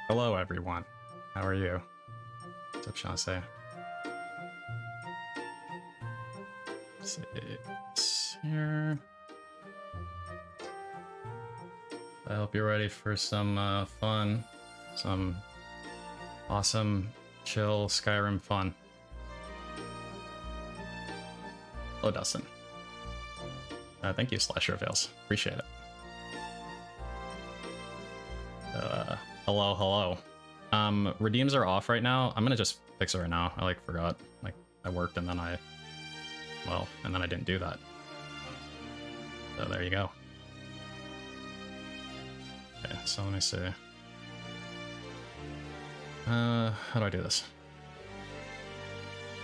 Hello, everyone. How are you? What's up, Shawnee? It's here. I hope you're ready for some fun, some awesome, chill Skyrim fun. Hello, Dustin. Thank you, Slasher Avails. Appreciate it. Hello. Redeems are off right now. I'm gonna just fix it right now. I forgot. I worked and then I didn't do that. So there you go. Okay, so let me see. How do I do this?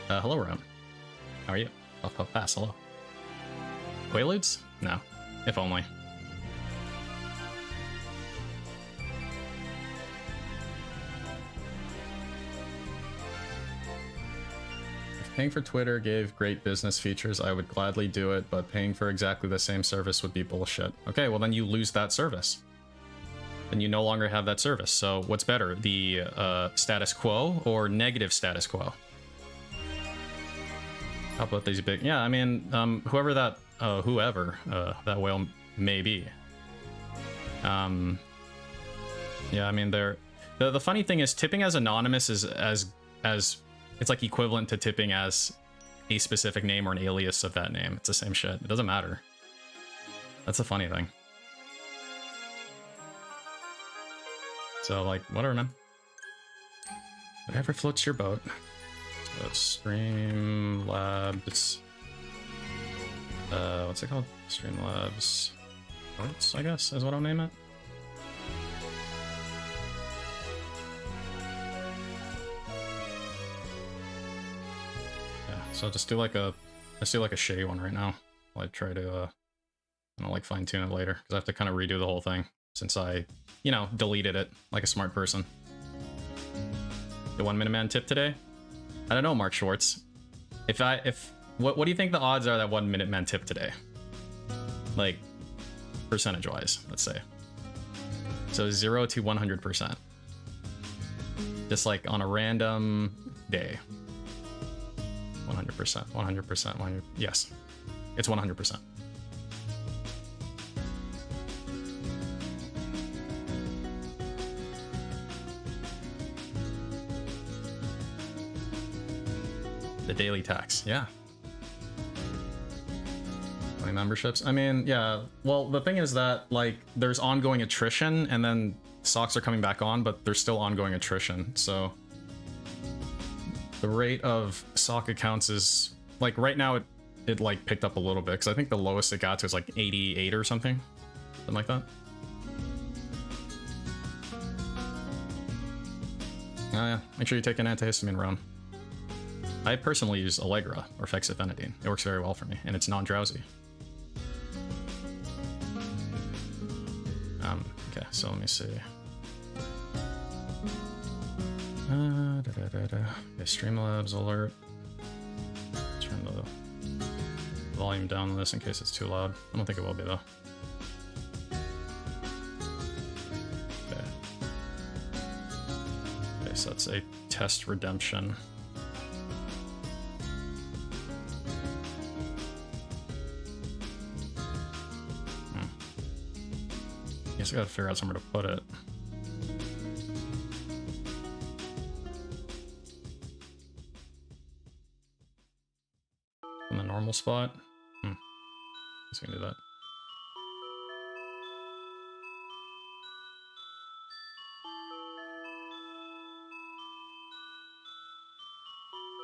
Hello, Ron. How are you? Puff puff pass, hello. Quaaludes? No. If only. If paying for Twitter gave great business features, I would gladly do it, but paying for exactly the same service would be bullshit. Okay, well then you lose that service. Then you no longer have that service. So what's better, the status quo or negative status quo? How about these big... Yeah, I mean, whoever that whale may be. Yeah, I mean, the funny thing is tipping as anonymous is as it's like equivalent to tipping as a specific name or an alias of that name. It's the same shit. It doesn't matter. That's the funny thing. So, whatever, man. Whatever floats your boat. So, Streamlabs. What's it called? Streamlabs Arts, I guess, is what I'll name it. Yeah, so just do let's do a shitty one right now. I'll try to, fine tune it later, because I have to kind of redo the whole thing, since I, deleted it like a smart person. The 1 Minute Man tip today? I don't know, Mark Schwartz. What do you think the odds are that 1 Minute Man tip today? Percentage-wise, let's say. So 0 to 100%. Just on a random day. 100%, 100%, yes. It's 100%. The daily tax, yeah. 20 memberships. I mean, yeah. Well, the thing is that there's ongoing attrition, and then socks are coming back on, but there's still ongoing attrition. So the rate of sock accounts is right now it picked up a little bit, because I think the lowest it got to is 88 or something like that. Oh yeah, make sure you take an antihistamine, Ron. I personally use Allegra or fexofenadine. It works very well for me, and it's non-drowsy. Okay, so let me see. Okay, Streamlabs alert. Turn the volume down on this in case it's too loud. I don't think it will be though. Okay, so that's a test redemption. I gotta figure out somewhere to put it. In the normal spot? Just gonna do that.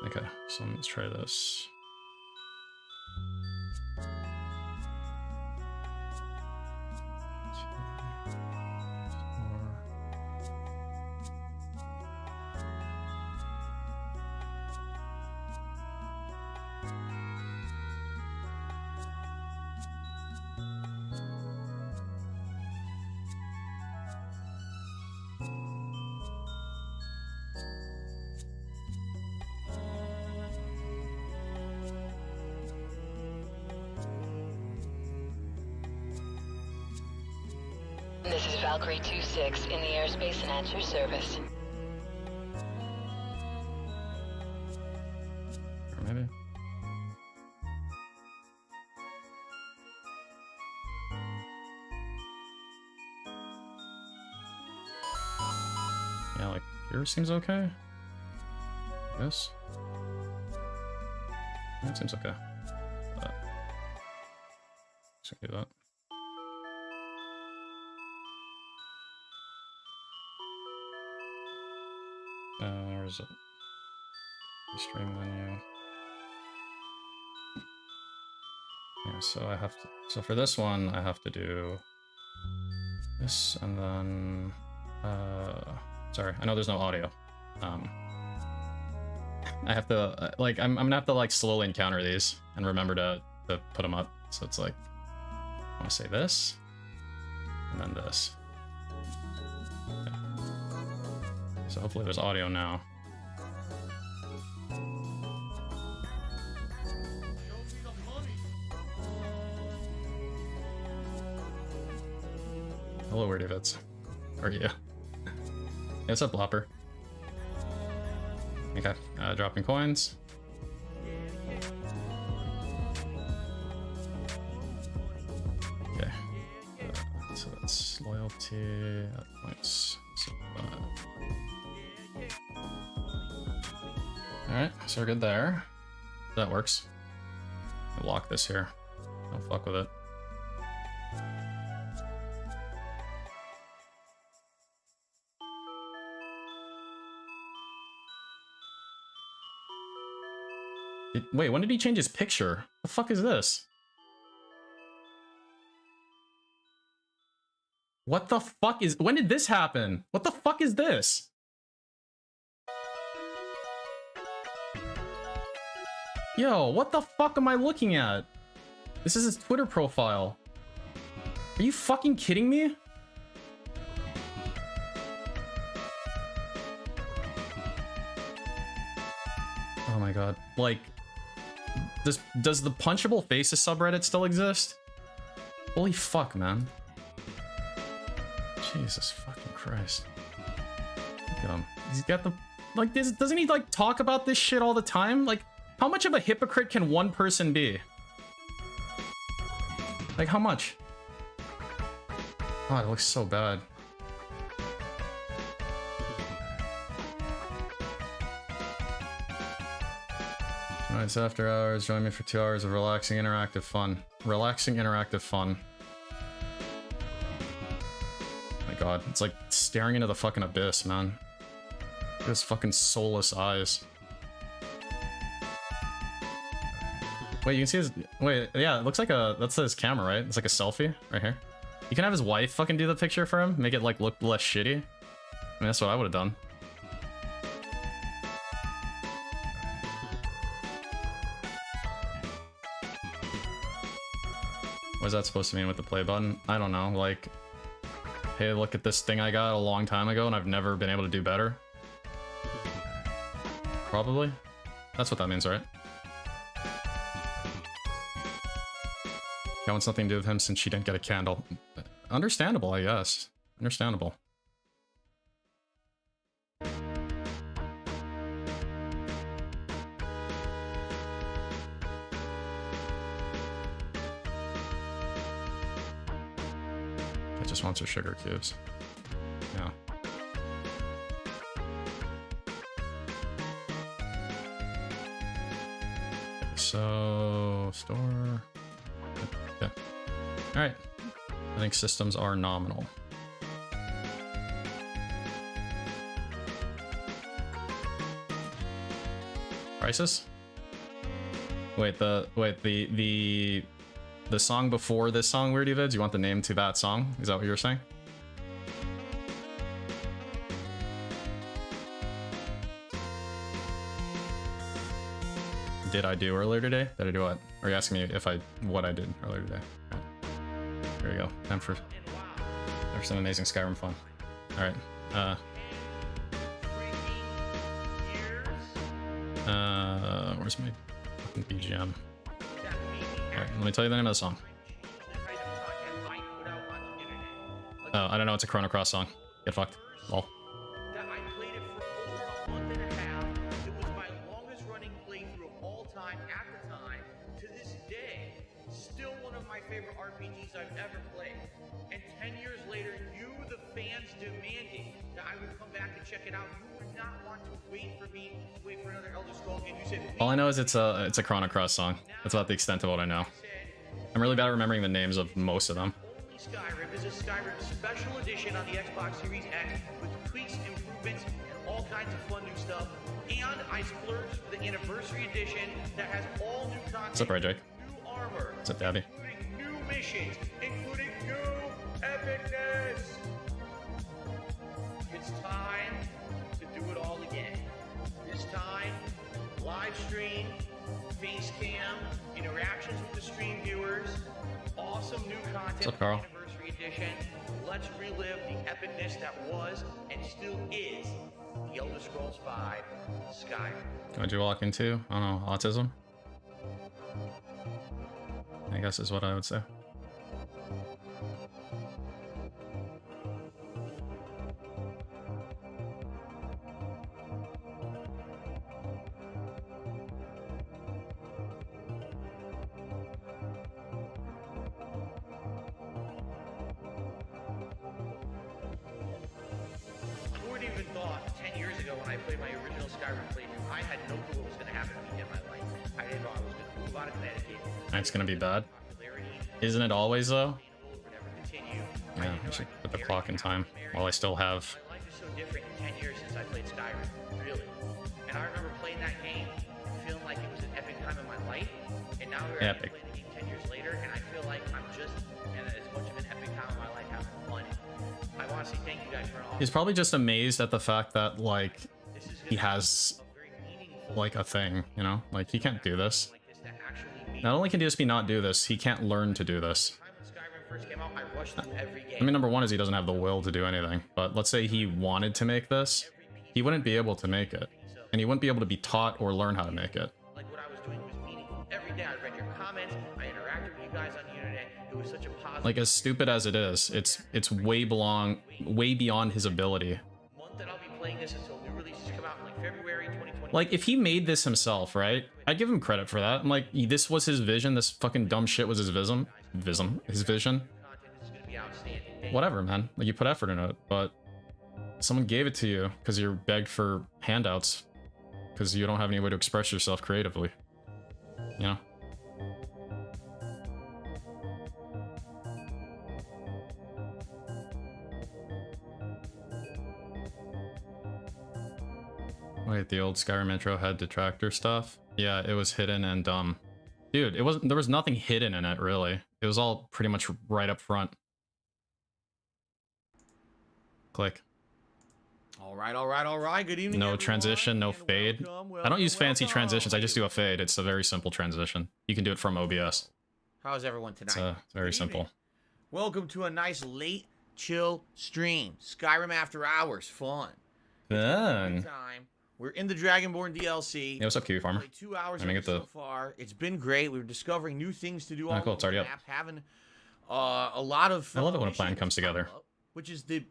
Okay, so let's try this. This is Valkyrie 2-6 in the airspace and answer service. Or maybe. Yeah, like here seems okay. Yes. That seems okay. Just do that. Where is it? Stream menu. Yeah, so I have to. So for this one, I have to do this, and then. Sorry, I know there's no audio. I have to like I'm gonna have to like slowly encounter these and remember to put them up. So it's like I want to say this, and then this. Okay. So hopefully there's audio now. Hello, where Davids? Or you? Yeah, what's up, Blopper? Okay, dropping coins. Okay, so that's loyalty points. So, alright, so we're good there. That works. I'll lock this here. Don't fuck with it. Wait, when did he change his picture? The fuck is this? What the fuck is... When did this happen? What the fuck is this? Yo, what the fuck am I looking at? This is his Twitter profile. Are you fucking kidding me? Oh my god. Like... Does the Punchable Faces subreddit still exist? Holy fuck, man. Jesus fucking Christ. Look at him. He's got the... Like, doesn't he, like, talk about this shit all the time? Like, how much of a hypocrite can one person be? Like, how much? God, it looks so bad. Nights after hours, join me for 2 hours of relaxing interactive fun. Relaxing interactive fun. Oh my god, it's like staring into the fucking abyss, man. Look at his fucking soulless eyes. Wait, you can see his... Wait, yeah, it looks like a... That's his camera, right? It's like a selfie right here. You can have his wife fucking do the picture for him, make it like look less shitty. I mean, that's what I would have done. What is that supposed to mean with the play button? I don't know, like... Hey, look at this thing I got a long time ago and I've never been able to do better. Probably. That's what that means, right? That wants nothing to do with him since she didn't get a candle. Understandable, I guess. Understandable. It just wants her sugar cubes. Yeah. So, store. Okay. Alright. I think systems are nominal. Prices? Wait, the song before this song, Weirdy Vids, you want the name to that song? Is that what you were saying? Did I do earlier today? Did I do what? Are you asking me if what I did earlier today? Okay. There you go. Time for some amazing Skyrim fun. Alright. Where's my fucking BGM? Alright, let me tell you the name of the song. Oh, I don't know. It's a Chrono Cross song. Get fucked. Lol. That I played it for over a month and a half. It was my longest running playthrough of all time at the time. To this day, still one of my favorite RPGs I've ever played. And 10 years later, you, the fans, demanding that I would come back and check it out. You would not want to wait for me, wait for another Elder Scrolls game. You said, All I know is it's a Chrono Cross song. That's about the extent of what I know. I'm really bad at remembering the names of most of them. Only Skyrim is a Skyrim special edition on the Xbox Series X with tweaks, improvements, and all kinds of fun new stuff. And I splurged for the anniversary edition that has all new content. What's up, Ray Jake? New armor. What's up, Dabby? Including new missions, including new epicness. It's time to do it all again. This time, live stream, face cam, interactions with the stream viewers, awesome new content. What's up, Carl? Anniversary edition. Let's relive the epicness that was and still is the Elder Scrolls V Skyrim. What'd you walk into? I don't know, autism? I guess is what I would say. Who would even thought 10 years ago when I played my original Skyrim playthrough, I had no clue what was going to happen to me in my life. I didn't know I was going to move out of Connecticut. It's gonna be bad. Popularity, Isn't it always though? would never continue. Yeah, I should put the clock in time while I still have. My life is so different in 10 years since I played Skyrim, really. And I remember playing that game, feeling like it was an epic time in my life. And now we're Epic. playing the game 10 years later, and I feel like I'm just in as much of an epic time in my life having fun. I want to say thank you guys for an awesome. He's probably just amazed at the fact that like This is he gonna has be a very meaningful like a thing, you know? Like he can't do this. like this that actually means. Not only can he just be not do this, he can't learn to do this. Time when Skyrim first came out, I rushed through every game. I mean, number one is he doesn't have the will to do anything. But let's say he wanted to make this, he wouldn't be able to make it. And he wouldn't be able to be taught or learn how to make it. Like what I was doing was meaningful. Every day I read your comments, I interacted with you guys on the internet. It was such a positive Like as stupid as it is, it's way beyond his ability. month that I'll be playing this until new releases come out in like February 2020. Like if he made this himself, right? I'd give him credit for that. I'm like, this was his vision. This fucking dumb shit was his vision. His vision. Content is going to be outstanding. Thank Whatever, man. Like you put effort into it, but someone gave it to you because you're begged for handouts because you don't have any way to express yourself creatively. You know? Wait, the old Skyrim intro had detractor stuff? Yeah, it was hidden and dumb. Dude, there was nothing hidden in it, really. It was all pretty much right up front. Click. All right. Good evening. No everyone, transition, no and fade. welcome, I don't use welcome, fancy welcome. transitions, I just do a fade. It's a very simple transition. You can do it from OBS. How's everyone tonight? It's very Good simple. evening. Welcome to a nice late chill stream. Skyrim After Hours, fun. Then, Time. We're in the Dragonborn DLC. yeah, what's up, Kiwi Farmer? Played 2 hours Let me of it get so the- far. It's been great. We're discovering new things to do. Ah, all cool, it's over the already up. map, having a lot of. I love it when a plan missions comes together. pop up, which is the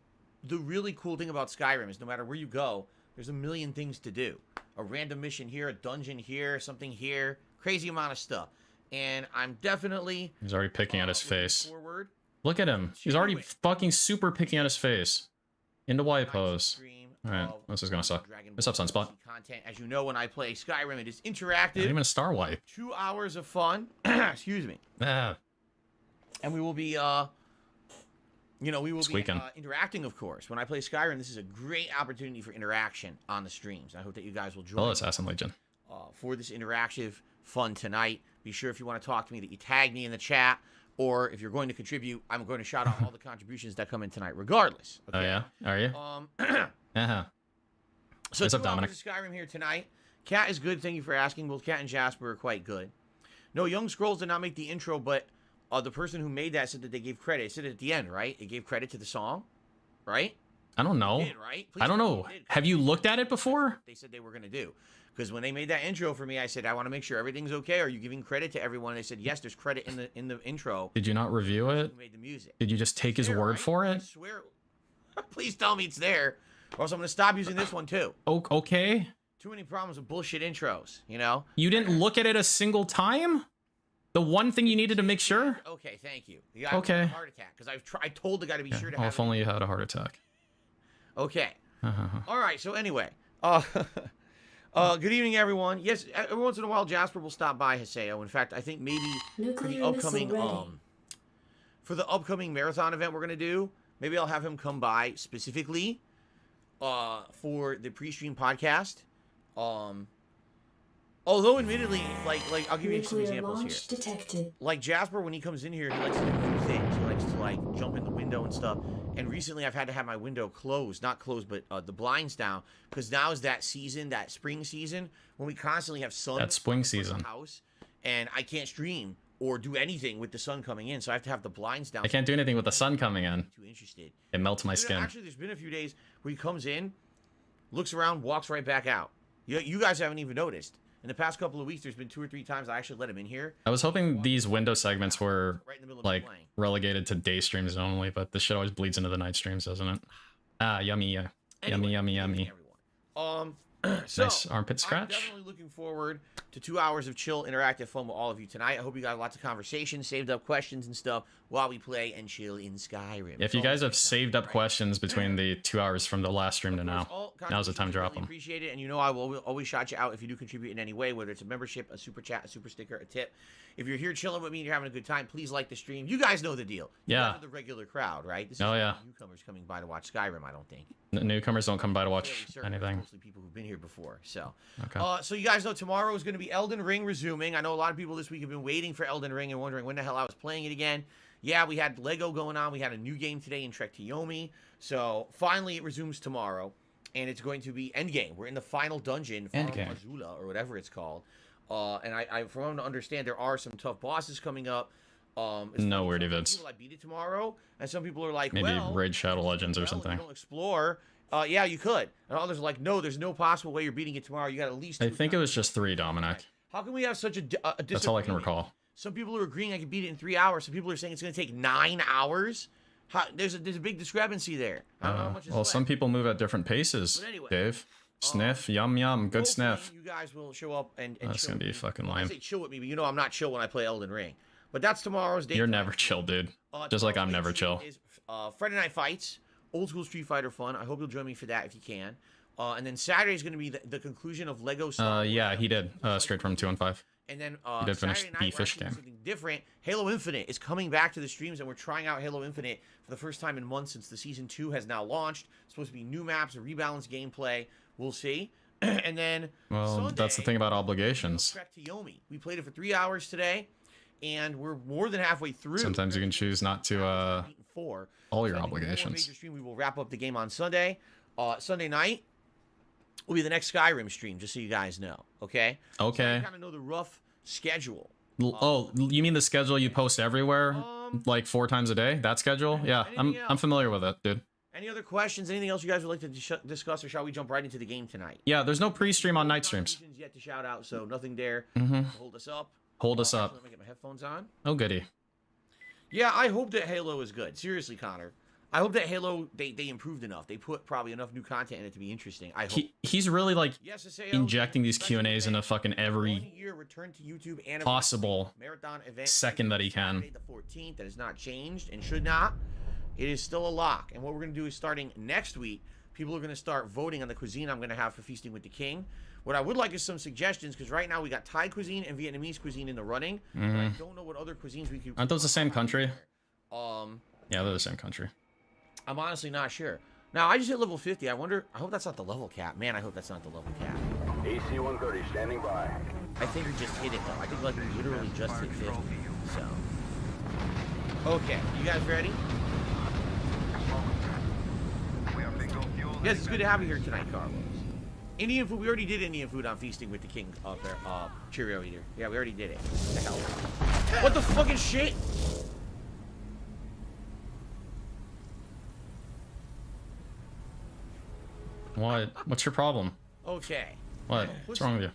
really cool thing about Skyrim is no matter where you go, there's a million things to do. A random mission here, a dungeon here, something here, crazy amount of stuff. And I'm definitely He's already picking at his looking face. forward. Look at him. He's already fucking super picking at his face. Into Y Nice pose. stream Alright, of this is gonna suck. Dragonborn What's up, Sunspot? Content. As you know, when I play Skyrim, it is Not interactive. even a star wipe. 2 hours of fun. Excuse me. Ah, And we will be Squeaking. interacting, of course. When I play Skyrim, this is a great opportunity for interaction on the streams. I hope that you guys will hello, join Assassin Legion. for this interactive fun tonight. Be sure if you want to talk to me that you tag me in the chat, or if you're going to contribute, I'm going to shout out all the contributions that come in tonight, regardless. Oh yeah, are you? Uh-huh. So What's up, 2 hours Dominic? of Skyrim here tonight. Cat is good. Thank you for asking. Both Cat and Jasper are quite good. No, Young Scrolls did not make the intro, but the person who made that said that they gave credit. It said at the end, right? It gave credit to the song, right? I don't know. It did, right? Please I don't tell me know. it did. Have you looked at it before? They said they were going to do. Because when they made that intro for me, I said, I want to make sure everything's okay. Are you giving credit to everyone? They said, yes, there's credit in the intro. Did you not review it? Who made the music? Did you just take his word right? for I it? swear. Please tell me it's there, or else I'm going to stop using this one too. Okay. Too many problems with bullshit intros, you know? You didn't look at it a single time? The one thing you needed to make sure? Okay, thank you. The guy Okay. had a heart attack, because I told the guy to be sure to Oh, have if only you had a heart attack. Okay. Uh-huh. All right, so anyway. Good evening, everyone. Yes, every once in a while, Jasper will stop by Haseo. In fact, I think maybe for the upcoming marathon event we're gonna do, maybe I'll have him come by specifically for the pre-stream podcast. Although admittedly, like I'll give you some examples here. Detected. Like Jasper, when he comes in here, he likes to do a few things. He likes to like jump in the window and stuff. And recently, I've had to have my window closed, not closed, but the blinds down, because now is that season, that spring season, when we constantly have sun. That spring season. House, and I can't stream or do anything with the sun coming in, so I have to have the blinds down. I can't do anything with the sun coming in. Too interested. It melts my skin. Actually, there's been a few days where he comes in, looks around, walks right back out. You guys haven't even noticed. In the past couple of weeks, there's been 2 or 3 times I actually let him in here. I was hoping these window segments were Right in the middle of like playing. relegated to day streams only, but this shit always bleeds into the night streams, doesn't it? Ah, yummy, yeah. Anyway, Yummy, yummy. everyone. So, Nice armpit scratch. I'm definitely looking forward to 2 hours of chill, interactive fun with all of you tonight. I hope you got lots of conversation, saved up questions and stuff while we play and chill in Skyrim. If you guys have saved up questions between the 2 hours from the last stream to now, now's the time to drop them. Appreciate it, and you know I will always shout you out if you do contribute in any way, whether it's a membership, a super chat, a super sticker, a tip. If you're here chilling with me and you're having a good time, please like the stream. You guys know the deal. You Yeah. guys are the regular crowd, right? This Oh, is yeah. newcomers coming by to watch Skyrim, I don't think. Newcomers don't come by to Fairly watch certain it's anything. mostly people who've been here before. So, Okay. so you guys know tomorrow is going to be Elden Ring resuming. I know a lot of people this week have been waiting for Elden Ring and wondering when the hell I was playing it again. Yeah, we had Lego going on. We had a new game today in Trek to Yomi. So finally it resumes tomorrow, and it's going to be Endgame. We're in the final dungeon, Endgame. Azula, or whatever it's called. And I from what I understand, there are some tough bosses coming up. No weird some events. people I beat it tomorrow, and some people are like, Maybe well, Raid Shadow Legends or well, if something. you don't explore. Yeah, you could. And others are like, no, there's no possible way you're beating it tomorrow. You got at least. I 2 think it times. was just 3, Dominic. How can we have such a That's all I can disagreement? recall. Some people are agreeing I can beat it in 3 hours. Some people are saying it's going to take 9 hours. There's a big discrepancy there. I don't know how much is Well, left. some people move at different paces. But anyway, Dave, sniff, yum yum, good Hopefully sniff. You guys will show up and That's chill gonna be with me. fucking Well, I lame. say chill with me, but you know I'm not chill when I play Elden Ring. But that's tomorrow's day. You're never chill, dude. Just like I'm never chill. Is, Friday Night Fights, old school Street Fighter fun. I hope you'll join me for that if you can. And then Saturday is going to be the conclusion of Lego Star Wars. Yeah, he did. Straight from 2 and 5. And then He did finish Saturday the night, we're fish actually doing game. something different. Halo Infinite is coming back to the streams, and we're trying out Halo Infinite for the first time in months since the Season 2 has now launched. It's supposed to be new maps, a rebalanced gameplay. We'll see. And then Well, Sunday, that's the thing about obligations. Trek to Yomi. We played it for 3 hours today, and we're more than halfway through. Sometimes you can choose not to Four. all your So I think one more obligations. major stream, we will wrap up the game on Sunday. Sunday night will be the next Skyrim stream, just so you guys know. Okay. Okay. So you kind of know the rough schedule. Oh, you mean the schedule you post everywhere, like 4 times a day? That schedule? Yeah, I'm familiar with it, dude. Any other questions? Anything else you guys would like to discuss, or shall we jump right into the game tonight? Yeah, there's no pre-stream on night streams. Contributions yet to shout out, so nothing there. Mm-hmm. to hold us up. Hold us Actually, up. Let me get my headphones on. Oh, goody. Yeah, I hope that Halo is good. Seriously, Connor. I hope that Halo, they improved enough. They put probably enough new content in it to be interesting. I hope. He's really like Yes, Aseo, injecting these special Q&As into event, fucking every 1 year return to YouTube anniversary possible marathon event second that he can. Saturday the 14th. That has not changed and should not. It is still a lock. And what we're going to do is starting next week, people are going to start voting on the cuisine I'm going to have for Feasting with the King. What I would like is some suggestions, because right now we got Thai cuisine and Vietnamese cuisine in the running. But I don't know what other cuisines we could. Aren't those the same country? Yeah, they're the same country. I'm honestly not sure. Now, I just hit level 50. I hope that's not the level cap. Man, I hope that's not the level cap. AC-130 standing by. I think we just hit it, though. I think, like, we literally just hit 50. So. Okay, you guys ready? Yes, it's good to have you here tonight, Carlos. Indian food, we already did Indian food on Feasting with the King up there. Cheerio eater. Yeah, we already did it. What the hell? What the fucking shit? What? What's your problem? Okay. What? What's wrong with you?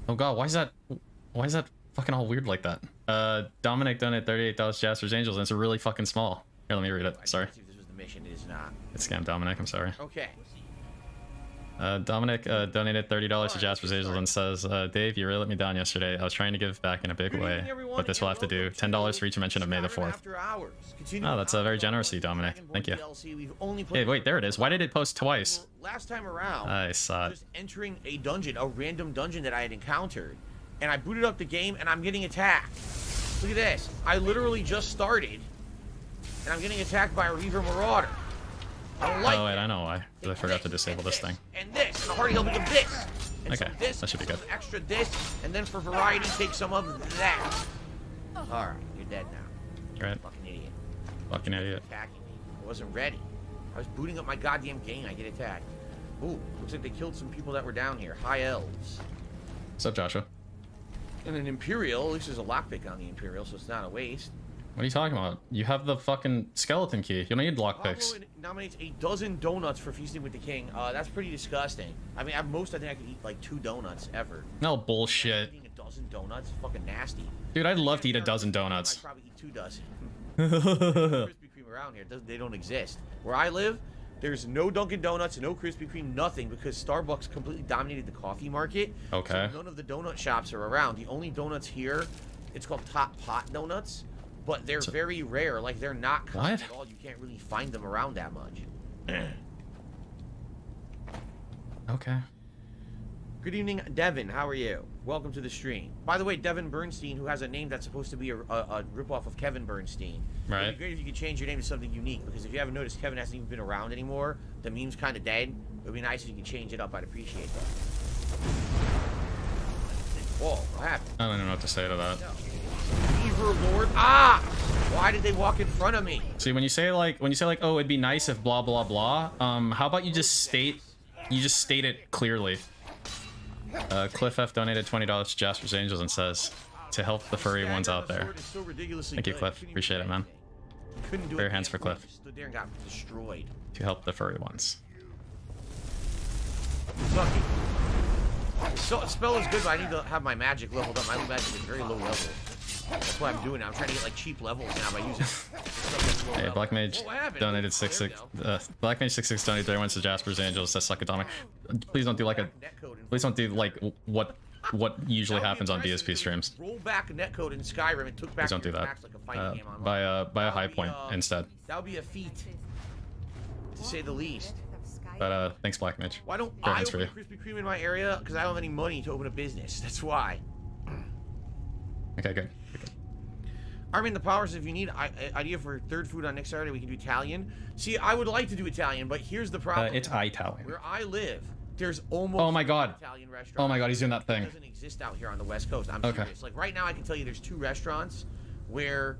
Oh god, why is that fucking all weird like that? Dominic donated $38 to Jasper's Angels, and it's really fucking small. Here, let me read it. Sorry. See if this was the mission. It is not. It's scam Dominic, I'm sorry. Okay. Dominic donated $30 to Jasper's Angels and says, Dave, you really let me down yesterday. I was trying to give back in a big way, but this will have to do. $10 for each mention of May the 4th. Oh, that's very generous of you, Dominic. Thank you. Hey, wait, there it is. Why did it post twice? Last time around, I saw it. just entering a dungeon, a random dungeon that I had encountered, and I booted up the game, and I'm getting attacked. Look at this. I literally just started, and I'm getting attacked by a Reaver Marauder. I don't like Oh, wait, I know why. I forgot to disable this thing. And this, and a Hardy Hill become this. And Okay, some this, that should be good. some extra this, and then for variety, take some of that. Alright, you're dead now. Right. Fucking idiot. Fucking idiot. Attacking me. I wasn't ready. I was booting up my goddamn game, I get attacked. Ooh, looks like they killed some people that were down here. High elves. What's up, Joshua? And an Imperial, at least there's a lockpick on the Imperial, so it's not a waste. What are you talking about? You have the fucking skeleton key. You don't need lockpicks. Pablo nominates a dozen donuts for feasting with the king. That's pretty disgusting. I mean, at most, I think I could eat like 2 donuts ever. No bullshit. Eating a dozen donuts, fucking nasty. Dude, I'd love to eat a dozen I'd donuts. probably eat 2 dozen. Krispy Kreme around here, they don't exist. Where I live, there's no Dunkin' Donuts, no Krispy Kreme, nothing, because Starbucks completely dominated the coffee market. Okay. So none of the donut shops are around. The only donuts here, it's called Top Pot Donuts, but they're very rare. Like, they're not common What? at all. You can't really find them around that much. Okay. Good evening, Devin. How are you? Welcome to the stream. By the way, Devin Bernstein, who has a name that's supposed to be a ripoff of Kevin Bernstein. Right. It'd be great if you could change your name to something unique, because if you haven't noticed, Kevin hasn't even been around anymore. The meme's kind of dead. It would be nice if you could change it up. I'd appreciate that. Whoa, what happened? I don't know what to say to that. Beaver Lord. Ah! Why did they walk in front of me? See, when you say like, oh, it'd be nice if blah blah blah. How about you just state it clearly. Cliff F donated $20 to Jasper's Angels and says to help the furry ones out there. Thank you, Cliff. Appreciate it, man. Couldn't do Bare it. hands for Cliff. Just stood there and got destroyed. To help the furry ones. Sucky. So spell is good, but I need to have my magic leveled up. My magic is very low level. That's why I'm doing it. I'm trying to get like cheap levels now by using. Hey, Black Mage donated Black Mage 66 donated 31 to Jasper's Angels. Says suck atomic. Please don't do like what usually happens on DSP streams. Roll back netcode in Skyrim and took back. Please don't do that. Like a fighting game online. Buy a high point instead. That would be a feat, to say the least. But thanks, Black Mage. Why don't Bare I hands for open you. a Krispy Kreme in my area? Because I don't have any money to open a business. That's why. Okay, good. Armin, the powers, if you need idea for third food on next Saturday, we can do Italian. See, I would like to do Italian, but here's the problem. It's Italian. Where I live, there's almost Oh my god. no Italian restaurant. Oh my god, he's doing that thing. It doesn't exist out here on the West Coast. I'm Okay. serious. Like right now, I can tell you there's 2 restaurants where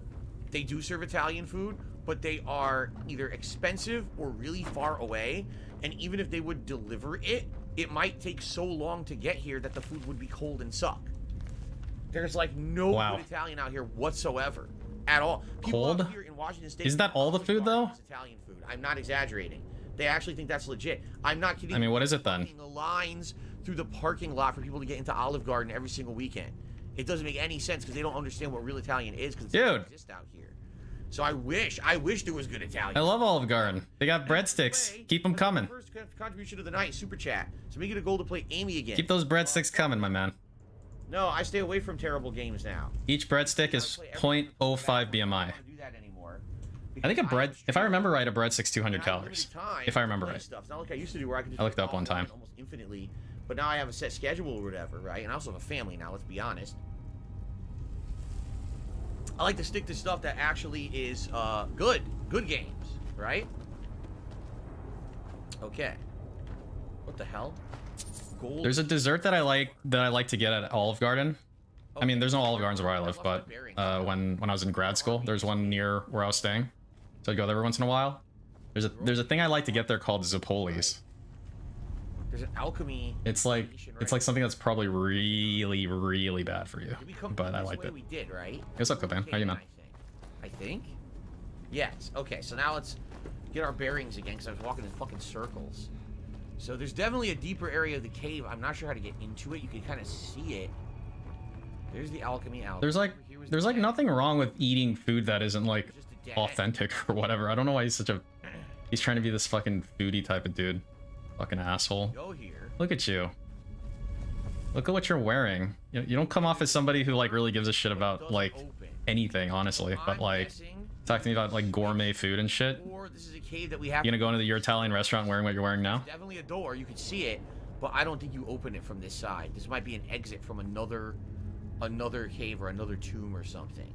they do serve Italian food, but they are either expensive or really far away. And even if they would deliver it, it might take so long to get here that the food would be cold and suck. There's like no good Italian out here whatsoever, at all. People Cold? out here in Washington State. Isn't that all the food though? Italian food. I'm not exaggerating. They actually think that's legit. I'm not kidding. I mean, what is it then? The lines through the parking lot for people to get into Olive Garden every single weekend. It doesn't make any sense because they don't understand what real Italian is because it doesn't exist out here. So I wish there was good Italian. I love Olive Garden. They got breadsticks. Keep them coming. First contribution of the night, super chat. So make it a goal to play Amy again. Keep those breadsticks coming, my man. No, I stay away from terrible games now. Each breadstick is 0.05 BMI. Do that anymore. I think if I remember right, a breadstick's 200 calories. If I remember right. Stuff. It's not like I used to do where I could just I looked up one time. almost infinitely, but now I have a set schedule or whatever, right? And I also have a family now, let's be honest. I like to stick to stuff that actually is good games, right? Okay. What the hell? Gold. There's a dessert that I like to get at Olive Garden. I mean, there's no Olive Gardens where I live, but when I was in grad school, there's one near where I was staying, so I'd go there every once in a while. There's a thing I like to get there called Zippoli's. There's an alchemy. It's like something that's probably really bad for you, but I liked it. We did, right? What's up, Copan? How you, man? I think. Yes. Okay. So now let's get our bearings again, because I was walking in fucking circles. So there's definitely a deeper area of the cave. I'm not sure how to get into it. You can kind of see it. There's the alchemy out. There's like nothing wrong with eating food that isn't like authentic or whatever. I don't know why he's he's trying to be this fucking foodie type of dude. Fucking asshole. Go here. Look at you. Look at what you're wearing. You don't come off as somebody who like really gives a shit about like anything, honestly. But like, talk to me about like gourmet food and shit. Or this is a cave that we have. You gonna go into your Italian restaurant wearing what you're wearing now? Definitely a door. You can see it, but I don't think you open it from this side. This might be an exit from another cave or another tomb or something.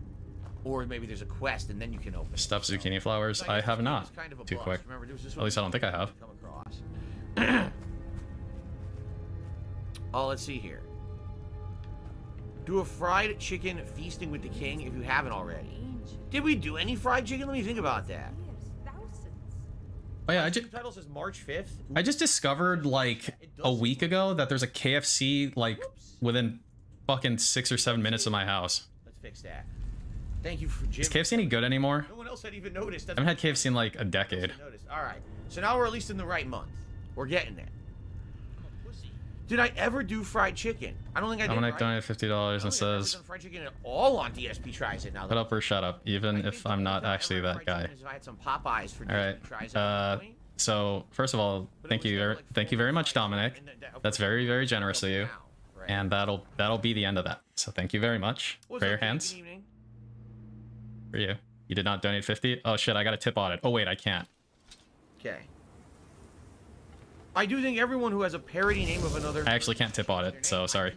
Or maybe there's a quest and then you can open it. Stuffed zucchini flowers. I have not. Too quick. Remember, there was this At least I don't think I have. come across. Oh, let's see here. Do a fried chicken feasting with the king if you haven't already. Did we do any fried chicken? Let me think about that. Oh yeah, The title says March 5th. I just discovered like a week ago that there's a KFC like within fucking 6 or 7 minutes of my house. Let's fix that. Thank you for Jim. Is KFC any good anymore? No one else had even noticed. I haven't had KFC in like a decade. All right. So now we're at least in the right month. We're getting there. Did I ever do fried chicken? I don't think I did. Dominic donated $50 and says, fried chicken at all on DSP tries it now. "Shut up or shut up," even if I'm not actually that guy. If I had some Popeyes for All right. DSP tries at So first of all, thank you very much, Dominic. That's very, very generous of you, and that'll be the end of that. So thank you very much for your hands. For you. You did not donate 50. Oh shit! I got a tip on it. Oh wait, I can't. Okay. I do think everyone who has a parody name of another. I actually can't tip on it, so sorry.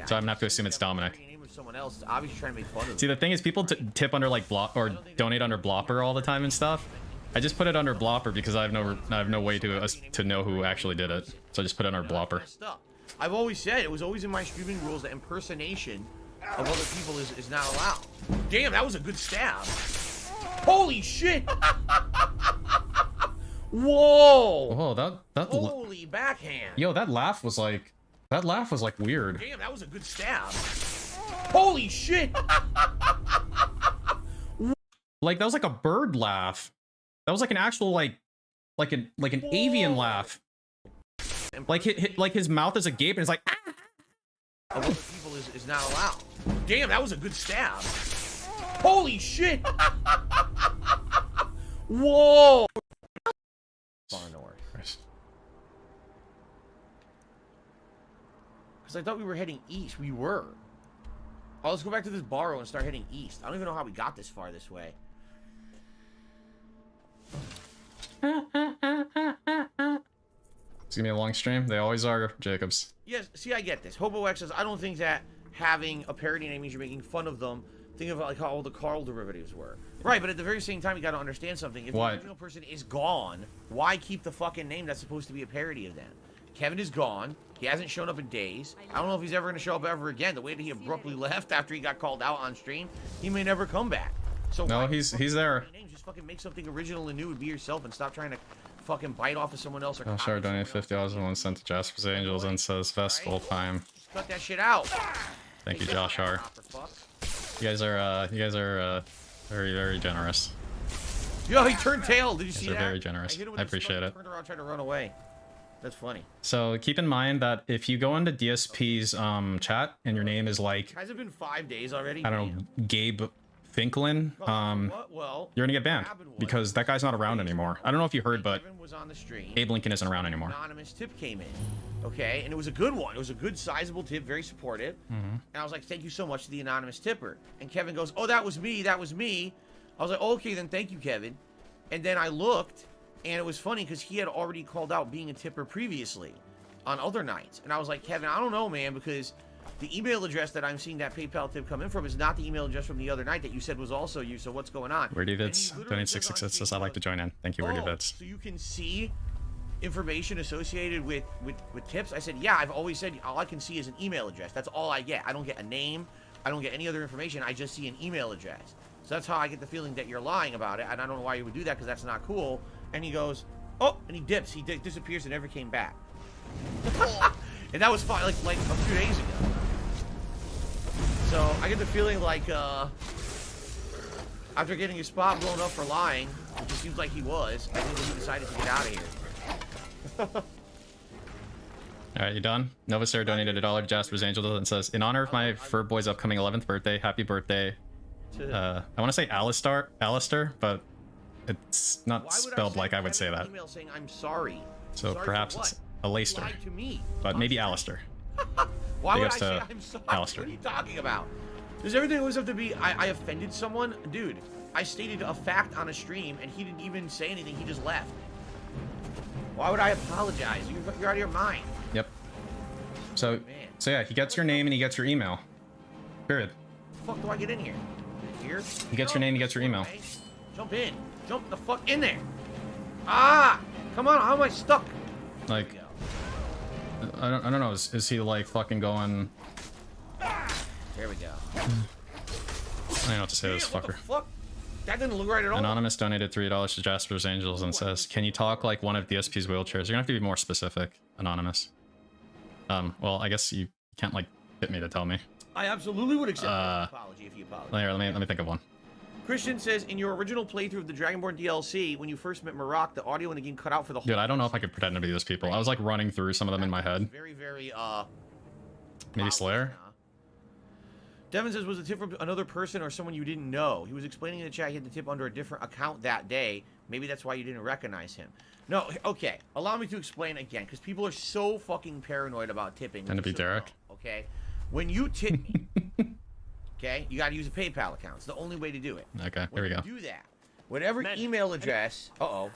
So I'm gonna have to assume it's Dominic. Someone else, obviously trying to make fun of. See, the thing is, people tip under like Blop or donate under Blopper all the time and stuff. I just put it under Blopper because I have no way to know who actually did it. So I just put it under Blopper. I've always said it was always in my streaming rules that impersonation of other people is not allowed. Damn, that was a good stab. Holy shit! Whoa! Whoa, that holy backhand. Yo, that laugh was like weird. Damn, that was a good stab. Holy shit! Like that was like a bird laugh. That was like an actual like an avian laugh. Like his mouth is agape and it's like. Ah! Of other people is not allowed. Damn, that was a good stab. Holy shit! Whoa! Far north. Because I thought we were heading east. We were. Oh, let's go back to this borrow and start heading east. I don't even know how we got this far this way. It's gonna be a long stream. They always are, Jacobs. Yes, see, I get this. Hobo X says, I don't think that having a parody name means you're making fun of them. Think of like how all the Carl derivatives were. Right, but at the very same time, you got to understand something. If the original person is gone, why keep the fucking name that's supposed to be a parody of them? Kevin is gone. He hasn't shown up in days. I don't know if he's ever going to show up ever again. The way that he abruptly left after he got called out on stream, he may never come back. So no, he's there. Just fucking make something original and new and be yourself and stop trying to fucking bite off of someone else. Or Josh R donated $50.01 to Jasper's Angels and says festival time. Just cut that shit out. Thank you, Josh R. You guys are very, very generous. Yo, he turned tail. Did you see that? Very generous. I appreciate it. Turned around trying to run away. That's funny. So keep in mind that if you go into DSP's chat and your name is like, has it been 5 days already? I don't know, Gabe Finklin, you're gonna get banned because that guy's not around anymore. I don't know if you heard, but Abe Lincoln isn't around anymore. Anonymous tip came in, okay, and it was a good one. It was a good, sizable tip, very supportive. And I was like, "Thank you so much to the anonymous tipper." And Kevin goes, "Oh, that was me. That was me." I was like, oh, "Okay, then thank you, Kevin." And then I looked, and it was funny because he had already called out being a tipper previously on other nights, and I was like, "Kevin, I don't know, man, because the email address that I'm seeing that PayPal tip come in from is not the email address from the other night that you said was also you, so what's going on?" Wordy Vids, donate 666 says I'd like to join in. Thank you, Wordy Vids. So you can see information associated with tips? I said, yeah, I've always said all I can see is an email address. That's all I get. I don't get a name. I don't get any other information. I just see an email address. So that's how I get the feeling that you're lying about it, and I don't know why you would do that because that's not cool. And he goes, oh, and he dips. He disappears and never came back. And that was fine, like a few days ago. So I get the feeling like after getting his spot blown up for lying, which it seems like he was, I think that he decided to get out of here. All right, you done? Novasair donated $1 to Jasper's Angel and says, in honor of my fur boy's upcoming 11th birthday, happy birthday. I want to say Alistair, but it's not spelled like I would say that. Email saying I'm sorry. So Sorry perhaps for what? it's Alistair, Lied to me. but maybe Alistair. Why Big would I ups say to I'm sorry? Alistair. What are you talking about? Does everything always have to be I offended someone? Dude, I stated a fact on a stream and he didn't even say anything. He just left. Why would I apologize? You're out of your mind. Yep. So yeah, he gets your name and he gets your email. Period. The fuck do I get in here? Here? He gets your name, he gets your email. Jump in. Jump the fuck in there. Ah! Come on, how am I stuck? Like, I don't know. Is he like fucking going? There we go. I don't know what to say to this What the fucker. fuck? That didn't look right at all. Anonymous donated $3 to Jasper's Angels and says, "Can you talk like one of DSP's wheelchairs?" You're gonna have to be more specific, Anonymous. Well, I guess you can't like hit me to tell me. I absolutely would accept an apology if you apologize. Here, let me think of one. Christian says, in your original playthrough of the Dragonborn DLC, when you first met Marak, the audio in the game cut out for the whole... Dude, I don't know if I could pretend to be those people. I was like running through some of them in my head. Very, very, Maybe Slayer? Devin says, was the tip from another person or someone you didn't know? He was explaining in the chat he had the tip under a different account that day. Maybe that's why you didn't recognize him. No, okay. Allow me to explain again, because people are so fucking paranoid about tipping. Tend to be Derek. Know, okay? When you tip me, okay, you got to use a PayPal account. It's the only way to do it. Okay, When here we go. you do that, whatever email address... Uh-oh.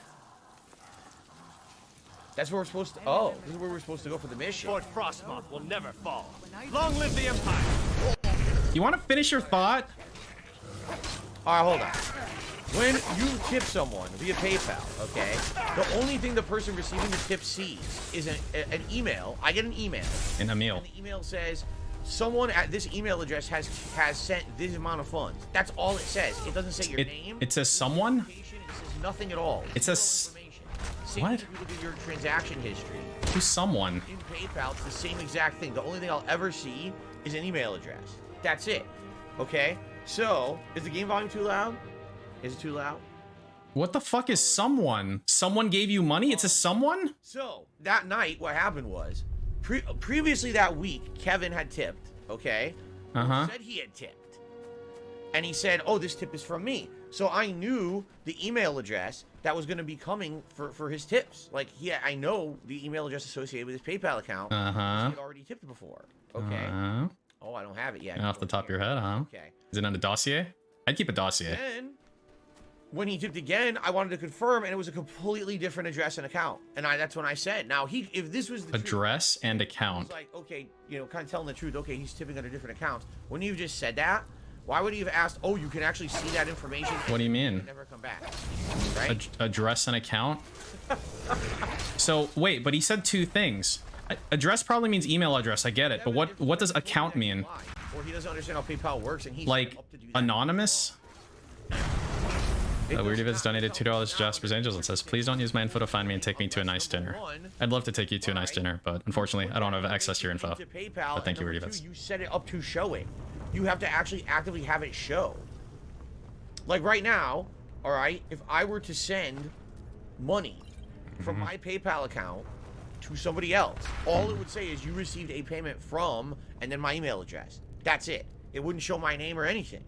That's where we're supposed to... Oh, this is where we're supposed to go for the mission. Fort Frostmoth will never fall. Long live the Empire! You want to finish your thought? All right, hold on. When you tip someone via PayPal, okay, the only thing the person receiving the tip sees is an email. I get an email. In a meal. And the email says, someone at this email address has sent this amount of funds. That's all it says. It doesn't say your name. It says someone? It says nothing at all. It says... Same What? if you look at your transaction history. Who's someone? In PayPal, it's the same exact thing. The only thing I'll ever see is an email address. That's it. Okay? So, is the game volume too loud? Is it too loud? What the fuck is someone? Someone gave you money? It's a someone? So, that night, what happened was, previously that week, Kevin had tipped, okay? Uh-huh. Said he had tipped. And he said, oh, this tip is from me. So I knew the email address that was going to be coming for his tips. Like, I know the email address associated with his PayPal account. Uh-huh. He had already tipped before. Okay. Oh, I don't have it yet. Off the top of your head, huh? Okay. Is it on a dossier? I'd keep a dossier. Then, when he tipped again, I wanted to confirm, and it was a completely different address and account. And that's when I said, now, if this was the Address and truth, account. it's like, okay, you know, kind of telling the truth. Okay, he's tipping under different accounts. When you just said that, why would he have asked, oh, you can actually see that information? What do you mean? Never come back, right? Address and account? So, wait, but he said two things. Address probably means email address, I get it, but what does account mean? Or he doesn't understand how PayPal works, and he's Like, up to do that. anonymous? Weird David's donated $2 to Jasper's Angels and says, please don't use my info to find me and take me to a nice dinner. I'd love to take you to a nice dinner, but unfortunately, I don't have access to your info. To PayPal, But thank you, and Weird number David's. two, you set it up to show it. You have to actually actively have it show. Like right now, all right, if I were to send money from my PayPal account to somebody else, all it would say is you received a payment from, and then my email address. That's it. It wouldn't show my name or anything,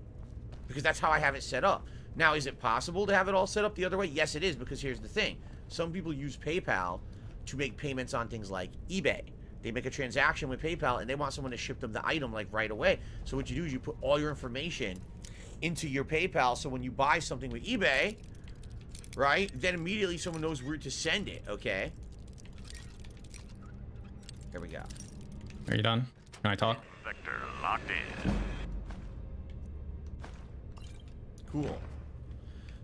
because that's how I have it set up. Now, is it possible to have it all set up the other way? Yes, it is, because here's the thing. Some people use PayPal to make payments on things like eBay. They make a transaction with PayPal, and they want someone to ship them the item, like, right away. So what you do is you put all your information into your PayPal, so when you buy something with eBay, right, then immediately someone knows where to send it, okay? Here we go. Are you done? Can I talk? Vector locked in. Cool.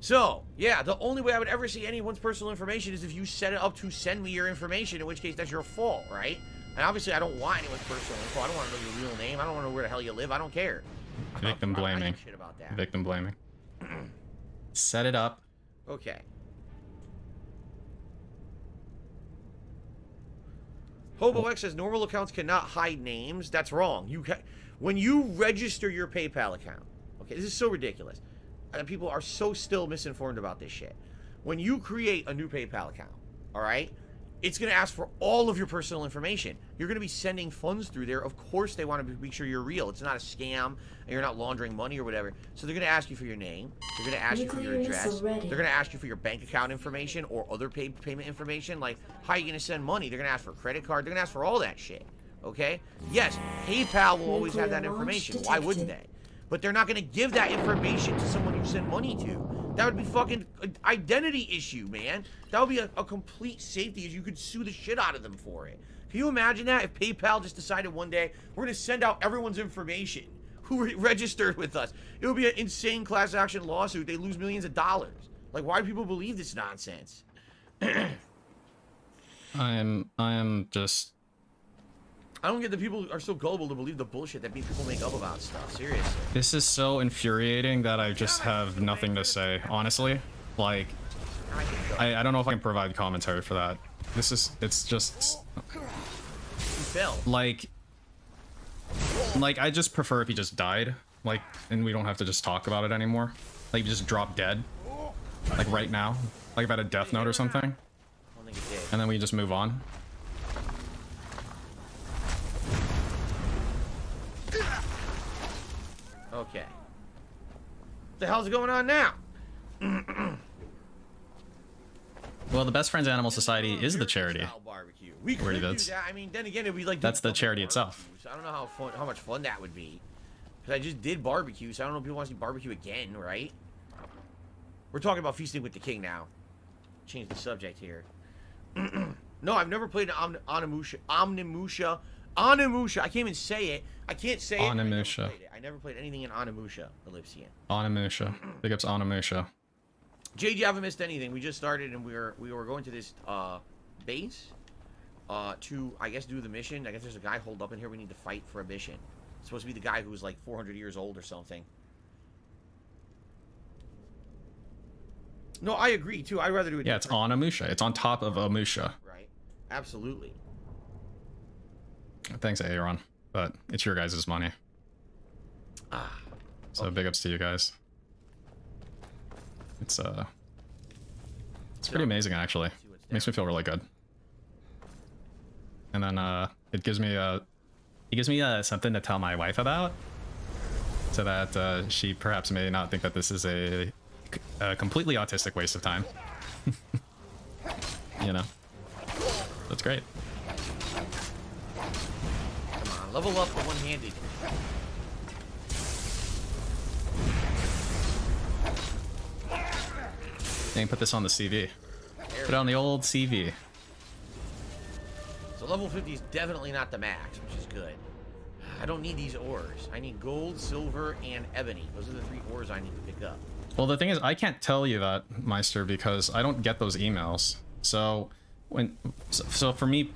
So, yeah, the only way I would ever see anyone's personal information is if you set it up to send me your information, in which case that's your fault, right? And obviously I don't want anyone's personal info. I don't want to know your real name. I don't want to know where the hell you live. I don't care. Victim I don't blaming. give a shit about that. Victim blaming. Set it up. Okay. HoboX says normal accounts cannot hide names. That's wrong. When you register your PayPal account, okay, this is so ridiculous. And people are so still misinformed about this shit. When you create a new PayPal account, all right, it's going to ask for all of your personal information. You're going to be sending funds through there. Of course, they want to make sure you're real. It's not a scam, and you're not laundering money or whatever. So they're going to ask you for your name. They're going to ask you for your address. They're going to ask you for your bank account information or other payment information. Like, how are you going to send money? They're going to ask for a credit card. They're going to ask for all that shit. Okay? Yes, PayPal will always have that information. Why wouldn't they? But they're not going to give that information to someone you send money to. That would be fucking an identity issue, man. That would be a complete safety issue. You could sue the shit out of them for it. Can you imagine that if PayPal just decided one day, we're going to send out everyone's information who registered with us? It would be an insane class action lawsuit. They lose millions of dollars. Like, why do people believe this nonsense? I am just... I don't get that people are so gullible to believe the bullshit that people make up about stuff. Seriously. This is so infuriating that I just have nothing to say, honestly. Like, I don't know if I can provide commentary for that. It's just... You fell. Like, I just prefer if he just died. Like, and we don't have to just talk about it anymore. Like, just drop dead. Like, right now. Like, if I had a death note or something. And then we just move on. Okay. What the hell's going on now? Well, the Best Friends Animal Society is the charity. We could do that's- that. I mean, then again, it'd be like That's the charity itself. So I don't know how much fun that would be. Because I just did barbecue, so I don't know if people want to see barbecue again, right? We're talking about feasting with the king now. Change the subject here. No, I've never played Omnimusha. I can't even say it. I can't say Onimusha. it. I never played anything in Onimusha, Ellipsian. Onimusha. Big ups Onimusha. JJ, you haven't missed anything. We just started and we were going to this base to, I guess, do the mission. I guess there's a guy holed up in here we need to fight for a mission. It's supposed to be the guy who's like 400 years old or something. No, I agree too. I'd rather do it. Yeah, it's on Amusha. It's on top of Amusha. Right. Absolutely. Thanks, Aaron. But it's your guys' money. Ah. So big ups to you guys. It's pretty amazing actually. Makes me feel really good. And then it gives me something to tell my wife about, so that she perhaps may not think that this is a completely autistic waste of time. You know, that's great. Come on, level up the one-handed. Dang, put this on the CV. Put it on the old CV. So level 50 is definitely not the max, which is good. I don't need these ores. I need gold, silver, and ebony. Those are the 3 ores I need to pick up. Well, the thing is, I can't tell you that, Meister, because I don't get those emails. So for me,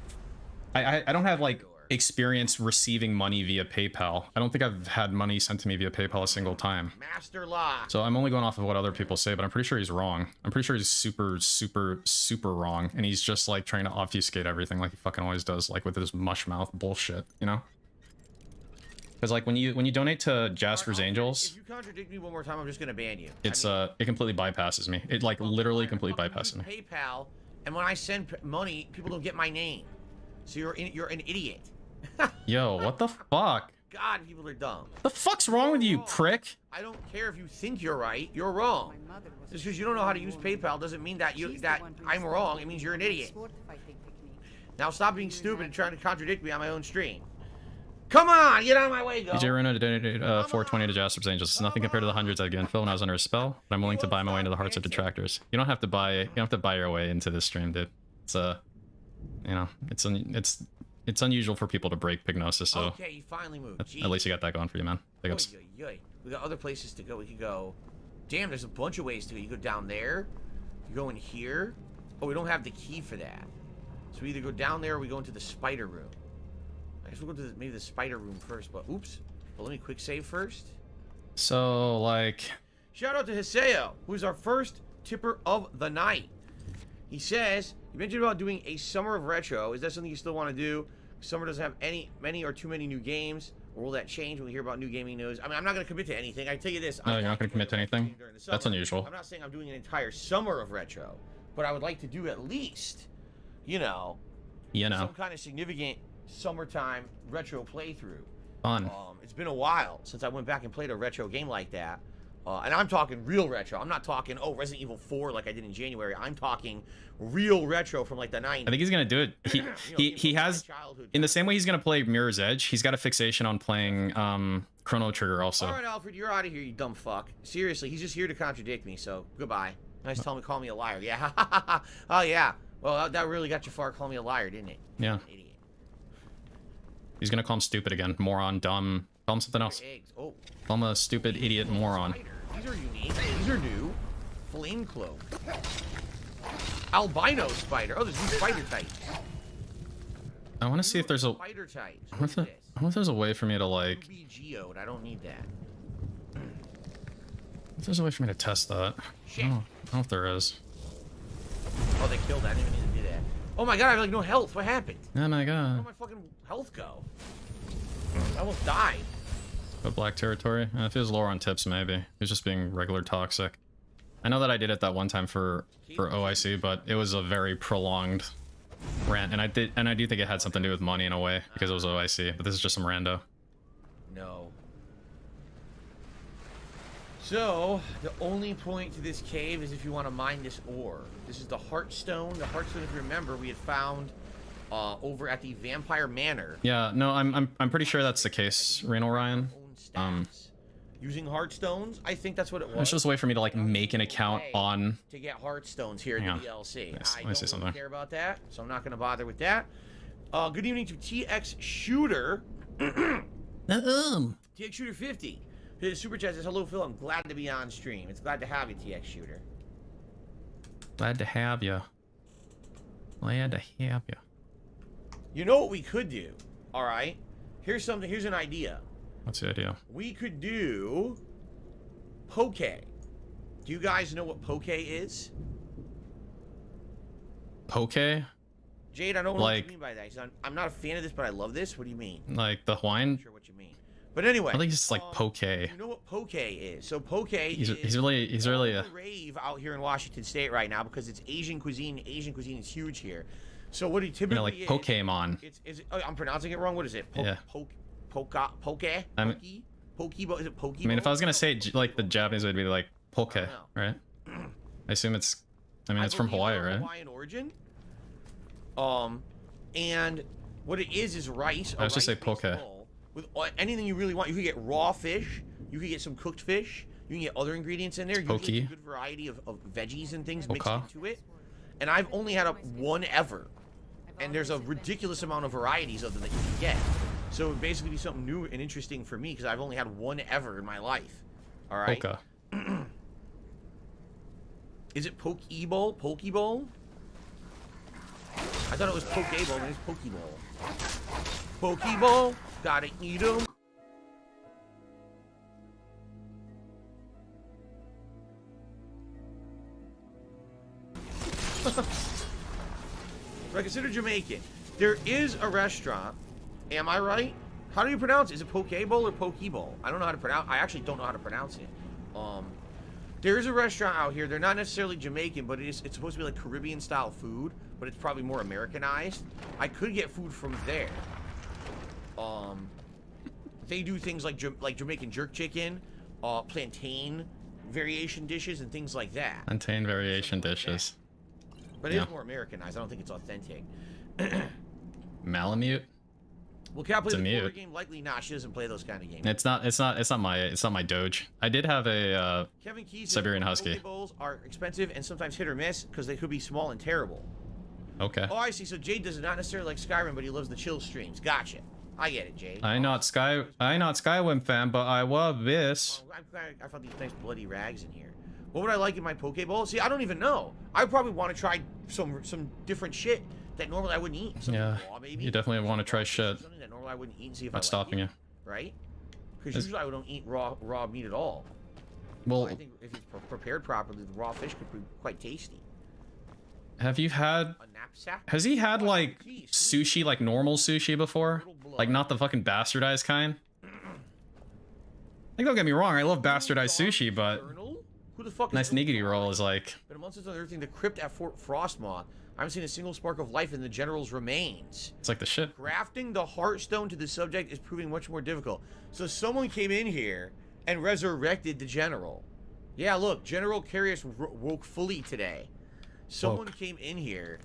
I don't have like experience receiving money via PayPal. I don't think I've had money sent to me via PayPal a single time. Master lock. So I'm only going off of what other people say, but I'm pretty sure he's wrong. I'm pretty sure he's super, super, super wrong, and he's just like trying to obfuscate everything like he fucking always does, like with his mush mouth bullshit, you know? Because like when you donate to Jasper's Angels, If you contradict me one more time, I'm just gonna ban you. it's it completely bypasses me. It like literally completely bypasses me. PayPal, and when I send money, people don't get my name. So you're an idiot. Yo, what the fuck? God, people are dumb. The fuck's wrong with you, prick? I don't care if you think you're right. You're wrong. Just because you don't know how to use PayPal doesn't mean that I'm wrong. It means you're an idiot. Now stop being stupid and trying to contradict me on my own stream. Come on, get out of my way, go. DJ Runa donated 420 to Jasper's Angels. It's nothing compared to the hundreds I've given Phil when I was under a spell, but I'm willing to buy my way into the hearts of detractors. You don't have to buy your way into this stream, dude. It's you know, it's unusual for people to break Pignosis, so Okay, you finally moved. at least you got that going for you, man. Big ups. We got other places to go. We could go. Damn, there's a bunch of ways to go. You go down there. You go in here. Oh, we don't have the key for that. So we either go down there or we go into the spider room. I guess we'll go to maybe the spider room first, but oops. But let me quick save first. So, like... Shout out to Hiseo, who is our first tipper of the night. He says, you mentioned about doing a Summer of Retro. Is that something you still want to do? Summer doesn't have many or too many new games. Or will that change when we hear about new gaming news? I mean, I'm not going to commit to anything. I tell you this. No, you're not going to commit to anything? That's unusual. I'm not saying I'm doing an entire Summer of Retro. But I would like to do at least, you know, You know, some kind of significant summertime retro playthrough. fun. It's been a while since I went back and played a retro game like that. And I'm talking real retro. I'm not talking, oh, Resident Evil 4 like I did in January. I'm talking real retro from like the 90s. I think he's gonna do it. He has, in the same way he's gonna play Mirror's Edge, he's got a fixation on playing Chrono Trigger also. All right, Alfred, you're out of here, you dumb fuck. Seriously, he's just here to contradict me, so goodbye. Nice telling me, call me a liar. Yeah, oh yeah. Well, that really got you far, call me a liar, didn't it? Yeah. Idiot. He's gonna call him stupid again. Moron, dumb. Call him something else. Eggs. Oh. Call him a stupid idiot moron. Spider. These are unique. These are new. Flame cloak. Albino spider. Oh, there's new spider types. I want to see if there's a. Spider types. I What is wonder this? if there's a way for me to like. Ruby geode. I don't need that. If there's a way for me to test that. Shit. I don't know if there is. Oh, they killed that. I didn't even need to do that. Oh my god, I have like no health. What happened? Oh my god. Where'd my fucking health go? I almost died. But black territory? If he was lower on tips, maybe. He was just being regular toxic. I know that I did it that one time for OIC, but it was a very prolonged rant, and I do think it had something to do with money in a way because it was OIC. But this is just some rando. No. So, the only point to this cave is if you want to mine this ore. This is the Heartstone. The Heartstone, if you remember, we had found over at the Vampire Manor. Yeah, no, I'm pretty sure that's the case, Reno Ryan. Using Heartstones, I think that's what it was. It's just a way for me to like make an account on. To get Heartstones here in the DLC. Yes, I let me say don't something. really care about that, so I'm not going to bother with that. Good evening to TX Shooter. TX Shooter 50. His super chat says, hello Phil, I'm glad to be on stream. It's glad to have you, TX Shooter. Glad to have you. Glad to have you. You know what we could do? All right. Here's an idea. What's the idea? We could do poke. Do you guys know what poke is? Poke? Jade, I don't know Like- what you mean by that. I'm not a fan of this, but I love this. What do you mean? Like the I'm wine? not sure what you mean. But anyway. I think it's like poke. You know what poke is? So poke He's is really a. rave out here in Washington State right now because it's Asian cuisine. Asian cuisine is huge here. So what he typically like Pokemon. I'm pronouncing it wrong. What is it? Yeah. Poke. I mean- Pokeball. Is it Pokeball? I mean, if I was gonna say it, like the Japanese would be like poke, I don't know. right? I assume it's. I mean, it's from believe Hawaii, they're right? Hawaiian origin. And what it is rice. I was just say rice-based poke. bowl with anything you really want. You could get raw fish. You could get some cooked fish. You can get other ingredients in there. Poke. Usually a good variety of veggies and things mixed Poke. into it. And I've only had one ever. And there's a ridiculous amount of varieties of them that you can get. So it would basically be something new and interesting for me because I've only had one ever in my life. All right. Poke. Is it Pokeball? Pokeball? I thought it was Pokeball, but it's Pokeball. Pokeball, gotta eat 'em. So I consider Jamaican. There is a restaurant. Am I right? How do you pronounce it? Is it Pokeball or Pokeball? I don't know how to pronounce. I actually don't know how to pronounce it. There's a restaurant out here. They're not necessarily Jamaican, but it's supposed to be like Caribbean style food, but it's probably more Americanized. I could get food from there. They do things like Jamaican jerk chicken, plantain variation dishes, and things like that. Plantain variation dishes. But Yeah. it's more Americanized. I don't think it's authentic. Malamute. Well, can I play It's a the horror mute. game? Likely not. She doesn't play those kind of games. It's not my Doge. I did have a Kevin Keys Siberian says Husky. Pokeballs are expensive and sometimes hit or miss because they could be small and terrible. okay. Oh, I see. So Jade does not necessarily like Skyrim, but he loves the chill streams. Gotcha. I get it, Jade. I not Skyrim fan, but I love this. Oh, I'm glad I found these nice bloody rags in here. What would I like in my Pokeball? See, I don't even know. I probably want to try some different shit that normally I wouldn't eat. Something Yeah, raw, maybe. you definitely want to try shit. Something that normally I wouldn't eat and see if Not I stopping like you. it, right? Because usually I don't eat raw meat at all. Well, I think if it's prepared properly, the raw fish could be quite tasty. have you had? A knapsack? Has he had like Jeez. sushi, like normal sushi before? Like not the fucking bastardized kind? Like don't get me wrong, I love bastardized sushi, but Colonel? Who the fuck nice is niggity roll is like. Been a month since unearthing the crypt at Fort Frostmoth. I haven't seen a single spark of life in the general's remains. It's like the shit. Grafting the heartstone to the subject is proving much more difficult. So someone came in here and resurrected the general. Yeah, look, General Carius woke fully today. Someone came in here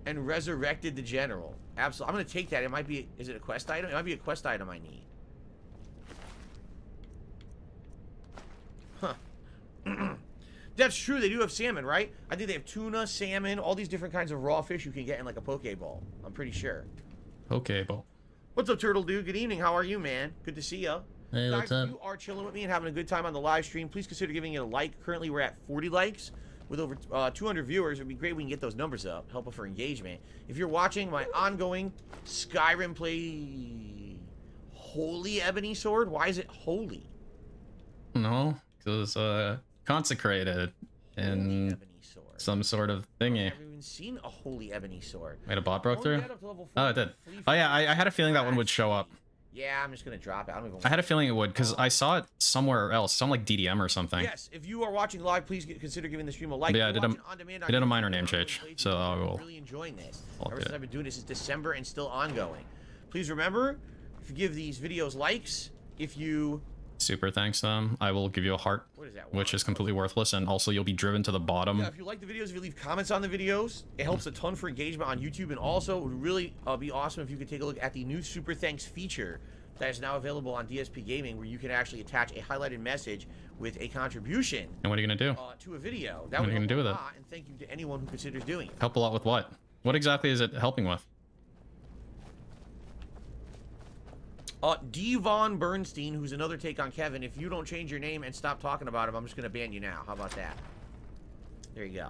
and resurrected the general. Absolutely. I'm going to take that. It might be... Is it a quest item? It might be a quest item I need. Huh. That's true. They do have salmon, right? I think they have tuna, salmon, all these different kinds of raw fish you can get in like a Pokeball. I'm pretty sure. Pokeball. What's up, Turtle Dude? Good evening. How are you, man? Good to see you. Hey, what's up? If you are chilling with me and having a good time on the live stream, please consider giving it a like. Currently, we're at 40 likes. With over 200 viewers, it would be great if we can get those numbers up. Help for engagement. If you're watching my ongoing Skyrim play... Holy Ebony Sword? Why is it holy? No, because consecrated in Ebony Sword. some sort of thingy. I've never even seen a Holy Ebony Sword. Wait, a bot broke through? Get up to level Oh, 4. it did. Oh yeah, I had a feeling that one would show up. Yeah, I'm just gonna drop it. I don't even. I had a feeling it would, because I saw it somewhere else, some like DDM or something. Yes, if you are watching live, please consider giving the stream a like. But yeah, If you're watching on demand on I did a YouTube, minor name I'm really change, played so through it. I I'm will. really enjoying this. I'll Ever do since it. I've been doing this, it's December and still ongoing. Please remember, if you give these videos likes, if you Super thanks them. I will give you a heart, what is that? which is completely worthless, and also you'll be driven to the bottom. Yeah, if you like the videos, if you leave comments on the videos, it helps a ton for engagement on YouTube, and also it would really be awesome if you could take a look at the new Super Thanks feature that is now available on DSP Gaming, where you can actually attach a highlighted message with a contribution And what are you gonna do? to a video. That What are would you help gonna do a with it? lot, and thank you to anyone who considers doing it. Help a lot with what? What exactly is it helping with? Devon Bernstein, who's another take on Kevin. If you don't change your name and stop talking about him, I'm just going to ban you now. How about that? There you go.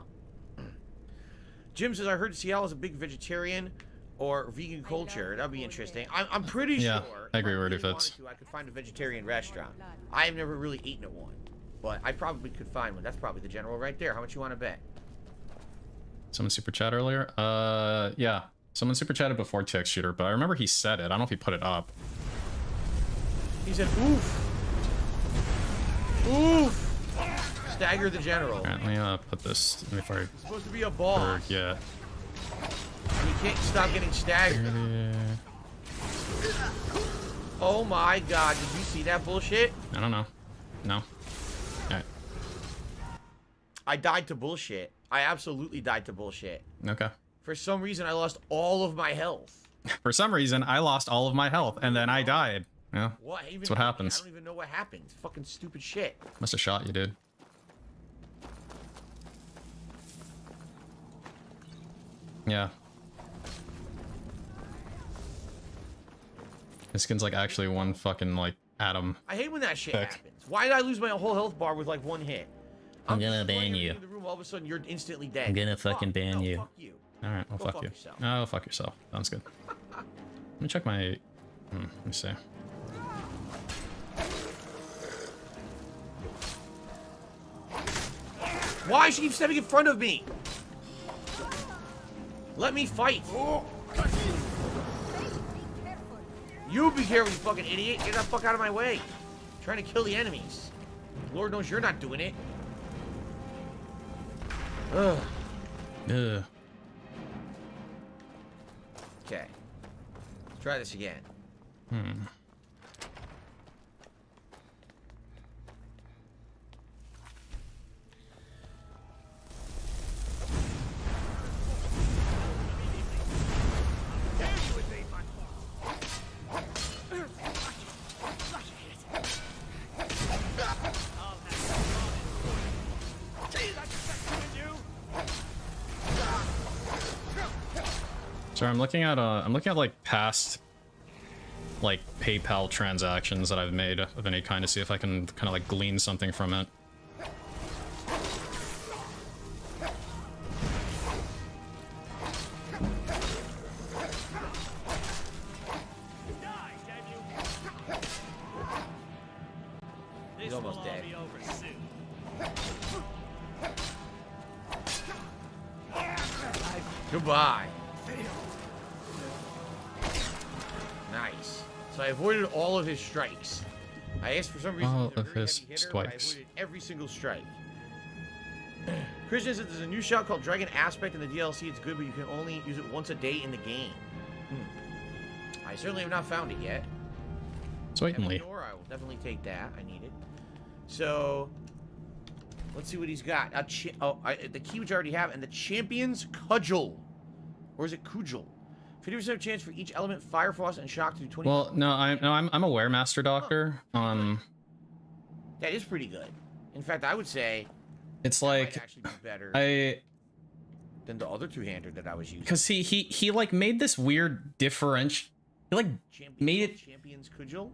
Jim says, I heard Seattle is a big vegetarian or vegan culture. That'd be interesting. I'm pretty Yeah, sure I agree if where it really fits. wanted to, I could find a vegetarian restaurant. I have never really eaten at one, but I probably could find one. That's probably the general right there. How much you want to bet? Someone super chat earlier? Yeah. Someone super chatted before TX Shooter, but I remember he said it. I don't know if he put it up. He said, oof. Oof. Stagger the general. Alright, let me put this before It's supposed to be a I boss. forget. And you can't stop getting staggered. Oh my god, did you see that bullshit? I don't know. No. Alright. I died to bullshit. I absolutely died to bullshit. Okay. For some reason, I lost all of my health. For some reason, I lost all of my health, and then I died. Yeah. What? Even That's what happens. I don't even know what happened. It's fucking stupid shit. Must have shot you, dude. Yeah. This skin's like actually one fucking like atom. I hate when that shit Heck. happens. Why did I lose my whole health bar with like one hit? I'm gonna just ban running you. into the room, all of a sudden, you're instantly dead. I'm gonna fucking ban no, you. Fuck you. Alright, well Go fuck fuck you. yourself. Oh, fuck yourself. Sounds good. Let me check my... let me see. Why she keeps stepping in front of me? Let me fight. You be careful, you fucking idiot. Get that fuck out of my way. I'm trying to kill the enemies. Lord knows you're not doing it. Ugh. Ugh. Okay. Let's try this again. So I'm looking at like past like PayPal transactions that I've made of any kind to see if I can kind of like glean something from it. He's almost dead. Goodbye. Nice. So I avoided all of his strikes. I asked for some reason. All he's a of very his heavy hitter, but I strikes. avoided every single strike. Christian says there's a new shot called Dragon Aspect in the DLC. It's good, but you can only use it once a day in the game. I certainly have not found it yet. Certainly. I will definitely take that. I need it. So, let's see what he's got. The key which I already have, and the Champion's Cudgel. Or is it Cudgel? 50% chance for each element, Fire, Frost, and Shock to do 20. Well, no, I'm aware, Master Doctor. That is pretty good. In fact, I would say it's that like might actually be better than the other two-hander that I was using. Because he like made this weird differential. He like made it. Champion's Cudgel.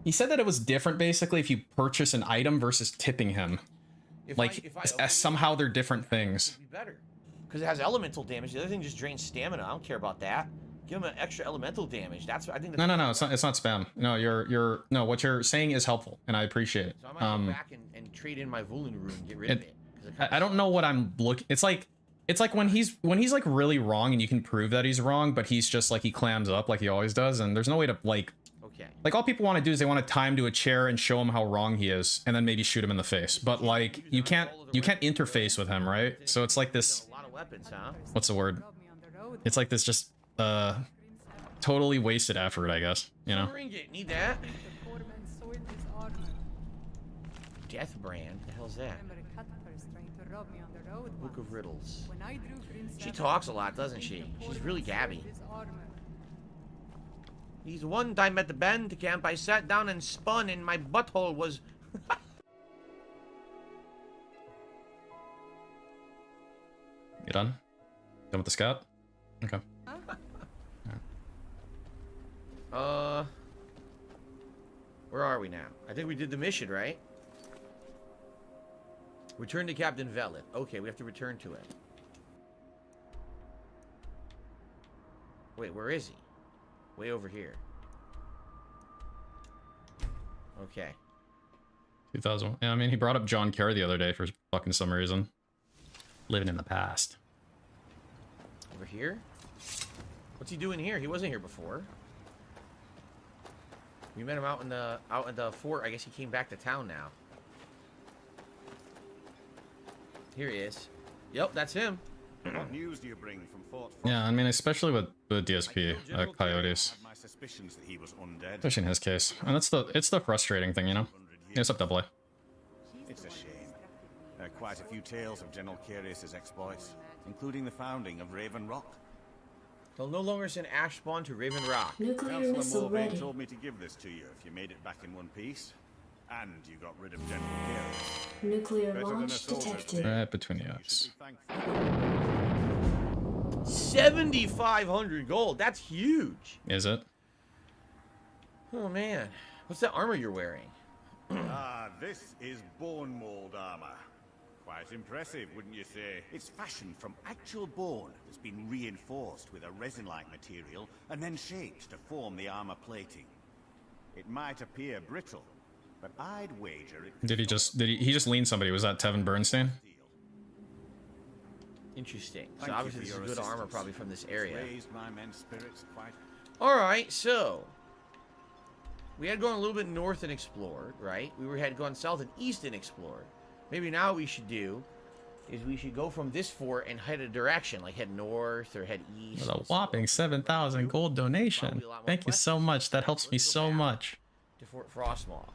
He said that it was different basically if you purchase an item versus tipping him. Somehow they're different things. It'd be better because it has elemental damage. The other thing just drains stamina. I don't care about that. Give him an extra elemental damage. That's I think. That's No. It's not spam. No, you're no. What you're saying is helpful, and I appreciate it. So I might go back and trade in my Voolen rune and get rid of it. I don't know what I'm looking. It's like when he's like really wrong, and you can prove that he's wrong, but he's just like he clams up like he always does, and there's no way to like. Okay. Like all people want to do is they want to tie him to a chair and show him how wrong he is, and then maybe shoot him in the face. But like you can't interface with him, right? So it's like this. A lot of weapons, huh? What's the word? It's like this just totally wasted effort, I guess. You know. Need that. Death brand. The hell's that? Book of Riddles. She talks a lot, doesn't she? She's really gabby. He's one time at the band camp, I sat down and spun and my butthole was... You done? Done with the scout? Okay. Where are we now? I think we did the mission, right? Return to Captain Velit. Okay, we have to return to it. Wait, where is he? Way over here. Okay. 2000. Yeah, I mean, he brought up John Kerr the other day for fucking some reason. Living in the past. Over here? What's he doing here? He wasn't here before. We met him out in the fort. I guess he came back to town now. Here he is. Yep, that's him. What news do you bring from Fort? Yeah, I mean, especially with the DSP coyotes. My suspicions that he was undead. Especially in his case, and it's the frustrating thing, you know. Yeah, it's up double A. It's a shame. Quite a few tales of General Curious' exploits, including the founding of Raven Rock. They'll no longer send Ash Spawn to Raven Rock. Nuclear Councillor missile Mulvey ready. told me to give this to you if you made it back in one piece. And you got rid of General Curious. Nuclear Better than a launch soldier. detected. Right between the You ups. should be thankful. 7,500 gold. That's huge. Is it? Oh man, what's that armor you're wearing? This is bone mold armor. Quite impressive, wouldn't you say? It's fashioned from actual bone that's been reinforced with a resin-like material and then shaped to form the armor plating. It might appear brittle, but I'd wager it. Did he just lean somebody? Was that Tevin Bernstein? Interesting. Thank So you obviously for this is your good armor assistance. probably from this It's area. raised my men's spirits quite. Alright, so we had gone a little bit north and explored, right? Had gone south and east and explored. Maybe now what we should do is we should go from this fort and head a direction, like head north or head east. With a whopping 7,000 gold donation. Probably a lot more Thank you so questions. much. That helps me Let's go so back much. to Fort Frostmoth.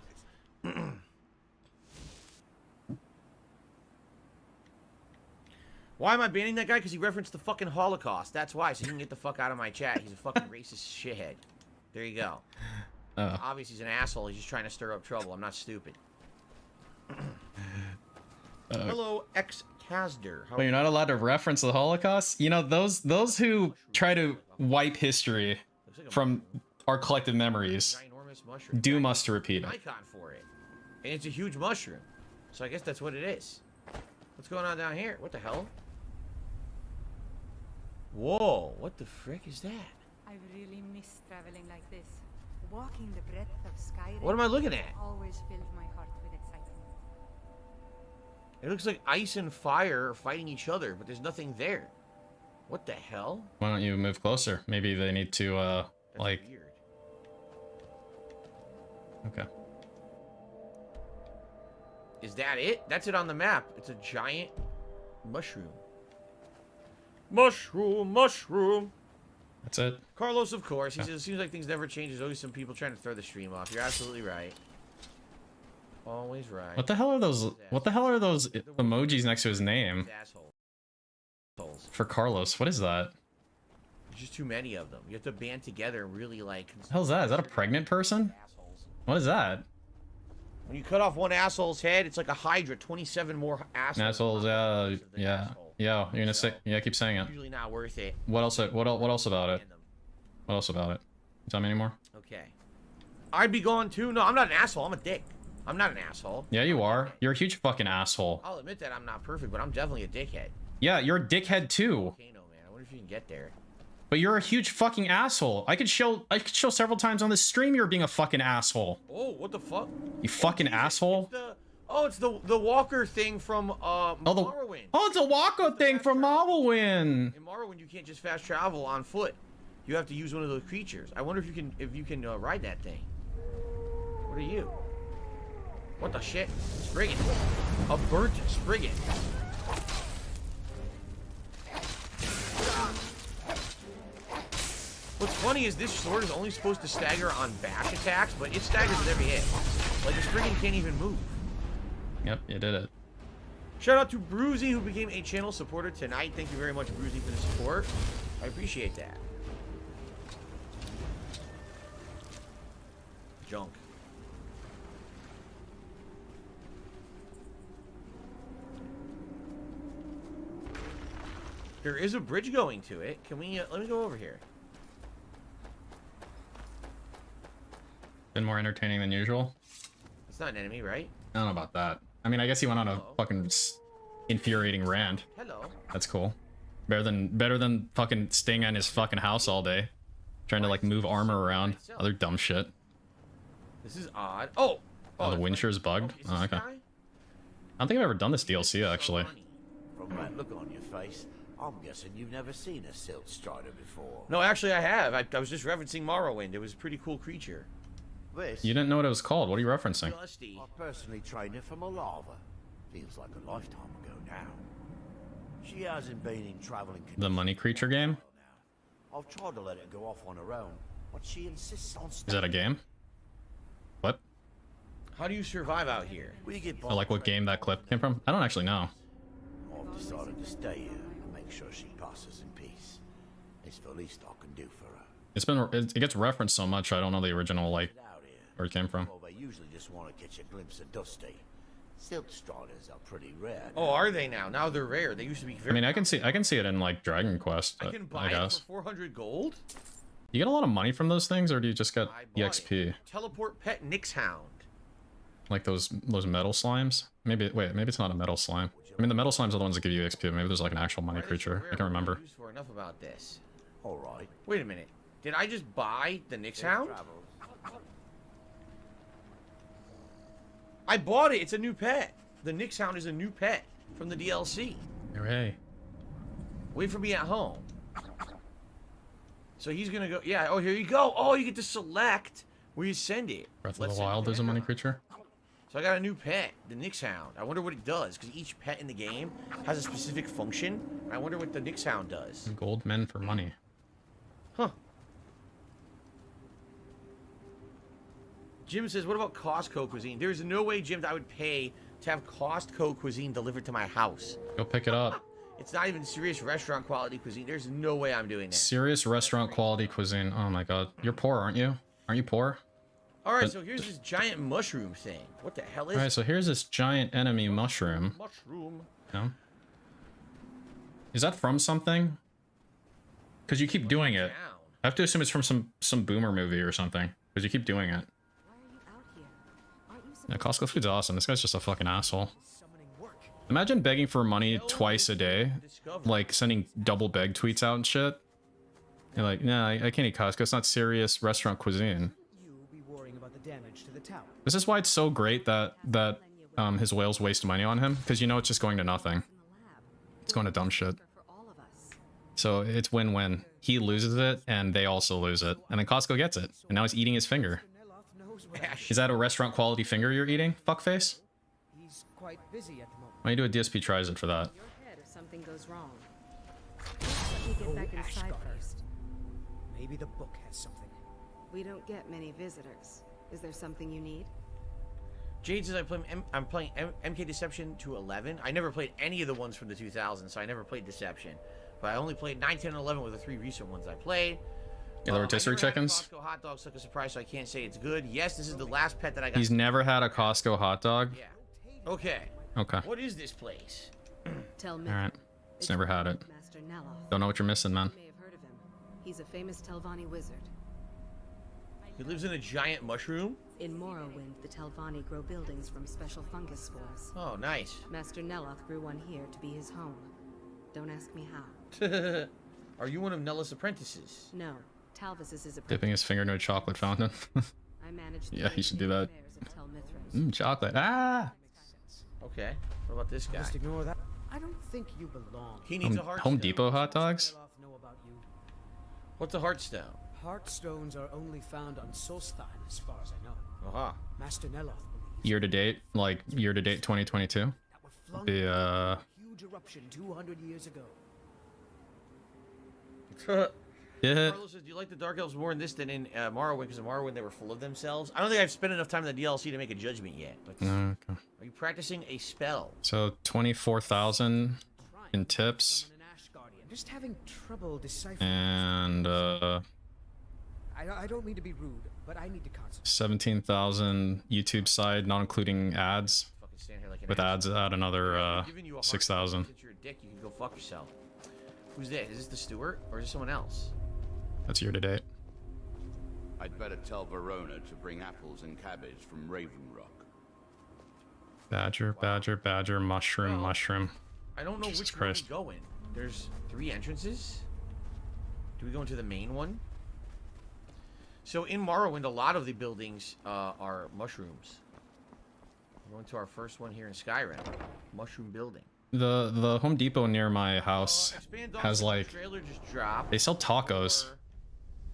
Why am I banning that guy? Because he referenced the fucking Holocaust. That's why, so he can get the fuck out of my chat. He's a fucking racist shithead. There you go. Obviously, he's an asshole. He's just trying to stir up trouble. I'm not stupid. Hello, X-Casder. But you're not allowed to reference the Holocaust? You know, those who try to wipe history from our collective memories Ginormous mushroom. do must repeat An it. icon for it. And it's a huge mushroom. So I guess that's what it is. What's going on down here? What the hell? Whoa, what the frick is that? I really miss traveling like this. Walking the breadth of Skyrim. What am I looking at? Always filled my heart with excitement. It looks like ice and fire are fighting each other, but there's nothing there. What the hell? Why don't you move closer? Maybe they need to, That's like... weird. Okay. Is that it? That's it on the map. It's a giant mushroom. Mushroom. That's it. Carlos, of course. He says, it seems like things never change. There's always some people trying to throw the stream off. You're absolutely right. Always right. What the hell are those? What the hell are those emojis next to his name? Assholes. For Carlos, what is that? There's just too many of them. You have to band together and really like. What the hell's that? Is that a pregnant person? Assholes. What is that? When you cut off one asshole's head, it's like a hydra. 27 more assholes. Assholes, yeah. You're gonna say, yeah, keep saying it. Usually not worth it. What else about it? What else about it? Tell me anymore. Okay. I'd be going too. No, I'm not an asshole. I'm a dick. I'm not an asshole. Yeah, you are. You're a huge fucking asshole. I'll admit that I'm not perfect, but I'm definitely a dickhead. Yeah, you're a dickhead too. Volcano, man. I wonder if you can get there. But you're a huge fucking asshole. I could show several times on this stream you're being a fucking asshole. Oh, what the fuck? You fucking asshole. It's the walker thing from Morrowind. It's a walker thing from Morrowind. In Morrowind, you can't just fast travel on foot. You have to use one of those creatures. I wonder if you can ride that thing. What are you? What the shit? Spriggan. A burnt Spriggan. What's funny is this sword is only supposed to stagger on bash attacks, but it staggers with every hit. Like the Spriggan can't even move. Yep, you did it. Shout out to Bruzy, who became a channel supporter tonight. Thank you very much, Bruzy, for the support. I appreciate that. Junk. There is a bridge going to it. Can we, let me go over here. Been more entertaining than usual. It's not an enemy, right? I don't know about that. I mean, I guess he went on a fucking infuriating rant. Hello. That's cool. Better than fucking staying in his fucking house all day. Trying to like move armor around. Other dumb shit. This is odd. Oh! Oh, the wind shear's bugged? Oh, okay. I don't think I've ever done this DLC, actually. From that look on your face, I'm guessing you've never seen a silt strider before. No, actually I have. I was just referencing Morrowind. It was a pretty cool creature. This, You didn't know what it was called. What are you referencing? Dusty. I personally trained her from a lava. Feels like a lifetime ago now. She hasn't been in traveling The money creature game? now. I've tried to let her go off on her own, but she insists on Is that a game? What? How do you survive out here? We get I like what game that clip came from? I don't actually know. I've decided to stay here and make sure she passes in peace. It's the least I can do for her. It gets referenced so much, I don't know the original, like, Get out here. where it came from. Well, they usually just want to catch a glimpse of Dusty. Silt striders are pretty rare. Oh, are they now? Now they're rare. They used to be very... I mean, I can see it in, like, Dragon Quest, I can buy I guess. it for 400 gold? You get a lot of money from those things, or do you just get I bought EXP? it. Teleport pet Nyx Hound. Like those metal slimes? Maybe it's not a metal slime. I mean, the metal slimes are the ones that give you XP. Maybe there's like an actual money creature. I can't remember. Used for enough about this. All right. Wait a minute. Did I just buy the Nyx Hound? I bought it. It's a new pet. The Nyx Hound is a new pet from the DLC. Hooray. Wait for me at home. So he's gonna go. Yeah. Oh, here you go. Oh, you get to select where you send it. Breath Let's of the send Wild it is a money there. creature. So I got a new pet, the Nyx Hound. I wonder what it does, because each pet in the game has a specific function. I wonder what the Nyx Hound does. Gold men for money. Huh. Jim says, what about Costco cuisine? There's no way, Jim, that I would pay to have Costco cuisine delivered to my house. Go pick it up. It's not even serious restaurant quality cuisine. There's no way I'm doing that. Serious restaurant quality cuisine. Oh my god. You're poor, aren't you? Aren't you poor? Alright, so here's this giant mushroom thing. What the hell is Alright, so here's this giant enemy mushroom. mushroom? No? Is that from something? Because you keep doing it. I have to assume it's from some boomer movie or something. Because you keep doing it. Yeah, Costco food's awesome. This guy's just a fucking asshole. Imagine begging for money twice a day. Like sending double beg tweets out and shit. You're like, nah, I can't eat Costco. It's not serious restaurant cuisine. This is why it's so great that his whales waste money on him. Because you know it's just going to nothing. It's going to dumb shit. So it's win-win. He loses it, and they also lose it. And then Costco gets it. And now he's eating his finger. Is that a restaurant quality finger you're eating, fuckface? He's quite busy at the moment. Why don't you do a DSP tries it for that? something goes wrong. Let me get back inside first. Maybe the book has something. We don't get many visitors. Is there something you need? Jade says I'm playing MK Deception to 11. I never played any of the ones from the 2000s, so I never played Deception. But I only played 9, 10, and 11 were the 3 recent ones I played. Yeah, the rotisserie chickens. Costco hot dogs took a surprise, so I can't say it's good. Yes, this is the last pet that I got. He's never had a Costco hot dog. Yeah. Okay. Okay. What is this place? Tell me. All right. He's never had it. Master Neloth. Don't know what you're missing, man. You may have heard of him. He's a famous Telvanni wizard. He lives in a giant mushroom? In Morrowind, the Telvanni grow buildings from special fungus spores. Oh, nice. Master Neloth grew one here to be his home. Don't ask me how. Are you one of Nella's apprentices? No. Talvis is his apprentice. Dipping his finger into a chocolate fountain. I managed Yeah, he should do that. Chocolate. Ah! Okay. What about this guy? Just ignore that. I don't think you belong. He needs a heartstone. Home Depot hot dogs? Know about you. What's a heartstone? Heartstones are only found on Solstheim, as far as I know. Uh-huh. Master Neloth believes Year to date, like year to date 2022. that were flung The into a huge eruption 200 years ago. Yeah. Carlos says, do you like the Dark Elves more in this than in Morrowind? Because in Morrowind they were full of themselves. I don't think I've spent enough time in the DLC to make a judgment yet. But Okay. are you practicing a spell? So 24,000 in tips Summon an Ash Guardian. I'm just having trouble deciphering. and I don't mean to be rude, but I need to concentrate. 17,000 YouTube side, not including ads. Fucking stand here like an With ass. ads at another I'm giving you a heart 6,000. Since you're a dick, you can go fuck yourself. Who's this? Is this the steward or is this someone else? That's year to date. I'd better tell Verona to bring apples and cabbage from Raven Rock. Badger, badger, badger, mushroom, Well, mushroom. I don't know Jesus which Christ. one we go in. There's 3 entrances. Do we go into the main one? So in Morrowind, a lot of the buildings are mushrooms. We're going to our first one here in Skyrim. Mushroom building. The Home Depot near my house Expand on has the like, trailer just dropped. they sell tacos. Or-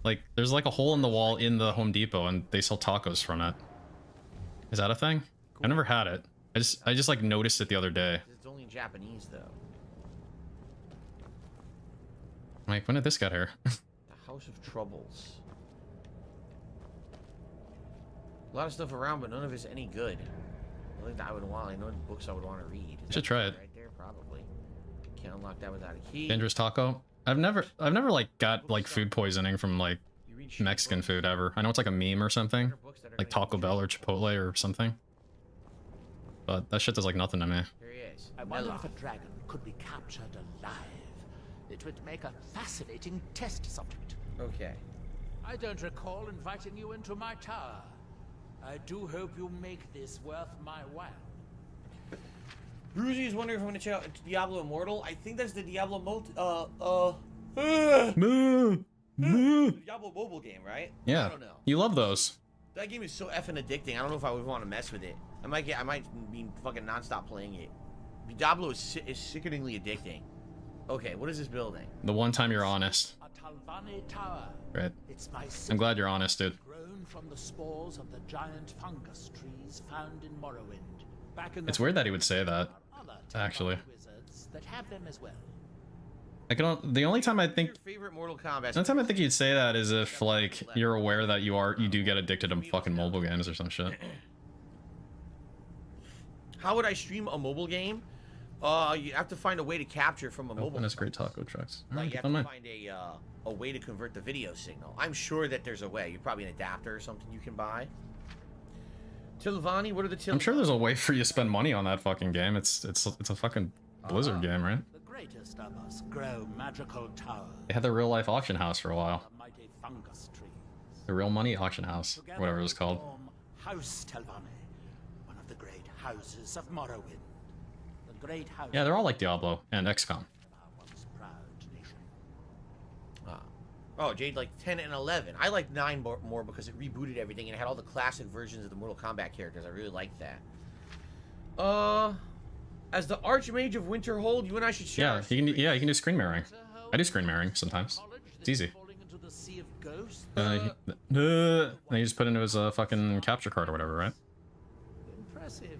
Like, there's like a hole in the wall in the Home Depot and they sell tacos from it. Is that a thing? I never had it. I just like noticed it the other day. It's only in Japanese though. Like, when did this get here? The House of Troubles. A lot of stuff around, but none of it's any good. I think that I would want. I know books I would want to read. Is should that try it. right there, probably. Can't unlock that without a key. Dangerous taco? I've never like got like food poisoning from like You read shit Mexican books. food ever. I know it's like a meme or something. Books that are Like gonna Taco get Bell you- or Chipotle or something. But that shit does like nothing to me. Here he is. I wonder Neloth. if a dragon could be captured alive. It would make a fascinating test subject. Okay. I don't recall inviting you into my tower. I do hope you make this worth my while. Bruzy is wondering if I'm gonna check out Diablo Immortal. I think that's the Diablo Diablo mobile game, right? Yeah. I don't know. You love those. That game is so effing addicting. I don't know if I would want to mess with it. I might be fucking nonstop playing it. Diablo is sickeningly addicting. Okay, what is this building? The one time you're honest. A Telvanni tower. Right. It's my I'm glad you're honest, dude. Grown from the spores of the giant fungus trees found in Morrowind. Back in the It's weird that he would say that. There are other Actually. Telvanni wizards that have them as well. The only time I think Your favorite Mortal Kombat. the only time I think you'd say that is if like you're aware that you do get addicted to fucking mobile games or some shit. How would I stream a mobile game? You have to find a way to capture from a mobile. Open has great taco trucks. Like you Alright, have keep to on mind. find a way to convert the video signal. I'm sure that there's a way. You're probably an adapter or something you can buy. Telvanni, what are the Telvanni? I'm sure there's a way for you to spend money on that fucking game. It's a fucking Blizzard game, right? The greatest of us grow magical towers. They had their real life auction house for a while. The mighty fungus trees. The real money auction house, Together whatever it was we called. form House Telvanni, one of the great houses of Morrowind. The great house Yeah, they're all like Diablo and XCOM. of our once proud nation. Oh, Jade like 10 and 11. I like 9 more because it rebooted everything and it had all the classic versions of the Mortal Kombat characters. I really liked that. As the Archmage of Winterhold, you and I should share. Yeah, you can do screen mirroring. I do screen mirroring sometimes. It's easy. Falling into the sea of ghosts. And you just put into his fucking capture card or whatever, right? Impressive.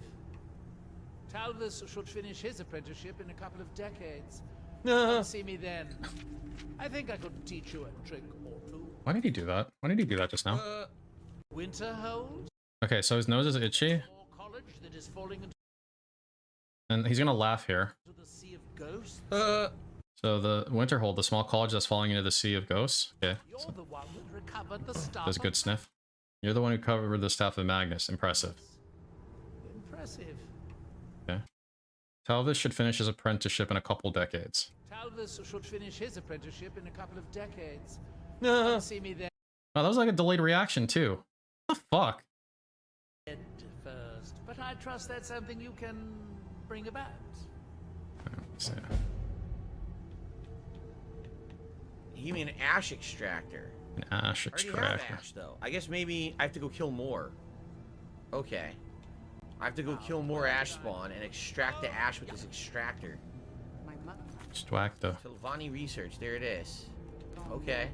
Talvis should finish his apprenticeship in a couple of decades. Come see me then. I think I could teach you a trick or two. Why did he do that? Why did he do that just now? Winterhold? Okay, so his nose is itchy. College that is falling into And he's gonna laugh here. the sea of ghosts? So the Winterhold, the small college that's falling into the sea of ghosts. Okay. You're the one that recovered the staff. That's a good sniff. You're the one who covered the staff of Magnus. Impressive. Impressive. Okay. Talvis should finish his apprenticeship in a couple decades. Talvis should finish his apprenticeship in a couple of decades. Come see me then. Oh, that was like a delayed reaction too. What the fuck? First, but I trust that's something you can bring about. Let's see. You mean an ash extractor? An ash I already extractor. have ash, though. I guess maybe I have to go kill more. Okay. I have to go kill more ash spawn and extract the ash with this extractor. Extract the. Sylvani research. There it is. Okay.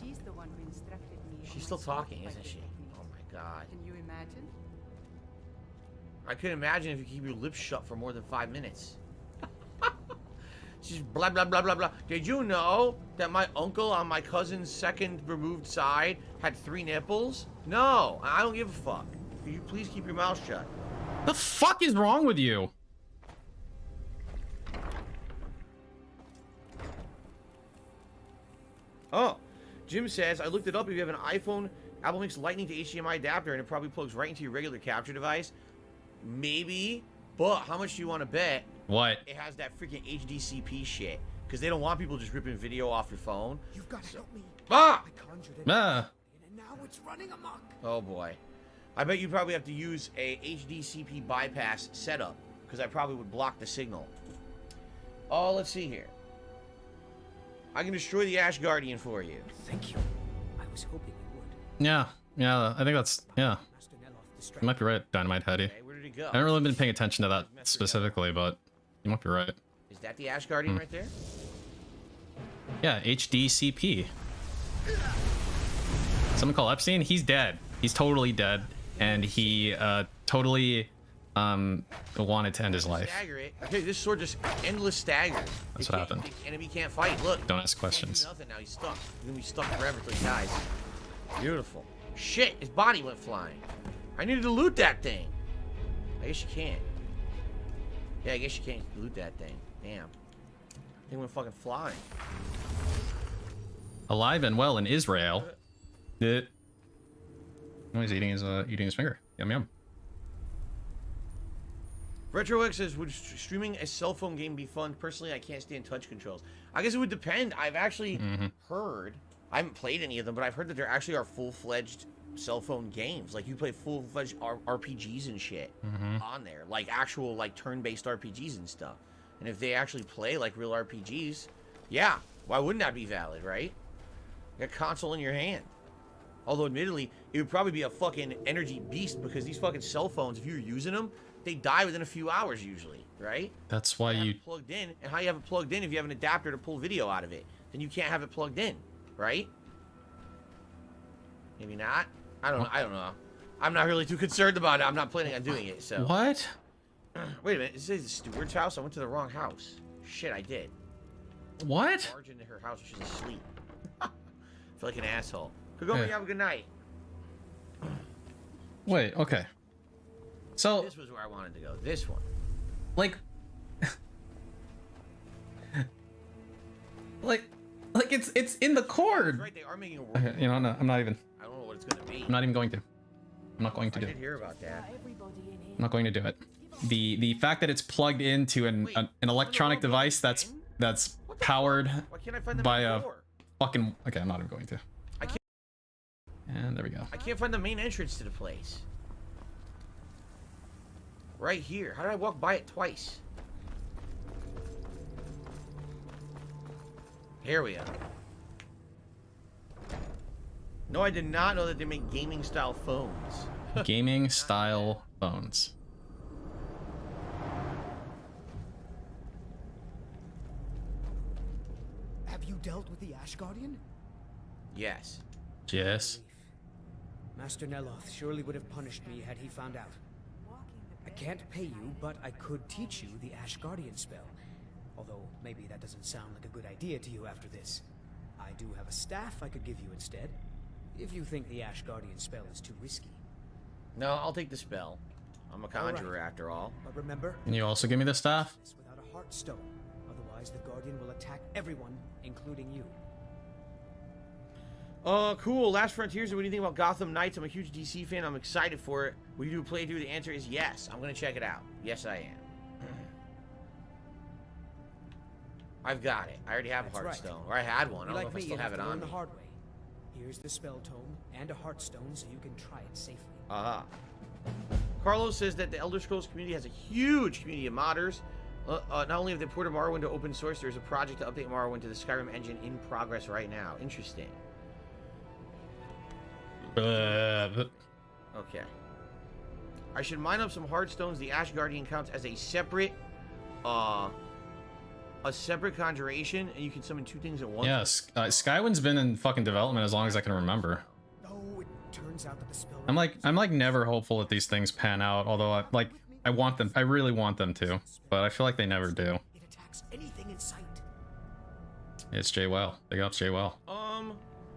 She's the one who instructed me. She's still talking, isn't she? Oh my god. Can you imagine? I couldn't imagine if you keep your lips shut for more than 5 minutes. She's blah blah blah blah blah. Did you know that my uncle on my cousin's second removed side had 3 nipples? No, I don't give a fuck. Could you please keep your mouth shut? The fuck is wrong with you? Oh, Jim says, I looked it up. If you have an iPhone, Apple makes Lightning to HDMI adapter and it probably plugs right into your regular capture device. Maybe, but how much do you want to bet? What? It has that freaking HDCP shit. Because they don't want people just ripping video off your phone. You've got to help me. Ah! I conjured it. Ah! And now it's running amok. Oh boy. I bet you probably have to use a HDCP bypass setup. Because I probably would block the signal. Oh, let's see here. I can destroy the Ash Guardian for you. Thank you. I was hoping you would. Yeah, yeah, I think that's, yeah. You might be right, Dynamite Heady. Okay, where did it go? I haven't really been paying attention to that specifically, but you might be right. Is that the Ash Guardian right there? Yeah, HDCP. Someone call Epstein? He's dead. He's totally dead. And he wanted to end his life. Stagger it. Okay, this sword just endless staggers. That's what happened. The enemy can't fight. Look. Don't ask questions. Nothing now. He's stuck. He's gonna be stuck forever till he dies. Beautiful. Shit, his body went flying. I needed to loot that thing. I guess you can't. Yeah, I guess you can't loot that thing. Damn. Thing went fucking flying. Alive and well in Israel. Oh, he's eating his finger. Yum yum. RetroX says, would streaming a cell phone game be fun? Personally, I can't stand touch controls. I guess it would depend. I've actually heard, I haven't played any of them, but I've heard that there actually are full-fledged cell phone games. Like, you play full-fledged RPGs and shit on there. Like, actual, like, turn-based RPGs and stuff. And if they actually play, like, real RPGs, yeah, why wouldn't that be valid, right? You got a console in your hand. Although, admittedly, it would probably be a fucking energy beast because these fucking cell phones, if you're using them, they die within a few hours usually, right? That's why you plugged in, and how you have it plugged in if you have an adapter to pull video out of it, then you can't have it plugged in, right? Maybe not. I don't know. I'm not really too concerned about it. I'm not planning on doing it. So what? Wait a minute. It says the steward's house. I went to the wrong house. Shit, I did. What? I barged into her house when she's asleep. I feel like an asshole. Kagome, have a good night. Wait. Okay. So this was where I wanted to go. This one. Like it's in the cord. Right, they are making a world. You know, no, I'm not even. I don't know what it's gonna be. I'm not even going to. I'm not going to do I it. did hear about that. I'm not going to do it. The fact that it's plugged into an electronic device that's powered by a fucking. Okay, I'm not even going to. I can't. And there we go. I can't find the main entrance to the place. Right here. How did I walk by it twice? Here we are. No, I did not know that they make gaming style phones. Gaming style phones. Have you dealt with the Ash Guardian? Yes. Yes. Master Neloth surely would have punished me had he found out. I can't pay you, but I could teach you the Ash Guardian spell. Although, maybe that doesn't sound like a good idea to you after this. I do have a staff I could give you instead, if you think the Ash Guardian spell is too risky. No, I'll take the spell. I'm a conjurer after all. But remember, Can you also give me the staff? without a Heartstone. Otherwise, the Guardian will attack everyone, including you. Cool. Last Frontiers. What do you think about Gotham Knights? I'm a huge DC fan. I'm excited for it. Will you do a playthrough? The answer is yes. I'm going to check it out. Yes, I am. I've got it. I already have a Heartstone. Or I had one. I don't know if I still have it on me. The hard way. Here's the spell tome and a Heartstone so you can try it safely. Carlos says that the Elder Scrolls community has a huge community of modders. Not only have they ported Morrowind to open source, there's a project to update Morrowind to the Skyrim engine in progress right now. Interesting. Okay. I should mine up some Heartstones. The Ash Guardian counts as a separate conjuration, and you can summon 2 things at once. Yes, Skywind's been in fucking development as long as I can remember. Oh, it turns out that the spell I'm like never hopeful that these things pan out, although I want them, I really want them to, but I feel like they never do. It attacks anything in sight. It's Jay Well. Big ups, Jay Well.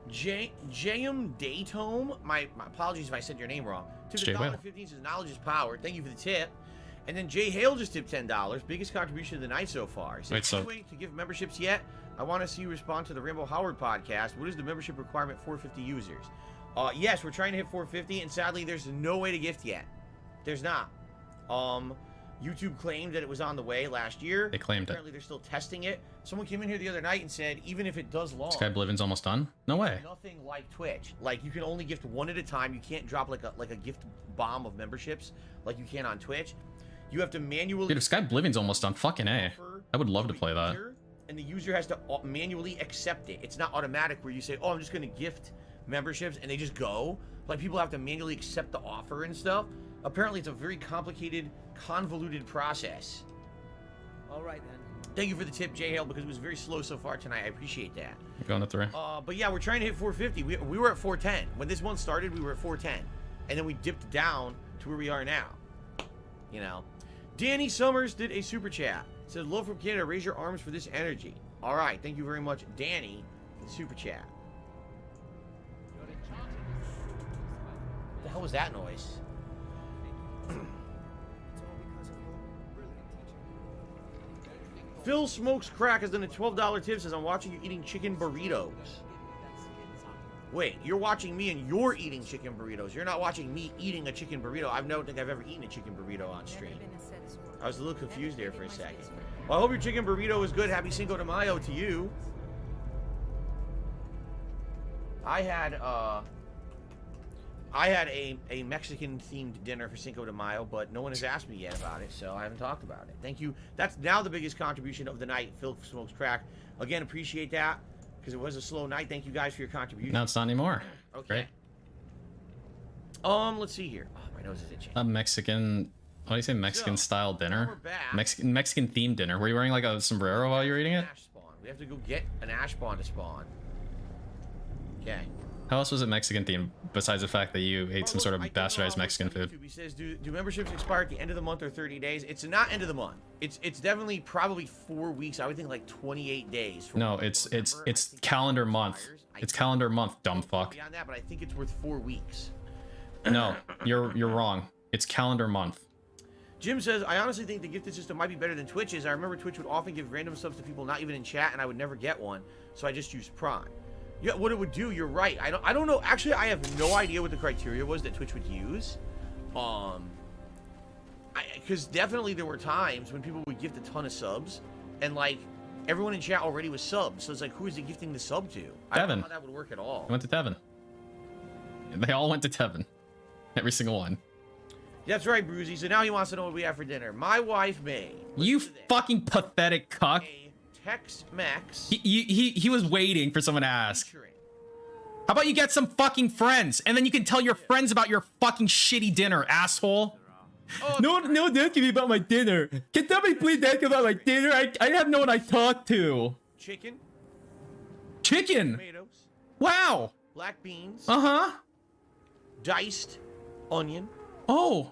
Jayum Daytome. My apologies if I said your name wrong. Tipped $1.15 says knowledge is power. Thank you for the tip. And then Jay Hale just tipped $10. Biggest contribution of the night so far. He says, anyway, to give memberships yet, I want to see you respond to the Rambo Howard podcast. What is the membership requirement for 450 users? Yes, we're trying to hit 450, and sadly, there's no way to gift yet. There's not. YouTube claimed that it was on the way last year. They claimed Apparently, they're still testing it. Someone came in here the other night and said, even if it does launch, Sky Oblivion's almost done? No way. Nothing like Twitch. Like, you can only gift one at a time. You can't drop like a gift bomb of memberships like you can on Twitch. You have to manually... Dude, if Sky Oblivion's almost done, fucking A. I would love to play that. And the user has to manually accept it. It's not automatic where you say, oh, I'm just going to gift memberships, and they just go. Like, people have to manually accept the offer and stuff. Apparently, it's a very complicated, convoluted process. All right, then. Thank you for the tip, Jay Hale, because it was very slow so far tonight. I appreciate that. Going to 3. But yeah, we're trying to hit 450. We were at 410. When this one started, we were at 410. And then we dipped down to where we are now. You know. Danny Summers did a super chat. Said, love from Canada, raise your arms for this energy. All right, thank you very much, Danny, for the super chat. What the hell was that noise? Phil Smokes Crack has done a $12 tip. Says, I'm watching you eating chicken burritos. Wait, you're watching me and you're eating chicken burritos. You're not watching me eating a chicken burrito. I don't think I've ever eaten a chicken burrito on stream. I was a little confused there for a second. Well, I hope your chicken burrito is good. Happy Cinco de Mayo to you. I had a Mexican-themed dinner for Cinco de Mayo, but no one has asked me yet about it, so I haven't talked about it. Thank you. That's now the biggest contribution of the night. Phil Smokes Crack. Again, appreciate that, because it was a slow night. Thank you guys for your contribution. No, it's not anymore. Okay. Great. Let's see here. Oh, my nose is itching. A Mexican... What do you say? Mexican style dinner? Mexican themed dinner. Were you wearing like a sombrero while you were eating it? Ash spawn. We have to go get an ash spawn to spawn. Okay. How else was it Mexican themed besides the fact that you ate some sort of bastardized Mexican food? He says, do memberships expire at the end of the month or 30 days? It's not end of the month. It's definitely probably 4 weeks. I would think like 28 days. No, it's calendar month. It's calendar month, dumb fuck. Beyond that, but I think it's worth 4 weeks. No, you're wrong. It's calendar month. Jim says, I honestly think the gifted system might be better than Twitch's. I remember Twitch would often give random subs to people not even in chat, and I would never get one, so I just used Prime. Yeah, what it would do, you're right. I don't know. Actually, I have no idea what the criteria was that Twitch would use. Because definitely there were times when people would gift a ton of subs, and like everyone in chat already was subbed. So it's like, who is it gifting the sub to? I don't know how that would work at all. I went to Tevin. They all went to Tevin. Every single one. That's right, Bruzy. So now he wants to know what we have for dinner. My wife made. You fucking pathetic cuck. Tex-Mex. He was waiting for someone to ask. How about you get some fucking friends, and then you can tell your friends about your fucking shitty dinner, asshole. Oh, no, ask me about my dinner. Can somebody please ask about my dinner? I have no one I talk to. Chicken. Tomatoes. Wow. Black beans. Uh-huh. Diced onion. Oh.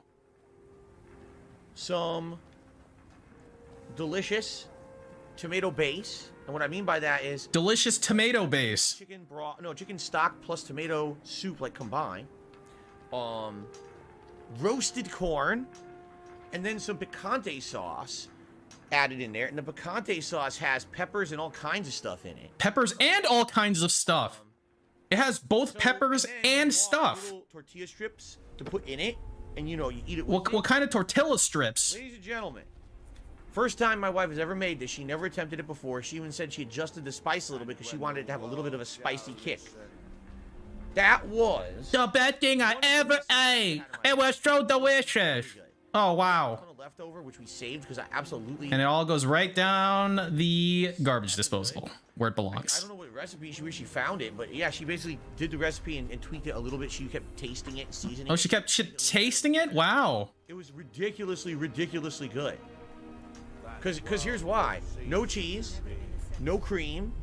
some delicious tomato base. And what I mean by that is delicious tomato base. Chicken broth, no, chicken stock plus tomato soup, like combined. Roasted corn, and then some picante sauce added in there. And the picante sauce has peppers and all kinds of stuff in it. Peppers and all kinds of stuff. It has both peppers and stuff. Little tortilla strips to put in it, and you know, you eat it with what kind of tortilla strips? Ladies and gentlemen, first time my wife has ever made this. She never attempted it before. She even said she adjusted the spice a little bit because she wanted it to have a little bit of a spicy kick. That was the best thing I ever ate. It was so delicious. Oh, wow. Leftover, which we saved because I absolutely... And it all goes right down the garbage disposal where it belongs. I don't know what recipe where she found it, but yeah, she basically did the recipe and tweaked it a little bit. She kept tasting it and seasoning it. Oh, she kept tasting it? Wow. It was ridiculously good. Because here's why. No cheese, no cream,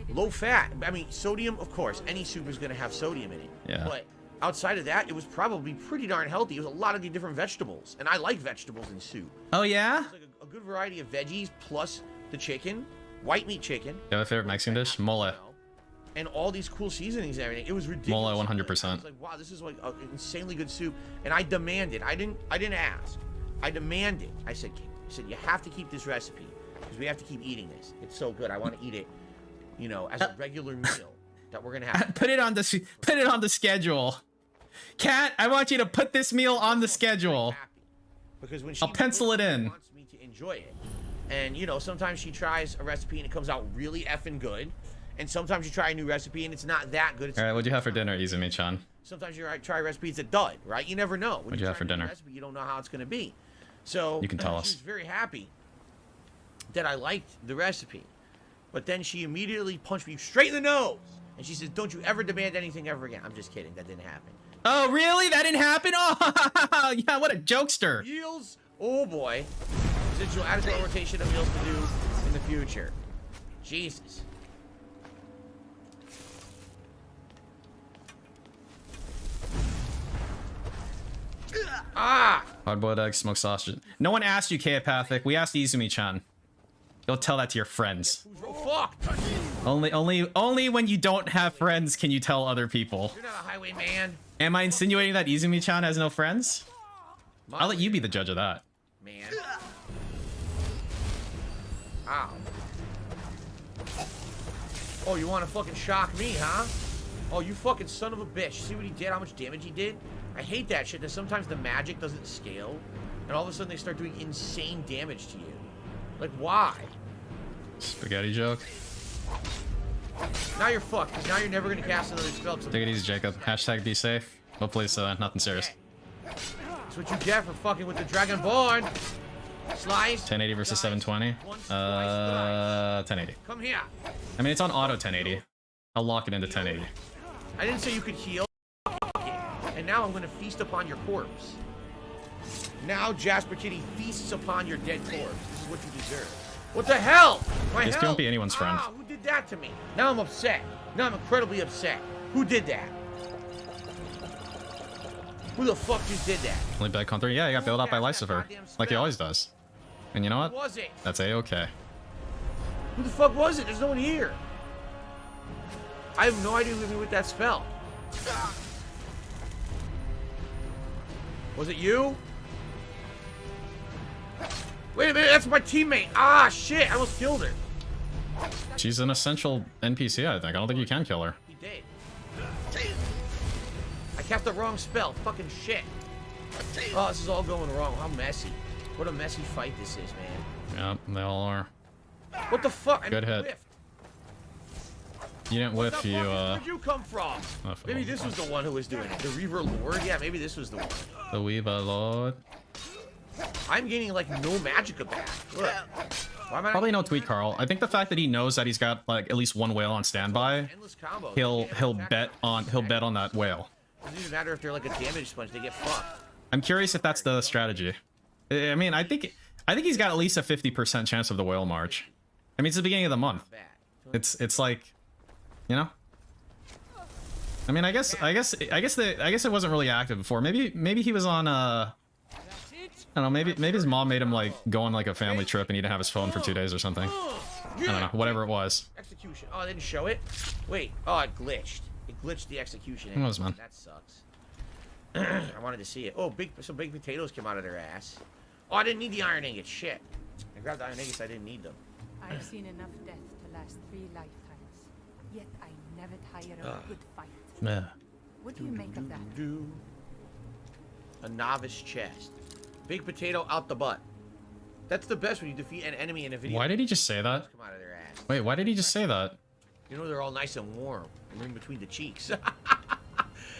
low fat. I mean, sodium, of course. Any soup is going to have sodium in it. Yeah. But outside of that, it was probably pretty darn healthy. It was a lot of the different vegetables. And I like vegetables in soup. Oh, yeah? It's like a good variety of veggies plus the chicken, white meat chicken. You have a favorite Mexican dish? Mole. And all these cool seasonings and everything. It was ridiculous. Mole 100%. I was like, wow, this is like an insanely good soup. And I demanded. I didn't ask. I demanded. I said, you have to keep this recipe because we have to keep eating this. It's so good. I want to eat it, you know, as a regular meal that we're gonna have. Put it on the schedule. Kat, I want you to put this meal on the schedule. Because when I'll pencil it in. Wants me to enjoy it. And you know, sometimes she tries a recipe and it comes out really effing good. And sometimes you try a new recipe and it's not that good. All right, what'd you have for dinner, Izumi-chan? Sometimes you try a recipe, it's a dud, right? You never know. What'd you have for dinner? Recipe, you don't know how it's going to be. So you can tell us. She was very happy that I liked the recipe. But then she immediately punched me straight in the nose. And she says, don't you ever demand anything ever again. I'm just kidding. That didn't happen. Oh, really? That didn't happen? Oh, yeah, what a jokester. Meals? Oh, boy. Since you'll add to a rotation of meals to do in the future. Jesus. Ah! Hard-boiled eggs, smoked sausage. No one asked you, Chaopathic. We asked Izumi-chan. Go tell that to your friends. Fuck! Only when you don't have friends can you tell other people. You're not a highwayman. Am I insinuating that Izumi-chan has no friends? I'll let you be the judge of that. Man. Ow. Oh, you want to fucking shock me, huh? Oh, you fucking son of a bitch. See what he did? How much damage he did? I hate that shit, that sometimes the magic doesn't scale, and all of a sudden they start doing insane damage to you. Like, why? Spaghetti joke. Now you're fucked, because now you're never going to cast another spell. Take it easy, Jacob. Hashtag be safe. Hopefully it's nothing serious. That's what you get for fucking with the Dragonborn. Slice. 1080 versus 720. 1080. Come here. I mean, it's on auto 1080. I'll lock it into 1080. I didn't say you could heal. And now I'm going to feast upon your corpse. Now Jasper Kitty feasts upon your dead corpse. This is what you deserve. What the hell? My This hell? won't be anyone's friend. Who did that to me? Now I'm upset. Now I'm incredibly upset. Who did that? Who the fuck just did that? Only bad con 3. Yeah, he got bailed out by Lucifer. Like he always does. And you know what? Who was it? That's A-okay. Who the fuck was it? There's no one here. I have no idea who hit me with that spell. Was it you? Wait a minute, that's my teammate. Ah, shit, I almost killed her. She's an essential NPC, I think. I don't think you can kill her. He did. I cast the wrong spell. Fucking shit. Oh, this is all going wrong. How messy. What a messy fight this is, man. Yep, they all are. What the fuck? Good hit. Whiffed. You didn't whiff, you, Where'd you come from? Oh, Maybe this was the one who was doing it. The Reaver Lord? Yeah, maybe this was the one. The Weeba Lord. I'm getting, like, no magicka back. Look. Why am I Probably no tweet, Carl. I think the fact that he knows that he's got, like, at least one whale on standby, he'll bet on that whale. It doesn't even matter if they're like a damage sponge, they get fucked. I'm curious if that's the strategy. I mean, I think he's got at least a 50% chance of the whale march. I mean, it's the beginning of the month. It's like, you know. I mean, I guess it wasn't really active before. Maybe he was on don't know, maybe his mom made him like go on like a family trip and he didn't have his phone for 2 days or something. I don't know, whatever it was. Execution. Oh, I didn't show it? Wait. Oh, it glitched. It glitched the execution. Who knows, man? That sucks. I wanted to see it. Oh, some big potatoes came out of their ass. Oh, I didn't need the iron ingots. Shit. I grabbed the iron ingots. I didn't need them. I've seen enough death to last 3 lifetimes. Yet I never tire of a good fight. Yeah. What do you make of that? A novice chest. Big potato out the butt. That's the best when you defeat an enemy in a video. Why did he just say that? Come out of their ass. Wait, why did he just say that? You know they're all nice and warm. They're in between the cheeks.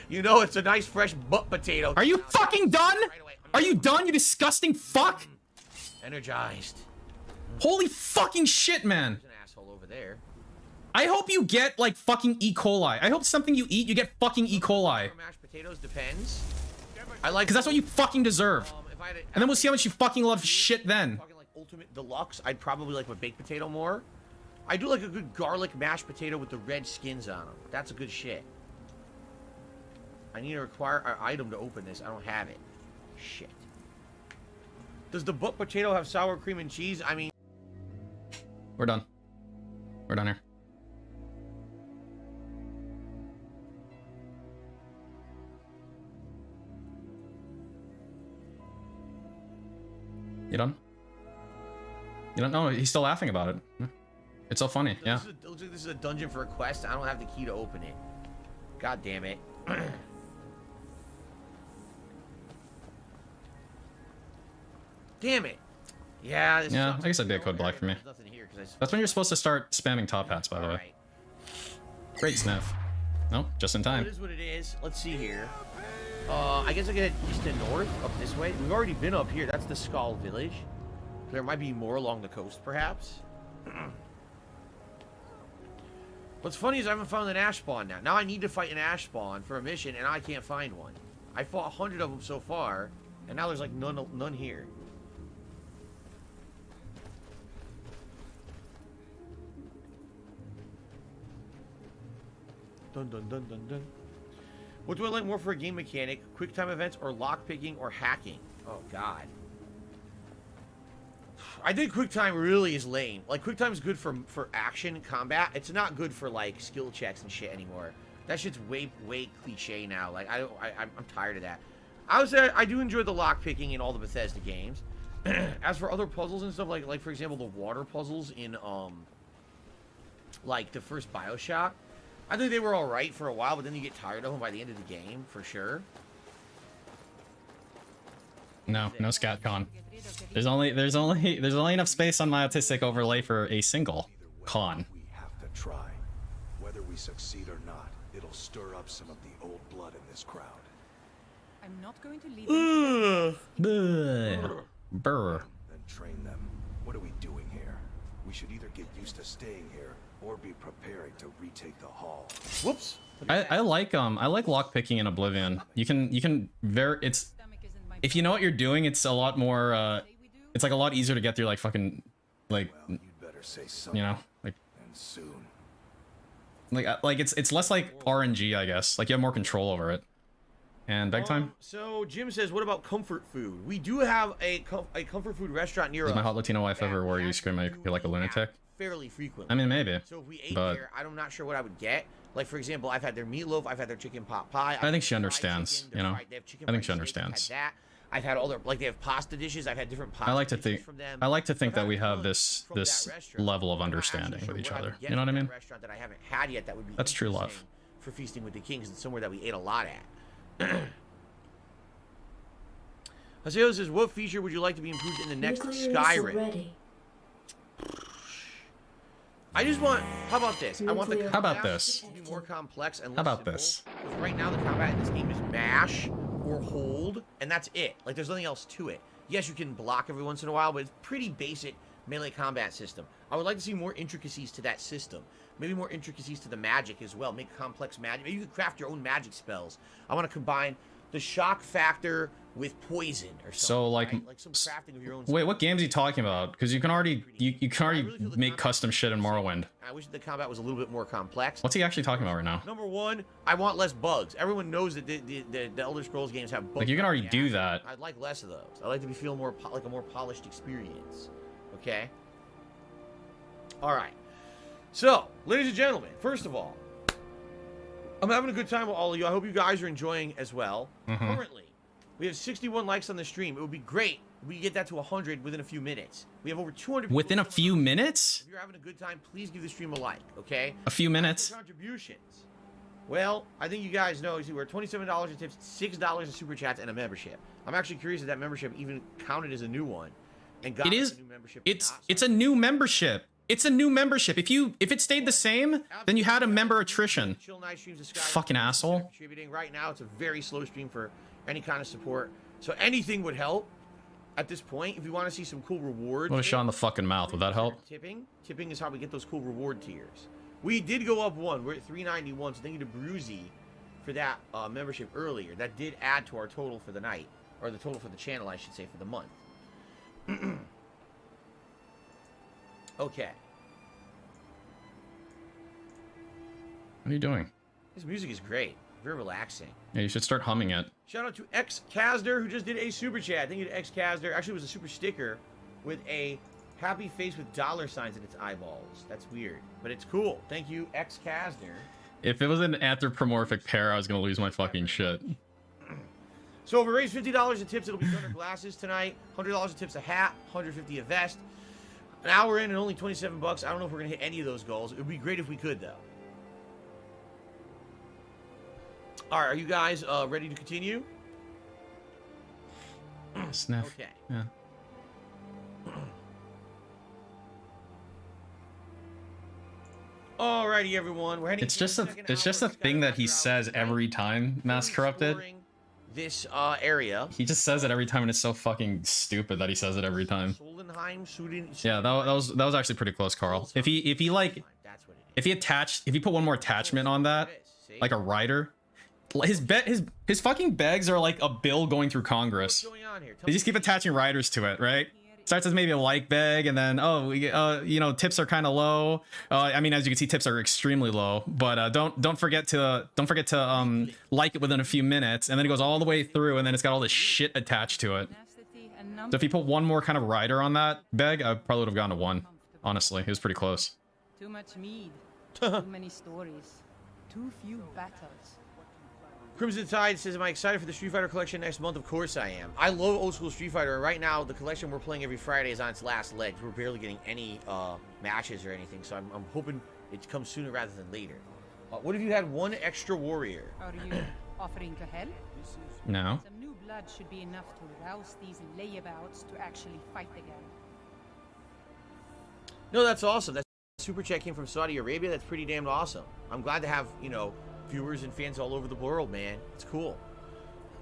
You know it's a nice fresh butt potato. Are you fucking done? Are you done, you disgusting fuck? Energized. Holy fucking shit, man. There's an asshole over there. I hope you get like fucking E. coli. I hope something you eat, you get fucking E. coli. Mashed potatoes depends. I like. Because that's what you fucking deserve. And then we'll see how much you fucking love shit then. Talking like ultimate deluxe, I'd probably like my baked potato more. I do like a good garlic mashed potato with the red skins on them. That's a good shit. I need to require an item to open this. I don't have it. Shit. Does the butt potato have sour cream and cheese? I mean... We're done. We're done here. You done? You don't know? He's still laughing about it. It's so funny, yeah. This is a dungeon for a quest. I don't have the key to open it. God damn it. Damn it. Yeah, this yeah, I guess that'd be a code block for me. That's when you're supposed to start spamming top hats, by the way. Great sniff. Nope, just in time. It is what it is. Let's see here. I guess I can head east and north up this way. We've already been up here. That's the Skull Village. There might be more along the coast, perhaps. What's funny is I haven't found an ash spawn now. Now I need to fight an ash spawn for a mission, and I can't find one. I fought 100 of them so far, and now there's like none here. Dun dun dun dun dun. What do I like more for a game mechanic? Quick time events or lockpicking or hacking? Oh god. I think quick time really is lame. Like quick time is good for action combat. It's not good for like skill checks and shit anymore. That shit's way cliche now. Like I'm tired of that. I would say I do enjoy the lockpicking in all the Bethesda games. As for other puzzles and stuff, like for example the water puzzles in like the first BioShock, I think they were all right for a while, but then you get tired of them by the end of the game for sure. No ScatCon. There's only enough space on my autistic overlay for a single con. We have to try. Whether we succeed or not, it'll stir up some of the old blood in this crowd. I'm not going to leave them. Brr. Then train them. What are we doing here? We should either get used to staying here or be preparing to retake the hall. Whoops. I like lockpicking in Oblivion. You can it's if you know what you're doing, it's a lot more it's like a lot easier to get through like fucking like well, you'd better say something. You know, like and soon. Like it's less like RNG, I guess. Like you have more control over it. And bag time. So Jim says, what about comfort food? We do have a comfort food restaurant near us. Does my hot Latino wife ever where you scream like you're like a lunatic? Fairly frequently. I mean, maybe. So if we ate there, I'm not sure what I would get. Like, for example, I've had their meatloaf, I've had their chicken pot pie. I think she understands, you know? I think she understands. I've had all their, like, they have pasta dishes, I've had different pasta dishes from them. I like to think that we have this level of understanding with each other. You know what I mean? Restaurant that I haven't had yet that would be That's true love. For Feasting with the Kings, and somewhere that we ate a lot at. Haseo says, what feature would you like to be improved in the next Skyrim? I just want, how about this? I want the combat how about this? to be more complex and less how about simple. this? Because right now the combat in this game is mash or hold, and that's it. Like there's nothing else to it. Yes, you can block every once in a while, but it's pretty basic melee combat system. I would like to see more intricacies to that system. Maybe more intricacies to the magic as well. Make complex magic. Maybe you could craft your own magic spells. I want to combine the shock factor with poison or something. So like, right? Like some crafting of your own. wait, what game's he talking about? Because you can already you can already make custom shit in Morrowind. I wish the combat was a little bit more complex. What's he actually talking about right now? Number one, I want less bugs. Everyone knows that the Elder Scrolls games have bugs. Like you can already do that. I'd like less of those. I like to be feel more like a more polished experience. Okay. All right. So, ladies and gentlemen, first of all, I'm having a good time with all of you. I hope you guys are enjoying as well. Currently, we have 61 likes on the stream. It would be great if we could get that to 100 within a few minutes. We have over 200 within a few minutes. If you're having a good time, please give the stream a like, okay? A few minutes. Contributions. Well, I think you guys know we're $27 in tips, $6 in super chats, and a membership. I'm actually curious if that membership even counted as a new one. And got It is. a new membership. It's a new membership. It's a new membership. If it stayed the same, then you had a member attrition. Chill Night streams of Skyrim. Fucking asshole. Contributing right now. It's a very slow stream for any kind of support. So anything would help at this point. If you want to see some cool rewards. What a shot in the fucking mouth. Would that help? Tipping is how we get those cool reward tiers. We did go up one. We're at $3.91. So thank you to Bruzy for that membership earlier. That did add to our total for the night, or the total for the channel, I should say, for the month. Okay. What are you doing? This music is great. Very relaxing. Yeah, you should start humming it. Shout out to X Casder, who just did a super chat. Thank you to X Casder. Actually, it was a super sticker with a happy face with dollar signs in its eyeballs. That's weird, but it's cool. Thank you, X Casder. If it was an anthropomorphic pair, I was gonna lose my fucking shit. So if we raise $50 in tips, it'll be Thunder Glasses tonight. $100 in tips a hat, $150 a vest. An hour in and only 27 bucks. I don't know if we're gonna hit any of those goals. It would be great if we could, though. All right, are you guys ready to continue? Sniff. Okay. Yeah. Alrighty, everyone. We're heading. It's just a thing that he says every time, Mass Corrupted. This area. He just says it every time, and it's so fucking stupid that he says it every time. Yeah, that was actually pretty close, Carl. If he put one more attachment on that, like a rider, his fucking bags are like a bill going through Congress. They just keep attaching riders to it, right? Starts as maybe a like bag, and then you know, tips are kind of low. I mean, as you can see, tips are extremely low. But don't forget to like it within a few minutes, and then it goes all the way through, and then it's got all this shit attached to it. So if you put one more kind of rider on that bag, I probably would have gone to one. Honestly, it was pretty close. Too much mead. Too many stories. Too few battles. Crimson Tide says, am I excited for the Street Fighter collection next month? Of course I am. I love old school Street Fighter, and right now the collection we're playing every Friday is on its last legs. We're barely getting any matches or anything, so I'm hoping it comes sooner rather than later. What if you had one extra warrior? Are you offering to help? No. Some new blood should be enough to rouse these layabouts to actually fight again. No, that's awesome. That super chat came from Saudi Arabia. That's pretty damn awesome. I'm glad to have, you know, viewers and fans all over the world, man. It's cool.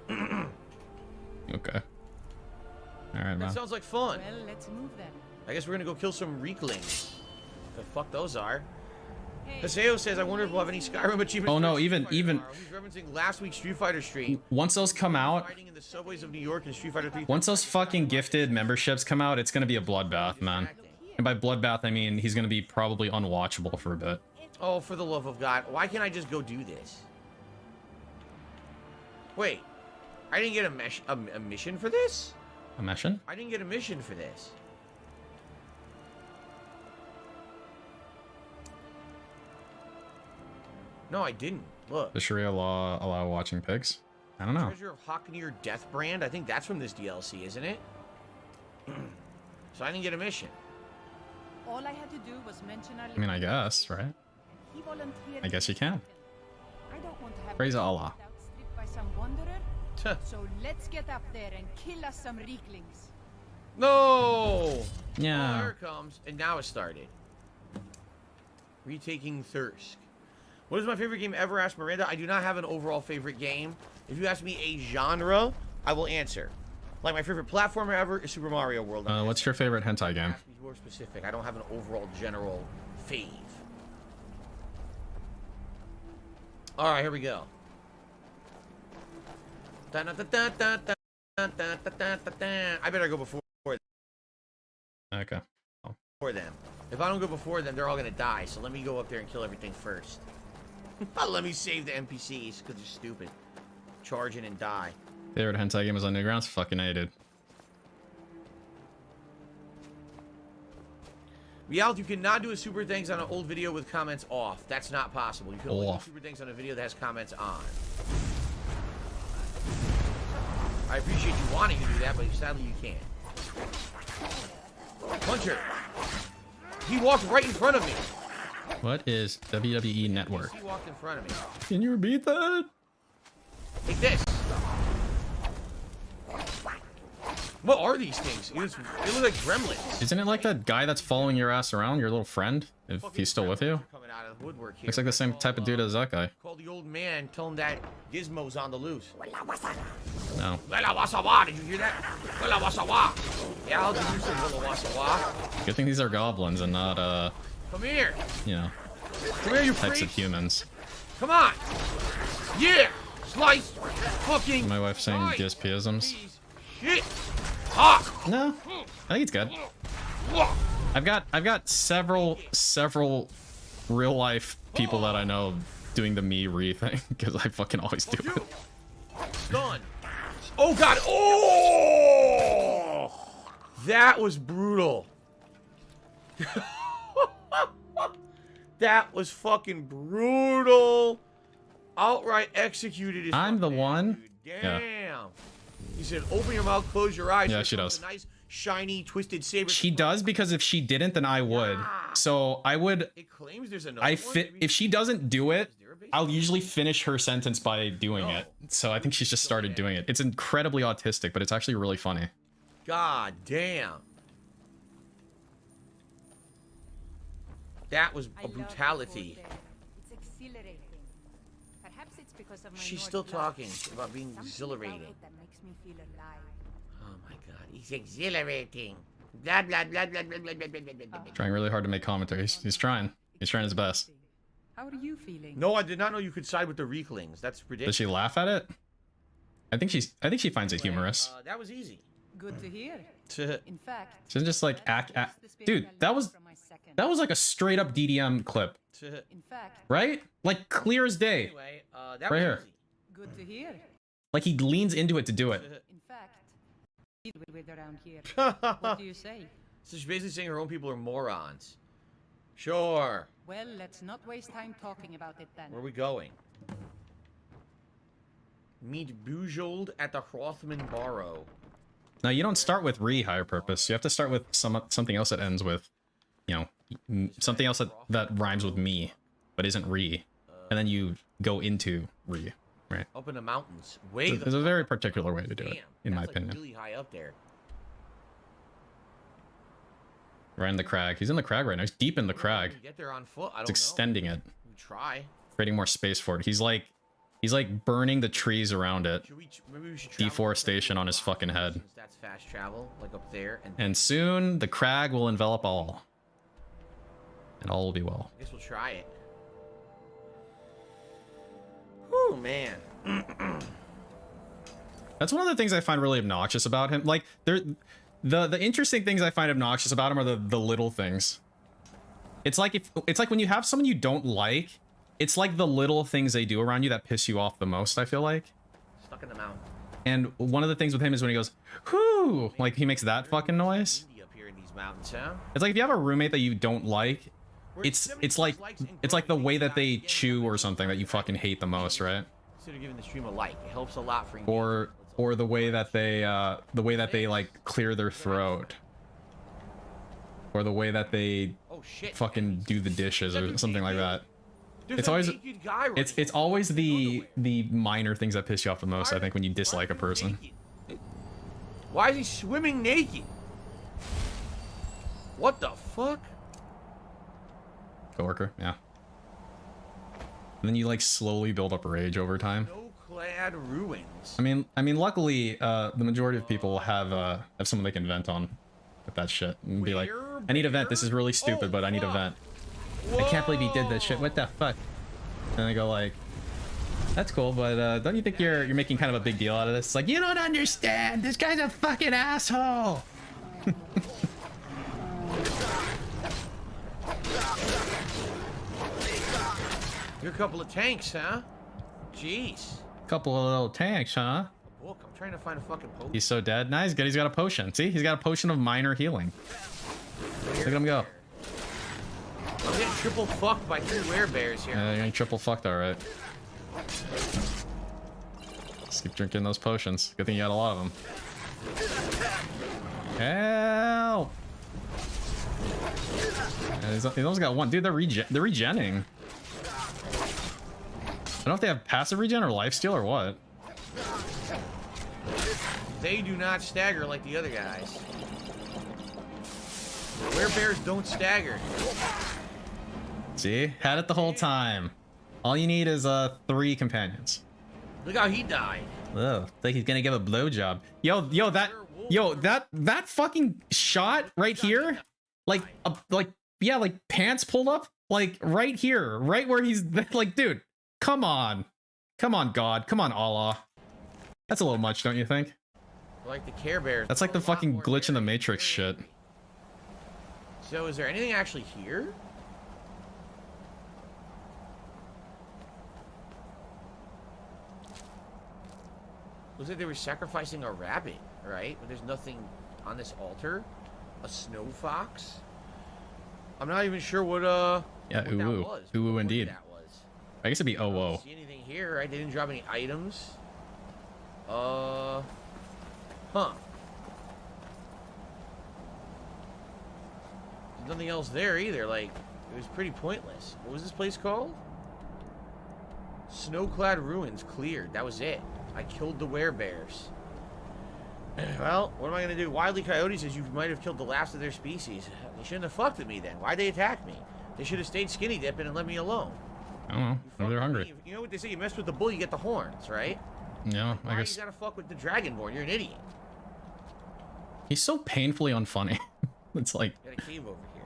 Okay. All right, man. That sounds like fun. Well, let's move then. I guess we're gonna go kill some Reeklings. The fuck those are. Haseo says, I wonder if we'll have any Skyrim achievements. Oh no, even He's referencing last week's Street Fighter stream. once those come out, Fighting in the subways of New York and Street Fighter 3. once those fucking gifted memberships come out, it's gonna be a bloodbath, man. And by bloodbath, I mean he's gonna be probably unwatchable for a bit. Oh, for the love of God. Why can't I just go do this? Wait. I didn't get a mission for this? A mission? I didn't get a mission for this. No, I didn't. Look. Does Sharia law allow watching pigs? I don't know. Treasure of Haknir Death Brand? I think that's from this DLC, isn't it? So I didn't get a mission. All I had to do was mention our I mean, I guess, right? He volunteered. I guess you can. I don't want to have Praise Allah. outstripped by some wanderer. So let's get up there and kill us some Reeklings. No! Yeah. Oh, there it comes. And now it started. Retaking Thirsk. What is my favorite game ever? Asked Miranda. I do not have an overall favorite game. If you ask me a genre, I will answer. Like, my favorite platformer ever is Super Mario World. What's your favorite hentai game? Ask me more specific. I don't have an overall general fave. Alright, here we go. I better go before Okay. them. If I don't go before them, they're all gonna die. So let me go up there and kill everything first. Let me save the NPCs because they're stupid. Charge in and die. Favorite hentai game was on Newgrounds? Fucking A, dude. Real, you cannot do a super thanks on an old video with comments off. That's not possible. You can only do super thanks on a video that has comments on. I appreciate you wanting to do that, but sadly you can't. Puncher! He walked right in front of me. What is WWE Network? He walked in front of me. Can you repeat that? Take this. What are these things? They look like gremlins. Isn't it like that guy that's following your ass around, your little friend? If he's still with you? Coming out of the woodwork here. Looks like the same type of dude as that guy. Call the old man, tell him that Gizmo's on the loose. No. Did you hear that? Yeah, I'll do some Good thing these are goblins and not, Come here. you know, Come here, you types of freaks. humans. Come on. Yeah. Slice. Fucking. My wife saying gispisms. Shit. Ah. No, I think it's good. I've got several real life people that I know doing the me re thing because I fucking always do it. Done. Oh god. Oh. That was brutal. That was fucking brutal. Outright executed. I'm the one. Dude. Damn. Yeah. He said, "Open your mouth, close your eyes." Yeah, she does. A nice, shiny, twisted saber. She does because if she didn't, then I would. So I would. It claims there's another one. If she doesn't do it, I'll usually finish her sentence by doing it. So I think she's just started doing it. It's incredibly autistic, but it's actually really funny. God damn. That was a brutality. It's exhilarating. Perhaps it's because of my She's North still blood. talking about being Something exhilarating. about it that makes me feel alive. Oh my god, it's exhilarating. Blah blah blah blah blah blah blah blah blah. Trying really hard to make commentary. He's trying. He's trying his best. How are you feeling? No, I did not know you could side with the Reeklings. That's Does ridiculous. she laugh at it? I think she finds it humorous. That was easy. Good to hear. In fact, She's just like dude, that was like a straight up DDM clip, in fact, right? Like clear as day. Anyway, right that was here. easy. good to hear. Like he leans into it to do it. In fact, with around here. What do you say? So she's basically saying her own people are morons. Sure. Well, let's not waste time talking about it then. Where are we going? Meet Bujold at the Rothman Barrow. Now you don't start with re higher purpose. You have to start with something else that ends with, you know, something else that rhymes with me, but isn't re, and then you go into re, right? Up in the mountains. Way There's a very particular way to do it, in my that's like opinion. really high up there. Right in the crag. He's in the crag right now. He's deep in the crag. You get there on foot. I It's don't extending it, We try. creating more space for it. He's like burning the trees around it. Maybe we should travel Deforestation on his fucking head. since that's fast travel, like up there. And soon the crag will envelop all. And all will be well. I guess we'll try it. Oh man. That's one of the things I find really obnoxious about him. Like the interesting things I find obnoxious about him are the little things. It's like when you have someone you don't like, it's like the little things they do around you that piss you off the most, I feel like. Stuck in the mountain. And one of the things with him is when he goes, whoo, like he makes that fucking noise. Up here in these mountains, huh? It's like if you have a roommate that you don't like, it's like the way that they chew or something that you fucking hate the most, right? Consider giving the stream a like. It helps a lot for engagement. Or the way that they like clear their throat. Or the way that they fucking do the dishes or something like that. It's always it's always the minor things that piss you off the most, I think, when you dislike a person. Why is he swimming naked? What the fuck? Coworker, yeah. And then you like slowly build up rage over time. Clad ruins. I mean, luckily, the majority of people have someone they can vent on with that shit and be like, I need a vent. This is really stupid, but I need a vent. I can't believe he did this shit. What the fuck? And they go like, That's cool, but don't you think you're making kind of a big deal out of this? It's like, you don't understand. This guy's a fucking asshole. You're a couple of tanks, huh? Jeez. Couple of little tanks, huh? Look, I'm trying to find a fucking potion. He's so dead. Nice, good. He's got a potion. See, he's got a potion of minor healing. Look at him go. I'm getting triple fucked by 2 werebears here. Yeah, you're getting triple fucked, all right. Just keep drinking those potions. Good thing you got a lot of them. Help! Yeah, he's only got one. Dude, they're regenning. I don't know if they have passive regen or lifesteal or what. They do not stagger like the other guys. Werebears don't stagger. See? Had it the whole time. All you need is 3 companions. Look how he died. Oh, it's like he's gonna give a blowjob. That fucking shot right here, like pants pulled up, like right here, right where he's like, dude, come on, God, come on, Allah. That's a little much, don't you think? Like the Care Bears. That's like the fucking glitch in the Matrix shit. So is there anything actually here? Looks like they were sacrificing a rabbit, right? But there's nothing on this altar. A snow fox. I'm not even sure what yeah, what that was. Ooh, indeed. That was. I guess it'd be I don't see anything here, right? They didn't drop any items. Huh. There's nothing else there either. Like, it was pretty pointless. What was this place called? Snow-clad ruins cleared. That was it. I killed the werebears. Well, what am I going to do? Wily Coyote says you might have killed the last of their species. They shouldn't have fucked with me then. Why'd they attack me? They should have stayed skinny dipping and let me alone. I don't know. Maybe they're hungry. You know what they say? You mess with the bull, you get the horns, right? Yeah, I guess. You gotta fuck with the dragonborn. You're an idiot. He's so painfully unfunny. It's like. Got a cave over here.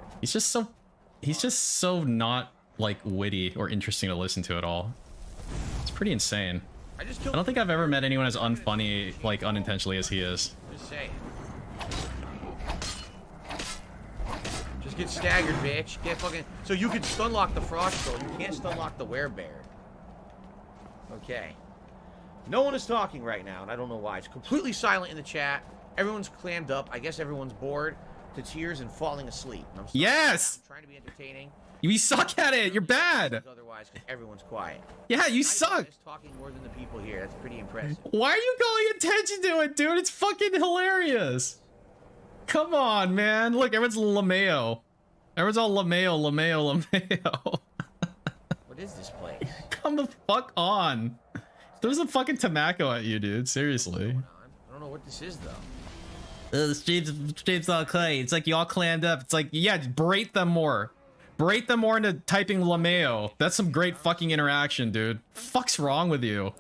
He's just so not like witty or interesting to listen to at all. It's pretty insane. I don't think I've ever met anyone as unfunny, like unintentionally, as he is. Just saying. Just get staggered, bitch. Get fucking. So you can stunlock the frost troll. You can't stunlock the werebear. Okay. No one is talking right now, and I don't know why. It's completely silent in the chat. Everyone's clammed up. I guess everyone's bored to tears and falling asleep. And I'm sorry. Yes. I'm trying to be entertaining. You suck at it. You're bad. Otherwise, everyone's quiet. Yeah, you suck. Talking more than the people here. That's pretty impressive. Why are you calling attention to it, dude? It's fucking hilarious. Come on, man. Look, everyone's LeMayo. Everyone's all LeMayo. What is this place? Come the fuck on. There's a fucking tobacco at you, dude. Seriously. I don't know what this is, though. The stream's all clay. It's like you all clammed up. It's like, yeah, just berate them more. Berate them more into typing LeMayo. That's some great fucking interaction, dude. Fuck's wrong with you?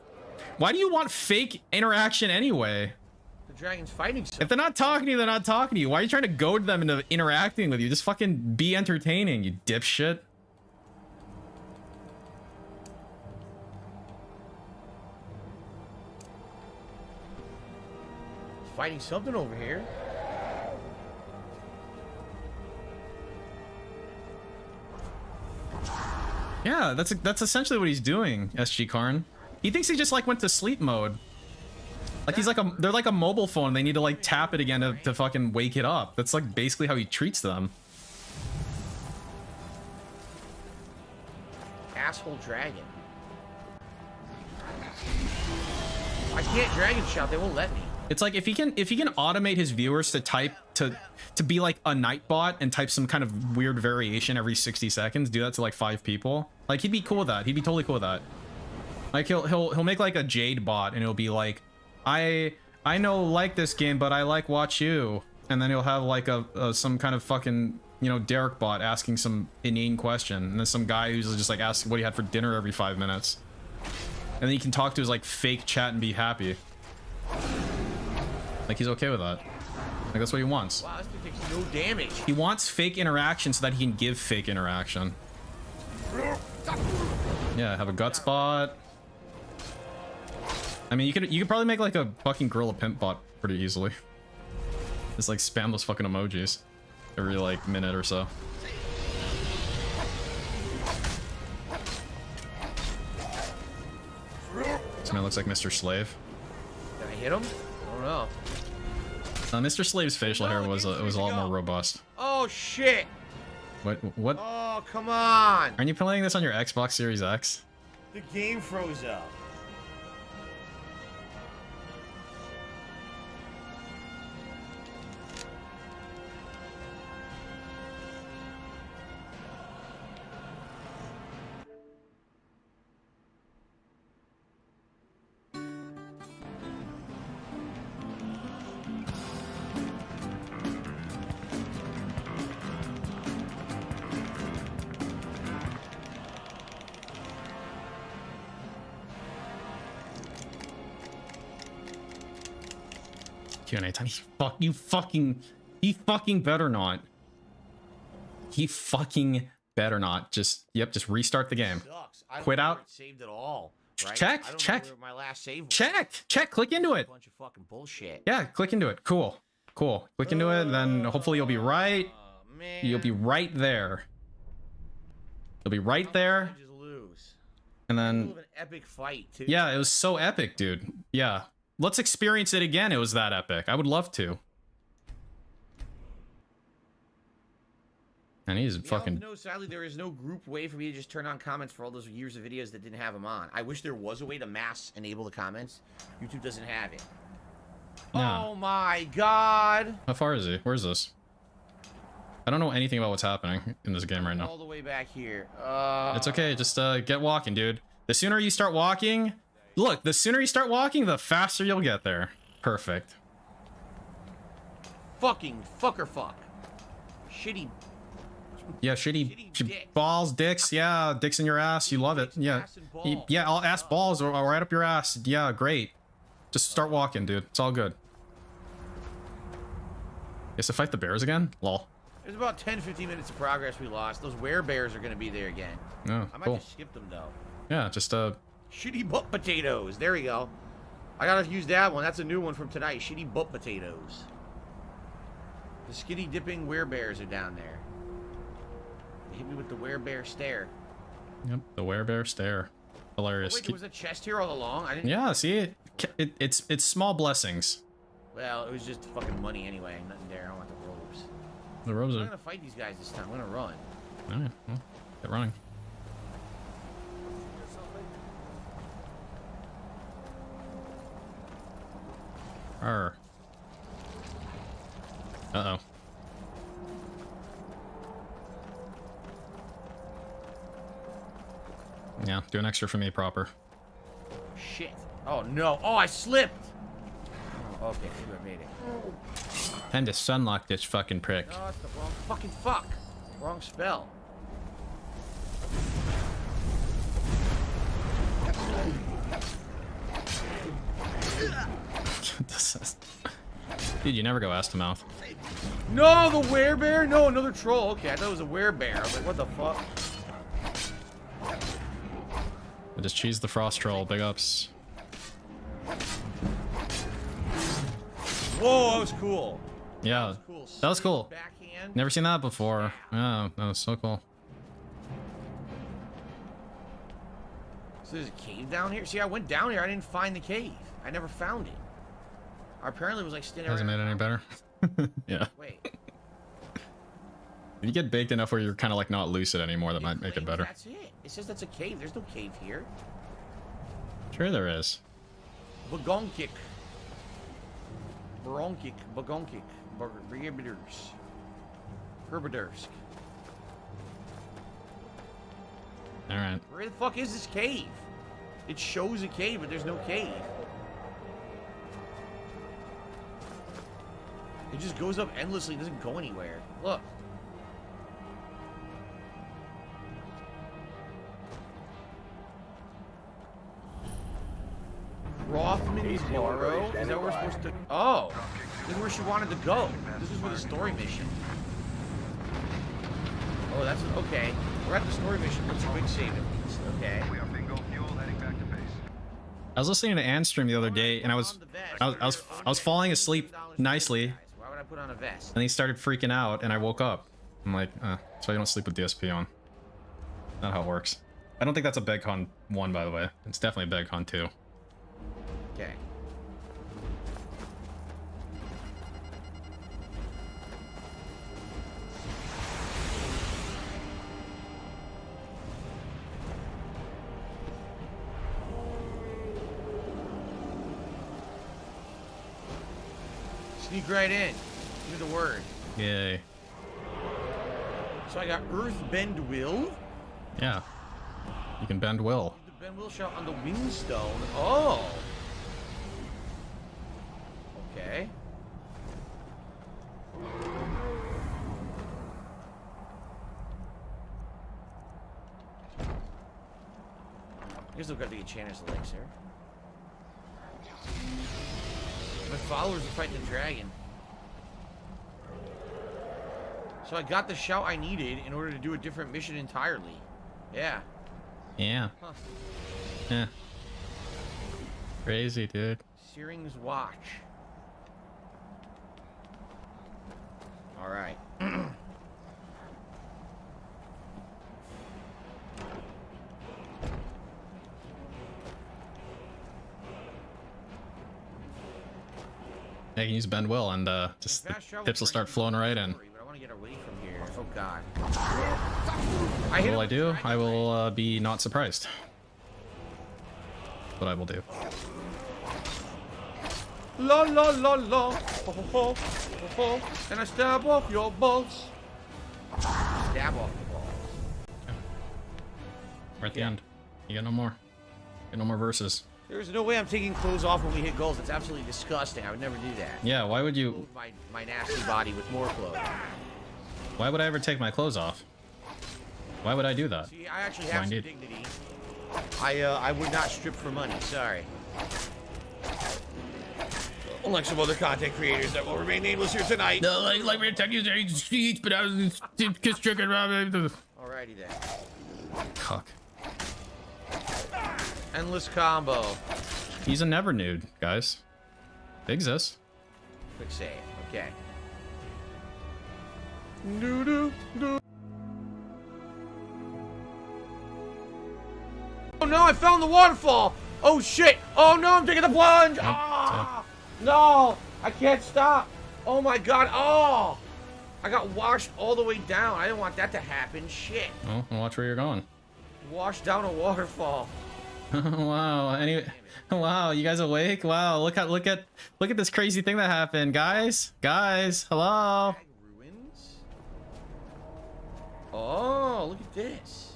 Why do you want fake interaction anyway? The dragon's fighting something. If they're not talking to you, they're not talking to you. Why are you trying to goad them into interacting with you? Just fucking be entertaining, you dipshit. Fighting something over here. Yeah, that's essentially what he's doing, SG Karn. He thinks he just like went to sleep mode. Like he's like they're like a mobile phone. They need to like tap it again to fucking wake it up. That's like basically how he treats them. Asshole dragon. I can't dragon shout. They won't let me. It's like if he can automate his viewers to type to be like a Nightbot and type some kind of weird variation every 60 seconds, do that to like 5 people. Like he'd be cool with that. He'd be totally cool with that. Like he'll make like a Jade bot and it'll be like, I know like this game, but I like watch you. And then he'll have like a some kind of fucking, you know, Derek bot asking some inane question, and then some guy who's just like asking what he had for dinner every 5 minutes. And then he can talk to his like fake chat and be happy. Like he's okay with that. Like that's what he wants. Wow, this thing takes no damage. He wants fake interaction so that he can give fake interaction. Yeah, have a gut spot. I mean, you could probably make like a fucking gorilla pimp bot pretty easily. Just like spam those fucking emojis every like minute or so. This man looks like Mr. Slave. Did I hit him? I don't know. Mr. Slave's facial hair was a lot more robust. Oh shit! What? Oh come on! Aren't you playing this on your Xbox Series X? The game froze up. Q&A time. He fucking better not. He fucking better not. Just restart the game. Sucks. I don't Quit know out. where it saved at all. Right? Check. I don't know where my last save was. Check. Click into it. A bunch of fucking bullshit. Yeah, click into it. Cool. Click into it, and then hopefully you'll be right. Man. You'll be right there. You'll be right there. Just lose. And then An epic fight too. yeah, it was so epic, dude. Yeah. Let's experience it again. It was that epic. I would love to. And he's fucking... No, sadly, there is no group way for me to just turn on comments for all those years of videos that didn't have them on. I wish there was a way to mass enable the comments. YouTube doesn't have it. Yeah. Oh my god! How far is he? Where's this? I don't know anything about what's happening in this game right now. All the way back here. It's okay. Just get walking, dude. The sooner you start walking... Look, the sooner you start walking, the faster you'll get there. Perfect. Fucking fucker fuck. Shitty. Yeah, shitty balls, dicks. Yeah, dicks in your ass. You love it. Yeah. Yeah, I'll ass balls or right up your ass. Yeah, great. Just start walking, dude. It's all good. Guess to fight the bears again? Lol. There's about 10-15 minutes of progress we lost. Those werebears are going to be there again. Oh, I might cool. just skip them, though. Yeah, just Shitty butt potatoes. There we go. I gotta use that one. That's a new one from tonight. Shitty butt potatoes. The skinny dipping werebears are down there. They hit me with the werebear stare. Yep, the werebear stare. Hilarious. Oh, wait, there was a chest here all along. I didn't. Yeah, see, it's small blessings. Well, it was just fucking money anyway. Nothing there. I don't want the robes. The robes I'm are. not gonna fight these guys this time. I'm gonna run. All right, well, get running. Arr. Uh-oh. Yeah, do an extra for me proper. Shit. Oh no. Oh, I slipped. Oh, okay, I made it. Time to sunlock this fucking prick. No, that's the wrong fucking fuck. Wrong spell. Dude, you never go ass to mouth. No, the werebear? No, another troll. Okay, I thought it was a werebear. I was like, what the fuck? I just cheese the frost troll. Big ups. Whoa, that was cool. Yeah, that was cool. Backhand. Never seen that before. Yeah, that was so cool. So there's a cave down here? See, I went down here. I didn't find the cave. I never found it. Apparently it was like standing Hasn't made it any better. Yeah. Wait. If you get baked enough where you're kind of like not lucid anymore, that might make it better. That's it. It says that's a cave. There's no cave here. Sure there is. Bagonkik. Baronkik. Bagonkik. Brigaders. Herbadersk. Alright. Where the fuck is this cave? It shows a cave, but there's no cave. It just goes up endlessly, doesn't go anywhere. Look. Rothman's Barrow? Is that where we're supposed to... Oh! This is where she wanted to go. This is for the story mission. Oh, that's... Okay. We're at the story mission. Let's quick save it. Okay. I was listening to Anne's stream the other day, and I was falling asleep nicely, Why would I put on a vest? and he started freaking out, and I woke up. I'm like, so you don't sleep with DSP on. Not how it works. I don't think that's a BegCon 1, by the way. It's definitely a BegCon 2. Okay. Sneak right in. Give me the word. Yay. So I got Earth Bend Will. Yeah. You can bend will. The bend will shout on the windstone. Oh. Okay. I guess I've got to get Channer's elixir. My followers are fighting the dragon. So I got the shout I needed in order to do a different mission entirely. Yeah. Yeah. Huh. Yeah. Crazy, dude. Searing's Watch. Alright. Yeah, you can use bend will, and just the tips will start flowing right in. But I want to get away from here. Oh god. What will I do? I will be not surprised. What I will do. La la la la. Ho, ho, ho, ho, ho. And I stab off your balls. Stab off the balls. We're at the end. You got no more. Get no more verses. There's no way I'm taking clothes off when we hit goals. It's absolutely disgusting. I would never do that. Yeah, why would you... My nasty body with more clothes. Why would I ever take my clothes off? Why would I do that? See, I actually have some dignity. I would not strip for money. Sorry. Unlike some other content creators that will remain nameless here tonight. No, like we're taking sheets, but I was just tricking around. Alrighty then. Cuck. Endless combo. He's a never nude, guys. They exist. Quick save. Okay. Do do do. Oh no! I found the waterfall. Oh shit! Oh no! I'm taking the plunge. Ah! No! I can't stop. Oh my god! Oh! I got washed all the way down. I didn't want that to happen. Shit. Oh, watch where you're going. Washed down a waterfall. Wow. Wow, you guys awake? Wow, look at this crazy thing that happened, guys. Guys, hello. Ruins. Oh, look at this.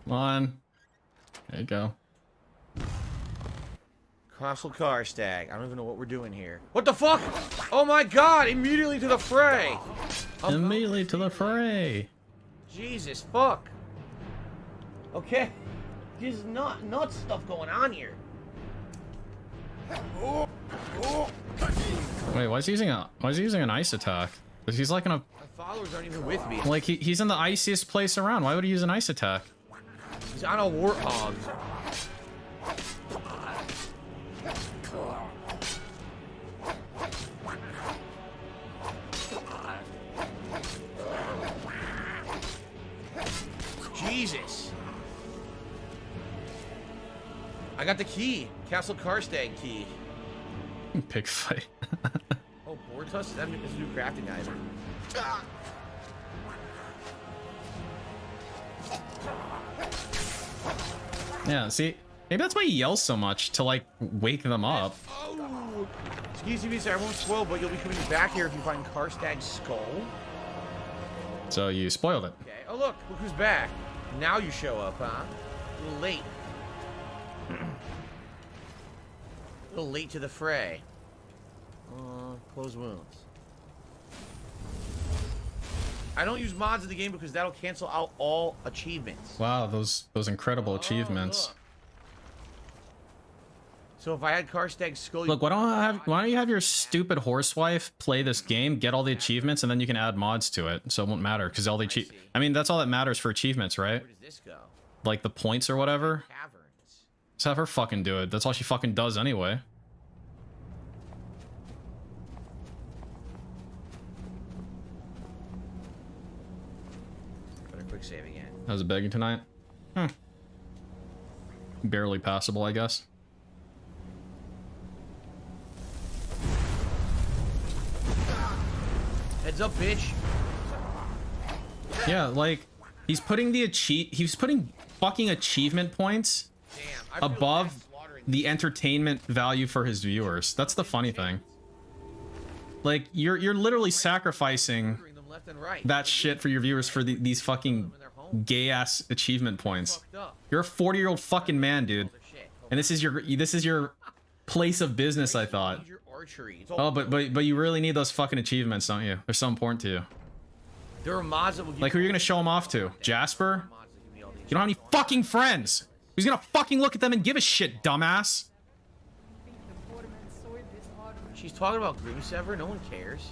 Come on. There you go. Castle car stag. I don't even know what we're doing here. What the fuck? Oh my god! Immediately to the fray! Immediately to the fray! Jesus fuck. Okay. There's not stuff going on here. Wait, why is he using an ice attack? Because he's like in a... My followers aren't even with me. Like, he's in the iciest place around. Why would he use an ice attack? He's on a warthog. Jesus. I got the key. Castle Karstag key. Pig fight. Oh, Bortus? That's a new crafting item. Yeah, see, maybe that's why he yells so much, to like wake them up. Oh! Excuse me, sir, I won't spoil, but you'll be coming back here if you find Karstag's skull. So you spoiled it. Okay. Oh, look who's back. Now you show up, huh? A little late. A little late to the fray. Close wounds. I don't use mods in the game because that'll cancel out all achievements. Wow, those incredible achievements. Look. So if I had Karstag's skull... Look, why don't you have your stupid horsewife play this game, get all the achievements, and then you can add mods to it, so it won't matter, because all the I mean, that's all that matters for achievements, right? Where does this go? Like the points or whatever. Caverns. Just have her fucking do it. That's all she fucking does anyway. Better quick save again. How's it begging tonight? Barely passable, I guess. Heads up, bitch. Yeah, like he's putting fucking achievement points above the entertainment value for his viewers. That's the funny thing. Like you're literally sacrificing that shit for your viewers for these fucking gay ass achievement points. You're a 40-year-old fucking man, dude. And this is your place of business, I thought. Oh, but you really need those fucking achievements, don't you? They're so important to you. There are mods that will like, who are you gonna show them off to? Jasper? You don't have any fucking friends. Who's gonna fucking look at them and give a shit, dumbass? She's talking about Grimsever. No one cares.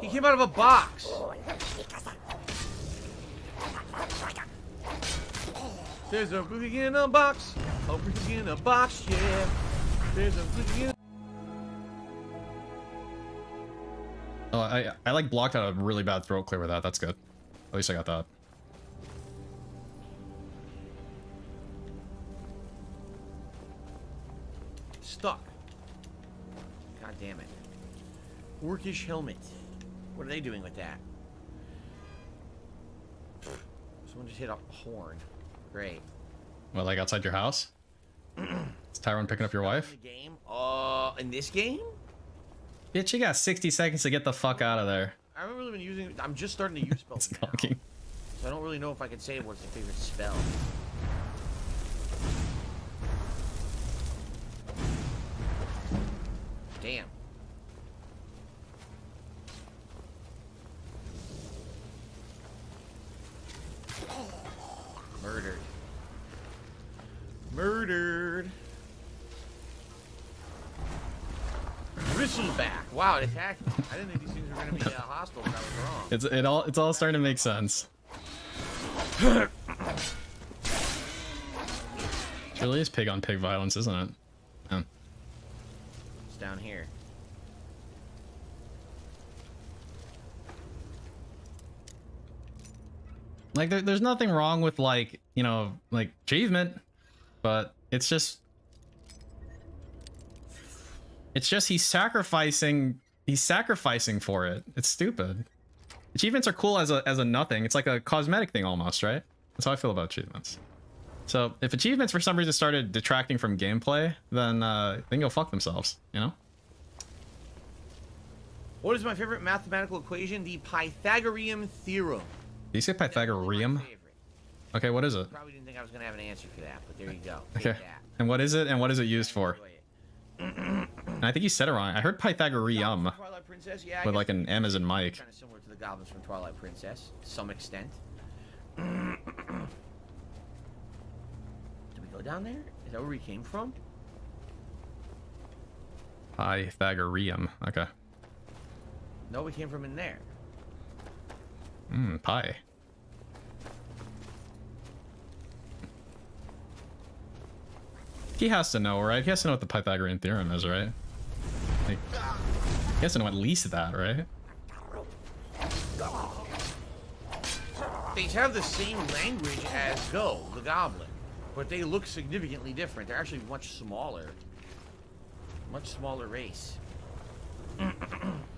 He came out of a box. There's a boogie in a box. A boogie in a box, yeah. There's a boogie in a... Oh, I like blocked out a really bad throat clear with that. That's good. At least I got that. Stuck. God damn it. Orcish helmet. What are they doing with that? Someone just hit a horn. Great. What, like outside your house? Is Tyrone picking up your wife? In the game? In this game? Bitch, you got 60 seconds to get the fuck out of there. I haven't really been using... I'm just starting to use spells now. So I don't really know if I can say what's my favorite spell. Damn. Murdered. Murdered. Bristleback. Wow, it attacked me. I didn't think these things were going to be hostile, but I was wrong. It's all starting to make sense. It really is pig on pig violence, isn't it? Yeah. It's down here. Like there's nothing wrong with, like, you know, like achievement, but it's just he's sacrificing for it. It's stupid. Achievements are cool as a nothing. It's like a cosmetic thing almost, right? That's how I feel about achievements. So if achievements for some reason started detracting from gameplay, then go fuck themselves, you know? What is my favorite mathematical equation? The Pythagorean theorem. Did you say Pythagorean? Okay, what is it? Probably didn't think I was gonna have an answer for that, but there you go. Okay. And what is it? And what is it used for? And I think you said it wrong. I heard Pythagorean. Twilight Princess, yeah. With like an M as in Mike. Kind of similar to the goblins from Twilight Princess, to some extent. Did we go down there? Is that where we came from? Pythagorean. Okay. No, we came from in there. Pie. He has to know, right? He has to know what the Pythagorean theorem is, right? Like, he has to know at least that, right? They have the same language as Go, the goblin, but they look significantly different. They're actually much smaller. Much smaller race.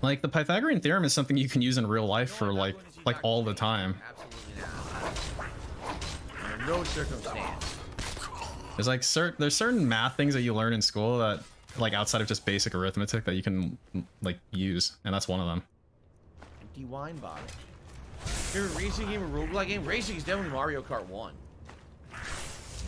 Like, the Pythagorean theorem is something you can use in real life for, like all the time. Absolutely not. Under no circumstance. There's like there's certain math things that you learn in school that, like, outside of just basic arithmetic, that you can, like, use, and that's one of them. Empty wine bottle. Favorite racing game or roguelike game? Racing is definitely Mario Kart 1.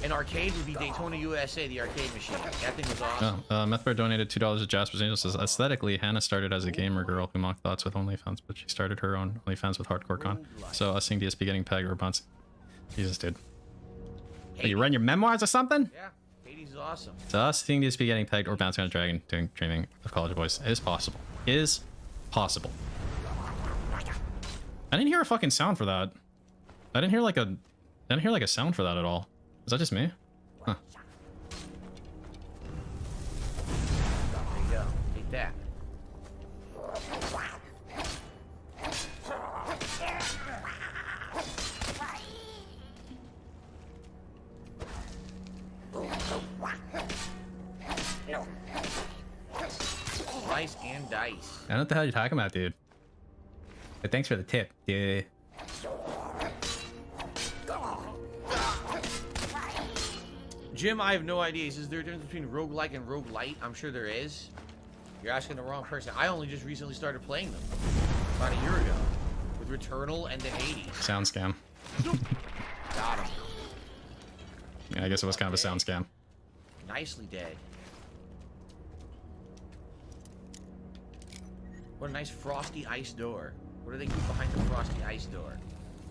An arcade would be Daytona USA, the arcade machine. That thing was awesome. Methbear donated $2 to Jasper's Angel. Says aesthetically, Hannah started as a gamer girl who mocked thoughts with OnlyFans, but she started her own OnlyFans with hardcore con. So us seeing DSP getting pegged or bouncing. Jesus, dude. Are you writing your memoirs or something? Yeah, Hades is awesome. So us seeing DSP getting pegged or bouncing on a dragon doing dreaming of College Boys is possible. Is possible. I didn't hear a fucking sound for that. I didn't hear like a sound for that at all. Is that just me? Huh. There you go. Take that. Slice and dice. I don't know what the hell you're talking about, dude. But thanks for the tip, dude. Jim, I have no idea. Is there a difference between roguelike and roguelite? I'm sure there is. You're asking the wrong person. I only just recently started playing them. About a year ago. With Returnal and the Hades. Sound scam. Got him. Yeah, I guess it was kind of a sound scam. Nicely dead. What a nice frosty ice door. What do they keep behind the frosty ice door?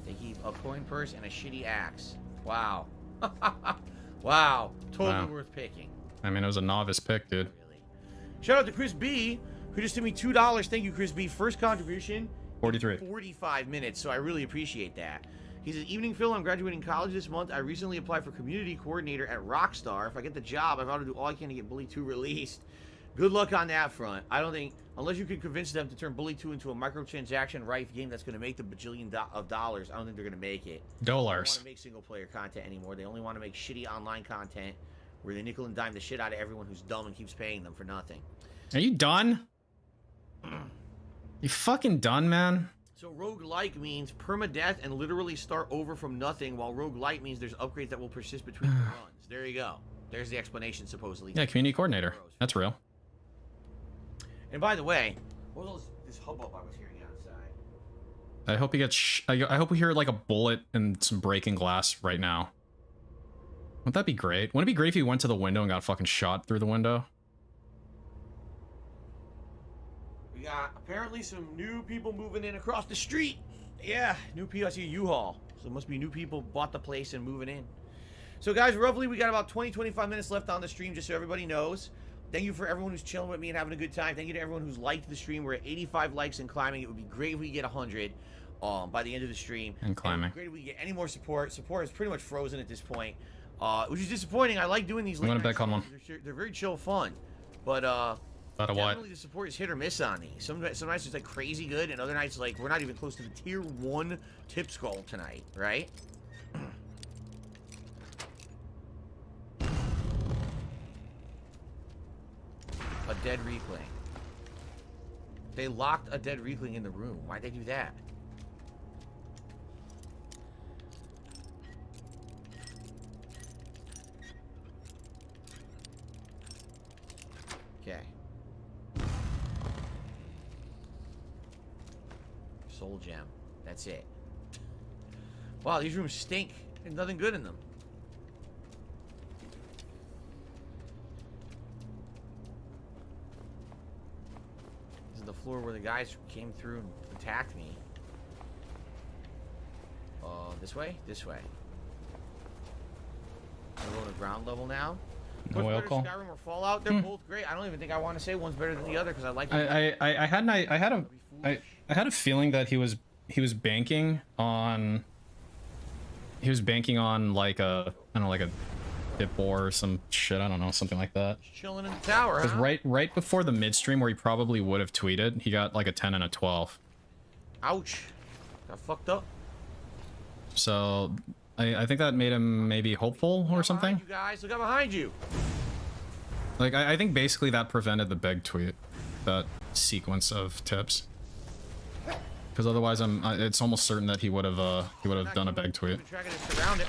They keep a coin purse and a shitty axe. Wow. Wow. Totally worth picking. I mean, it was a novice pick, dude. Really. Shout out to Chris B, who just sent me $2. Thank you, Chris B. First contribution. 43. 45 minutes, so I really appreciate that. He says, evening, Phil. I'm graduating college this month. I recently applied for community coordinator at Rockstar. If I get the job, I've got to do all I can to get Bully 2 released. Good luck on that front. I don't think, unless you can convince them to turn Bully 2 into a microtransaction rife game that's going to make the bajillion of dollars, I don't think they're going to make it. Dollars. They don't want to make single player content anymore. They only want to make shitty online content where they nickel and dime the shit out of everyone who's dumb and keeps paying them for nothing. Are you done? You fucking done, man? So roguelike means permadeath and literally start over from nothing, while roguelite means there's upgrades that will persist between the runs. There you go. There's the explanation, supposedly. Yeah, community coordinator. That's real. And by the way, what was this hubbub I was hearing outside? I hope he gets. I hope we hear like a bullet and some breaking glass right now. Wouldn't that be great? Wouldn't it be great if he went to the window and got fucking shot through the window? We got apparently some new people moving in across the street. Yeah, new people. I see a U-Haul. So it must be new people bought the place and moving in. So guys, roughly we got about 20-25 minutes left on the stream, just so everybody knows. Thank you for everyone who's chilling with me and having a good time. Thank you to everyone who's liked the stream. We're at 85 likes and climbing. It would be great if we get 100 by the end of the stream. And climbing. It would be great if we get any more support. Support is pretty much frozen at this point, which is disappointing. I like doing these. I'm gonna bet on one. They're very chill fun, but what? the support is hit or miss on these. Some nights it's like crazy good, and other nights like we're not even close to the tier 1 tip scroll tonight, right? A dead Reekling. They locked a dead Reekling in the room. Why'd they do that? Okay. Soul gem. That's it. Wow, these rooms stink. There's nothing good in them. The floor where the guys came through and attacked me. This way? This way. We're going to ground level now. No oil call. Skyrim or Fallout? They're both great. I don't even think I want to say one's better than the other because I like. I had a feeling that he was banking on. He was banking on like a like a dip or some shit. I don't know, something like that. Just chilling in the tower. Because right before the midstream where he probably would have tweeted, he got like a 10 and a 12. Ouch. Got fucked up. So I think that made him maybe hopeful or something. You guys, look out behind you. Like I think basically that prevented the big tweet, that sequence of tips. Because otherwise, it's almost certain that he would have done a beg tweet.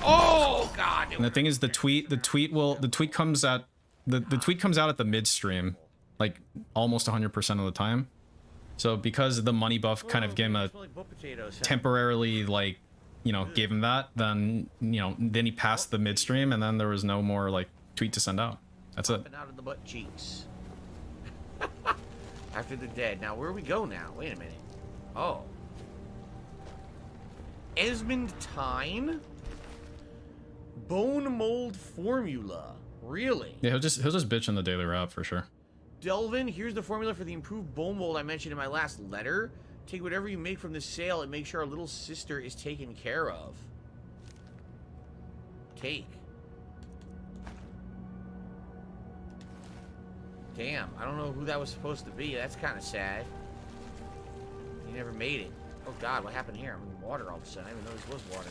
Oh God! And the thing is, the tweet comes out at the midstream, like almost 100% of the time. So because the money buff kind of gave him a temporarily like gave him that, then then he passed the midstream, and then there was no more like tweet to send out. That's it. Out of the butt cheeks. After they're dead. Now where do we go now? Wait a minute. Oh. Esmondtine bone mold formula. Really? Yeah, he'll just bitch in the daily wrap for sure. Delvin, here's the formula for the improved bone mold I mentioned in my last letter. Take whatever you make from the sale and make sure our little sister is taken care of. Take. Damn, I don't know who that was supposed to be. That's kind of sad. He never made it. Oh god, what happened here? I'm in water all of a sudden. I didn't even know this was water.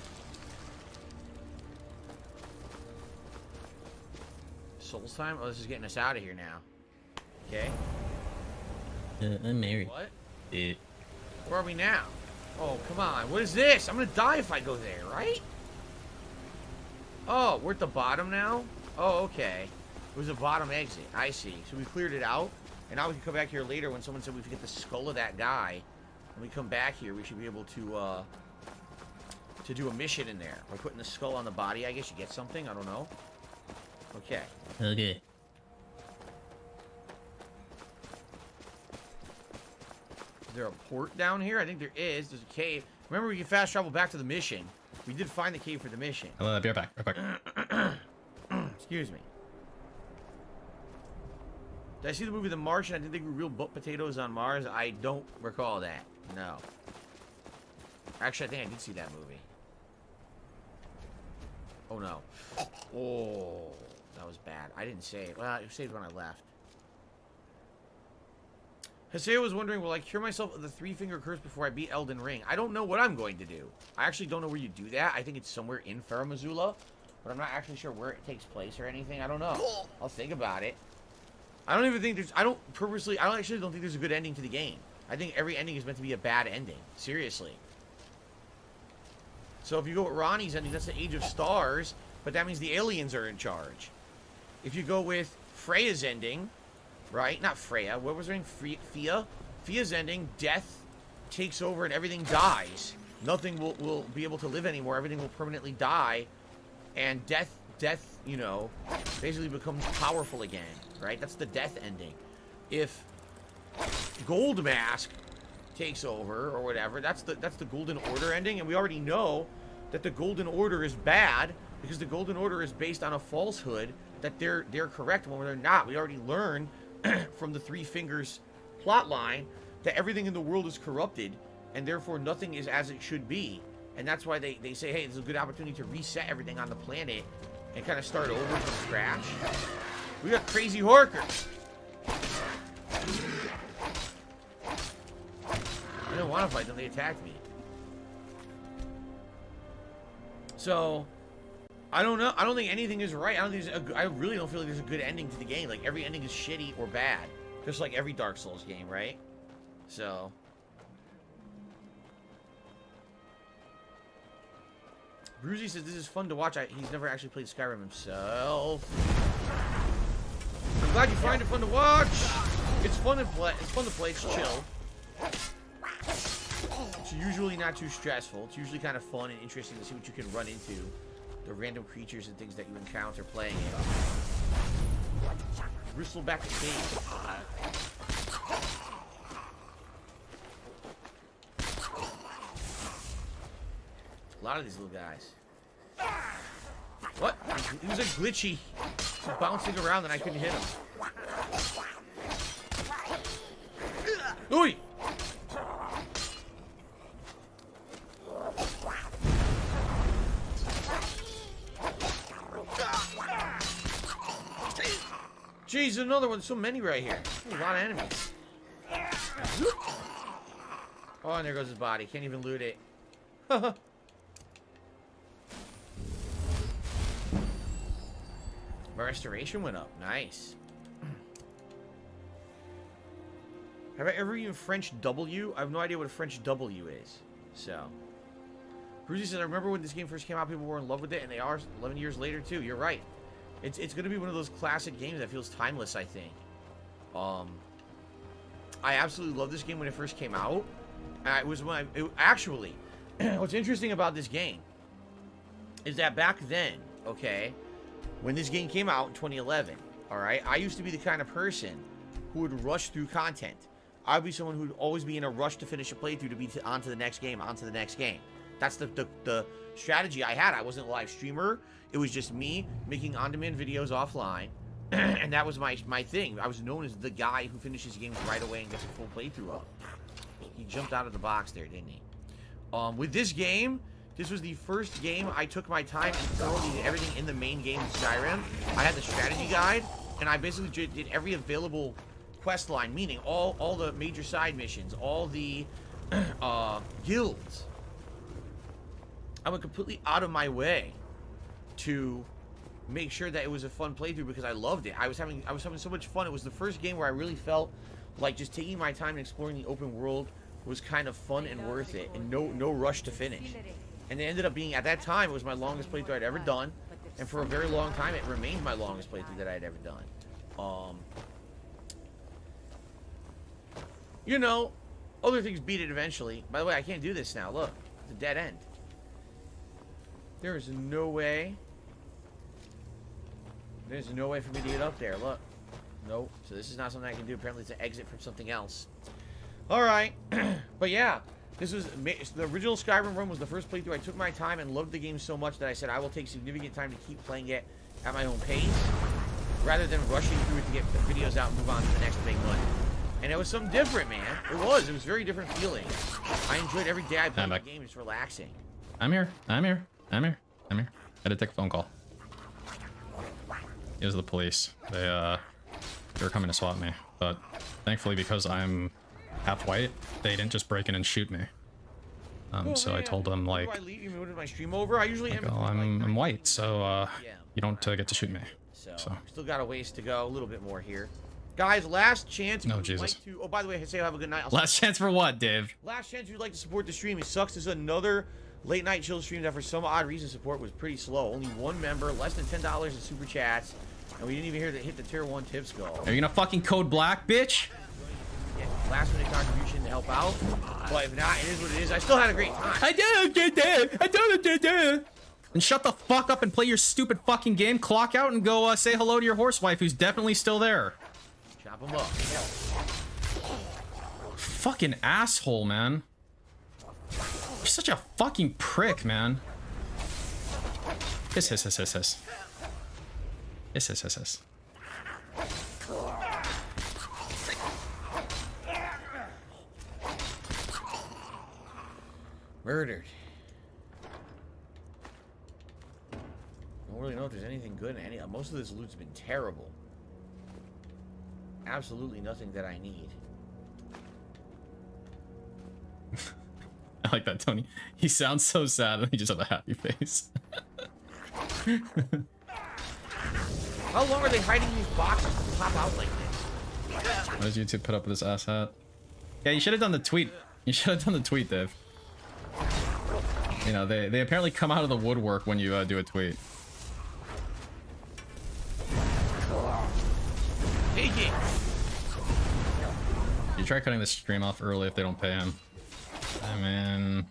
Souls time? Oh, this is getting us out of here now. Okay. I'm married. What? Yeah. Where are we now? Oh, come on. What is this? I'm gonna die if I go there, right? Oh, we're at the bottom now? Oh, okay. It was a bottom exit. I see. So we cleared it out, and now we can come back here later when someone said we get the skull of that guy. When we come back here, we should be able to do a mission in there. By putting the skull on the body, I guess you get something. I don't know. Okay. Okay. Is there a port down here? I think there is. There's a cave. Remember, we can fast travel back to the mission. We did find the cave for the mission. I'll be right back. Right back. Excuse me. Did I see the movie The Martian? I didn't think we grew real butt potatoes on Mars. I don't recall that. No. Actually, I think I did see that movie. Oh, no. Oh, that was bad. I didn't save. Well, I saved when I left. Haseo was wondering, will I cure myself of the three-finger curse before I beat Elden Ring? I don't know what I'm going to do. I actually don't know where you do that. I think it's somewhere in Faramazula, but I'm not actually sure where it takes place or anything. I don't know. I'll think about it. I don't even think there's... I don't actually don't think there's a good ending to the game. I think every ending is meant to be a bad ending. Seriously. So if you go with Ronnie's ending, that's the Age of Stars, but that means the aliens are in charge. If you go with Freya's ending... Right? Not Freya. What was her name? Fia? Fia's ending, death takes over and everything dies. Nothing will be able to live anymore. Everything will permanently die. And death, you know, basically becomes powerful again. Right? That's the death ending. If Gold Mask takes over or whatever, that's the Golden Order ending. And we already know that the Golden Order is bad because the Golden Order is based on a falsehood that they're correct when they're not. We already learned from the Three Fingers plot line that everything in the world is corrupted and therefore nothing is as it should be. And that's why they say, hey, this is a good opportunity to reset everything on the planet and kind of start over from scratch. We got crazy Horkers. I didn't want to fight them, they attacked me. So I don't know. I don't think anything is right. I really don't feel like there's a good ending to the game. Like, every ending is shitty or bad. Just like every Dark Souls game, right? So. Bruzy says this is fun to watch. He's never actually played Skyrim himself. I'm glad you find it fun to watch. It's fun to play. It's fun to play. It's chill. It's usually not too stressful. It's usually kind of fun and interesting to see what you can run into. The random creatures and things that you encounter playing it. Bristleback cave. A lot of these little guys. What? He was like glitchy. Bouncing around and I couldn't hit him. Ooh! Jeez, another one. So many right here. There's a lot of enemies. Oh, and there goes his body. Can't even loot it. My restoration went up. Nice. Have I ever used French W? I have no idea what a French W is. So. Bruzy says, I remember when this game first came out, people were in love with it, and they are 11 years later, too. You're right. It's going to be one of those classic games that feels timeless, I think. I absolutely loved this game when it first came out. It was when actually, what's interesting about this game is that back then, okay, when this game came out in 2011, all right, I used to be the kind of person who would rush through content. I'd be someone who would always be in a rush to finish a playthrough to be on to the next game, on to the next game. That's the strategy I had. I wasn't a live streamer. It was just me making on-demand videos offline, and that was my thing. I was known as the guy who finishes games right away and gets a full playthrough of. He jumped out of the box there, didn't he? With this game, this was the first game I took my time and thoroughly did everything in the main game of Skyrim. I had the strategy guide, and I basically did every available quest line, meaning all the major side missions, all the guilds. I went completely out of my way to make sure that it was a fun playthrough because I loved it. I was having so much fun. It was the first game where I really felt like just taking my time and exploring the open world was kind of fun and worth it, and no rush to finish. And it ended up being, at that time, it was my longest playthrough I'd ever done, and for a very long time it remained my longest playthrough that I'd ever done. You know, other things beat it eventually. By the way, I can't do this now. Look, it's a dead end. There is no way. There's no way for me to get up there. Look. Nope. So this is not something I can do. Apparently it's an exit from something else. Alright. But yeah. This was the original Skyrim run was the first playthrough. I took my time and loved the game so much that I said I will take significant time to keep playing it at my own pace, rather than rushing through it to get the videos out and move on to the next big one. And it was something different, man. It was very different feeling. I enjoyed every day I played the game. It's relaxing. I'm here. I had to take a phone call. It was the police. They were coming to swat me, but thankfully because I'm half white, they didn't just break in and shoot me. So I told them like, you moved my stream over. I usually like, oh, I'm white, so you don't get to shoot me. So still got a ways to go, a little bit more here. Guys, last chance. No, Jesus. Oh, by the way, say have a good night. Last chance for what, Dave? Last chance you'd like to support the stream. It sucks. This is another late night chill stream that for some odd reason support was pretty slow. Only one member, less than $10 in super chats, and we didn't even hit the tier 1 tips goal. Are you gonna fucking code black, bitch? Yeah, last minute contribution to help out. But if not, it is what it is. I still had a great time. I did. And shut the fuck up and play your stupid fucking game. Clock out and go say hello to your horsewife, who's definitely still there. Chop him up. Fucking asshole, man. You're such a fucking prick, man. Hiss. Hiss. Murdered. Don't really know if there's anything good in any. Most of this loot's been terrible. Absolutely nothing that I need. I like that, Tony. He sounds so sad and he just has a happy face. How long are they hiding these boxes to pop out like this? Why does YouTube put up with this ass hat? Yeah, you should have done the tweet. You should have done the tweet, Dave. You know, they apparently come out of the woodwork when you do a tweet. Take it. You try cutting the stream off early if they don't pay him. I mean,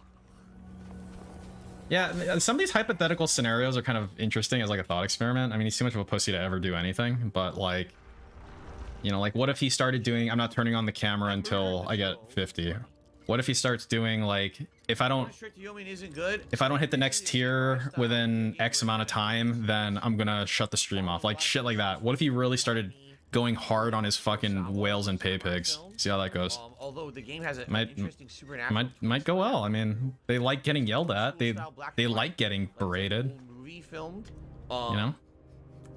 yeah, some of these hypothetical scenarios are kind of interesting as like a thought experiment. I mean, he's too much of a pussy to ever do anything, but like, you know, like what if he started doing, I'm not turning on the camera until I get 50. What if he starts doing like, if I don't hit the next tier within X amount of time, then I'm gonna shut the stream off. Like shit like that. What if he really started going hard on his fucking whales and pay pigs? See how that goes. Although the game has an interesting supernatural might go well. I mean, they like getting yelled at. They like getting berated. Movie filmed. You know.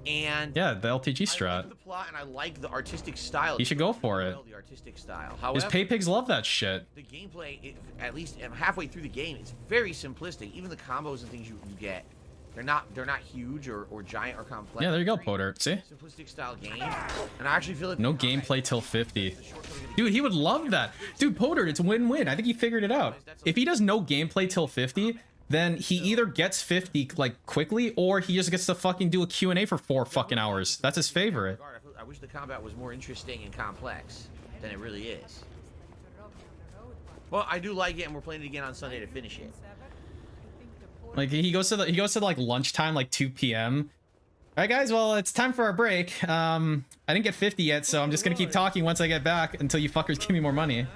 And yeah, the LTG strat. I like the plot and I like the artistic style. You should go for it. The artistic style. However, his pay pigs love that shit. The gameplay, at least halfway through the game, it's very simplistic. Even the combos and things you get, they're not huge or giant or complex. Yeah, there you go, Potter. See? Simplistic style game, and I actually feel like no gameplay till 50. Dude, he would love that. Dude, Potter, it's win-win. I think he figured it out. If he does no gameplay till 50, then he either gets 50 like quickly, or he just gets to fucking do a Q&A for 4 fucking hours. That's his favorite. I wish the combat was more interesting and complex than it really is. Well, I do like it, and we're playing it again on Sunday to finish it. Like he goes to like lunchtime, like 2 p.m. All right, guys. Well, it's time for our break. I didn't get 50 yet, so I'm just gonna keep talking once I get back until you fuckers give me more money.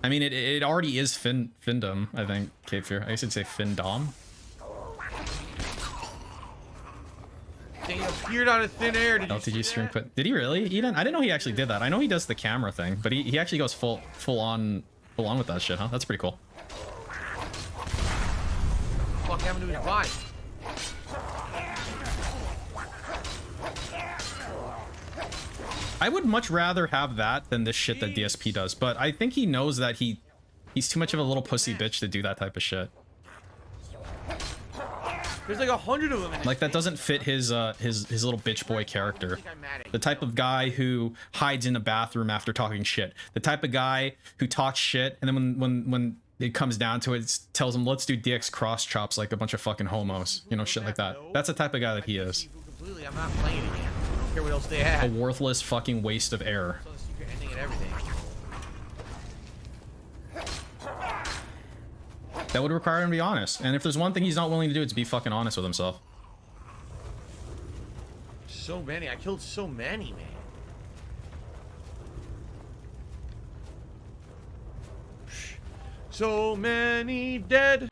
I mean, it already is Findom, I think, Cape Fear. I guess I'd say Findom. He appeared out of thin air. Did LTG stream put. Did he really? Eden? I didn't know he actually did that. I know he does the camera thing, but he actually goes full on with that shit, huh? That's pretty cool. Fuck happened to his body? I would much rather have that than this shit that DSP does, but I think he knows that he's too much of a little pussy bitch to do that type of shit. There's like 100 of them. Like that doesn't fit his little bitch boy character. The type of guy who hides in the bathroom after talking shit. The type of guy who talks shit and then when it comes down to it, tells him let's do DX cross chops like a bunch of fucking homos. You know, shit like that. That's the type of guy that he is. Completely, I'm not playing it again. I don't care what else they have. A worthless fucking waste of air. So the secret ending and everything. That would require him to be honest. And if there's one thing he's not willing to do, it's be fucking honest with himself. So many. I killed so many, man. So many dead.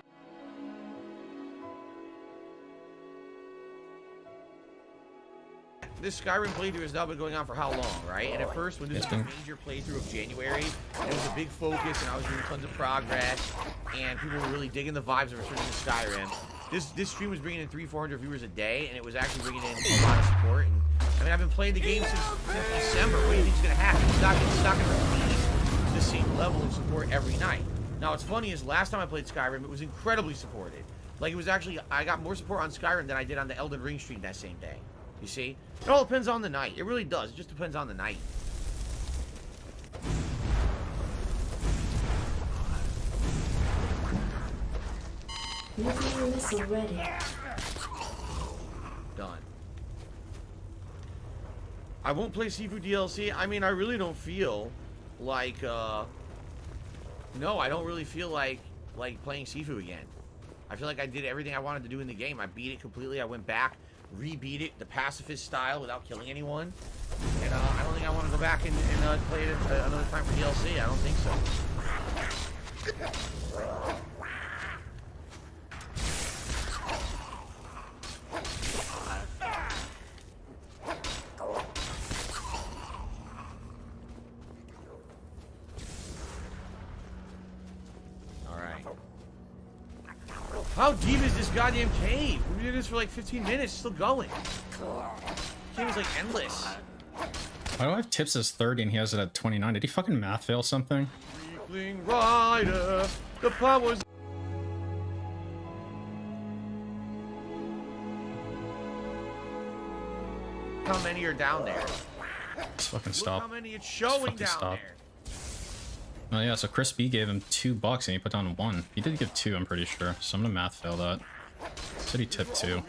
This Skyrim playthrough has now been going on for how long, right? And at first, when this was a major playthrough of January, it was a big focus, and I was doing tons of progress, and people were really digging the vibes of returning to Skyrim. This stream was bringing in 300-400 viewers a day, and it was actually bringing in a lot of support. And I mean, I've been playing the game since December. What do you think's gonna happen? It's not gonna repeat the same level of support every night. Now, what's funny is last time I played Skyrim, it was incredibly supported. Like, it was actually, I got more support on Skyrim than I did on the Elden Ring stream that same day. You see? It all depends on the night. It really does. It just depends on the night. Nuclear missile ready. Done. I won't play Sifu DLC. I mean, I really don't feel like, no, I don't really feel like playing Sifu again. I feel like I did everything I wanted to do in the game. I beat it completely. I went back, re-beat it the pacifist style without killing anyone. And I don't think I want to go back and play it another time for DLC. I don't think so. How deep is this goddamn cave? We did this for like 15 minutes, still going. The cave is like endless. Why do I have tips as 30 and he has it at 29? Did he fucking math fail something? Weakling rider, the powers. How many are down there? Let's fucking stop. Look how many it's showing down there. Oh yeah, so Chris B gave him $2 and he put down 1. He did give 2, I'm pretty sure. So I'm gonna math fail that. Said he tipped 2.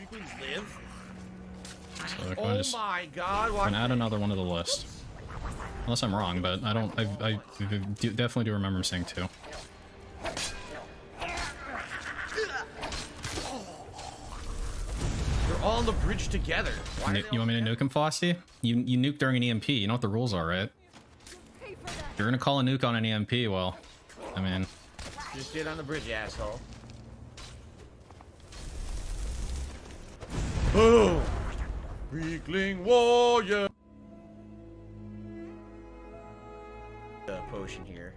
So Oh my god, watch. Add another one to the list. Unless I'm wrong, but I don't. I definitely do remember him saying 2. They're all on the bridge together. You want me to nuke him, Frosty? You nuke during an EMP. You know what the rules are, right? If you're gonna call a nuke on an EMP, well, I mean... Just get on the bridge, asshole. Boom! Weakling warrior! Potion here.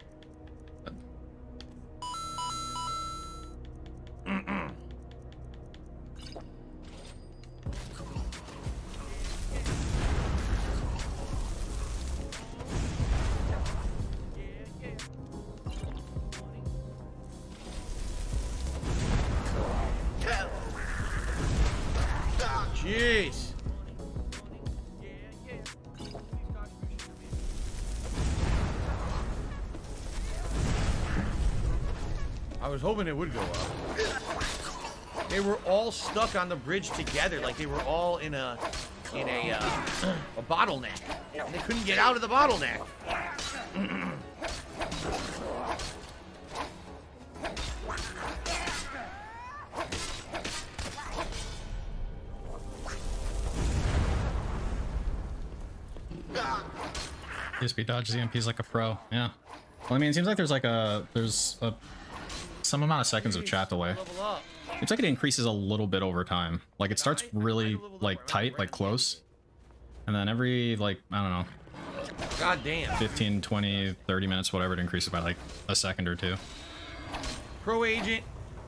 Jeez. I was hoping it would go up. They were all stuck on the bridge together, like they were all in a bottleneck. And they couldn't get out of the bottleneck. DSP dodges EMPs like a pro. Yeah. Well, I mean, it seems like there's some amount of seconds of chat delay. It's like it increases a little bit over time. Like it starts really like tight, like close. And then every like, I don't know. God damn. 15, 20, 30 minutes, whatever, it increases by like a second or two. Pro Agent,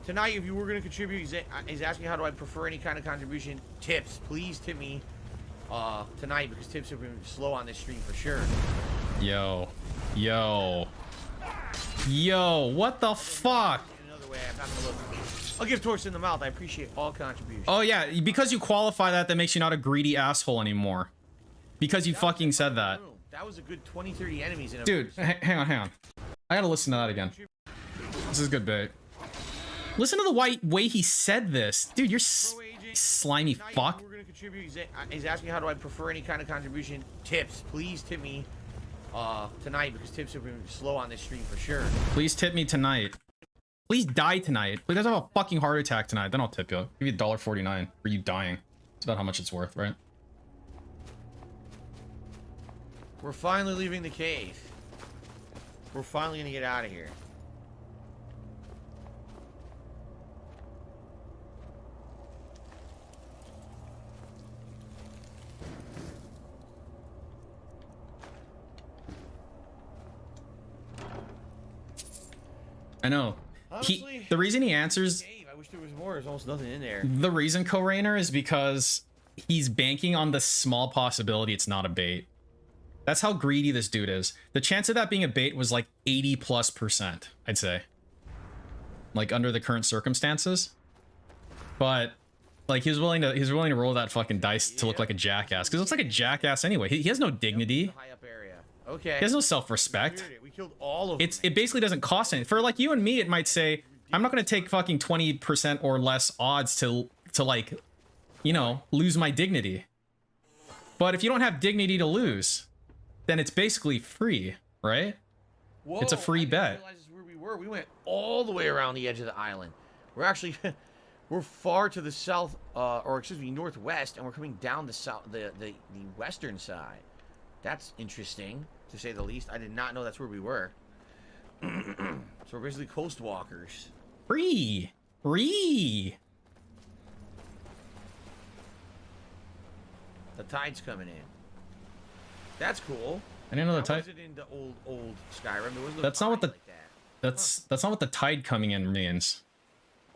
tonight if you were going to contribute, he's asking how do I prefer any kind of contribution. Tips, please tip me tonight because tips have been slow on this stream for sure. Yo, what the fuck? Another way, I'm not gonna look. I'll give Torch in the mouth. I appreciate all contributions. Oh yeah, because you qualify that makes you not a greedy asshole anymore. Because you fucking said that. That was a good 20, 30 enemies in a dude, hang on. I gotta listen to that again. This is good bait. Listen to the way he said this. Dude, you're slimy fuck. We're gonna contribute. He's asking how do I prefer any kind of contribution. Tips, please tip me tonight because tips have been slow on this stream for sure. Please tip me tonight. Please die tonight. Please have a fucking heart attack tonight. Then I'll tip you. I'll give you $1.49 for you dying. It's about how much it's worth, right? We're finally leaving the cave. We're finally gonna get out of here. I know. Honestly, the reason he answers... I wish there was more. There's almost nothing in there. The reason, Co-Rainer, is because he's banking on the small possibility it's not a bait. That's how greedy this dude is. The chance of that being a bait was like 80+%, I'd say. Like under the current circumstances. But like he was willing to roll that fucking dice to look like a jackass. Because it looks like a jackass anyway. He has no dignity. High up area. Okay. He has no self-respect. We killed all of It basically doesn't cost anything. For like you and me, it might say, I'm not gonna take fucking 20% or less odds to like, you know, lose my dignity. But if you don't have dignity to lose, then it's basically free, right? Whoa, it's a free bet. I didn't realize this is where we were. We went all the way around the edge of the island. We're actually we're far to the south, or excuse me, northwest, and we're coming down the south, the western side. That's interesting, to say the least. I did not know that's where we were. So we're basically coast walkers. Free. The tide's coming in. That's cool. I didn't know the tide. Was it in the old Skyrim? There was no That's not what the. like that. That's not what the tide coming in means.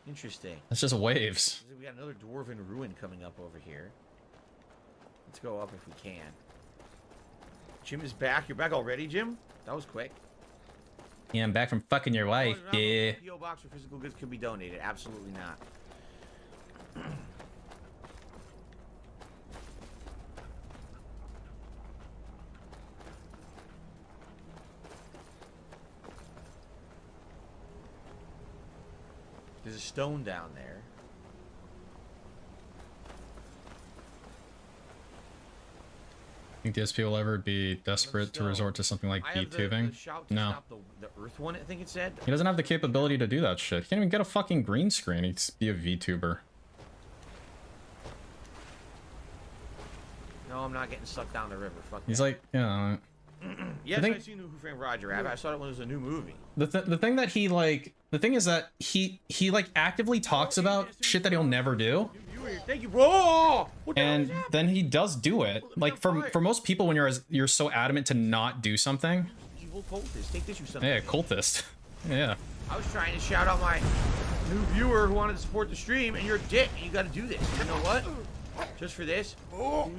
Interesting. That's just waves. We got another dwarven ruin coming up over here. Let's go up if we can. Jim is back. You're back already, Jim? That was quick. Yeah, I'm back from fucking your wife. Yeah. PO box for physical goods can be donated. Absolutely not. There's a stone down there. Think DSP will ever be desperate to resort to something like BTTVing? No. The Earth one, I think it said. He doesn't have the capability to do that shit. He can't even get a fucking green screen. He'd be a VTuber. No, I'm not getting sucked down the river. Fuck He's that. like, yeah. Yes, I've seen Who Framed Roger. I saw it when it was a new movie. The thing that he like, the thing is that he like actively talks about shit that he'll never do. Thank you, bro. And then he does do it. Like for most people, when you're so adamant to not do something. Evil cultist. Take this, you son. Yeah, cultist. Yeah. I was trying to shout out my new viewer who wanted to support the stream, and you're a dick, and you got to do this. You know what? Just for this.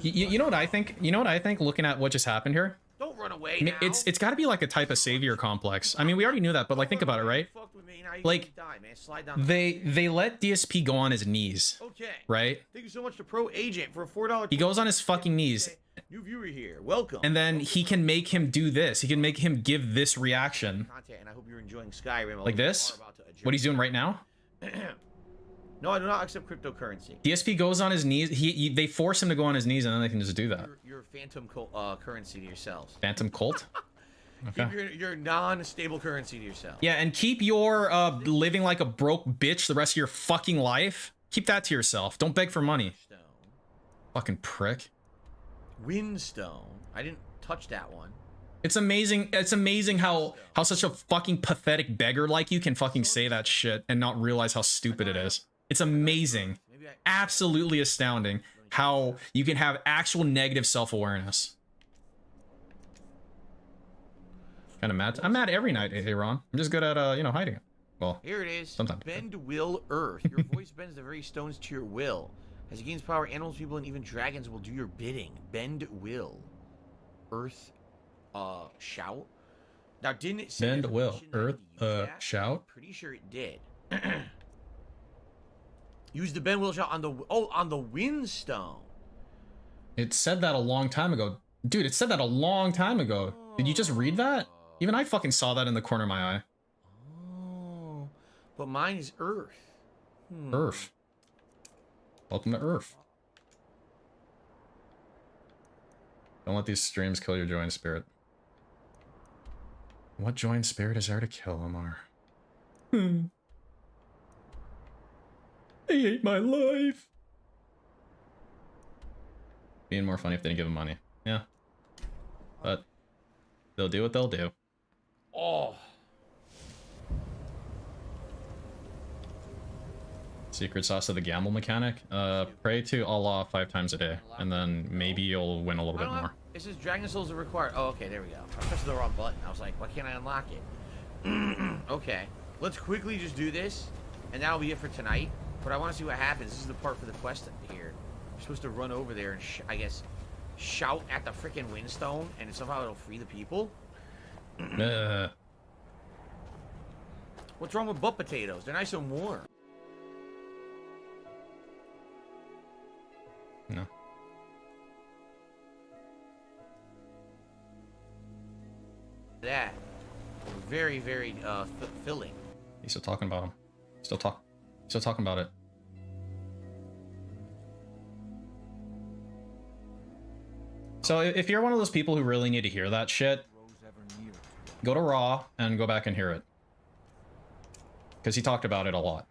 You know what I think? You know what I think? Looking at what just happened here. Don't run away now. It's got to be like a type of savior complex. I mean, we already knew that, but like think about it, right? Like they let DSP go on his knees. Okay. Right? Thank you so much to Pro Agent for a $4. He goes on his fucking knees. New viewer here. Welcome. And then he can make him do this. He can make him give this reaction. And I hope you're enjoying Skyrim. Like this? What he's doing right now? No, I do not accept cryptocurrency. DSP goes on his knees. They force him to go on his knees, and then they can just do that. Your phantom currency to yourselves. Phantom cult? Okay. Keep your non-stable currency to yourself. Yeah, and keep your living like a broke bitch the rest of your fucking life. Keep that to yourself. Don't beg for money. Stone. Fucking prick. Windstone. I didn't touch that one. It's amazing. It's amazing how such a fucking pathetic beggar like you can fucking say that shit and not realize how stupid it is. It's amazing. Absolutely astounding how you can have actual negative self-awareness. Kind of mad. I'm mad every night, Aaron. I'm just good at you know, hiding it. Well, here it is. Sometimes. Bend will earth. Your voice bends the very stones to your will. As it gains power, animals, people, and even dragons will do your bidding. Bend will. Earth, shout. Now, didn't it say Bend will. Earth, shout. Pretty sure it did. Use the bend will shout on the on the windstone. It said that a long time ago, dude. It said that a long time ago. Did you just read that? Even I fucking saw that in the corner of my eye. Oh, but mine is Earth. Earth. Welcome to Earth. Don't let these streams kill your joy and spirit. What joy and spirit is there to kill, Omar? I hate my life. Being more funny if they didn't give him money. Yeah. But they'll do what they'll do. Oh. Secret sauce of the gamble mechanic. Pray to Allah 5 times a day, and then maybe you'll win a little bit more. It says Dragon Souls are required. Oh, okay, there we go. I pressed the wrong button. I was like, why can't I unlock it? Okay, let's quickly just do this, and that'll be it for tonight. But I want to see what happens. This is the part for the quest here. You're supposed to run over there and, I guess, shout at the freaking windstone, and somehow it'll free the people. What's wrong with butt potatoes? They're nice and warm. No. That very, very filling. He's still talking about him. Still talking about it. So if you're one of those people who really need to hear that shit, go to Raw and go back and hear it. Because he talked about it a lot.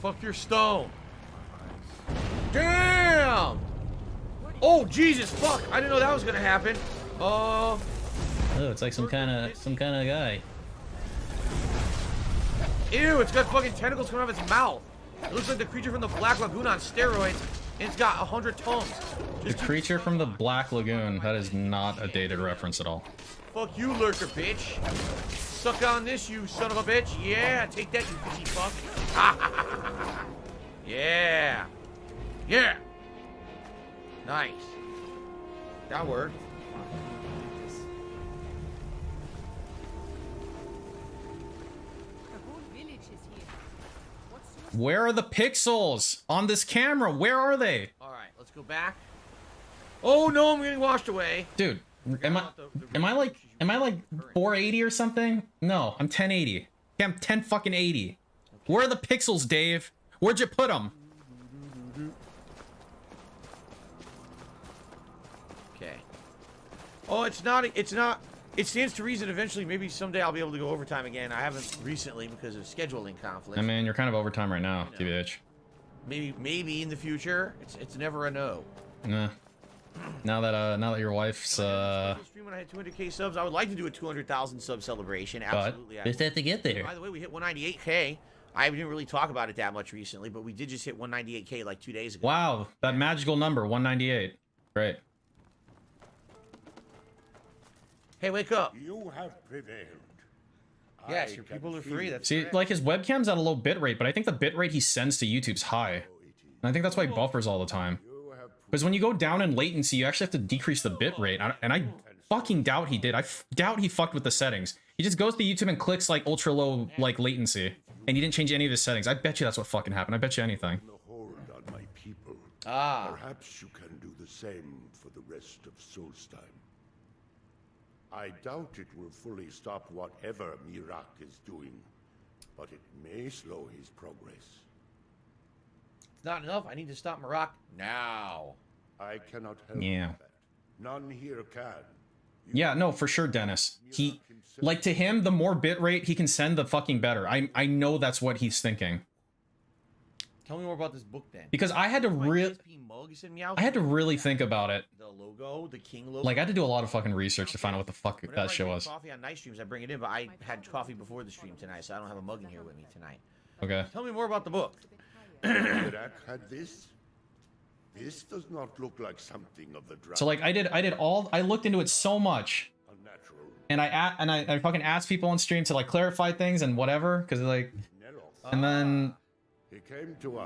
Fuck your stone. Damn! Oh, Jesus, fuck! I didn't know that was gonna happen. Oh, it's like some kind of guy. Ew, it's got fucking tentacles coming out of its mouth. It looks like the creature from the Black Lagoon on steroids, and it's got 100 tongues. The creature from the Black Lagoon. That is not a dated reference at all. Fuck you, lurker, bitch. Suck on this, you son of a bitch. Yeah, take that, you fishy fuck. Yeah. Yeah. Nice. That worked. Where are the pixels on this camera? Where are they? All right, let's go back. Oh no, I'm getting washed away. Dude, am I like 480 or something? No, I'm 1080. Yeah, I'm 10 fucking 80. Where are the pixels, Dave? Where'd you put them? Okay. Oh, it's not. It stands to reason eventually, maybe someday I'll be able to go overtime again. I haven't recently because of scheduling conflicts. I mean, you're kind of overtime right now, TBH. Maybe in the future. It's never a no. Nah. Now that your wife's Stream when I had 200k subs, I would like to do a 200,000 sub celebration. Absolutely. Just have to get there. By the way, we hit 198k. I didn't really talk about it that much recently, but we did just hit 198k like 2 days ago. Wow, that magical number, 198. Great. Hey, wake up. You have prevailed. Yes, your people are free. That's See, correct. like his webcam's at a low bitrate, but I think the bitrate he sends to YouTube's high. And I think that's why he buffers all the time. Because when you go down in latency, you actually have to decrease the bitrate. And I fucking doubt he did. I doubt he fucked with the settings. He just goes to YouTube and clicks like ultra low like latency. And he didn't change any of his settings. I bet you that's what fucking happened. I bet you anything. Hold on my people. Ah. Perhaps you can do the same for the rest of Solstheim. I doubt it will fully stop whatever Mirak is doing, but it may slow his progress. It's not enough. I need to stop Marak now. I cannot help Yeah. that. None here can. Yeah, no, for sure, Dennis. He, like, to him, the more bitrate he can send, the fucking better. I know that's what he's thinking. Tell me more about this book then. Because I had to really think about it. The logo, the king logo. Like I had to do a lot of fucking research to find out what the fuck that show was. Coffee on night streams, I bring it in, but I had coffee before the stream tonight, so I don't have a mug in here with me tonight. Okay. Tell me more about the book. Iraq had this. This does not look like something of the dragon. So like I looked into it so much. And I fucking asked people on stream to like clarify things and whatever, because like, and then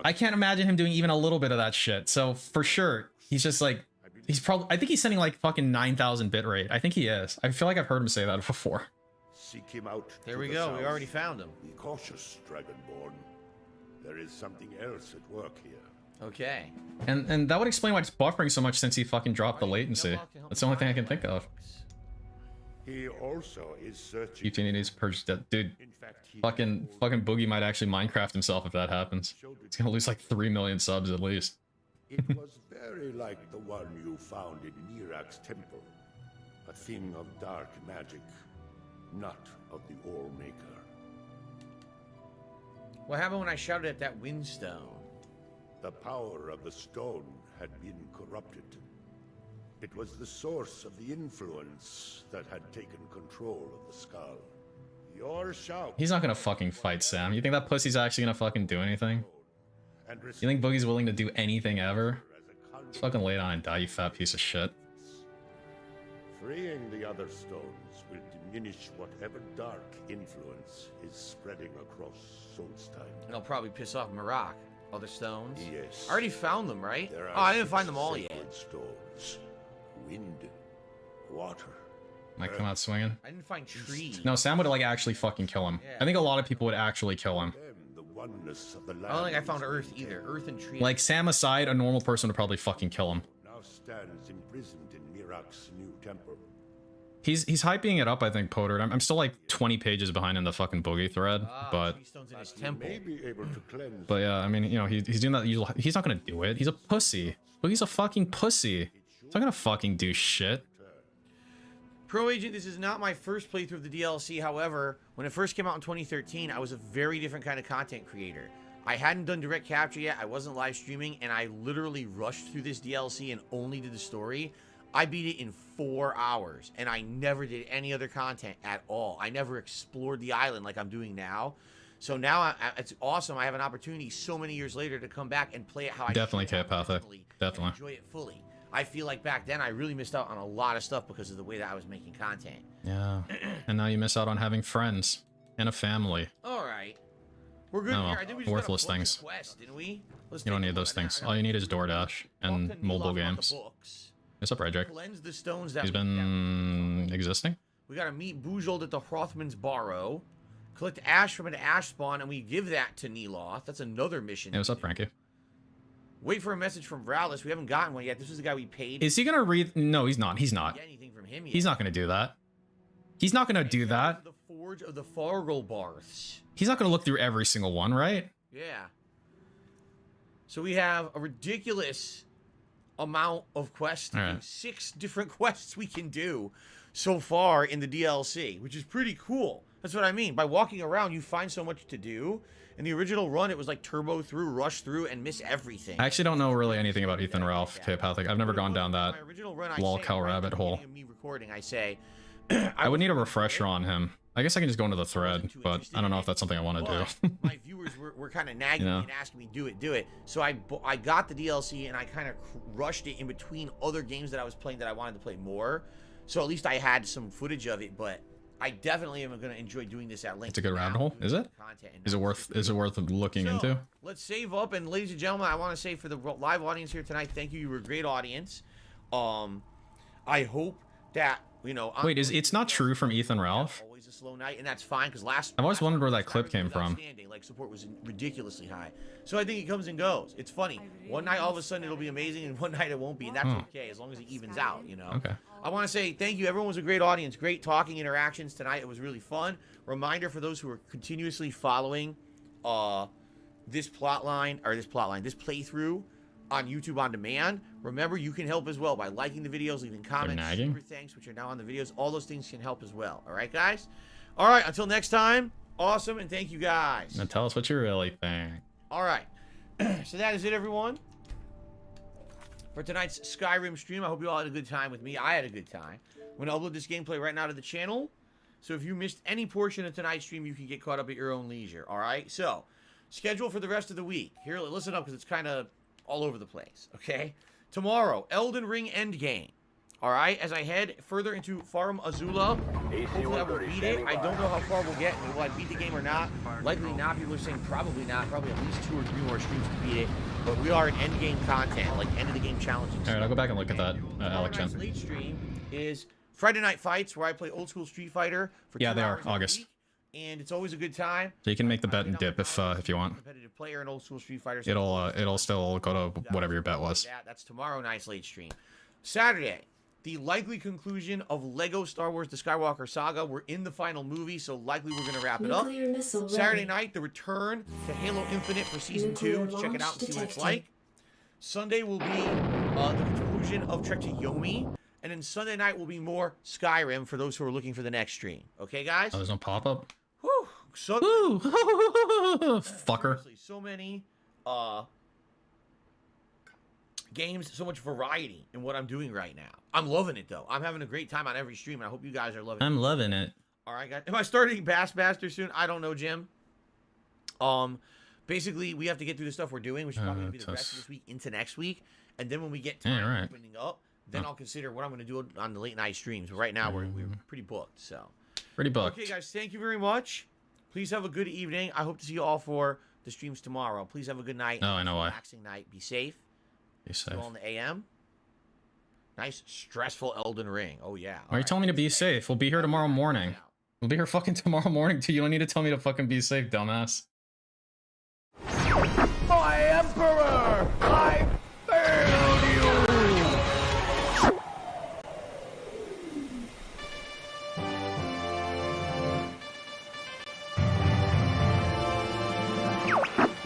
I can't imagine him doing even a little bit of that shit. So for sure, he's just like, he's probably, I think he's sending like fucking 9,000 bitrate. I think he is. I feel like I've heard him say that before. Seek him out. There we go. We already found him. Be cautious, Dragonborn. There is something else at work here. Okay. And that would explain why it's buffering so much since he fucking dropped the latency. That's the only thing I can think of. He also is searching. You needs to purge that, dude. Fucking Boogie might actually Minecraft himself if that happens. He's gonna lose like 3 million subs at least. It was very like the one you found in Mirak's temple. A thing of dark magic, not of the All Maker. What happened when I shouted at that windstone? The power of the stone had been corrupted. It was the source of the influence that had taken control of the skull. Your shout. He's not gonna fucking fight Sam. You think that pussy's actually gonna fucking do anything? You think Boogie's willing to do anything ever? Just fucking lay down and die, you fat piece of shit. Freeing the other stones will diminish whatever dark influence is spreading across Solstein. And I'll probably piss off Marak. Other stones? Yes. I already found them, right? There are I didn't find them all yet. Stones. Wind, water. Might come out swinging. I didn't find trees. No, Sam would like actually fucking kill him. Yeah. I think a lot of people would actually kill him. The oneness of the land I don't think I found Earth either. Earth and trees. Like Sam aside, a normal person would probably fucking kill him. Now stands imprisoned in Mirak's new temple. He's hyping it up, I think, Potter. I'm still like 20 pages behind in the fucking Boogie thread, but in his temple. May be able to cleanse. But yeah, I mean, you know, he's doing that. He's not gonna do it. He's a pussy. Boogie's a fucking pussy. He's not gonna fucking do shit. Pro Agent, this is not my first playthrough of the DLC. However, when it first came out in 2013, I was a very different kind of content creator. I hadn't done direct capture yet. I wasn't live streaming, and I literally rushed through this DLC and only did the story. I beat it in 4 hours, and I never did any other content at all. I never explored the island like I'm doing now. So now it's awesome. I have an opportunity so many years later to come back and play it how I definitely K-Pathic. Definitely enjoy it fully. I feel like back then I really missed out on a lot of stuff because of the way that I was making content. Yeah, and now you miss out on having friends and a family. All right, we're good Oh, here. I think we just worthless got a things. quest, didn't we? You don't need those things. All you need is DoorDash and mobile games. What's up, Rydrick? Cleanse the stones that He's been existing. We gotta meet Bujold at the Hrothman's Barrow, collect ash from an ash spawn, and we give that to Neloth. That's another mission. Hey, what's up, Frankie? Wait for a message from Vralis. We haven't gotten one yet. This is the guy we paid. Is he gonna read? No, he's not. He's not. Get anything from him yet. He's not gonna do that. He's not gonna do that. The Forge of the Fargelbarths. He's not gonna look through every single one, right? Yeah. So we have a ridiculous amount of quests. All right. 6 different quests we can do so far in the DLC, which is pretty cool. That's what I mean. By walking around, you find so much to do. In the original run, it was like turbo through, rush through, and miss everything. I actually don't know really anything about Ethan Ralph, K-Pathic. I've never gone down that lolcow rabbit hole. Me recording, I say, I would need a refresher on him. I guess I can just go into the thread, but I don't know if that's something I want to do. My viewers were kind of nagging me and asking me, do it. So I got the DLC, and I kind of rushed it in between other games that I was playing that I wanted to play more. So at least I had some footage of it, but I definitely am going to enjoy doing this at length. It's a good rabbit hole, is it? Is it worth looking into? Let's save up, and ladies and gentlemen, I want to say for the live audience here tonight, thank you. You were a great audience. I hope that, you know... Wait, it's not true from Ethan Ralph? Always a slow night, and that's fine, because I've always wondered where that clip came from. Like, support was ridiculously high. So I think it comes and goes. It's funny. One night, all of a sudden, it'll be amazing, and one night it won't be, and that's okay, as long as it evens out, you know? Okay. I want to say thank you. Everyone was a great audience. Great talking interactions tonight. It was really fun. Reminder for those who are continuously following this playthrough on YouTube on demand. Remember, you can help as well by liking the videos, leaving comments, super thanks, which are now on the videos. All those things can help as well. All right, guys? All right, until next time, awesome, and thank you, guys. Now tell us what you really think. All right. So that is it, everyone, for tonight's Skyrim stream. I hope you all had a good time with me. I had a good time. I'm going to upload this gameplay right now to the channel. So if you missed any portion of tonight's stream, you can get caught up at your own leisure. All right? So, schedule for the rest of the week. Here, listen up, because it's kind of all over the place. Okay? Tomorrow, Elden Ring Endgame. All right? As I head further into Farum Azula, hopefully I will beat it. I don't know how far we'll get. Will I beat the game or not? Likely not. People are saying probably not. Probably at least 2 or 3 more streams to beat it. But we are in endgame content, like end of the game challenging. All right, I'll go back and look at that, Alex. Tonight's late stream is Friday Night Fights, where I play old school Street Fighter for 2 Yeah, they are hours a August. week, and it's always a good time. So you can make the bet and dip if you want. Competitive player in old school Street Fighter. So It'll still go to whatever your bet was. that's tomorrow night's late stream. Saturday, the likely conclusion of Lego Star Wars: The Skywalker Saga. We're in the final movie, so likely we're gonna wrap it up. Saturday night, the return to Halo Infinite for season 2. Check it out and see what it's like. Sunday will be the conclusion of Trek to Yomi. And then Sunday night will be more Skyrim for those who are looking for the next stream. Okay, guys? Oh, there's no pop-up? Whew. So, woo! Fucker. Seriously, so many games, so much variety in what I'm doing right now. I'm loving it, though. I'm having a great time on every stream, and I hope you guys are loving it. I'm loving it. All right, guys. Am I starting Bassmaster soon? I don't know, Jim. Basically, we have to get through the stuff we're doing, which is probably going to be the rest of this week into next week. And then when we get time opening up, then I'll consider what I'm going to do on the late night streams. But right now, we're pretty booked, so. Pretty booked. Okay, guys, thank you very much. Please have a good evening. I hope to see you all for the streams tomorrow. Please have a good night. Oh, I know why. Relaxing night. Be safe. Be safe. Go on the AM. Nice, stressful Elden Ring. Oh, yeah. Why are you telling me to be safe? We'll be here tomorrow morning. We'll be here fucking tomorrow morning, too. You don't need to tell me to fucking be safe, dumbass. My Emperor! I failed you!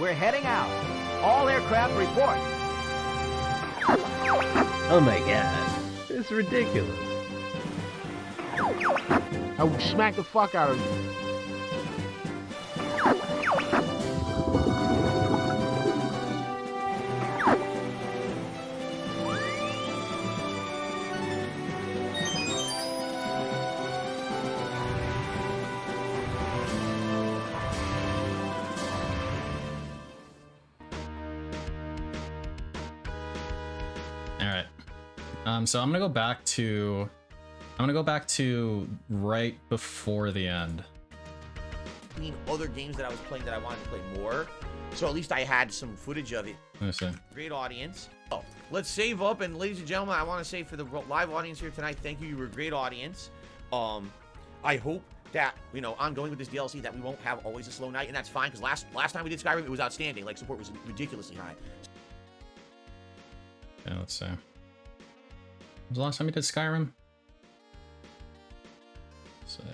We're heading out. All aircraft report. Oh my god. It's ridiculous. I will smack the fuck out of you. So I'm gonna go back to right before the end. Other games that I was playing that I wanted to play more, so at least I had some footage of it. Let me see. Great audience. Oh, let's save up, and ladies and gentlemen, I want to say for the live audience here tonight, thank you. You were a great audience. I hope that, you know, ongoing with this DLC, that we won't have always a slow night, and that's fine, because last time we did Skyrim, it was outstanding. Like, support was ridiculously high. Yeah, let's see. When was the last time we did Skyrim? So,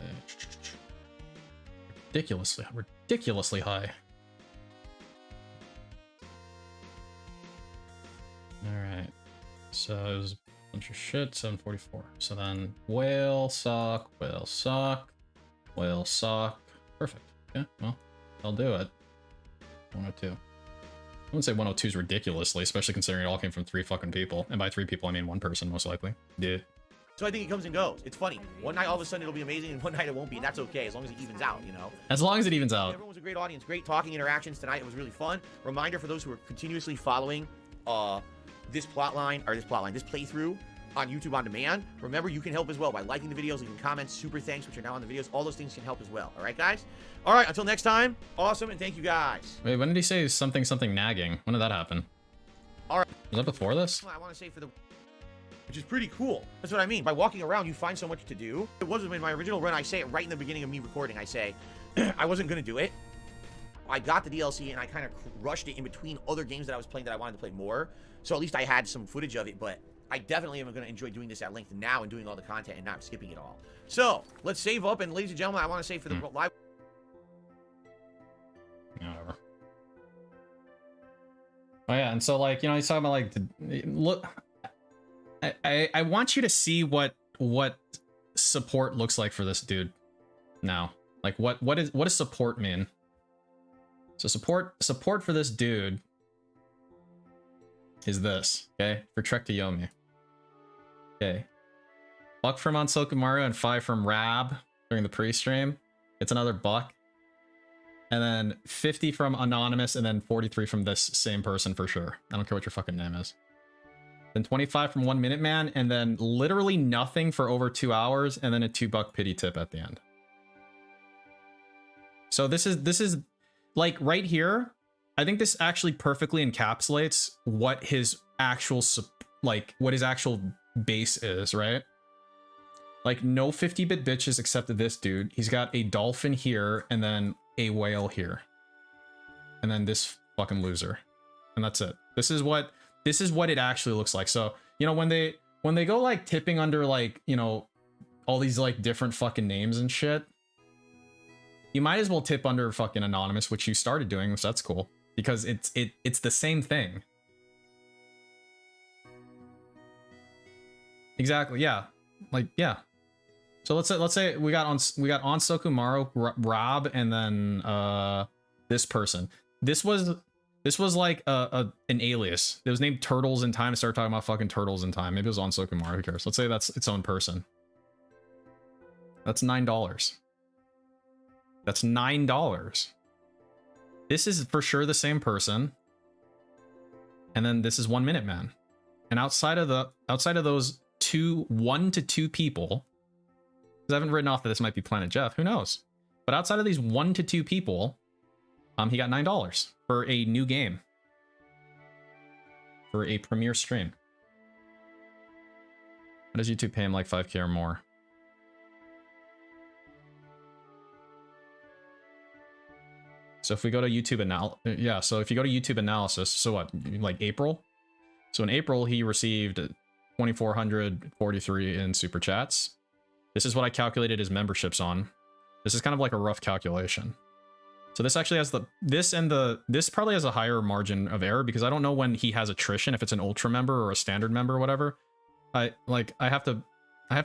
ridiculously high. Alright. So it was a bunch of shit, 744. So then whale sock. Perfect. Okay, well, I'll do it. 102. I wouldn't say 102 is ridiculously, especially considering it all came from 3 fucking people. And by 3 people, I mean 1 person, most likely. Yeah. So I think it comes and goes. It's funny. One night, all of a sudden, it'll be amazing, and one night it won't be, and that's okay, as long as it evens out, you know? As long as it evens out. Everyone was a great audience. Great talking interactions tonight. It was really fun. Reminder for those who are continuously following this playthrough on YouTube On Demand. Remember, you can help as well by liking the videos, leaving comments, super thanks, which are now on the videos. All those things can help as well. All right, guys? All right, until next time, awesome, and thank you, guys. Wait, when did he say something nagging? When did that happen? All right. Was that before this? I want to say which is pretty cool. That's what I mean. By walking around, you find so much to do. It wasn't in my original run. I say it right in the beginning of me recording. I say, I wasn't going to do it. I got the DLC, and I kind of rushed it in between other games that I was playing that I wanted to play more. So at least I had some footage of it, but I definitely am going to enjoy doing this at length now and doing all the content and not skipping it all. So, let's save up, and ladies and gentlemen, I want to say for the live... Whatever. Oh yeah, and so, like, you know, he's talking about, like, look... I want you to see what support looks like for this dude now. Like, what does support mean? So support for this dude is this, okay? For Trek to Yomi. Okay. Buck from Onsokumaru and 5 from Rab during the pre-stream. It's another buck. And then 50 from Anonymous, and then 43 from this same person for sure. I don't care what your fucking name is. Then 25 from 1 Minute Man, and then literally nothing for over 2 hours, and then a $2 pity tip at the end. So this is like right here. I think this actually perfectly encapsulates what his actual what his actual base is, right? Like no 50-bit bitches except this dude. He's got a dolphin here, and then a whale here, and then this fucking loser, and that's it. This is what it actually looks like. So, you know, when they go like tipping under like, you know, all these like different fucking names and shit, you might as well tip under fucking Anonymous, which you started doing, so that's cool because it's the same thing. Exactly, yeah. Like, yeah. So let's say we got Onsokumaru, Rob, and then this person. This was like an alias. It was named Turtles in Time. I started talking about fucking Turtles in Time. Maybe it was Onsokumaru. Who cares? Let's say that's its own person. That's $9. That's $9. This is for sure the same person. And then this is 1 Minute Man. And outside of those 1 to 2 people. I haven't written off that this might be Planet Jeff. Who knows? But outside of these 1 to 2 people, he got $9 for a new game. For a premiere stream. How does YouTube pay him like 5K or more? So if we go to YouTube so if you go to YouTube analysis, so what, like April? So in April, he received 2,443 in super chats. This is what I calculated his memberships on. This is kind of like a rough calculation. So this actually has this probably has a higher margin of error because I don't know when he has attrition, if it's an ultra member or a standard member or whatever. I have to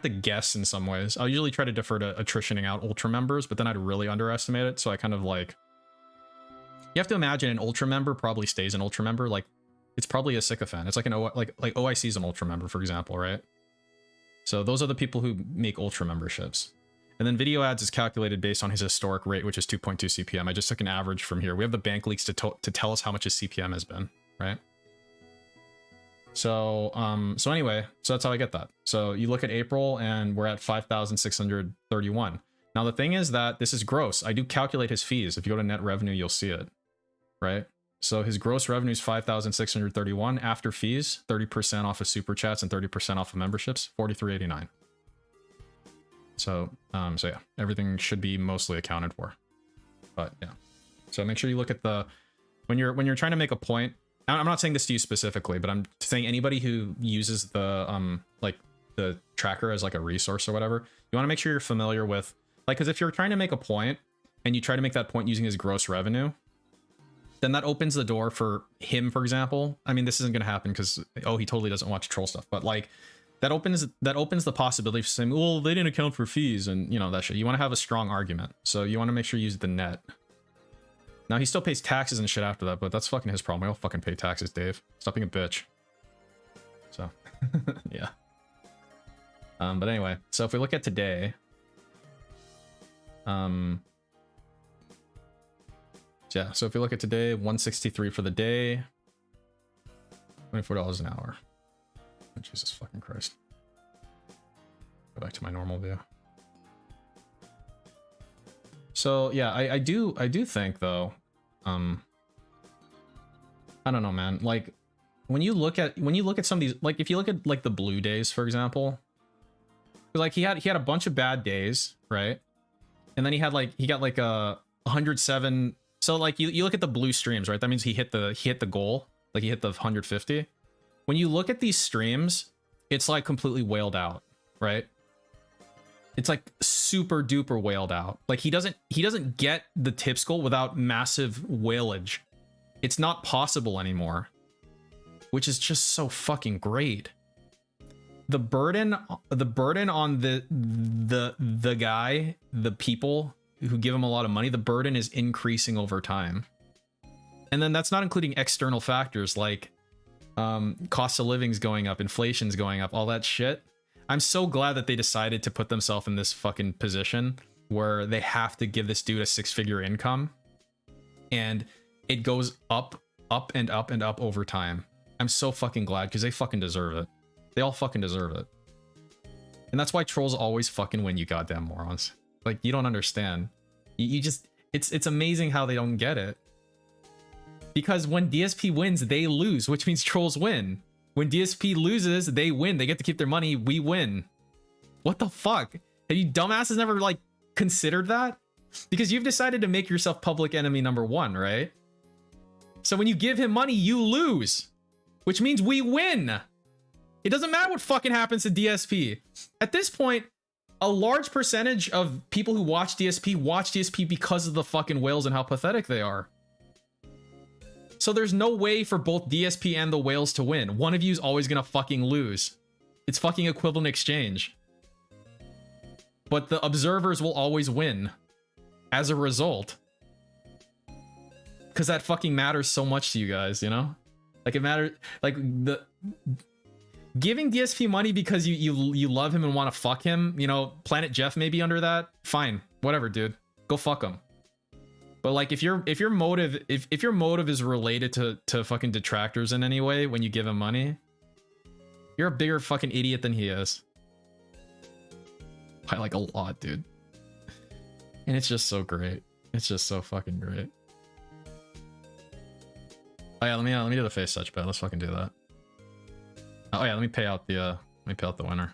guess in some ways. I'll usually try to defer to attritioning out ultra members, but then I'd really underestimate it. So I kind of like, you have to imagine an ultra member probably stays an ultra member. Like it's probably a sycophant. It's like like OIC is an ultra member, for example, right? So those are the people who make ultra memberships. And then video ads is calculated based on his historic rate, which is 2.2 CPM. I just took an average from here. We have the bank leaks to tell us how much his CPM has been, right? So anyway, so that's how I get that. So you look at April and we're at 5,631. Now the thing is that this is gross. I do calculate his fees. If you go to net revenue, you'll see it, right? So his gross revenue is 5,631 after fees, 30% off of super chats and 30% off of memberships, 43.89. So yeah, everything should be mostly accounted for. But yeah, so make sure you look at when you're trying to make a point. I'm not saying this to you specifically, but I'm saying anybody who uses the like the tracker as like a resource or whatever, you want to make sure you're familiar with, like, because if you're trying to make a point and you try to make that point using his gross revenue, then that opens the door for him, for example. I mean, this isn't going to happen because, oh, he totally doesn't watch troll stuff, but like that opens the possibility of saying, well, they didn't account for fees and, you know, that shit. You want to have a strong argument. So you want to make sure you use the net. Now he still pays taxes and shit after that, but that's fucking his problem. We all fucking pay taxes, Dave. Stop being a bitch. So yeah. But anyway, so if we look at today, yeah, so if you look at today, 163 for the day, $24 an hour. Oh, Jesus fucking Christ. Go back to my normal view. So yeah, I do think though, I don't know, man. Like when you look at some of these, like if you look at like the blue days, for example, like he had a bunch of bad days, right? And then he got like a 107. So like you look at the blue streams, right? That means he hit the goal, like he hit the 150. When you look at these streams, it's like completely whaled out, right? It's like super duper whaled out. Like he doesn't get the tips goal without massive whalage. It's not possible anymore, which is just so fucking great. The burden on the guy, the people who give him a lot of money, the burden is increasing over time. And then that's not including external factors like Cost of living's going up, inflation's going up, all that shit. I'm so glad that they decided to put themselves in this fucking position where they have to give this dude a 6-figure income, and it goes up, up, and up, and up over time. I'm so fucking glad, because they fucking deserve it. They all fucking deserve it. And that's why trolls always fucking win, you goddamn morons. Like, you don't understand. You just... It's amazing how they don't get it. Because when DSP wins, they lose, which means trolls win. When DSP loses, they win. They get to keep their money, we win. What the fuck? Have you dumbasses never, like, considered that? Because you've decided to make yourself public enemy number 1, right? So when you give him money, you lose. Which means we win. It doesn't matter what fucking happens to DSP. At this point, a large percentage of people who watch DSP because of the fucking whales and how pathetic they are. So there's no way for both DSP and the whales to win. One of you is always gonna fucking lose. It's fucking equivalent exchange. But the observers will always win as a result. Because that fucking matters so much to you guys, you know? Like, it matters, like, the... Giving DSP money because you love him and want to fuck him, you know, Planet Jeff may be under that. Fine, whatever, dude. Go fuck him. But like, if your motive is related to fucking detractors in any way when you give him money, you're a bigger fucking idiot than he is. By like a lot, dude. And it's just so great. It's just so fucking great. Oh yeah, let me do the face touch bet. Let's fucking do that. Oh yeah, let me pay out the winner.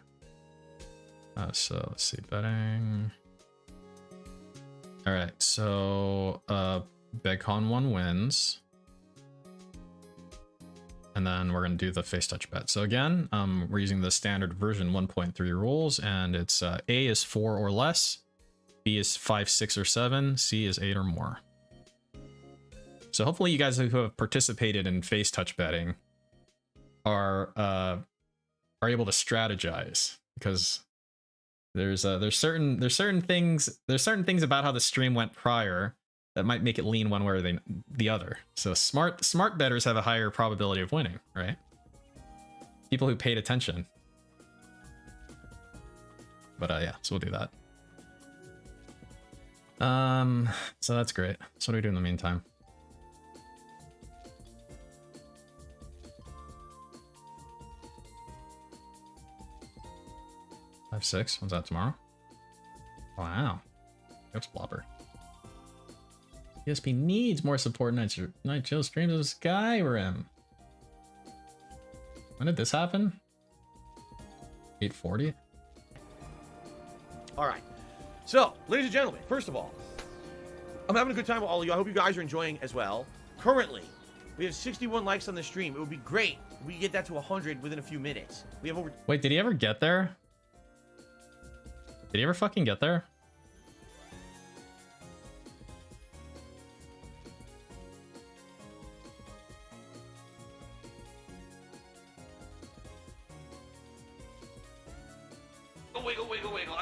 So let's see, betting. All right, so Begcon 1 wins, and then we're gonna do the face touch bet. So again, we're using the standard version 1.3 rules, and it's A is 4 or less, B is 5, 6, or 7, C is 8 or more. So hopefully you guys who have participated in face touch betting are able to strategize, because there's certain things about how the stream went prior that might make it lean one way or the other. So smart bettors have a higher probability of winning, right? People who paid attention. But yeah, so we'll do that. So that's great. So what do we do in the meantime? Five, 6. When's that, tomorrow? Wow. That's blobber. ESP needs more support. Night Chill streams of Skyrim. When did this happen? 8:40. All right. So, ladies and gentlemen, first of all, I'm having a good time with all of you. I hope you guys are enjoying as well. Currently, we have 61 likes on the stream. It would be great if we get that to 100 within a few minutes. We have over... Wait, did he ever get there? Did he ever fucking get there? Wiggle.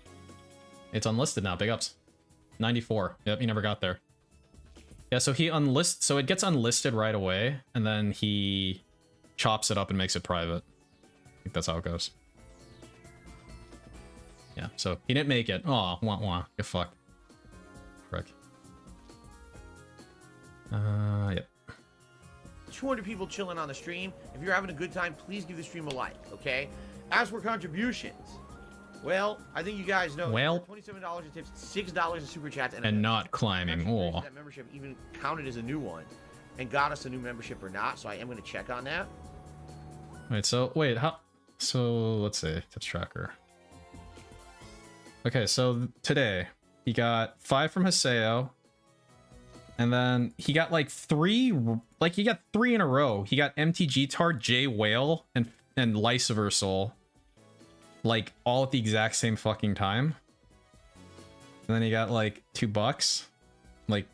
It's unlisted now. Big ups. 94. Yep, he never got there. Yeah, so he unlists. So it gets unlisted right away, and then he chops it up and makes it private. I think that's how it goes. Yeah, so he didn't make it. Aw, wah. Get fucked. Frick. Yep. 200 people chilling on the stream. If you're having a good time, please give the stream a like, okay? As for contributions, well, I think you guys know. Well, $27 in tips, $6 in super chats, and not climbing. Oh. That membership even counted as a new one, and got us a new membership or not. So I am going to check on that. Wait, how? So let's see. Tips tracker. Okay, so today he got 5 from Haseo, and then he got like 3 in a row. He got MTG Tard, J Whale, and Lyciversal, like all at the exact same fucking time. And then he got like $2, like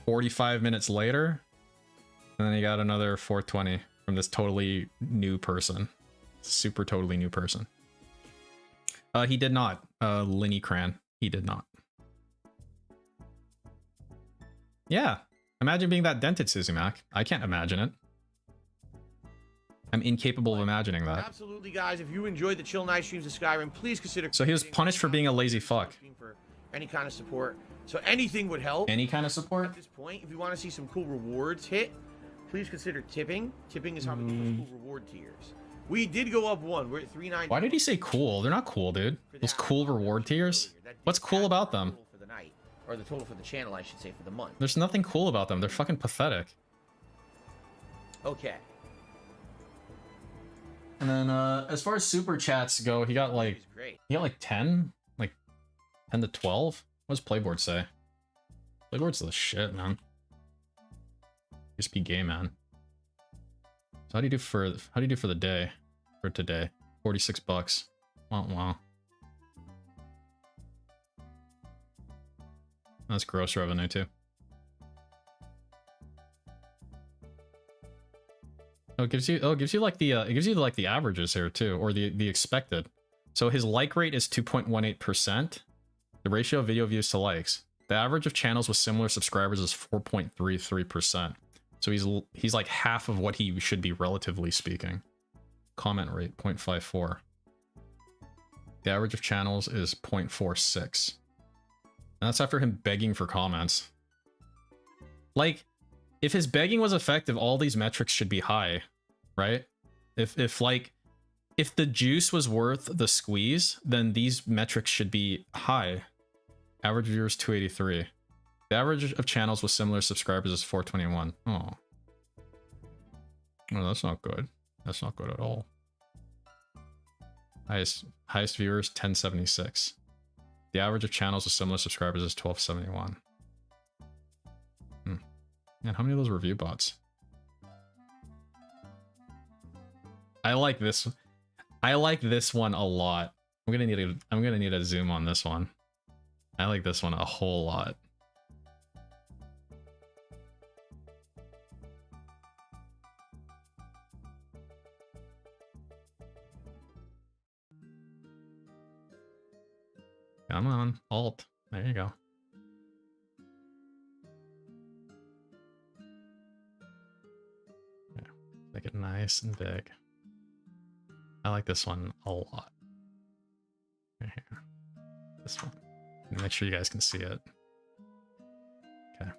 45 minutes later, and then he got another 420 from this totally new person, super totally new person. He did not. Linny Cran. He did not. Yeah. Imagine being that dented, Suzumak. I can't imagine it. I'm incapable of imagining that. Absolutely, guys. If you enjoyed the chill night streams of Skyrim, please consider. So he was punished for being a lazy fuck. For any kind of support. So anything would help. Any kind of support? At this point, if you want to see some cool rewards hit, please consider tipping. Tipping is how we do cool reward tiers. We did go up one. We're at 390. Why did he say cool? They're not cool, dude. Those cool reward tiers? What's cool about them? For the night, or the total for the channel, I should say, for the month. There's nothing cool about them. They're fucking pathetic. Okay. And then as far as super chats go, he got like 10, like 10 to 12. What does Playboard say? Playboard's the shit, man. Just be gay, man. So how do you do for the day? For today, 46 bucks. Wow, wow. That's gross revenue too. Oh, it gives you like the it gives you like the averages here too, or the expected. So his like rate is 2.18%. The ratio of video views to likes. The average of channels with similar subscribers is 4.33%. So he's like half of what he should be, relatively speaking. Comment rate 0.54. The average of channels is 0.46. And that's after him begging for comments. Like, if his begging was effective, all these metrics should be high, right? If the juice was worth the squeeze, then these metrics should be high. Average viewers 283. The average of channels with similar subscribers is 421. Oh. No, that's not good. That's not good at all. Highest viewers 1076. The average of channels with similar subscribers is 1271. And how many of those review bots? I like this. I like this one a lot. I'm gonna need a zoom on this one. I like this one a whole lot. Come on, Alt. There you go. Yeah, make it nice and big. I like this one a lot. Right here. This one. Make sure you guys can see it. Okay.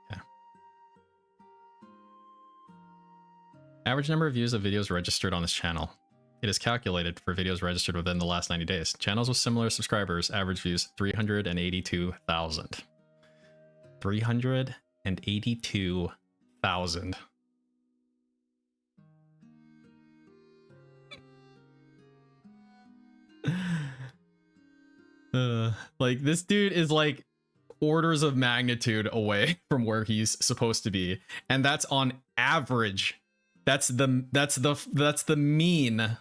Yeah. Average number of views of videos registered on this channel. It is calculated for videos registered within the last 90 days. Channels with similar subscribers, average views 382,000. 382,000. Like, this dude is like orders of magnitude away from where he's supposed to be, and that's on average. That's the mean.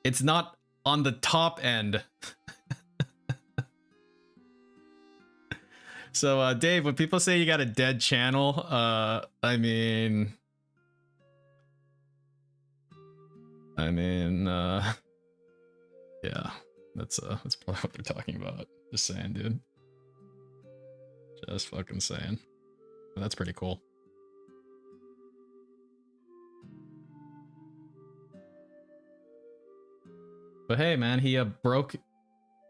It's not on the top end. So Dave, when people say you got a dead channel, I mean yeah, that's probably what they're talking about. Just saying, dude. Just fucking saying. That's pretty cool. But hey, man, he broke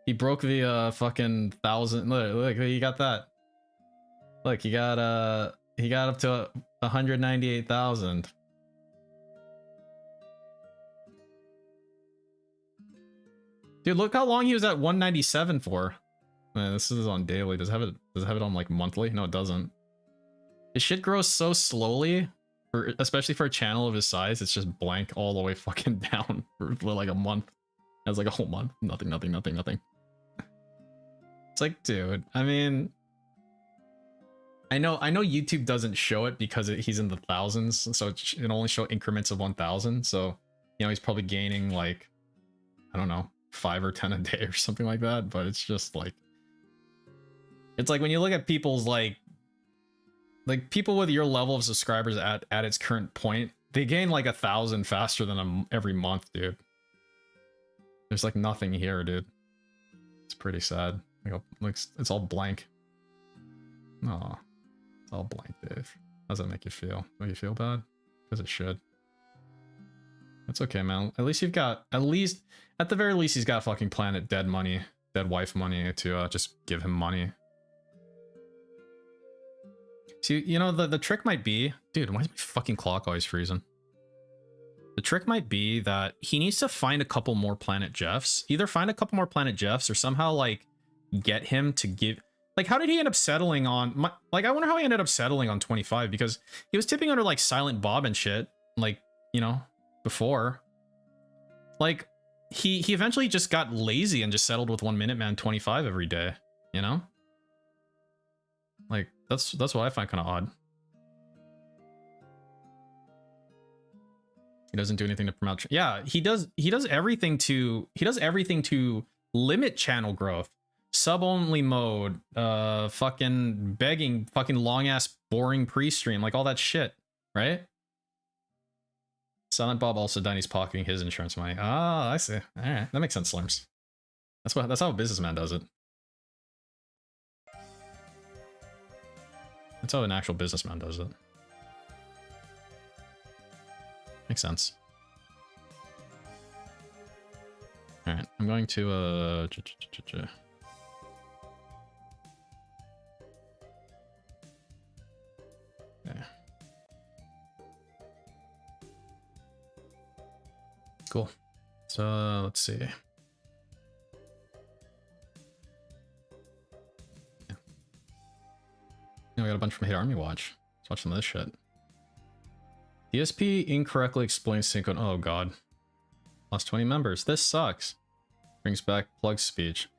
the fucking 1,000. Look, he got that. Look, he got up to 198,000. Dude, look how long he was at 197 for. Man, this is on daily. Does it have it on like monthly? No, it doesn't. His shit grows so slowly, especially for a channel of his size. It's just blank all the way fucking down for like a month. That's like a whole month. Nothing. It's like, dude, I mean, I know YouTube doesn't show it because he's in the thousands, so it only show increments of 1,000. So, you know, he's probably gaining like, I don't know, 5 or 10 a day or something like that. But it's just like, it's like when you look at people's like people with your level of subscribers at its current point, they gain like 1,000 faster than every month, dude. There's like nothing here, dude. It's pretty sad. Like, it's all blank. Oh, it's all blank, Dave. How does that make you feel? Make you feel bad? Because it should. That's okay, man. At least you've got, at the very least, he's got fucking Planet Dead money, dead wife money to just give him money. See, you know, the trick might be, dude, why is my fucking clock always freezing? The trick might be that he needs to find a couple more Planet Jeffs. Either find a couple more Planet Jeffs or somehow, like, get him to give... Like, how did he end up settling on... Like, I wonder how he ended up settling on 25, because he was tipping under, like, Silent Bob and shit. Like, you know, before. Like, he eventually just got lazy and just settled with 1 Minute Man 25 every day, you know? Like, that's what I find kind of odd. He doesn't do anything to promote. Yeah, he does everything to limit channel growth. Sub-only mode, fucking begging, fucking long-ass boring pre-stream, like all that shit, right? Silent Bob also done, he's pocketing his insurance money. Ah, I see. Alright, that makes sense, Slurms. That's how a businessman does it. That's how an actual businessman does it. Makes sense. Alright, I'm going to, yeah. Cool. So, let's see. Yeah. We got a bunch from Hit Army Watch. Let's watch some of this shit. DSP incorrectly explains sync on... Oh god. Lost 20 members. This sucks. Brings back plug speech.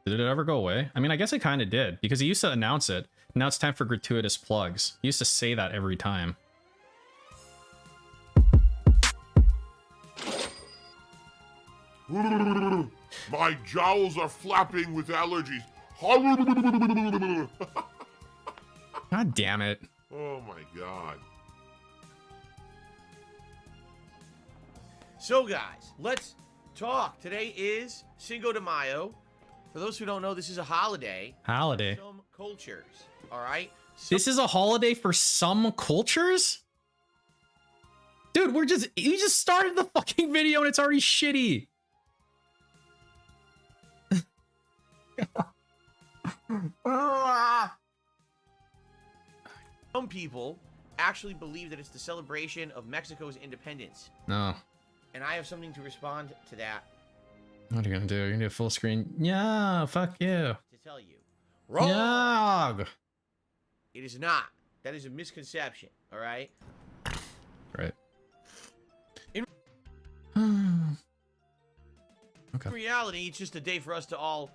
Did it ever go away? I mean, I guess it kind of did, because he used to announce it. Now it's time for gratuitous plugs. He used to say that every time. My jowls are flapping with allergies. God damn it. Oh my god. So guys, let's talk. Today is Cinco de Mayo. For those who don't know, this is a holiday. Holiday. Some cultures, all right? This is a holiday for some cultures? Dude, you just started the fucking video and it's already shitty. Some people actually believe that it's the celebration of Mexico's independence. No. And I have something to respond to that. What are you gonna do? You're gonna do a full screen? Yeah, fuck you. To tell you. Wrong. Yeah. It is not. That is a misconception, all right? Right. In okay. reality, it's just a day for us to all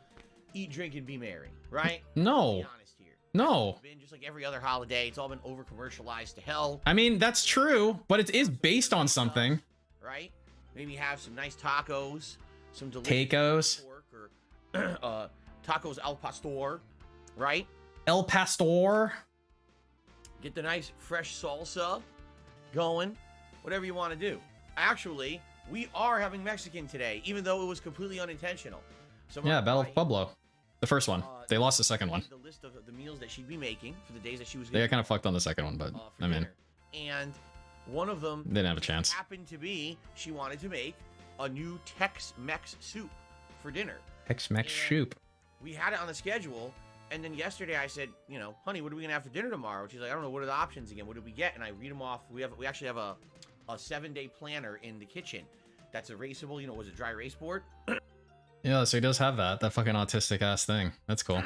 eat, drink, and be merry, right? No. Be honest here. No. It's been just like every other holiday. It's all been over-commercialized to hell. I mean, that's true, but it is based on something. Right? Maybe have some nice tacos, some delicious Tacos. pork, or tacos al pastor, right? El Pastor. Get the nice fresh salsa going, whatever you want to do. Actually, we are having Mexican today, even though it was completely unintentional. Yeah, Battle of Pueblo. The first one. They lost the second one. The list of the meals that she'd be making for the days that she was They kind of fucked on the second one, but I mean, and one of them they didn't have a chance. happened to be she wanted to make a new Tex-Mex soup for dinner. Tex-Mex soup. We had it on the schedule, and then yesterday I said, you know, honey, what are we gonna have for dinner tomorrow? She's like, I don't know, what are the options again? What did we get? And I read them off. We actually have a 7-day planner in the kitchen that's erasable. You know, was a dry erase board. Yeah, so he does have that fucking autistic ass thing. That's cool.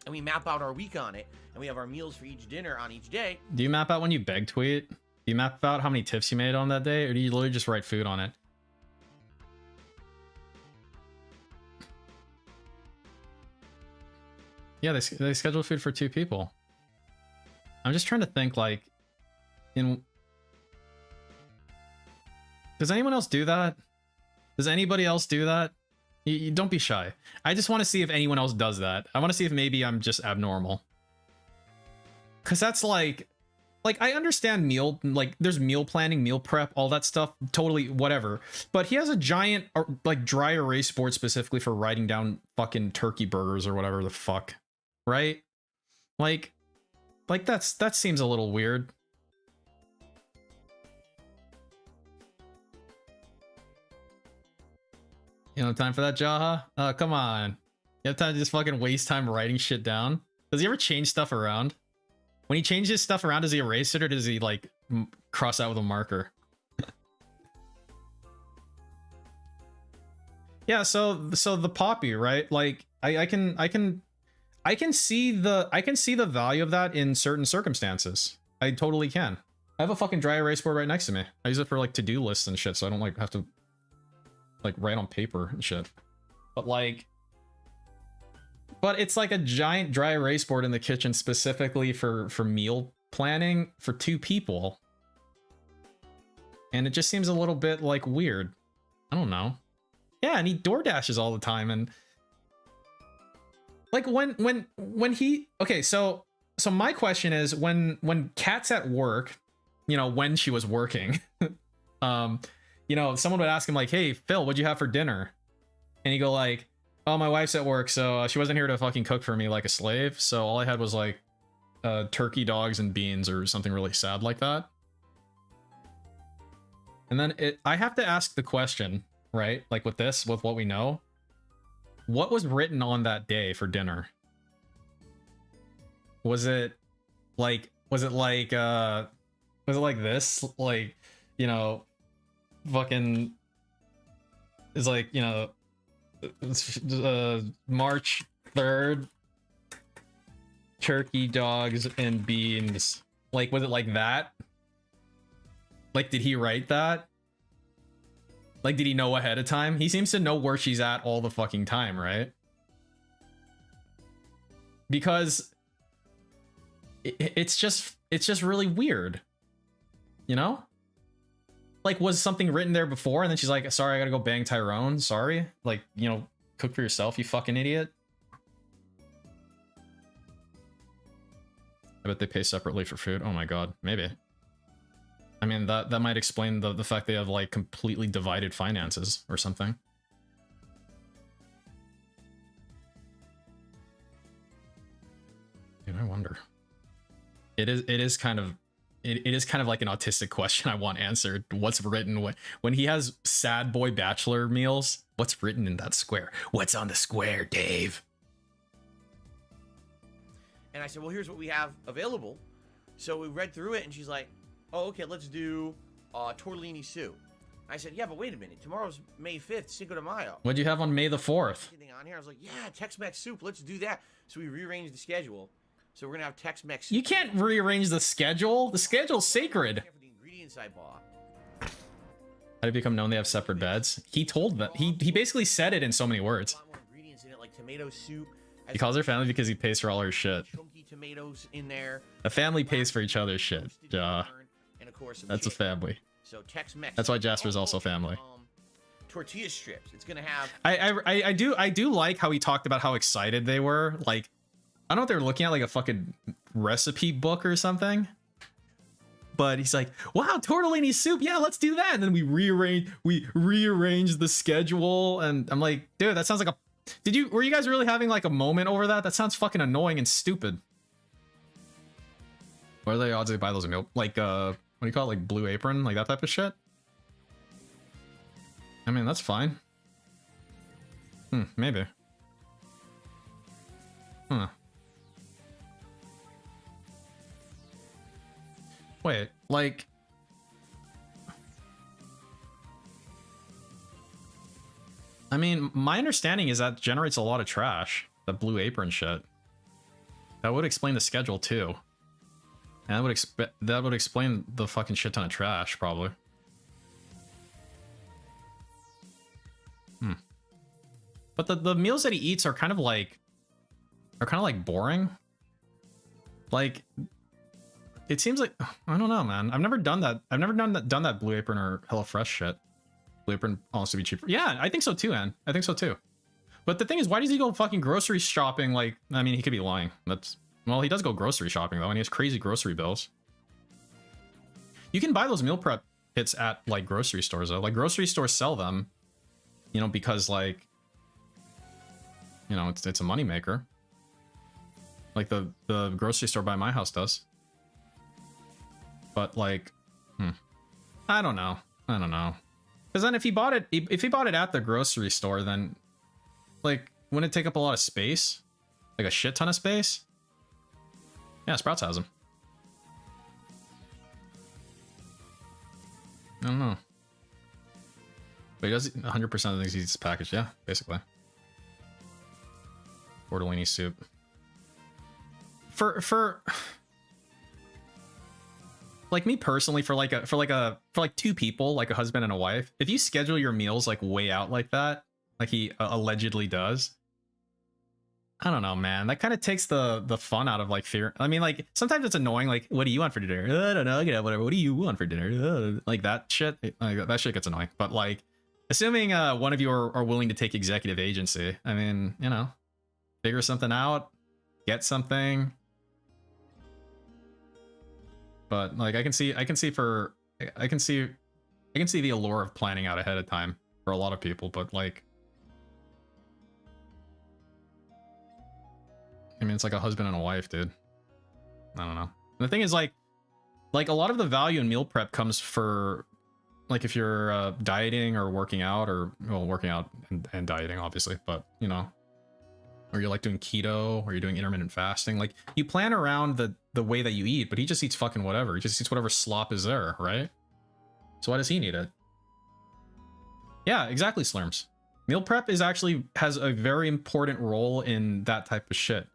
And we map out our week on it, and we have our meals for each dinner on each day. Do you map out when you beg tweet? Do you map out how many tips you made on that day, or do you literally just write food on it? Yeah, they scheduled food for 2 people. I'm just trying to think, like, does anyone else do that? Does anybody else do that? You don't be shy. I just want to see if anyone else does that. I want to see if maybe I'm just abnormal. Because that's like I understand meal, like there's meal planning, meal prep, all that stuff, totally whatever. But he has a giant like dry erase board specifically for writing down fucking turkey burgers or whatever the fuck, right? Like that seems a little weird. You don't have time for that, Jaha? Oh, come on. You have time to just fucking waste time writing shit down? Does he ever change stuff around? When he changes stuff around, does he erase it or does he like cross out with a marker? Yeah, so the poppy, right? Like I can see the value of that in certain circumstances. I totally can. I have a fucking dry erase board right next to me. I use it for like to-do lists and shit, so I don't like have to like write on paper and shit. But it's like a giant dry erase board in the kitchen specifically for meal planning for 2 people. And it just seems a little bit like weird. I don't know. Yeah, and he door dashes all the time, and like when he okay, so my question is when Kat's at work, you know, when she was working, you know, someone would ask him like, "Hey, Phil, what'd you have for dinner?" And he'd go like, "Oh, my wife's at work, so she wasn't here to fucking cook for me like a slave. So all I had was like turkey, dogs, and beans," or something really sad like that. And then I have to ask the question, right? Like with what we know, what was written on that day for dinner? Was it like this? Like, you know, fucking is like, you know, March 3rd, turkey, dogs, and beans. Like, was it like that? Like, did he write that? Like, did he know ahead of time? He seems to know where she's at all the fucking time, right? Because it's just really weird, you know? Like, was something written there before and then she's like, "Sorry, I gotta go bang Tyrone, sorry." Like, you know, cook for yourself, you fucking idiot. I bet they pay separately for food. Oh my god, maybe. I mean, that might explain the fact they have like completely divided finances or something. Dude, I wonder. It is kind of like an autistic question I want answered. What's written when he has sad boy bachelor meals? What's written in that square? What's on the square, Dave? And I said, well, here's what we have available. So we read through it, and she's like, "Oh, okay, let's do tortellini soup." I said, "Yeah, but wait a minute. Tomorrow's May 5th, Cinco de Mayo." What'd you have on May the 4th? Anything on here? I was like, "Yeah, Tex-Mex soup. Let's do that." So we rearranged the schedule. So we're gonna have Tex-Mex soup. You can't rearrange the schedule. The schedule's sacred. For the ingredients I bought. How did it become known they have separate beds? He told them. He basically said it in so many words. A lot more ingredients in it, like tomato soup. He calls her family because he pays for all her shit. Chunky tomatoes in there. A family pays for each other's shit. Yeah. And of course, that's a family. So Tex-Mex. That's why Jasper's also family. Tortilla strips. It's gonna have. I do like how he talked about how excited they were. Like, I don't know if they were looking at like a fucking recipe book or something. But he's like, "Wow, tortellini soup. Yeah, let's do that." And then we rearrange the schedule, and I'm like, dude, that sounds like a. Were you guys really having like a moment over that? That sounds fucking annoying and stupid. What are the odds they buy those meal? Like, what do you call it? Like Blue Apron? Like that type of shit? I mean, that's fine. Maybe. Wait, like... I mean, my understanding is that generates a lot of trash. The Blue Apron shit. That would explain the schedule too. And that would explain the fucking shit ton of trash, probably. But the meals that he eats are kind of like boring. Like, it seems like, I don't know, man. I've never done that. I've never done that Blue Apron or HelloFresh shit. Blue Apron wants to be cheaper. Yeah, I think so too, Ann. I think so too. But the thing is, why does he go fucking grocery shopping? Like, I mean, he could be lying. Well, he does go grocery shopping though, and he has crazy grocery bills. You can buy those meal prep kits at like grocery stores though. Like grocery stores sell them, you know, because like, you know, it's a moneymaker. like the grocery store by my house does. But like, I don't know. Because then if he bought it at the grocery store, then like wouldn't it take up a lot of space? Like a shit ton of space? Yeah, Sprouts has them. I don't know. But he does 100% of the things he's packaged. Yeah, basically. Tortellini soup. For like me personally, for like two people, like a husband and a wife, if you schedule your meals like way out like that, like he allegedly does, I don't know, man. That kind of takes the fun out of like fear. I mean, like sometimes it's annoying. Like, what do you want for dinner? I don't know. Whatever. What do you want for dinner? Like that shit. Like that shit gets annoying. But like, assuming one of you are willing to take executive agency, I mean, you know, figure something out, get something. But like, I can see the allure of planning out ahead of time for a lot of people. But like, I mean, it's like a husband and a wife, dude. I don't know. And the thing is, like a lot of the value in meal prep comes for, like, if you're dieting or working out, or, well, working out and dieting, obviously, but, you know, or you're, like, doing keto, or you're doing intermittent fasting. Like, you plan around the way that you eat, but he just eats fucking whatever. He just eats whatever slop is there, right? So why does he need it? Yeah, exactly, Slurms. Meal prep has a very important role in that type of shit.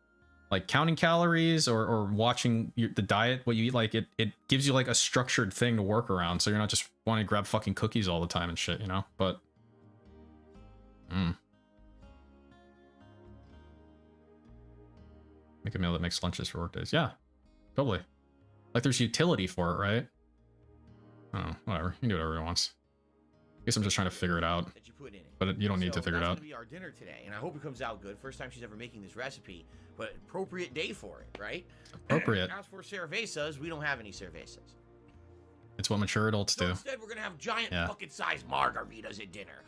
Like counting calories or watching the diet, what you eat. Like it gives you like a structured thing to work around, so you're not just wanting to grab fucking cookies all the time and shit, you know. But make a meal that makes lunches for work days. Yeah, totally. Like there's utility for it, right? Oh, whatever. You can do whatever he wants. I guess I'm just trying to figure it out. But you don't need to figure it out. That's gonna be our dinner today, and I hope it comes out good. First time she's ever making this recipe, but appropriate day for it, right? Appropriate. As for cervezas, we don't have any cervezas. It's what mature adults do. Instead, we're gonna have giant bucket-sized margaritas at dinner.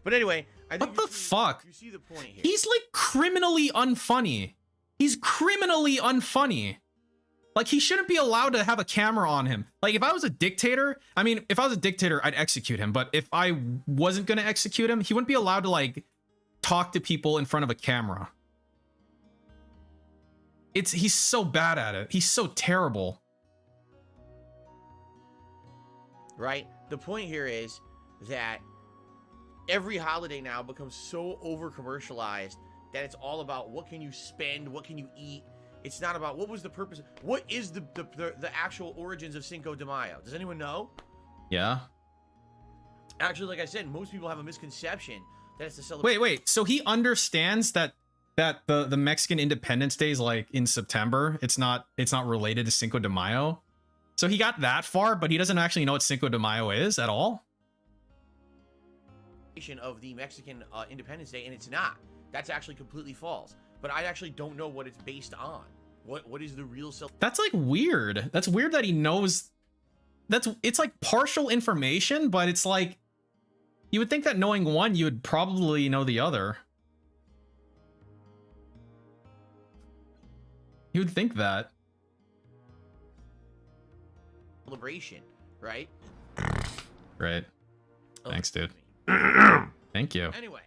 But anyway, I think what the fuck? You see the point here. He's like criminally unfunny. He's criminally unfunny. Like, he shouldn't be allowed to have a camera on him. Like, if I was a dictator, I mean, if I was a dictator, I'd execute him. But if I wasn't going to execute him, he wouldn't be allowed to, like, talk to people in front of a camera. He's so bad at it. He's so terrible. Right? The point here is that every holiday now becomes so over-commercialized that it's all about what can you spend, what can you eat. It's not about what was the purpose. What is the actual origins of Cinco de Mayo? Does anyone know? Yeah. Actually, like I said, most people have a misconception that it's to celebrate. Wait. So he understands that the Mexican Independence Day is like in September. It's not related to Cinco de Mayo. So he got that far, but he doesn't actually know what Cinco de Mayo is at all. Of the Mexican Independence Day, and it's not. That's actually completely false. But I actually don't know what it's based on. What is the real self? That's like weird. That's weird that he knows. It's like partial information, but it's like you would think that knowing one, you would probably know the other. You would think that. Celebration, right? Right. Thanks, dude. Thank you. Anyway.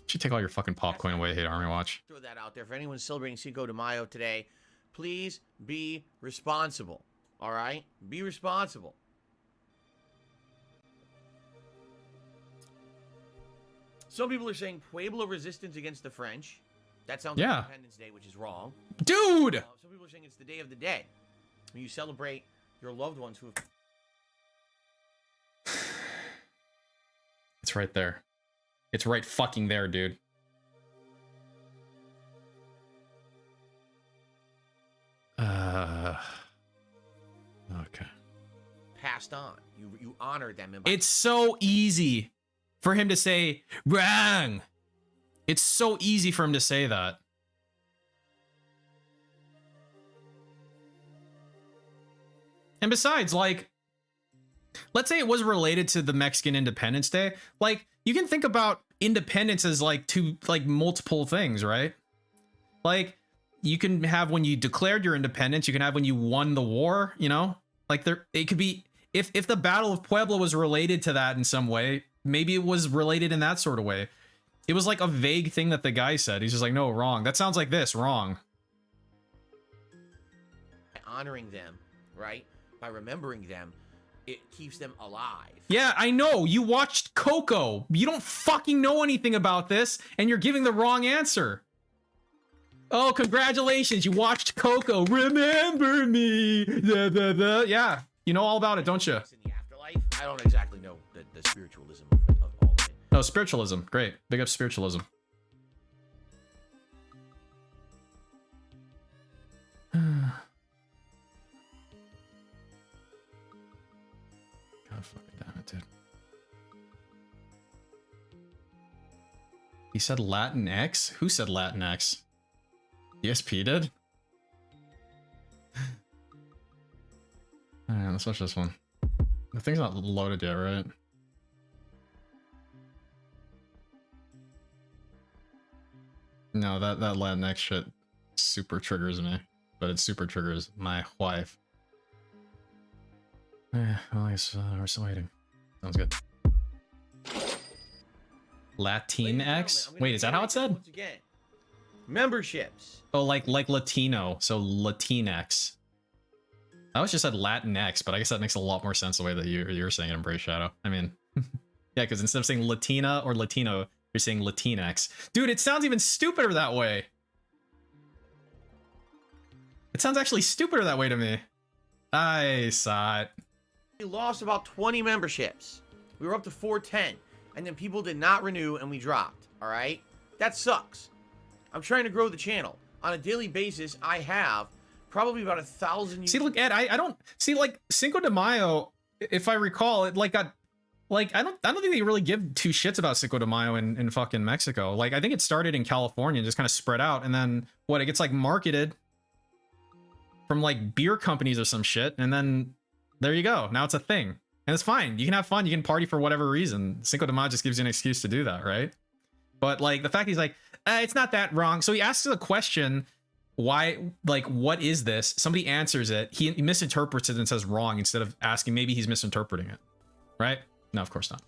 Should take all your fucking popcorn away, Hate Army Watch. Throw that out there. For anyone celebrating Cinco de Mayo today, please be responsible. All right? Be responsible. Some people are saying Pueblo resistance against the French. That sounds like Independence Day, which is wrong. Dude! Some people are saying it's the Day of the Dead. When you celebrate your loved ones who have... It's right there. It's right fucking there, dude. Okay. Passed on. You honor them. It's so easy for him to say, wrong. It's so easy for him to say that. And besides, like, let's say it was related to the Mexican Independence Day. Like, you can think about independence as like two, like multiple things, right? Like you can have when you declared your independence, you can have when you won the war, you know? Like there, it could be, if the Battle of Puebla was related to that in some way, maybe it was related in that sort of way. It was like a vague thing that the guy said. He's just like, no, wrong. That sounds like this, wrong. Honoring them, right? By remembering them, it keeps them alive. Yeah, I know. You watched Coco. You don't fucking know anything about this, and you're giving the wrong answer. Oh, congratulations. You watched Coco. Remember me. Da, da, da. Yeah, you know all about it, don't you? In the afterlife, I don't exactly know the spiritualism of all of it. No, spiritualism. Great. Big up spiritualism. God fucking damn it, dude. He said Latin X? Who said Latin X? ESP did? Alright, let's watch this one. The thing's not loaded yet, right? No, that Latinx shit super triggers me, but it super triggers my wife. Well, I guess we're still waiting. Sounds good. Latinx? Wait, is that how it said? Once again, memberships. Oh, like Latino, so Latinx. I always just said Latinx, but I guess that makes a lot more sense the way that you're saying it in Brave Shadow. I mean, yeah, because instead of saying Latina or Latino, you're saying Latinx. Dude, it sounds even stupider that way. It sounds actually stupider that way to me. I saw it. We lost about 20 memberships. We were up to 410, and then people did not renew, and we dropped. All right, that sucks. I'm trying to grow the channel on a daily basis. I have probably about 1,000. See, look, Ed, I don't see, like, Cinco de Mayo, if I recall, it like got, like, I don't think they really give two shits about Cinco de Mayo in fucking Mexico. Like, I think it started in California and just kind of spread out, and then what, it gets like marketed from like beer companies or some shit, and then there you go. Now it's a thing, and it's fine. You can have fun. You can party for whatever reason. Cinco de Mayo just gives you an excuse to do that, right? But like the fact he's like, it's not that wrong. So he asks a question. Why, like, what is this? Somebody answers it. He misinterprets it and says wrong instead of asking. Maybe he's misinterpreting it, right? No, of course not.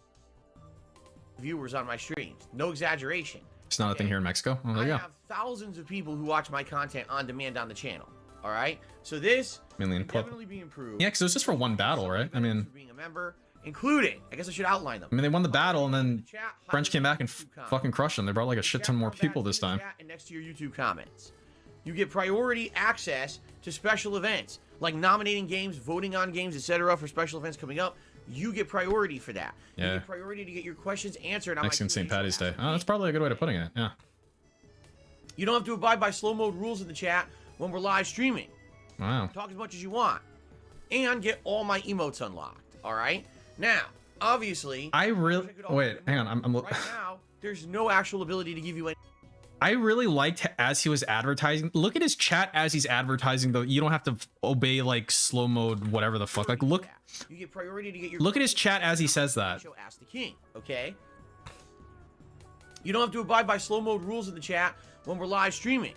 Viewers on my streams. No exaggeration. It's not a thing here in Mexico. Oh, there you go. I have thousands of people who watch my content on demand on the channel. All right. So this mainly can definitely be improved. Yeah, because it was just for one battle, right? I mean, being a member, including, I guess I should outline them. I mean, they won the battle, and then French came back and fucking crushed them. They brought like a shit ton more people this time. And next to your YouTube comments, you get priority access to special events, like nominating games, voting on games, etc. for special events coming up. You get priority for that. Yeah. You get priority to get your questions answered on Mexican St. Patty's Day. Oh, that's probably a good way of putting it. Yeah. You don't have to abide by slow mode rules in the chat when we're live streaming. Wow. Talk as much as you want, and get all my emotes unlocked. All right. Now, obviously, I really wait. Hang on. I'm right now. There's no actual ability to give you any. I really liked as he was advertising. Look at his chat as he's advertising, though. You don't have to obey like slow mode, whatever the fuck. Like, look. You get priority to get your. Look at his chat as he says that. Show Ask the King. Okay. You don't have to abide by slow mode rules in the chat when we're live streaming.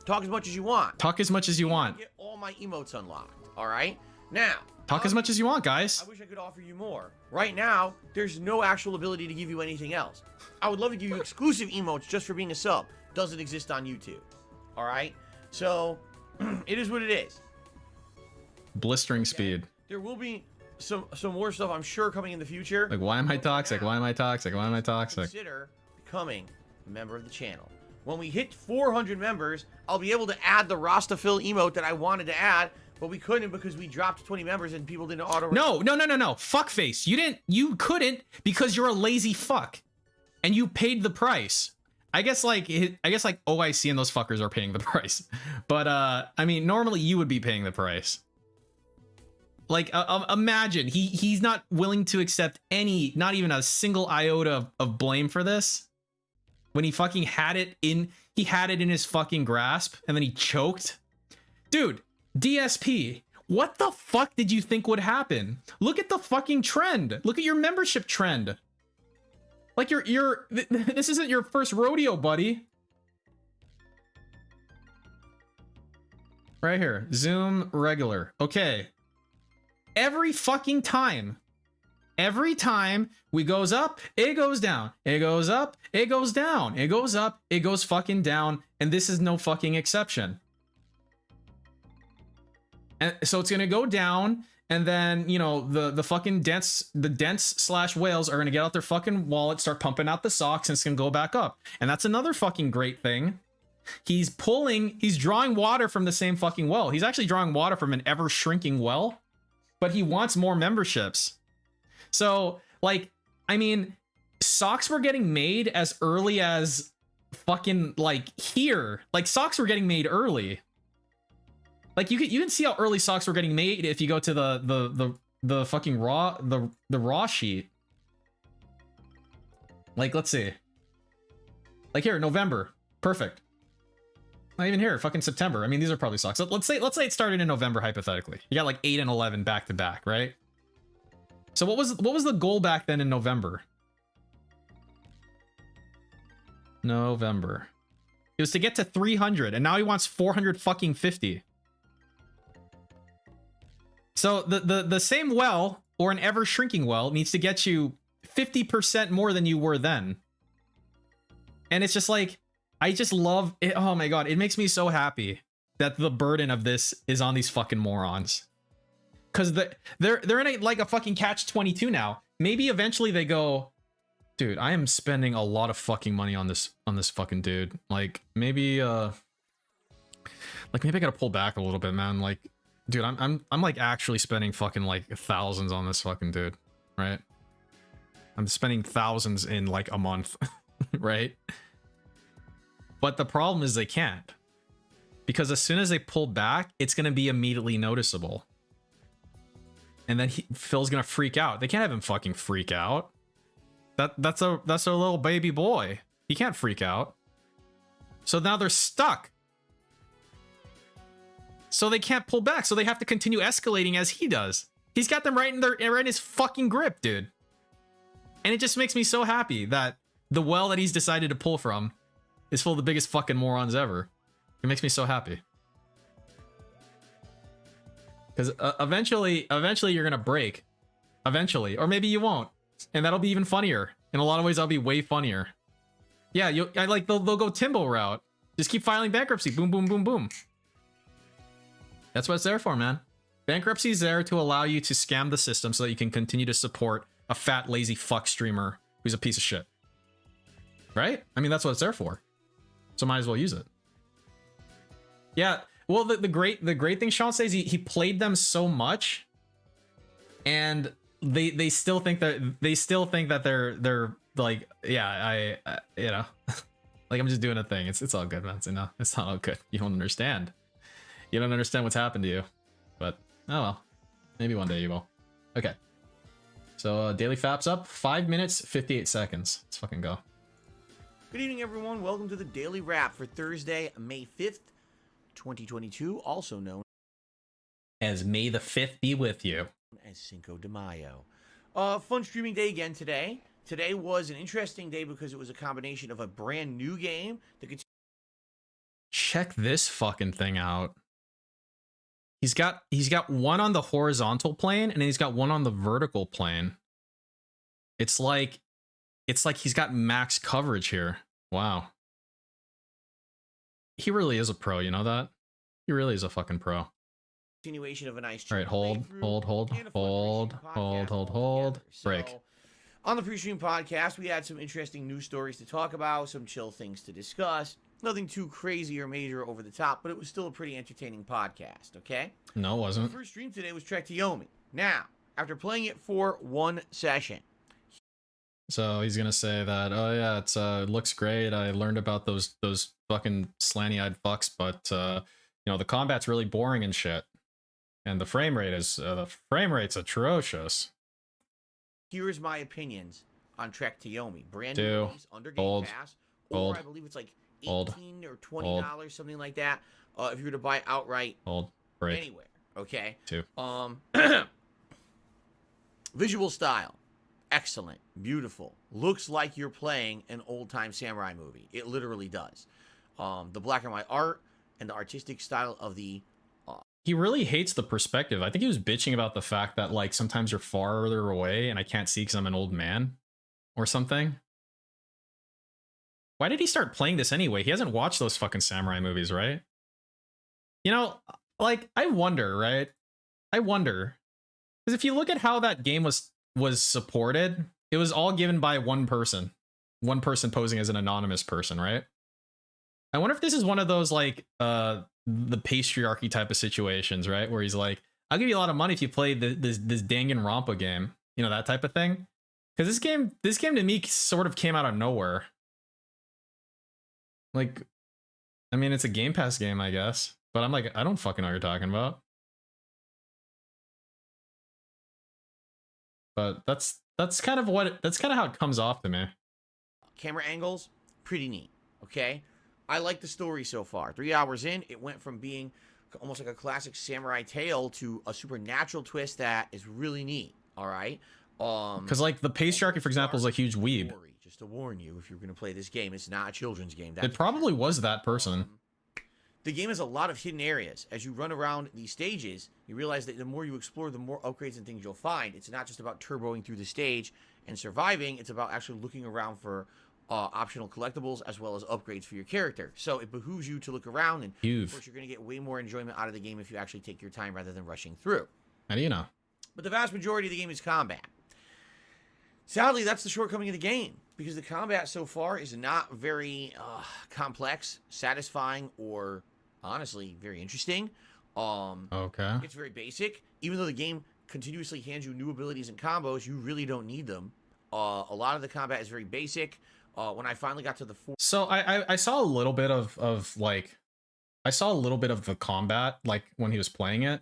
Talk as much as you want. Talk as much as you want. Get all my emotes unlocked. All right. Now. Talk as much as you want, guys. I wish I could offer you more. Right now, there's no actual ability to give you anything else. I would love to give you exclusive emotes just for being a sub. Doesn't exist on YouTube. All right. So, it is what it is. Blistering speed. There will be some more stuff, I'm sure, coming in the future. Like, why am I toxic? Why am I toxic? Why am I toxic? Consider becoming a member of the channel. When we hit 400 members, I'll be able to add the Rastafill emote that I wanted to add, but we couldn't because we dropped 20 members and people didn't auto. No. Fuckface. You couldn't because you're a lazy fuck, and you paid the price. I guess like OIC and those fuckers are paying the price, but I mean, normally you would be paying the price. Like, imagine he's not willing to accept not even a single iota of blame for this. When he fucking had it in his fucking grasp, and then he choked. Dude, DSP, what the fuck did you think would happen? Look at the fucking trend. Look at your membership trend. Like this isn't your first rodeo, buddy. Right here, zoom regular. Okay. Every fucking time we goes up, it goes down. It goes up, it goes down. It goes up, it goes fucking down. And this is no fucking exception. And so it's gonna go down, and then, you know, the fucking dents slash whales are gonna get out their fucking wallet, start pumping out the socks, and it's gonna go back up. And that's another fucking great thing. He's drawing water from the same fucking well. He's actually drawing water from an ever shrinking well, but he wants more memberships. So, like, I mean, socks were getting made as early as fucking, like, here. Like, socks were getting made early. Like, you can see how early socks were getting made if you go to the fucking raw sheet. Like, let's see. Like here, November. Perfect. Not even here, fucking September. I mean, these are probably socks. Let's say it started in November, hypothetically. You got like 8 and 11 back to back, right? So what was the goal back then in November? November. It was to get to 300, and now he wants 400 fucking 50. So the same well, or an ever shrinking well, needs to get you 50% more than you were then. And it's just like, I just love it. Oh my god, it makes me so happy that the burden of this is on these fucking morons. Cause they're in like a fucking catch-22 now. Maybe eventually they go, dude, I am spending a lot of fucking money on this fucking dude. Like maybe I gotta pull back a little bit, man. Like, dude, I'm like actually spending fucking like thousands on this fucking dude, right? I'm spending thousands in like a month, right? But the problem is they can't. Because as soon as they pull back, it's going to be immediately noticeable. And then Phil's going to freak out. They can't have him fucking freak out. That's a little baby boy. He can't freak out. So now they're stuck. So they can't pull back. So they have to continue escalating as he does. He's got them right in his fucking grip, dude. And it just makes me so happy that the well that he's decided to pull from is full of the biggest fucking morons ever. It makes me so happy. Because eventually you're gonna break. Eventually. Or maybe you won't. And that'll be even funnier. In a lot of ways, that'll be way funnier. Yeah, they'll go Timbo route. Just keep filing bankruptcy. Boom, boom, boom, boom. That's what it's there for, man. Bankruptcy is there to allow you to scam the system so that you can continue to support a fat, lazy fuck streamer who's a piece of shit. Right? I mean, that's what it's there for. So might as well use it. Yeah. Well, the great thing Sean says, he played them so much, and they still think that they're like, yeah, I you know, like I'm just doing a thing. It's all good, man. So, no, it's not all good. You don't understand. You don't understand what's happened to you. But oh well, maybe one day you will. Okay. So daily faps up 5 minutes 58 seconds. Let's fucking go. Good evening, everyone. Welcome to the Daily Wrap for Thursday, May 5th, 2022, also known as May the 5th be with you. As Cinco de Mayo. Fun streaming day again today. Today was an interesting day because it was a combination of a brand new game that could... Check this fucking thing out. He's got one on the horizontal plane, and then he's got one on the vertical plane. It's like he's got max coverage here. Wow. He really is a pro, you know that? He really is a fucking pro. Continuation of a nice... All right, hold. Break. So, on the pre-stream podcast, we had some interesting news stories to talk about, some chill things to discuss. Nothing too crazy or major over the top, but it was still a pretty entertaining podcast, okay? No, it wasn't. The first stream today was Trek to Yomi. Now, after playing it for one session... So he's gonna say that, oh yeah, it looks great. I learned about those fucking slanty-eyed fucks, but you know, the combat's really boring and shit, and the frame rate's atrocious. Here's my opinions on Trek to Yomi. Brand new release under Game Pass, or I believe it's like $18 or $20, something like that. If you were to buy it outright, anywhere, okay. 2. Visual style. excellent, beautiful. Looks like you're playing an old-time samurai movie. It literally does. The black and white art and the artistic style of the... He really hates the perspective. I think he was bitching about the fact that, like, sometimes you're farther away and I can't see because I'm an old man or something. Why did he start playing this anyway? He hasn't watched those fucking samurai movies, right? You know, like, I wonder, right? I wonder. Because if you look at how that game was supported, it was all given by one person. One person posing as an anonymous person, right? I wonder if this is one of those, like, the patriarchy type of situations, right? Where he's like, I'll give you a lot of money if you play this Danganronpa game. You know, that type of thing. Because this game to me sort of came out of nowhere. Like, I mean, it's a Game Pass game, I guess. But I'm like, I don't fucking know what you're talking about. But that's kind of how it comes off to me. Camera angles, pretty neat, okay? I like the story so far. 3 hours in, it went from being almost like a classic samurai tale to a supernatural twist that is really neat, all right? Because, like, the patriarchy, for example, is a huge weeb. Just to warn you, if you're going to play this game, it's not a children's game. It probably was that person. The game has a lot of hidden areas. As you run around these stages, you realize that the more you explore, the more upgrades and things you'll find. It's not just about turboing through the stage and surviving. It's about actually looking around for optional collectibles as well as upgrades for your character. So it behooves you to look around, and of course, you're going to get way more enjoyment out of the game if you actually take your time rather than rushing through. How do you know? But the vast majority of the game is combat. Sadly, that's the shortcoming of the game, because the combat so far is not very complex, satisfying, or honestly very interesting. Okay. It's very basic. Even though the game continuously hands you new abilities and combos, you really don't need them. A lot of the combat is very basic. When I finally got to the So I saw a little bit of like, I saw a little bit of the combat, like, when he was playing it,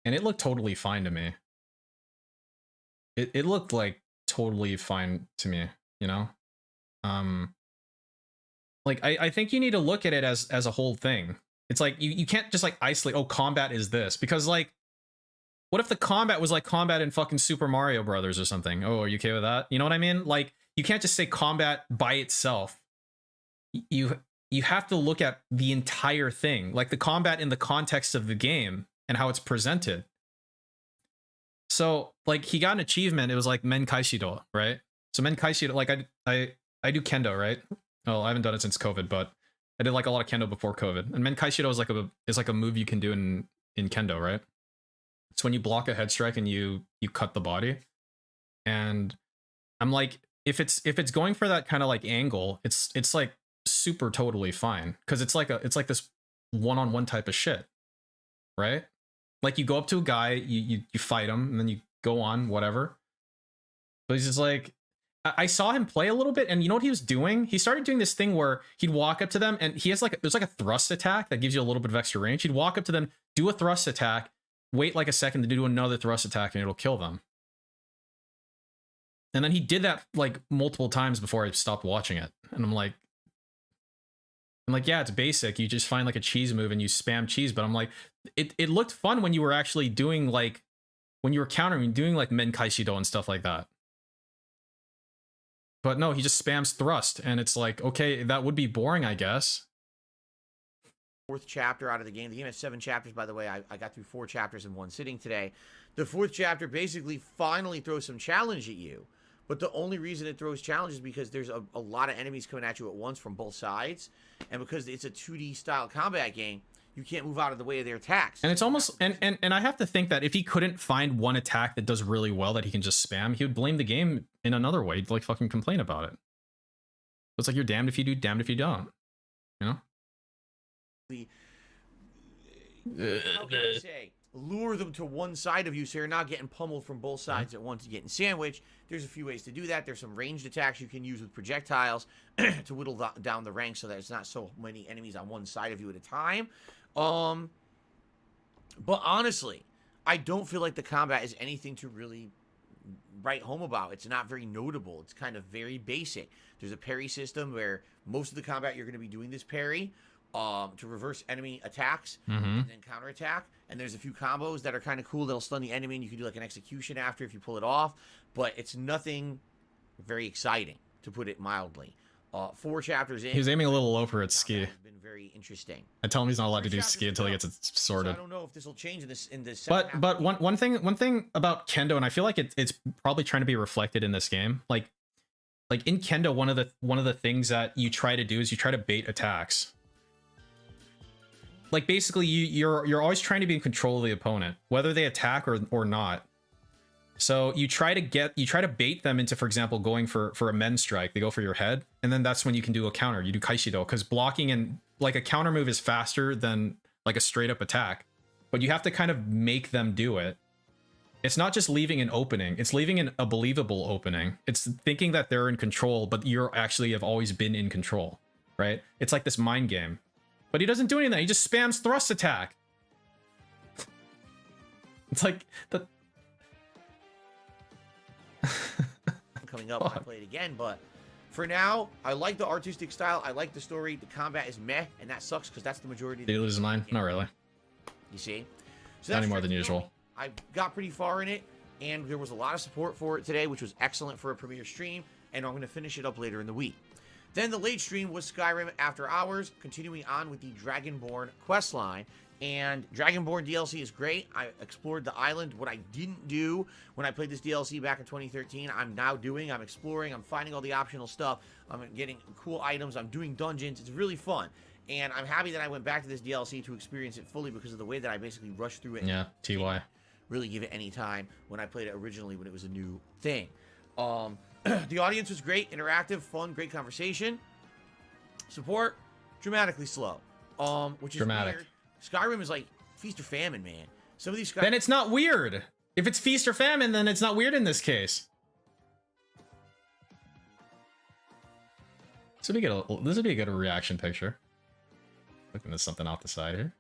and it looked totally fine to me. It looked like totally fine to me, you know? Like, I think you need to look at it as a whole thing. It's like, you can't just, like, isolate, oh, combat is this. Because, like, what if the combat was like combat in fucking Super Mario Brothers or something? Oh, are you okay with that? You know what I mean? Like, you can't just say combat by itself. You have to look at the entire thing. Like, the combat in the context of the game and how it's presented. So, like, he got an achievement. It was like Men Kaishido, right? So Men Kaishido, like, I do kendo, right? Oh, I haven't done it since COVID, but I did, like, a lot of kendo before COVID. And Men Kaishido is like a move you can do in kendo, right? It's when you block a head strike and you cut the body. And I'm like, if it's going for that kind of like angle, it's like super totally fine, because it's like this one-on-one type of shit, right? Like, you go up to a guy, you fight him, and then you go on, whatever. But he's just like, I saw him play a little bit, and you know what he was doing? He started doing this thing where he'd walk up to them, and he has like, there's like a thrust attack that gives you a little bit of extra range. He'd walk up to them, do a thrust attack, wait like a second to do another thrust attack, and it'll kill them. And then he did that like multiple times before I stopped watching it. And I'm like, yeah, it's basic. You just find like a cheese move and you spam cheese. But I'm like, it looked fun when you were actually doing, like, when you were countering, doing like Men Kaishido and stuff like that. But no, he just spams thrust. And it's like, okay, that would be boring, I guess. 4th chapter out of the game. The game has 7 chapters, by the way. I got through 4 chapters in one sitting today. The 4th chapter basically finally throws some challenge at you. But the only reason it throws challenge is because there's a lot of enemies coming at you at once from both sides. And because it's a 2D style combat game, you can't move out of the way of their attacks. And it's almost, and I have to think that if he couldn't find one attack that does really well that he can just spam, he would blame the game in another way. He'd like fucking complain about it. It's like, you're damned if you do, damned if you don't. You know? How can I say? Lure them to one side of you so you're not getting pummeled from both sides at once and getting sandwiched. There's a few ways to do that. There's some ranged attacks you can use with projectiles to whittle down the ranks so that it's not so many enemies on one side of you at a time. But honestly, I don't feel like the combat is anything to really write home about. It's not very notable. It's kind of very basic. There's a parry system where most of the combat you're going to be doing this parry to reverse enemy attacks and then counterattack. And there's a few combos that are kind of cool that'll stun the enemy, and you can do like an execution after if you pull it off. But it's nothing very exciting, to put it mildly. 4 chapters in. He was aiming a little low for its ski. It's been very interesting. I tell him he's not allowed to do ski until he gets it sorted. So I don't know if this will change in this. But one thing about Kendo, and I feel like it's probably trying to be reflected in this game. Like in Kendo, one of the things that you try to do is you try to bait attacks. Like basically you're always trying to be in control of the opponent, whether they attack or not. So you try to bait them into, for example, going for a men strike. They go for your head, and then that's when you can do a counter. You do kaishido, because blocking and like a counter move is faster than like a straight up attack, but you have to kind of make them do it. It's not just leaving an opening, it's leaving a believable opening. It's thinking that they're in control, but you're actually have always been in control, right? It's like this mind game. But he doesn't do anything. He just spams thrust attack. It's like the coming up when I play it again, but for now, I like the artistic style. I like the story. The combat is meh, and that sucks because that's the majority of Did you lose mine? Not really. You see? So not any more than usual. I got pretty far in it, and there was a lot of support for it today, which was excellent for a premiere stream, and I'm going to finish it up later in the week. Then the late stream was Skyrim After Hours, continuing on with the Dragonborn questline. And Dragonborn DLC is great. I explored the island. What I didn't do when I played this DLC back in 2013, I'm now doing. I'm exploring. I'm finding all the optional stuff. I'm getting cool items. I'm doing dungeons. It's really fun. And I'm happy that I went back to this DLC to experience it fully because of the way that I basically rushed through it. Yeah, TY. Really give it any time when I played it originally when it was a new thing. The audience was great, interactive, fun, great conversation. Support, dramatically slow. Which is dramatic. Weird. Skyrim is like feast or famine, man. Some of these Then it's not weird. If it's feast or famine, then it's not weird in this case. This would be a good reaction picture. Looking at something off the side here.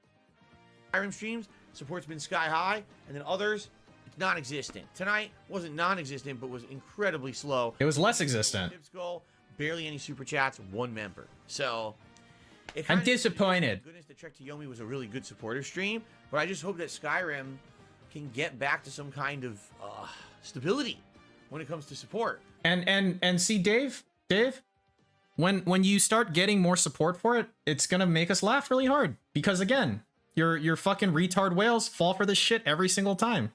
Skyrim streams, support's been sky high, and then others, it's non-existent. Tonight wasn't non-existent, but was incredibly slow. It was less existent. Goal, barely any super chats, 1 member. So I'm disappointed. Goodness that Trek to Yomi was a really good supporter stream, but I just hope that Skyrim can get back to some kind of stability when it comes to support. And see, Dave, when you start getting more support for it, it's gonna make us laugh really hard because again, your fucking retard whales fall for this shit every single time.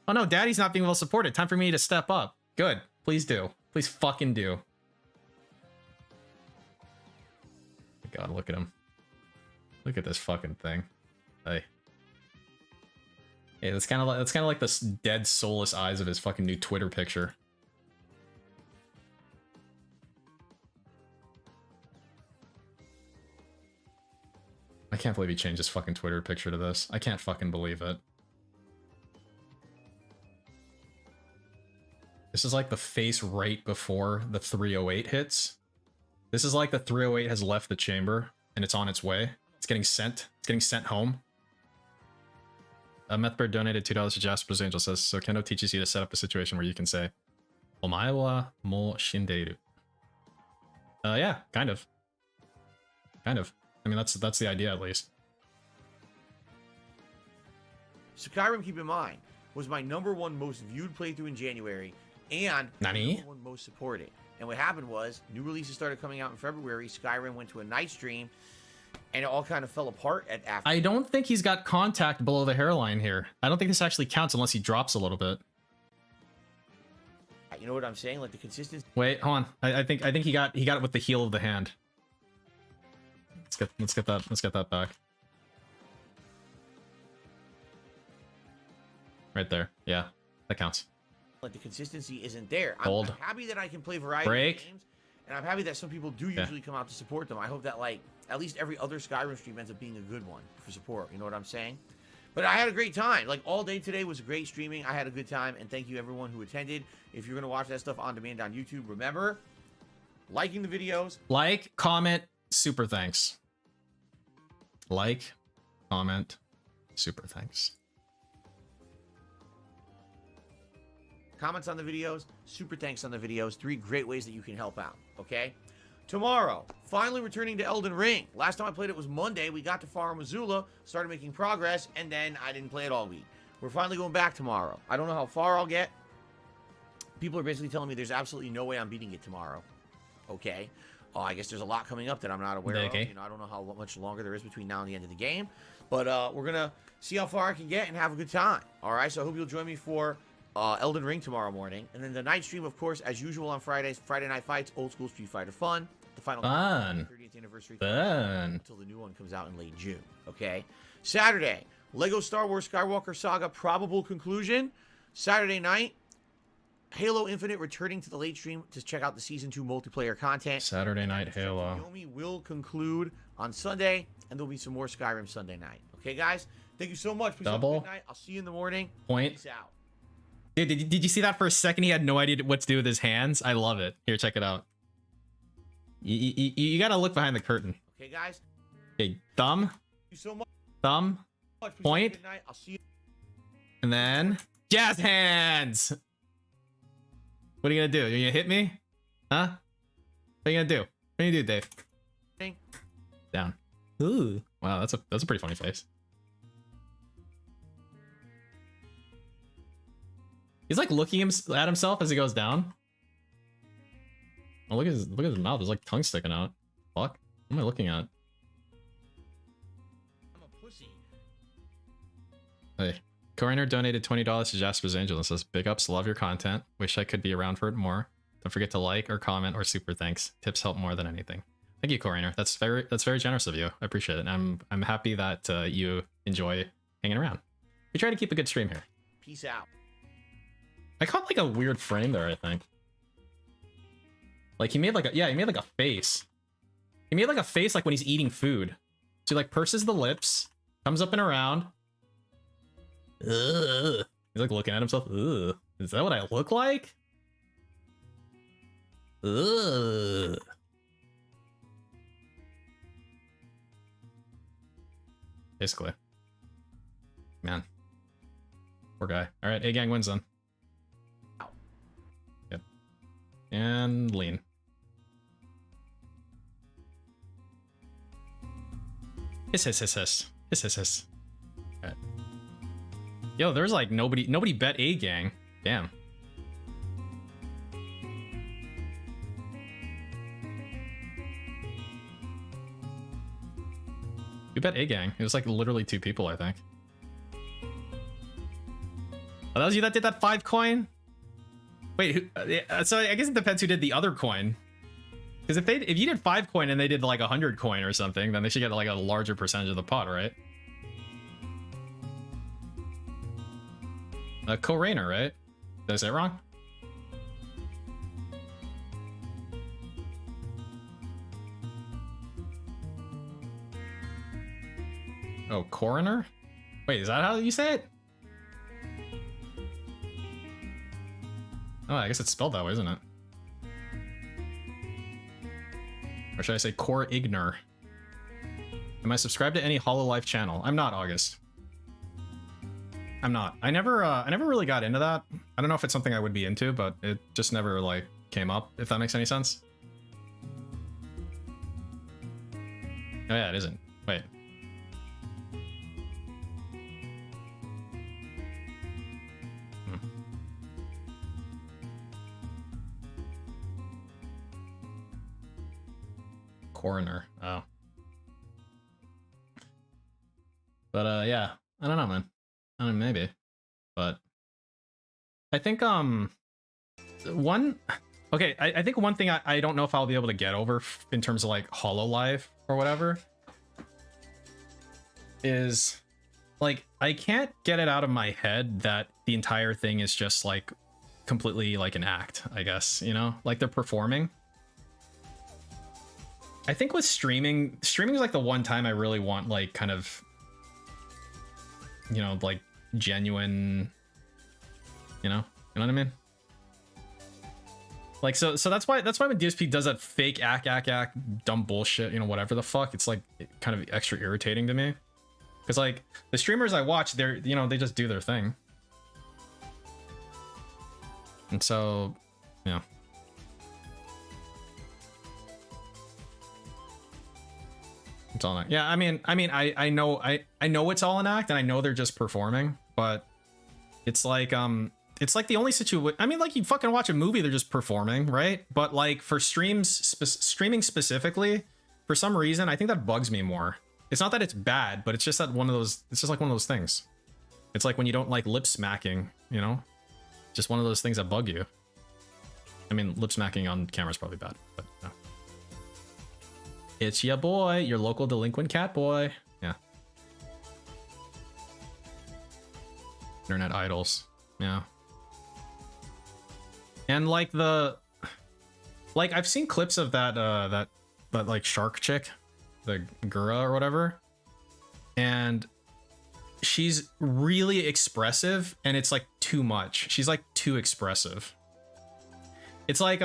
Oh no, Daddy's not being well supported. Time for me to step up. Good, please do. Please fucking do. God, look at him. Look at this fucking thing. Hey. Hey, that's kind of like the dead soulless eyes of his fucking new Twitter picture. I can't believe he changed his fucking Twitter picture to this. I can't fucking believe it. This is like the face right before the 308 hits. This is like the 308 has left the chamber and it's on its way. It's getting sent. It's getting sent home. Methbird donated $2 to Jasper's Angel says, so Kendo teaches you to set up a situation where you can say, Omae wa mo shindeiru. Yeah, kind of. Kind of. I mean, that's the idea at least. Skyrim, keep in mind, was my #1 most viewed playthrough in January and Nani? #1 most supported. And what happened was, new releases started coming out in February, Skyrim went to a night stream, and it all kind of fell apart after. I don't think he's got contact below the hairline here. I don't think this actually counts unless he drops a little bit. You know what I'm saying? Like the consistency. Wait, hold on. I think he got it with the heel of the hand. Let's get that back. Right there. Yeah, that counts. Like the consistency isn't there. Hold. I'm happy that I can play variety Break. of games, and I'm happy that some people do usually come out to support them. I hope that like at least every other Skyrim stream ends up being a good one for support. You know what I'm saying? But I had a great time. Like all day today was great streaming. I had a good time, and thank you everyone who attended. If you're gonna watch that stuff on demand on YouTube, remember liking the videos, like, comment, super thanks. Like, comment, super thanks. comments on the videos, super thanks on the videos. 3 great ways that you can help out, okay? Tomorrow, finally returning to Elden Ring. Last time I played it was Monday. We got to Farum Azula, started making progress, and then I didn't play it all week. We're finally going back tomorrow. I don't know how far I'll get, People are basically telling me there's absolutely no way I'm beating it tomorrow. Okay. I guess there's a lot coming up that I'm not aware of. You know, I don't know how much longer there is between now and the end of the game. But we're going to see how far I can get and have a good time. All right, so I hope you'll join me for Elden Ring tomorrow morning. And then the night stream, of course, as usual on Fridays. Friday Night Fights, old school Street Fighter fun. The final 30th anniversary. Until the new one comes out in late June. Okay. Saturday, Lego Star Wars Skywalker Saga probable conclusion. Saturday night, Halo Infinite returning to the late stream to check out the Season 2 multiplayer content. Saturday night Halo. Yomi will conclude on Sunday, and there'll be some more Skyrim Sunday night. Okay, guys? Thank you so much. Please have a good night. I'll see you in the morning. Point. Peace out. Dude, did you see that for a second? He had no idea what to do with his hands. I love it. Here, check it out. You gotta look behind the curtain. Okay, guys? Okay, thumb. Thank you so much. Thumb. Point. Good night. I'll see you. And then jazz hands. What are you gonna do? You gonna hit me? Huh? What are you gonna do? What are you gonna do, Dave? Down. Ooh. Wow, that's a pretty funny face. He's like looking at himself as he goes down. Oh, look at his mouth. There's like tongue sticking out. Fuck. What am I looking at? I'm a pussy. Hey. Coroner donated $20 to Jasper's Angel and says, big ups, love your content. Wish I could be around for it more. Don't forget to like or comment or super thanks. Tips help more than anything. Thank you, Coroner. That's very generous of you. I appreciate it. And I'm happy that you enjoy hanging around. We try to keep a good stream here. Peace out. I caught like a weird frame there, I think. Like he made like a face. He made like a face like when he's eating food. So he like purses the lips, comes up and around. Ugh. He's like looking at himself. Ugh. Is that what I look like? Ugh. Basically. Man. Poor guy. Alright, A-Gang wins then. Yep. And lean. Hiss. Alright. Yo, there's like nobody bet A-Gang. Damn. You bet A-Gang. It was like literally 2 people, I think. Oh, that was you that did that 5 coin? Wait, so I guess it depends who did the other coin. Because if you did 5 coin and they did like 100 coin or something, then they should get like a larger percentage of the pot, right? Co-Rainer, right? Did I say it wrong? Oh, coroner? Wait, is that how you say it? Oh, I guess it's spelled that way, isn't it? Or should I say core ignore? Am I subscribed to any Hololive channel? I'm not, August. I'm not. I never really got into that. I don't know if it's something I would be into, but it just never like came up, if that makes any sense. Oh yeah, it isn't. Wait. Coroner. Oh. But yeah, I don't know, man. I don't know, maybe. But I think I think one thing I don't know if I'll be able to get over in terms of like Hololive or whatever is like I can't get it out of my head that the entire thing is just like completely like an act, I guess, you know? Like they're performing. I think with streaming is like the one time I really want like kind of, you know, like genuine, you know what I mean? Like so that's why when DSP does that fake act dumb bullshit, you know, whatever the fuck, it's like kind of extra irritating to me. Because like the streamers I watch, they're, you know, they just do their thing. And so, yeah. It's all an act. Yeah, I mean, I know it's all an act, and I know they're just performing, but it's like, it's like the only situation. I mean, like you fucking watch a movie, they're just performing, right? But like for streaming specifically, for some reason, I think that bugs me more. It's not that it's bad, but it's just that one of those. It's just like one of those things. It's like when you don't like lip smacking, you know, just one of those things that bug you. I mean, lip smacking on camera is probably bad, but no. It's ya boy, your local delinquent cat boy. Yeah. Internet idols. Yeah. And like I've seen clips of that that like shark chick, the Gura or whatever, and she's really expressive, and it's like too much. She's like too expressive. It's like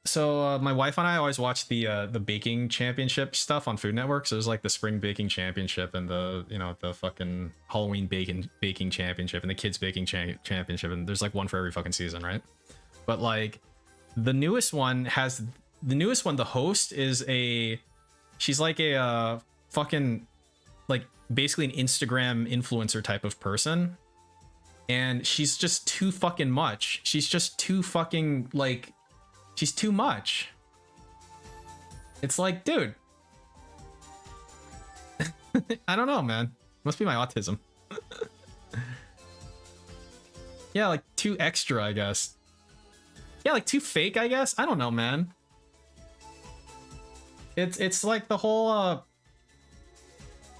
so my wife and I always watch the baking championship stuff on Food Network. So there's like the spring baking championship and the, you know, the fucking Halloween baking championship and the kids baking championship, and there's like one for every fucking season, right? But like the newest one, the host is she's like a fucking like basically an Instagram influencer type of person, and she's just too fucking much. She's just too fucking like, she's too much. It's like, dude. I don't know, man. Must be my autism. Yeah, like too extra, I guess. Yeah, like too fake, I guess. I don't know, man. It's like the whole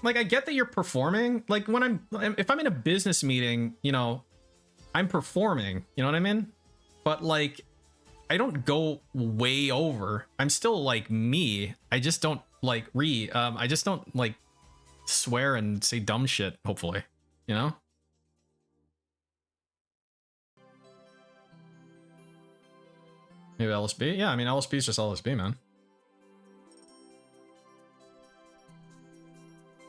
like I get that you're performing. Like when if I'm in a business meeting, you know, I'm performing, you know what I mean? But like I don't go way over. I'm still like me. I just don't like I just don't like swear and say dumb shit, hopefully, you know? Maybe LSB? Yeah, I mean LSB is just LSB, man.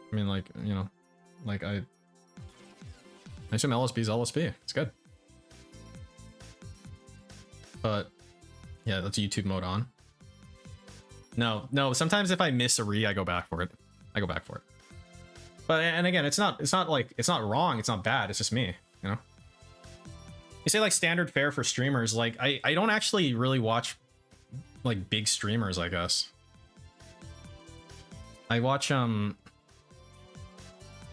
I mean, like, you know, like I assume LSB is LSB. It's good. But yeah, that's YouTube mode on. No, sometimes if I miss a I go back for it. But, and again, it's not wrong, it's not bad, it's just me, you know? You say like standard fare for streamers, like I don't actually really watch like big streamers, I guess. I watch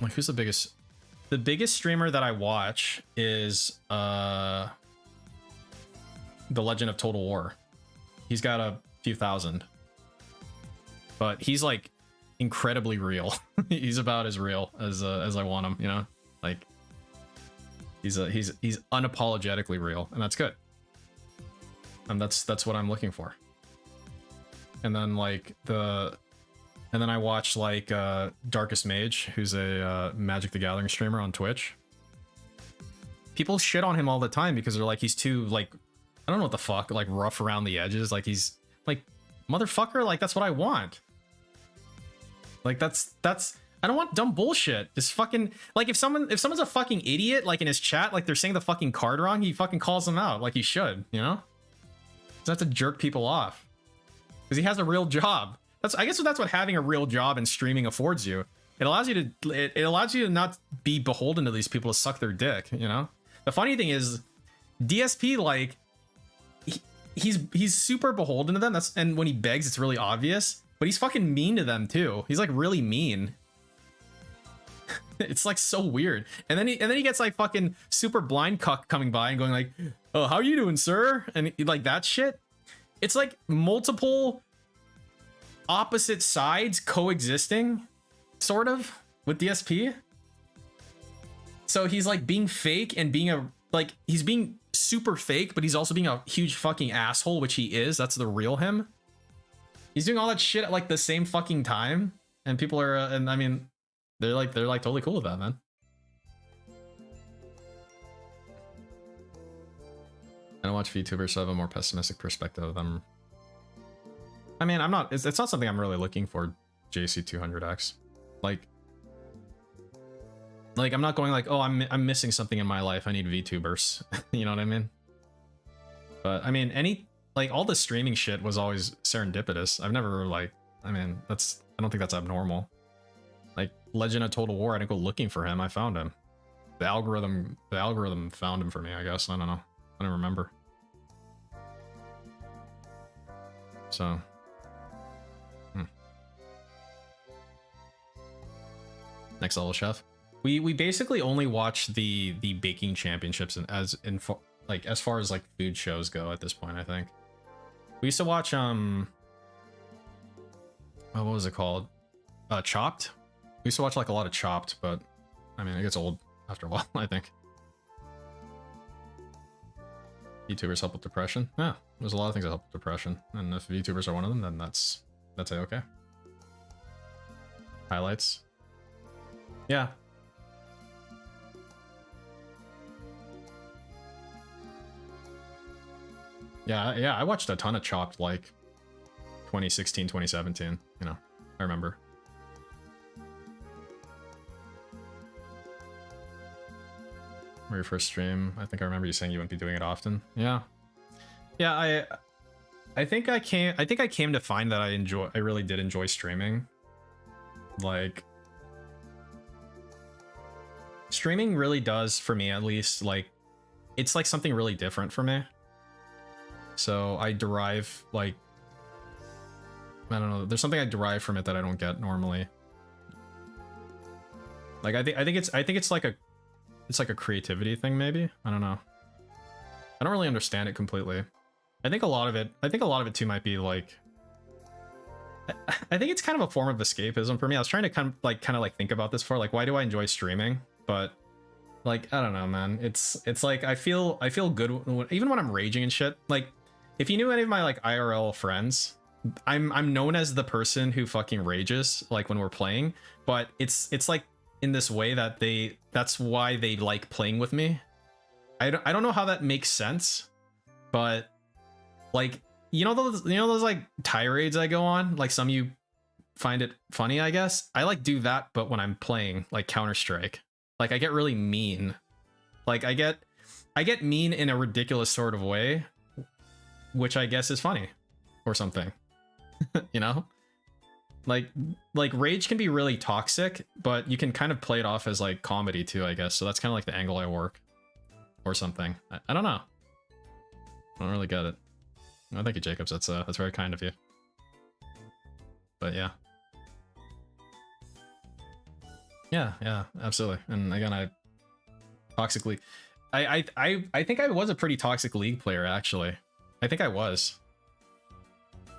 like who's the biggest? The biggest streamer that I watch is The Legend of Total War. He's got a few thousand. But he's like incredibly real. He's about as real as I want him, you know? Like he's unapologetically real, and that's good. And that's what I'm looking for. And then like and then I watch like Darkest Mage, who's a Magic the Gathering streamer on Twitch. People shit on him all the time because they're like, he's too like, I don't know what the fuck, like rough around the edges. Like he's like, motherfucker, like that's what I want. Like that's I don't want dumb bullshit. Just fucking like if someone's a fucking idiot, like in his chat, like they're saying the fucking card wrong, he fucking calls them out like he should, you know? Doesn't have to jerk people off because he has a real job. I guess that's what having a real job and streaming affords you. It allows you to not be beholden to these people to suck their dick, you know? The funny thing is DSP, like he's super beholden to them. And when he begs, it's really obvious, but he's fucking mean to them too. He's like really mean. It's like so weird. And then he gets like fucking super blind cuck coming by and going like, "Oh, how you doing, sir?" And like that shit. It's like multiple opposite sides coexisting, sort of, with DSP. So he's like being fake and being he's being super fake, but he's also being a huge fucking asshole, which he is. That's the real him. He's doing all that shit at like the same fucking time, and people are, and I mean, they're like totally cool with that, man. I don't watch VTubers, so I have a more pessimistic perspective of them. I mean, it's not something I'm really looking for, JC200X. Like I'm not going like, oh, I'm missing something in my life, I need VTubers. You know what I mean? But I mean, all the streaming shit was always serendipitous. I've never I don't think that's abnormal. Like Legend of Total War, I didn't go looking for him, I found him. the algorithm found him for me, I guess. I don't know. I don't remember. So. Next level chef. We basically only watch the baking championships and as far as like food shows go at this point, I think. We used to watch what was it called? Chopped. We used to watch like a lot of Chopped, but I mean it gets old after a while, I think. YouTubers help with depression. Yeah, there's a lot of things that help with depression, and if YouTubers are one of them, then that's okay. Highlights. Yeah. Yeah, I watched a ton of Chopped like 2016, 2017, you know, I remember. Your first stream, I think I remember you saying you wouldn't be doing it often. Yeah. Yeah, I think I came to find that I really did enjoy streaming. Like streaming really does, for me at least, like it's like something really different for me. So I derive like, I don't know, there's something I derive from it that I don't get normally. Like I think it's like a creativity thing, maybe. I don't know. I don't really understand it completely. I think a lot of it too might be like, I think it's kind of a form of escapism for me. I was trying to kind of like think about this for like, why do I enjoy streaming? But like, I don't know, man. It's like I feel good even when I'm raging and shit. Like if you knew any of my like IRL friends, I'm known as the person who fucking rages like when we're playing, but it's like in this way that that's why they like playing with me. I don't know how that makes sense, but like you know those like tirades I go on, like some of you find it funny, I guess. I like do that, but when I'm playing like Counter-Strike, like I get really mean. Like I get mean in a ridiculous sort of way, which I guess is funny or something. You know? Like rage can be really toxic, but you can kind of play it off as like comedy too, I guess. So that's kind of like the angle I work or something. I don't know. I don't really get it. Oh, thank you, Jacobs. That's very kind of you. But yeah. Yeah, absolutely. And again, I think I was a pretty toxic League player, actually. I think I was.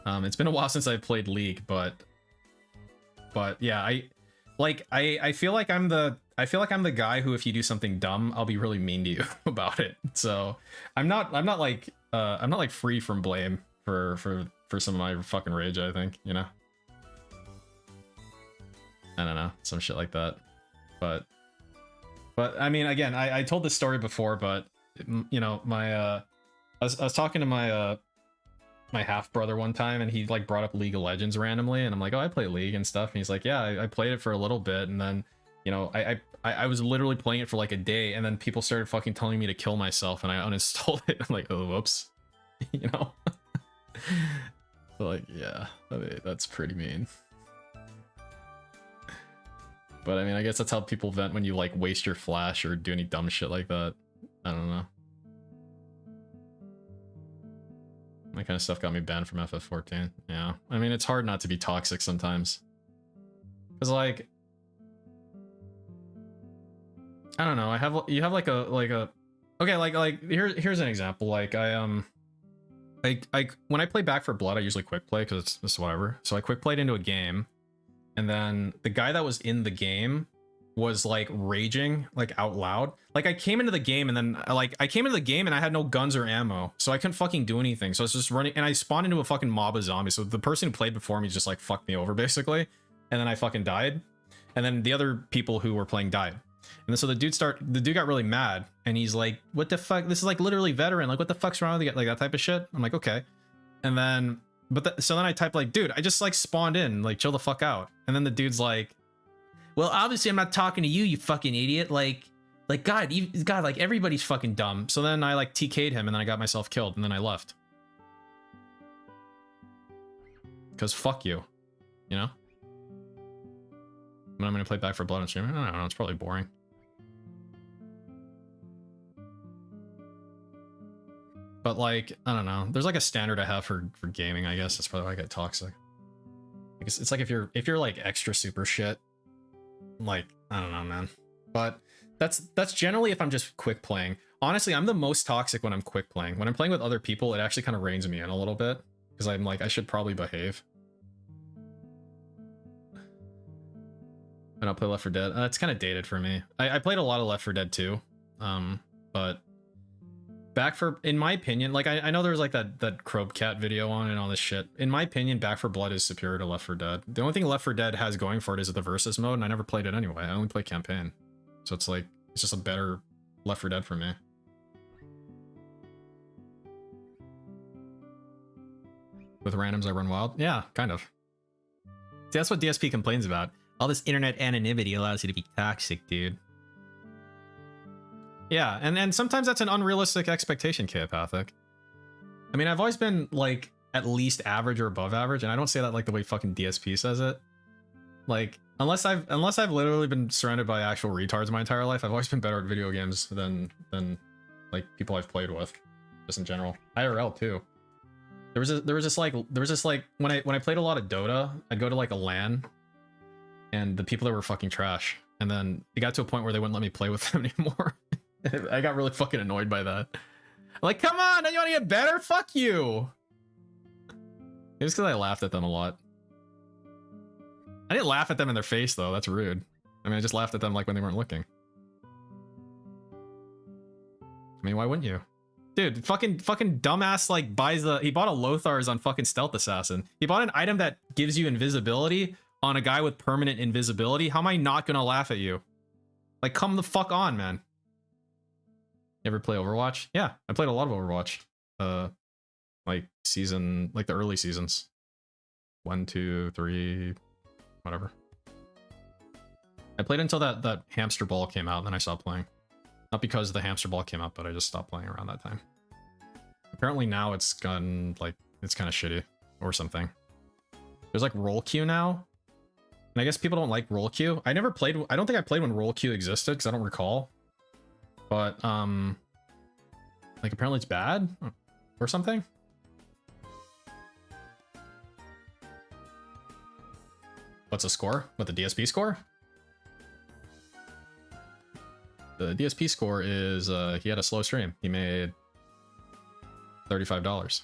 It's been a while since I played League, but yeah, I feel like I'm the guy who, if you do something dumb, I'll be really mean to you about it. So I'm not like free from blame for some of my fucking rage, I think, you know. I don't know, some shit like that. But I mean, again, I told this story before, but you know, I was talking to my my half brother one time, and he like brought up League of Legends randomly, and I'm like, oh, I play League and stuff, and he's like, yeah, I played it for a little bit, and then, you know, I was literally playing it for like a day, and then people started fucking telling me to kill myself, and I uninstalled it. I'm like, oh, whoops. You know. Like, yeah, I mean, that's pretty mean. But I mean, I guess that's how people vent when you like waste your flash or do any dumb shit like that. I don't know. That kind of stuff got me banned from FF14. Yeah, I mean, it's hard not to be toxic sometimes. Cause like, I don't know. You have like a okay, like here's an example. Like when I play Back 4 Blood, I usually quick play because it's whatever. So I quick played into a game, and then the guy that was in the game was like raging like out loud. Like I came into the game, and then I had no guns or ammo, so I couldn't fucking do anything. So I was just running, and I spawned into a fucking mob of zombies. So the person who played before me just like fucked me over basically, and then I fucking died, and then the other people who were playing died. And then so the dude got really mad, and he's like, what the fuck, this is like literally veteran, like what the fuck's wrong with you, like that type of shit. I'm like, okay. And then so then I typed like, dude, I just like spawned in, like chill the fuck out. And then the dude's like, well, obviously I'm not talking to you, you fucking idiot. Like God, like everybody's fucking dumb. So then I like TK'd him, and then I got myself killed, and then I left. Cause fuck you, you know? When I'm gonna play Back 4 Blood on stream, I don't know, it's probably boring. But like, I don't know. There's like a standard I have for gaming, I guess. That's probably why I get toxic. It's like if you're like extra super shit, like, I don't know, man. But that's generally if I'm just quick playing. Honestly, I'm the most toxic when I'm quick playing. When I'm playing with other people, it actually kind of reins me in a little bit because I'm like, I should probably behave. And I'll play Left 4 Dead. It's kind of dated for me. I played a lot of Left 4 Dead 2, but Back for, in my opinion, like I know there's like that Crobcat video on and all this shit. In my opinion, Back 4 Blood is superior to Left 4 Dead. The only thing Left 4 Dead has going for it is the versus mode, and I never played it anyway. I only play campaign, so it's like it's just a better Left 4 Dead for me. With randoms, I run wild. Yeah, kind of. See, that's what DSP complains about. All this internet anonymity allows you to be toxic, dude. Yeah, and sometimes that's an unrealistic expectation, Chaopathic. I mean, I've always been, like, at least average or above average, and I don't say that like the way fucking DSP says it. Like, unless I've literally been surrounded by actual retards my entire life, I've always been better at video games than like, people I've played with, just in general. IRL, too. There was this like, when I played a lot of Dota, I'd go to, like, a LAN, and the people there were fucking trash. And then it got to a point where they wouldn't let me play with them anymore. I got really fucking annoyed by that. Like, come on, don't you want to get better? Fuck you. It was because I laughed at them a lot. I didn't laugh at them in their face, though. That's rude. I mean, I just laughed at them like when they weren't looking. I mean, why wouldn't you? Dude, fucking dumbass, like, he bought a Lothar's on fucking Stealth Assassin. He bought an item that gives you invisibility on a guy with permanent invisibility. How am I not gonna laugh at you? Like, come the fuck on, man. You ever play Overwatch? Yeah, I played a lot of Overwatch. Like the early seasons. 1, 2, 3, whatever. I played until that hamster ball came out, and then I stopped playing. Not because the hamster ball came out, but I just stopped playing around that time. Apparently now it's gone, like, it's kind of shitty or something. There's like roll queue now. And I guess people don't like roll queue. I don't think I played when roll queue existed, because I don't recall. But, like, apparently it's bad or something. What's the score? What, the DSP score? The DSP score is, he had a slow stream. He made $35.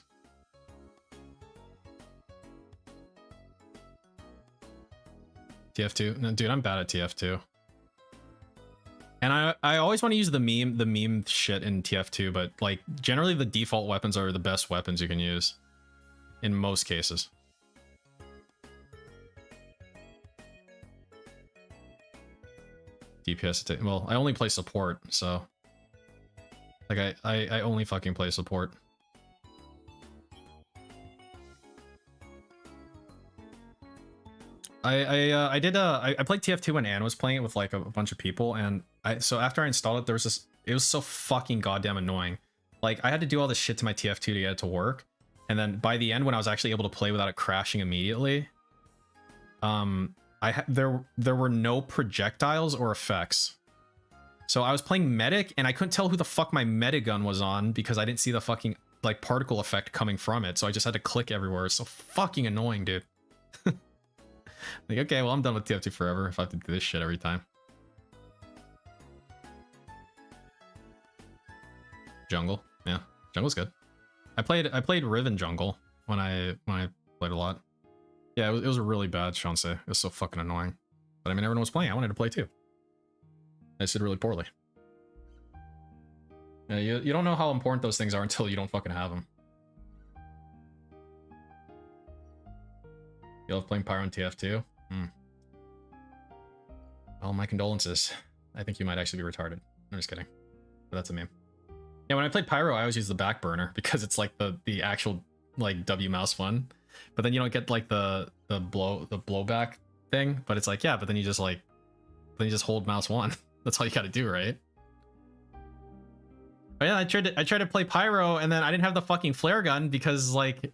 TF2? No, dude, I'm bad at TF2. And I always want to use the meme shit in TF2, but like generally the default weapons are the best weapons you can use in most cases. DPS, well, I only play support, so like I only fucking play support. I played TF2 when Anne was playing it with like a bunch of people, and so after I installed it, it was so fucking goddamn annoying. Like, I had to do all this shit to my TF2 to get it to work, and then by the end, when I was actually able to play without it crashing immediately, there were no projectiles or effects. So I was playing medic, and I couldn't tell who the fuck my medic gun was on because I didn't see the fucking like particle effect coming from it. So I just had to click everywhere. It's so fucking annoying, dude. Like, okay, well, I'm done with TF2 forever if I have to do this shit every time. Jungle, yeah, jungle's good. I played Riven jungle when I played a lot. Yeah, it was a really bad Shanse. It was so fucking annoying. But I mean, everyone was playing. I wanted to play too. I just did really poorly. Yeah, you don't know how important those things are until you don't fucking have them. You love playing Pyro and TF2? Well, my condolences. I think you might actually be retarded. I'm just kidding. But that's a meme. Yeah, when I played Pyro, I always use the back burner because it's like the actual like W mouse one. But then you don't get like the blowback thing. But it's like, yeah, but then you just hold mouse 1. That's all you gotta do, right? But yeah, I tried to play Pyro, and then I didn't have the fucking flare gun because like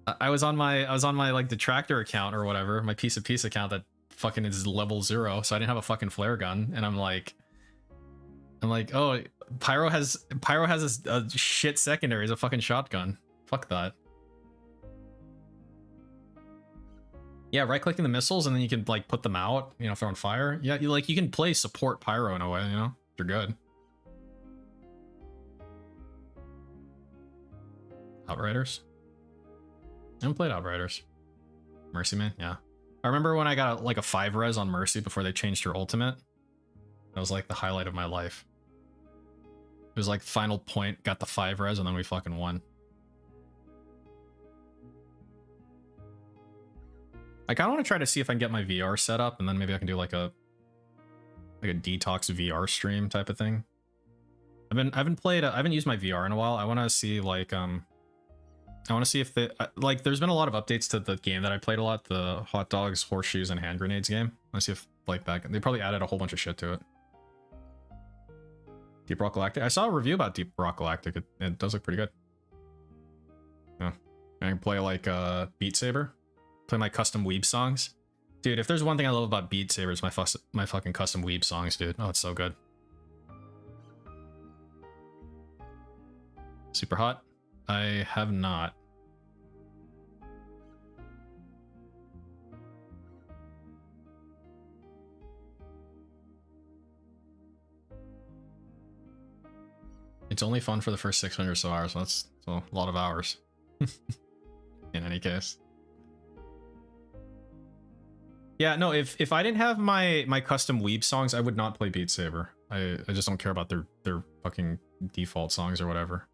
I was on my like detractor account or whatever, my piece of peace account that fucking is level 0, so I didn't have a fucking flare gun, and I'm like, I'm like, oh, Pyro has a shit secondary, is a fucking shotgun. Fuck that. Yeah, right-clicking the missiles and then you can like put them out, you know, throwing fire. Yeah, you can play support Pyro in a way, you know? They're good. Outriders? I haven't played Outriders. Mercy Man, yeah. I remember when I got like a 5 res on Mercy before they changed her ultimate. That was like the highlight of my life. It was like final point, got the 5 res, and then we fucking won. I kind of want to try to see if I can get my VR set up, and then maybe I can do like a detox VR stream type of thing. I haven't used my VR in a while. I want to see like I want to see if like there's been a lot of updates to the game that I played a lot, the hot dogs, horseshoes, and hand grenades game. I want to see if like that they probably added a whole bunch of shit to it. Deep Rock Galactic. I saw a review about Deep Rock Galactic. It does look pretty good. Yeah, I can play like Beat Saber. Play my custom weeb songs. Dude, if there's one thing I love about Beat Saber, it's my fucking custom weeb songs, dude. Oh, it's so good. Super hot? I have not. It's only fun for the first 600 or so hours. That's a lot of hours. In any case. Yeah, no, if I didn't have my custom weeb songs, I would not play Beat Saber. I just don't care about their fucking default songs or whatever.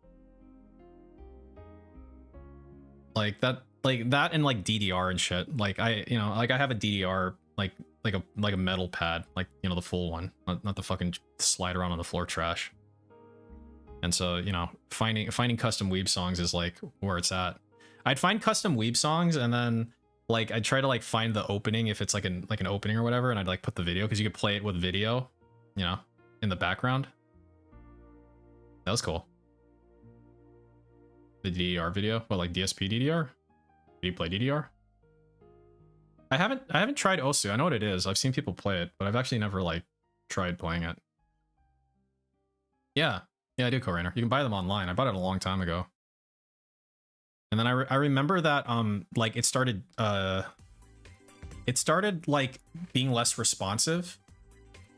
Like that and like DDR and shit. Like I have a DDR like a metal pad, like, you know, the full one, not the fucking slide around on the floor trash. And so, you know, finding custom weeb songs is like where it's at. I'd find custom weeb songs and then like I'd try to like find the opening if it's like an opening or whatever, and I'd like put the video because you could play it with video, you know, in the background. That was cool. The DDR video, what, like DSP DDR? Did you play DDR? I haven't tried Osu. I know what it is. I've seen people play it, but I've actually never like tried playing it. Yeah, I do, Co-Rainer. You can buy them online. I bought it a long time ago. And then I remember that like it started like being less responsive.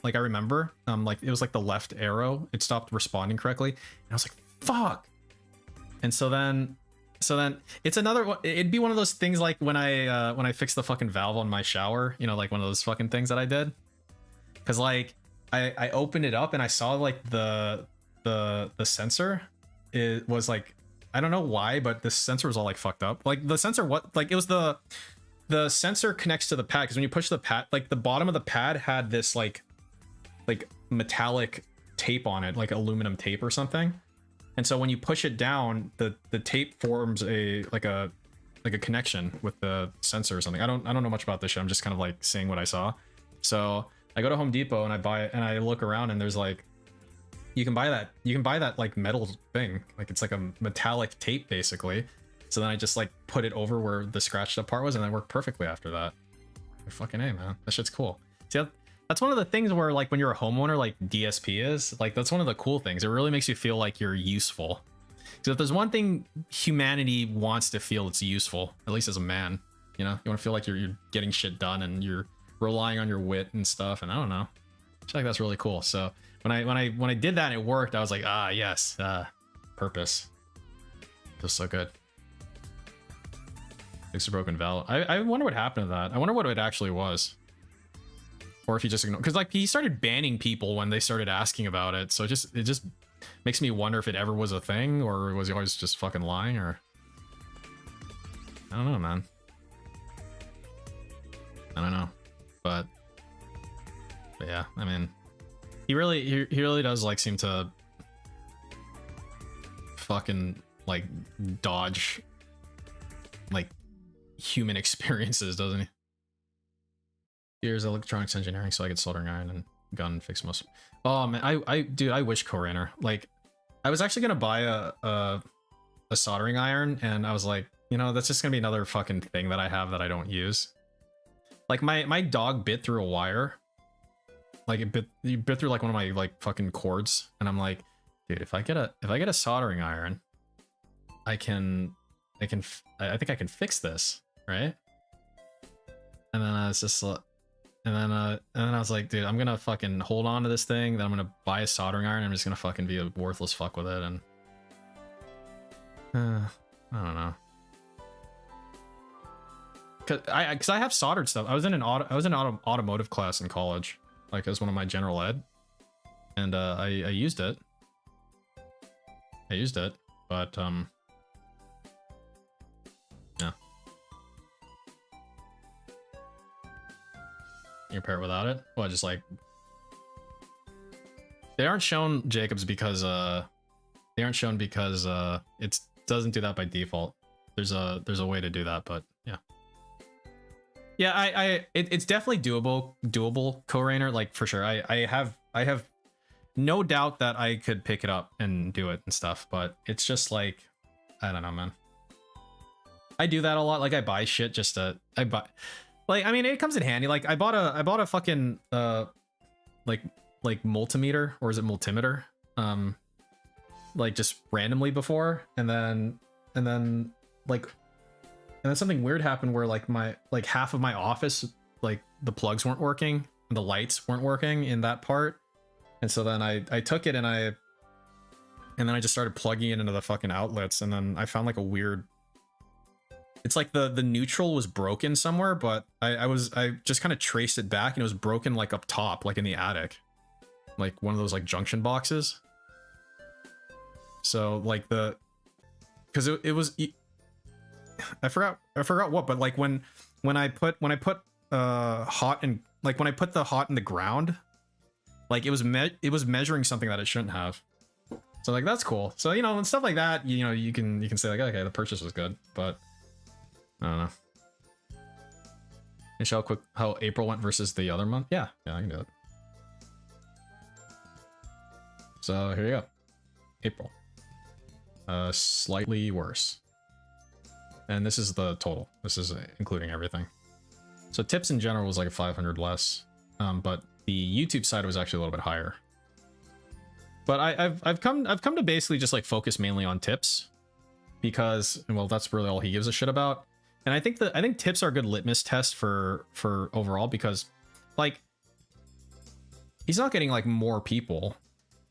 Like I remember like it was like the left arrow, it stopped responding correctly, and I was like, fuck. And so then it's another one. It'd be one of those things like when I fixed the fucking valve on my shower, you know, like one of those fucking things that I did. Cause like I opened it up and I saw like the sensor, it was like, I don't know why, but the sensor was all like fucked up. Like the sensor, it was the sensor connects to the pad, because when you push the pad, like the bottom of the pad had this like metallic tape on it, like aluminum tape or something. And so when you push it down, the tape forms a connection with the sensor or something. I don't know much about this shit. I'm just kind of like saying what I saw. So I go to Home Depot and I buy it, and I look around and there's like, you can buy that like metal thing, like it's like a metallic tape basically. So then I just like put it over where the scratched up part was, and it worked perfectly after that. Fucking A, man, that shit's cool. See, that's one of the things where like when you're a homeowner, like DSP is, like that's one of the cool things. It really makes you feel like you're useful. So if there's one thing humanity wants to feel, it's useful, at least as a man. You know, you want to feel like you're getting shit done and you're relying on your wit and stuff. And I don't know, I feel like that's really cool. So when I did that and it worked, I was like, ah, yes, purpose. Feels so good. Fix a broken valve. I wonder what happened to that. I wonder what it actually was. Or if he just ignored, because like he started banning people when they started asking about it. So it just makes me wonder if it ever was a thing, or was he always just fucking lying, or I don't know, man. I don't know, but yeah, I mean, he really does like seem to fucking like dodge like human experiences, doesn't he? Here's electronics engineering, so I get soldering iron and gun fix most. Oh man, dude, I wish Co-Rainer. Like, I was actually gonna buy a soldering iron, and I was like, you know, that's just gonna be another fucking thing that I have that I don't use. Like my dog bit through a wire, like you bit through like one of my like fucking cords, and I'm like, dude, if I get a soldering iron, I think I can fix this, right? And then I was just and then I was like, dude, I'm gonna fucking hold on to this thing, then I'm gonna buy a soldering iron, I'm just gonna fucking be a worthless fuck with it, and I don't know. Cause I have soldered stuff. I was in an automotive class in college, like as one of my general ed, and I used it. But yeah. You repair it without it? Well, just like they aren't shown, Jacobs, because it doesn't do that by default. There's a way to do that, but yeah. Yeah, it's definitely doable, Co-Rainer, like for sure. I have no doubt that I could pick it up and do it and stuff, but it's just like, I don't know, man. I do that a lot. Like I buy shit just to, like, I mean, it comes in handy. Like I bought a fucking like multimeter, or is it multimeter? Like just randomly before, and then something weird happened where like half of my office, like the plugs weren't working and the lights weren't working in that part. And so then I took it and then I just started plugging it into the fucking outlets, and then I found like a weird, it's like the neutral was broken somewhere, but I just kind of traced it back, and it was broken like up top, like in the attic, like one of those like junction boxes. So like because it was, I forgot what, but like when I put hot and like when I put the hot in the ground, like it was measuring something that it shouldn't have. So like that's cool. So you know, and stuff like that, you know, you can say like, okay, the purchase was good, but I don't know. And show how April went versus the other month. Yeah, I can do it. So here you go, April. Slightly worse. And this is the total. This is including everything. So tips in general was like a 500 less, but the YouTube side was actually a little bit higher. But I've come to basically just like focus mainly on tips, because, well, that's really all he gives a shit about. And I think tips are a good litmus test for overall, because like he's not getting like more people.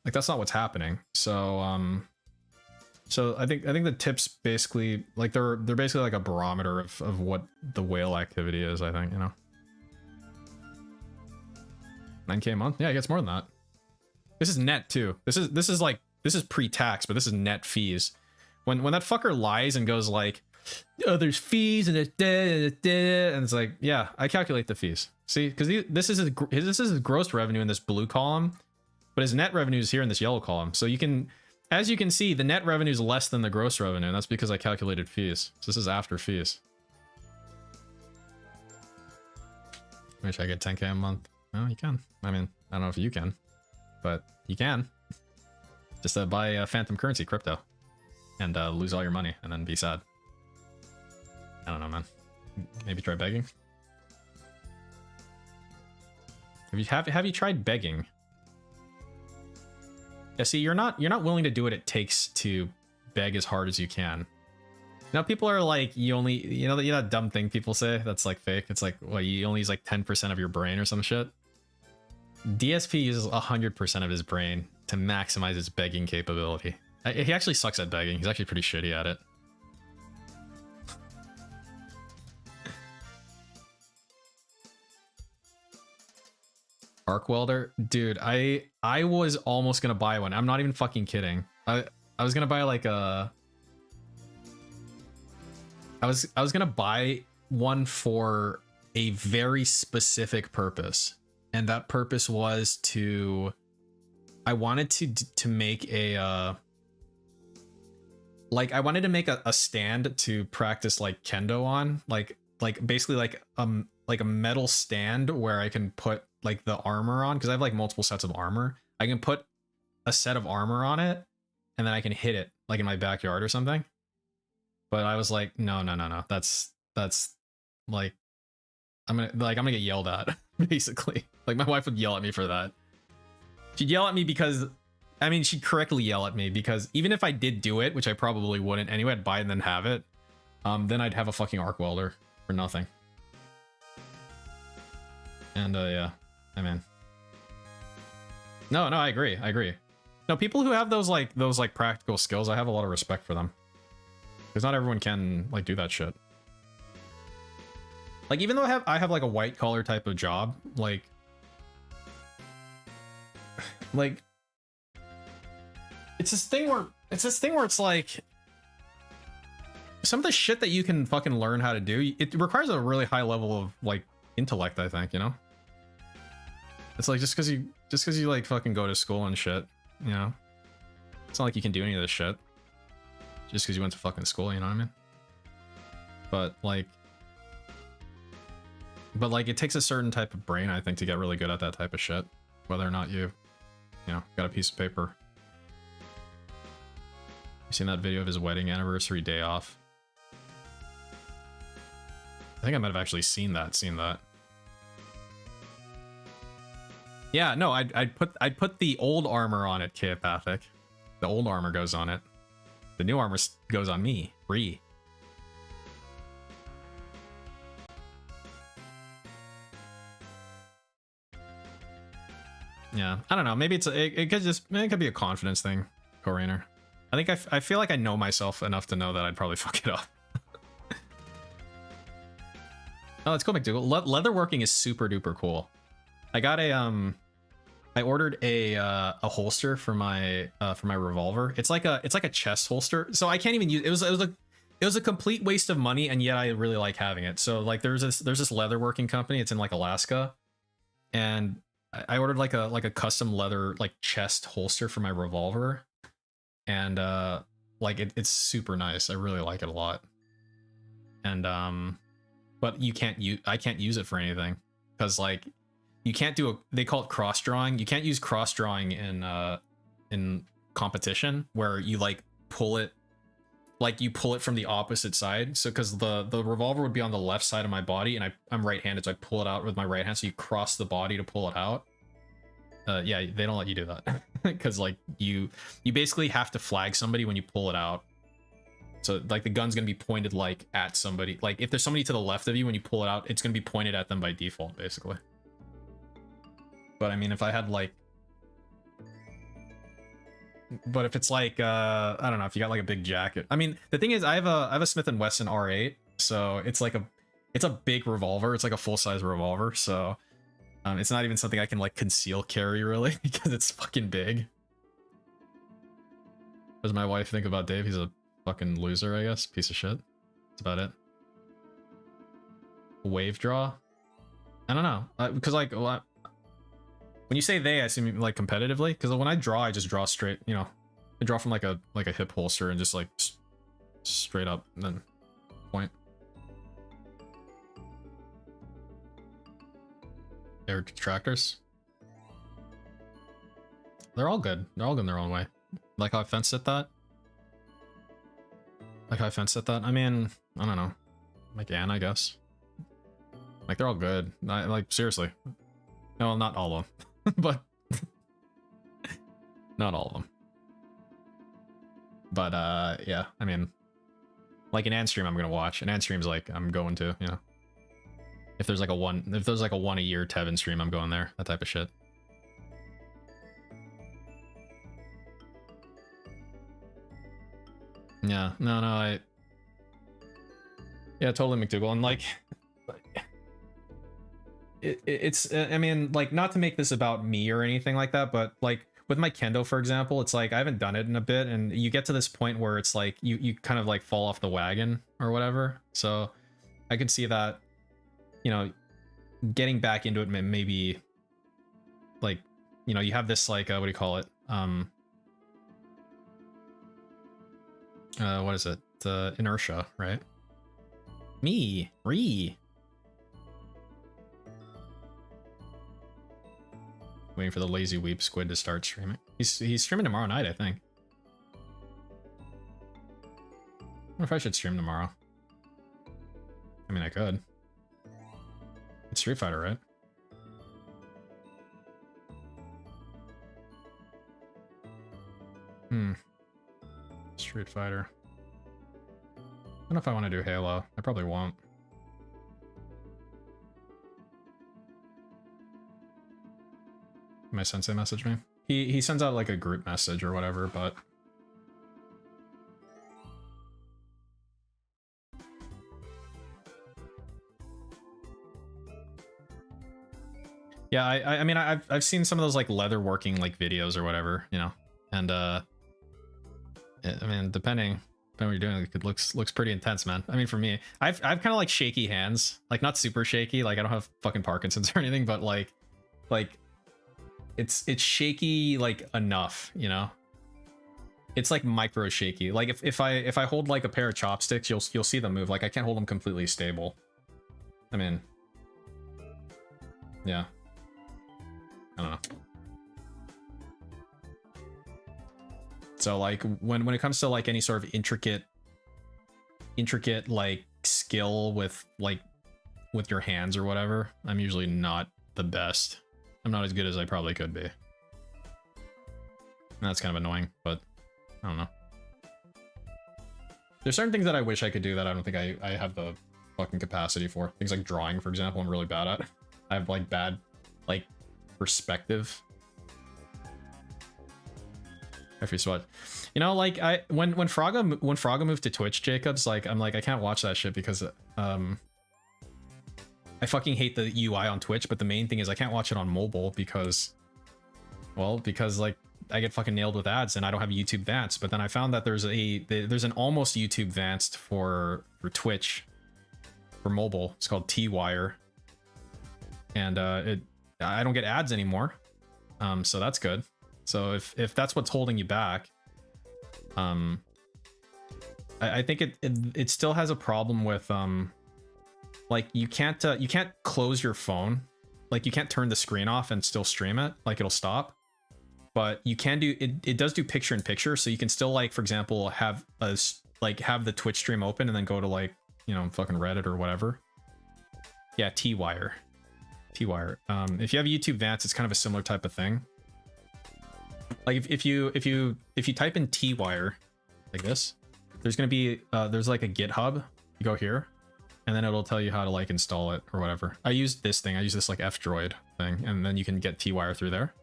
Like that's not what's happening. So so I think the tips basically, like they're basically like a barometer of what the whale activity is, I think, you know. 9K a month? Yeah, it gets more than that. This is net too. This is pre-tax, but this is net fees. When that fucker lies and goes like, oh, there's fees and there's and it's like, yeah, I calculate the fees. See, because this is his gross revenue in this blue column, but his net revenue is here in this yellow column. So you can, as you can see, the net revenue is less than the gross revenue, and that's because I calculated fees. So this is after fees. Wish I get 10K a month. Well, you can. I mean, I don't know if you can, but you can. Just buy phantom currency, crypto, and lose all your money, and then be sad. I don't know, man. Maybe try begging. Have you tried begging? Yeah, see, you're not willing to do what it takes to beg as hard as you can. Now people are like, you know that dumb thing people say that's like fake. It's like, well, you only use like 10% of your brain or some shit. DSP uses 100% of his brain to maximize his begging capability. He actually sucks at begging. He's actually pretty shitty at it. Arc welder, dude. I was almost gonna buy one. I'm not even fucking kidding. I was gonna buy like a. I was gonna buy one for a very specific purpose, and that purpose was to. I wanted to make a. Like I wanted to make a stand to practice like kendo on, like basically like a metal stand where I can put like the armor on, because I have like multiple sets of armor. I can put a set of armor on it, and then I can hit it like in my backyard or something. But I was like, no. That's like I'm gonna get yelled at basically. Like, my wife would yell at me for that. She'd yell at me because, I mean, she'd correctly yell at me because even if I did do it, which I probably wouldn't anyway, I'd buy it and then have it, then I'd have a fucking arc welder for nothing. And, yeah, I mean. No, I agree. No, people who have those practical skills, I have a lot of respect for them. Because not everyone can, like, do that shit. Like, even though I have like a white collar type of job, like it's this thing where it's like some of the shit that you can fucking learn how to do, it requires a really high level of like intellect, I think, you know? It's like just because you like fucking go to school and shit, you know? It's not like you can do any of this shit just because you went to fucking school, you know what I mean? But like it takes a certain type of brain, I think, to get really good at that type of shit. Whether or not you know, got a piece of paper. You seen that video of his wedding anniversary day off? I think I might have actually seen that. Yeah, no, I'd put the old armor on it, Chaopathic. The old armor goes on it. The new armor goes on me, Ree. Yeah, I don't know. Maybe it could be a confidence thing, Corrainer. I feel like I know myself enough to know that I'd probably fuck it up. Oh, it's cool, McDougal. Leatherworking is super duper cool. I got I ordered a holster for my revolver. It's like a chest holster, so I can't even use it. It was a complete waste of money, and yet I really like having it. So like there's this leatherworking company. It's in like Alaska, and I ordered like a custom leather like chest holster for my revolver, and like it's super nice. I really like it a lot. And but I can't use it for anything because like you can't do they call it cross drawing. You can't use cross drawing in competition where you like pull it from the opposite side. So because the revolver would be on the left side of my body, and I'm right-handed, so I pull it out with my right hand, so you cross the body to pull it out. Yeah, they don't let you do that because like you basically have to flag somebody when you pull it out. So like the gun's gonna be pointed like at somebody. Like if there's somebody to the left of you when you pull it out, it's gonna be pointed at them by default, basically. But I mean, if I had like, but if it's like I don't know, if you got like a big jacket. I mean, the thing is, I have a Smith & Wesson R8, so it's like it's a big revolver. It's like a full-size revolver, so it's not even something I can like conceal carry really because it's fucking big. What does my wife think about Dave? He's a fucking loser, I guess. Piece of shit. That's about it. Wave draw? I don't know, because like when you say they, I assume like competitively, because when I draw, I just draw straight, you know, I draw from like a hip holster and just like straight up and then point. Air detractors. They're all good. They're all good in their own way. Like how I fence sit that. I mean, I don't know. Like Anne, I guess. Like they're all good. Like seriously. No, not all of them. But not all of them. But yeah, I mean, like an Anne stream I'm gonna watch. An Anne stream's like I'm going to, you know. If there's like a one a year Tevin stream, I'm going there. That type of shit. Yeah, no, yeah, totally, McDougal. And like it's I mean, like, not to make this about me or anything like that, but like with my kendo, for example, it's like I haven't done it in a bit, and you get to this point where it's like you kind of like fall off the wagon or whatever. So I could see that, you know, getting back into it maybe like, you know, you have this like what do you call it, what is it, the inertia, right? Me Ree waiting for the lazy weep squid to start streaming. He's streaming tomorrow night, I think. I wonder if I should stream tomorrow. I mean, I could. It's Street Fighter, right? Street Fighter. I don't know if I want to do Halo. I probably won't. My sensei messaged me. He sends out like a group message or whatever, but yeah, I mean I've seen some of those like leatherworking like videos or whatever, you know, and I mean depending on what you're doing, it looks pretty intense, man. I mean for me, I've kind of like shaky hands, like not super shaky, like I don't have fucking Parkinson's or anything, but like it's shaky like enough, you know. It's like micro shaky. Like if I hold like a pair of chopsticks, you'll see them move. Like I can't hold them completely stable. I mean, yeah. I don't know. So like when it comes to like any sort of intricate like skill with your hands or whatever, I'm usually not the best. I'm not as good as I probably could be. And that's kind of annoying, but I don't know. There's certain things that I wish I could do that I don't think I have the fucking capacity for. Things like drawing, for example, I'm really bad at. I have like bad like perspective. If you sweat. You know, like when Fraga moved to Twitch, Jacobs, like I'm like I can't watch that shit because I fucking hate the UI on Twitch, but the main thing is I can't watch it on mobile because like I get fucking nailed with ads and I don't have YouTube Vanced. But then I found that there's an almost YouTube Vanced for Twitch for mobile. It's called T-Wire, and I don't get ads anymore, so that's good. So if that's what's holding you back, I think it still has a problem with like you can't close your phone, like you can't turn the screen off and still stream it, like it'll stop. But you can do it does do picture in picture, so you can still like, for example, have the Twitch stream open and then go to like, you know, fucking Reddit or whatever. Yeah, T-Wire. If you have YouTube Vanced, it's kind of a similar type of thing. Like if you type in T-Wire like this, there's gonna be there's like a GitHub. You go here, and then it'll tell you how to like install it or whatever. I use this like F-Droid thing, and then you can get T-Wire through there.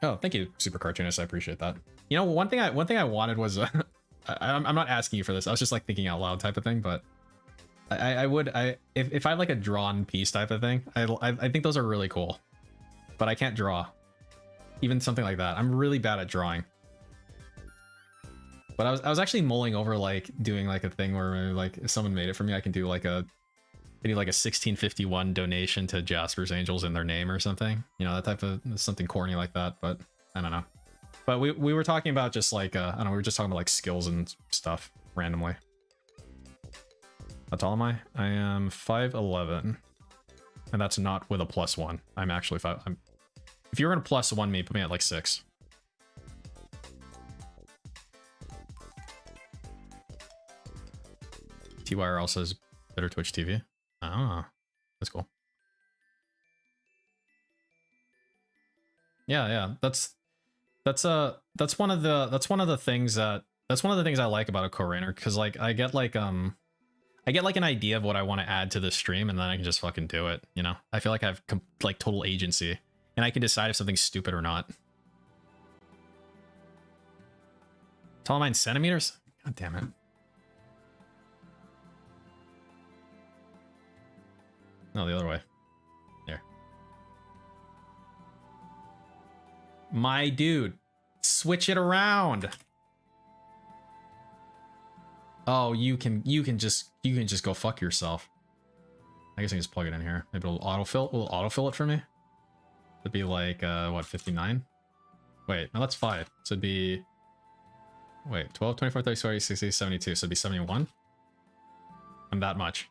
Oh, thank you, Super Cartoonist. I appreciate that. You know, one thing I wanted was I'm not asking you for this. I was just like thinking out loud type of thing, but if I had like a drawn piece type of thing, I think those are really cool, but I can't draw. Even something like that. I'm really bad at drawing. But I was actually mulling over like doing like a thing where maybe, like if someone made it for me, I can do like a 1651 donation to Jasper's Angels in their name or something. You know, that type of something corny like that, but I don't know. But we were talking about just like I don't know, we were just talking about like skills and stuff randomly. How tall am I? I am 5'11", and that's not with a +1. I'm actually if you're gonna +1 me, put me at like 6. T-Wire also has better Twitch TV. Ah, that's cool. Yeah, that's one of the things I like about a co-rainer, because like I get like an idea of what I want to add to the stream, and then I can just fucking do it, you know? I feel like I have like total agency, and I can decide if something's stupid or not. Tall am I in centimeters? God damn it. No, the other way. There. My dude, switch it around. Oh, you can just go fuck yourself. I guess I can just plug it in here. Maybe it'll autofill. Will it autofill it for me? It'd be like what, 59? Wait, no, that's 5. So it'd be, wait, 12, 24, 30, 40, 60, 72. So it'd be 71. I'm that much.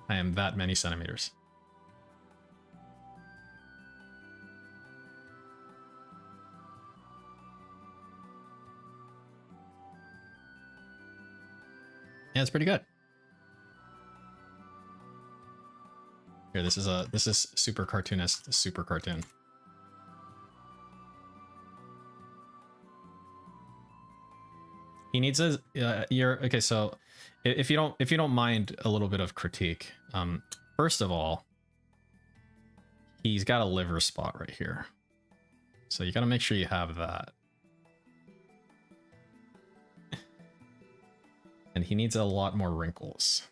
I am that many centimeters. Yeah, it's pretty good. Here, this is super cartoonist, super cartoon. He needs a okay. So if you don't mind a little bit of critique, first of all, he's got a liver spot right here, so you got to make sure you have that. And he needs a lot more wrinkles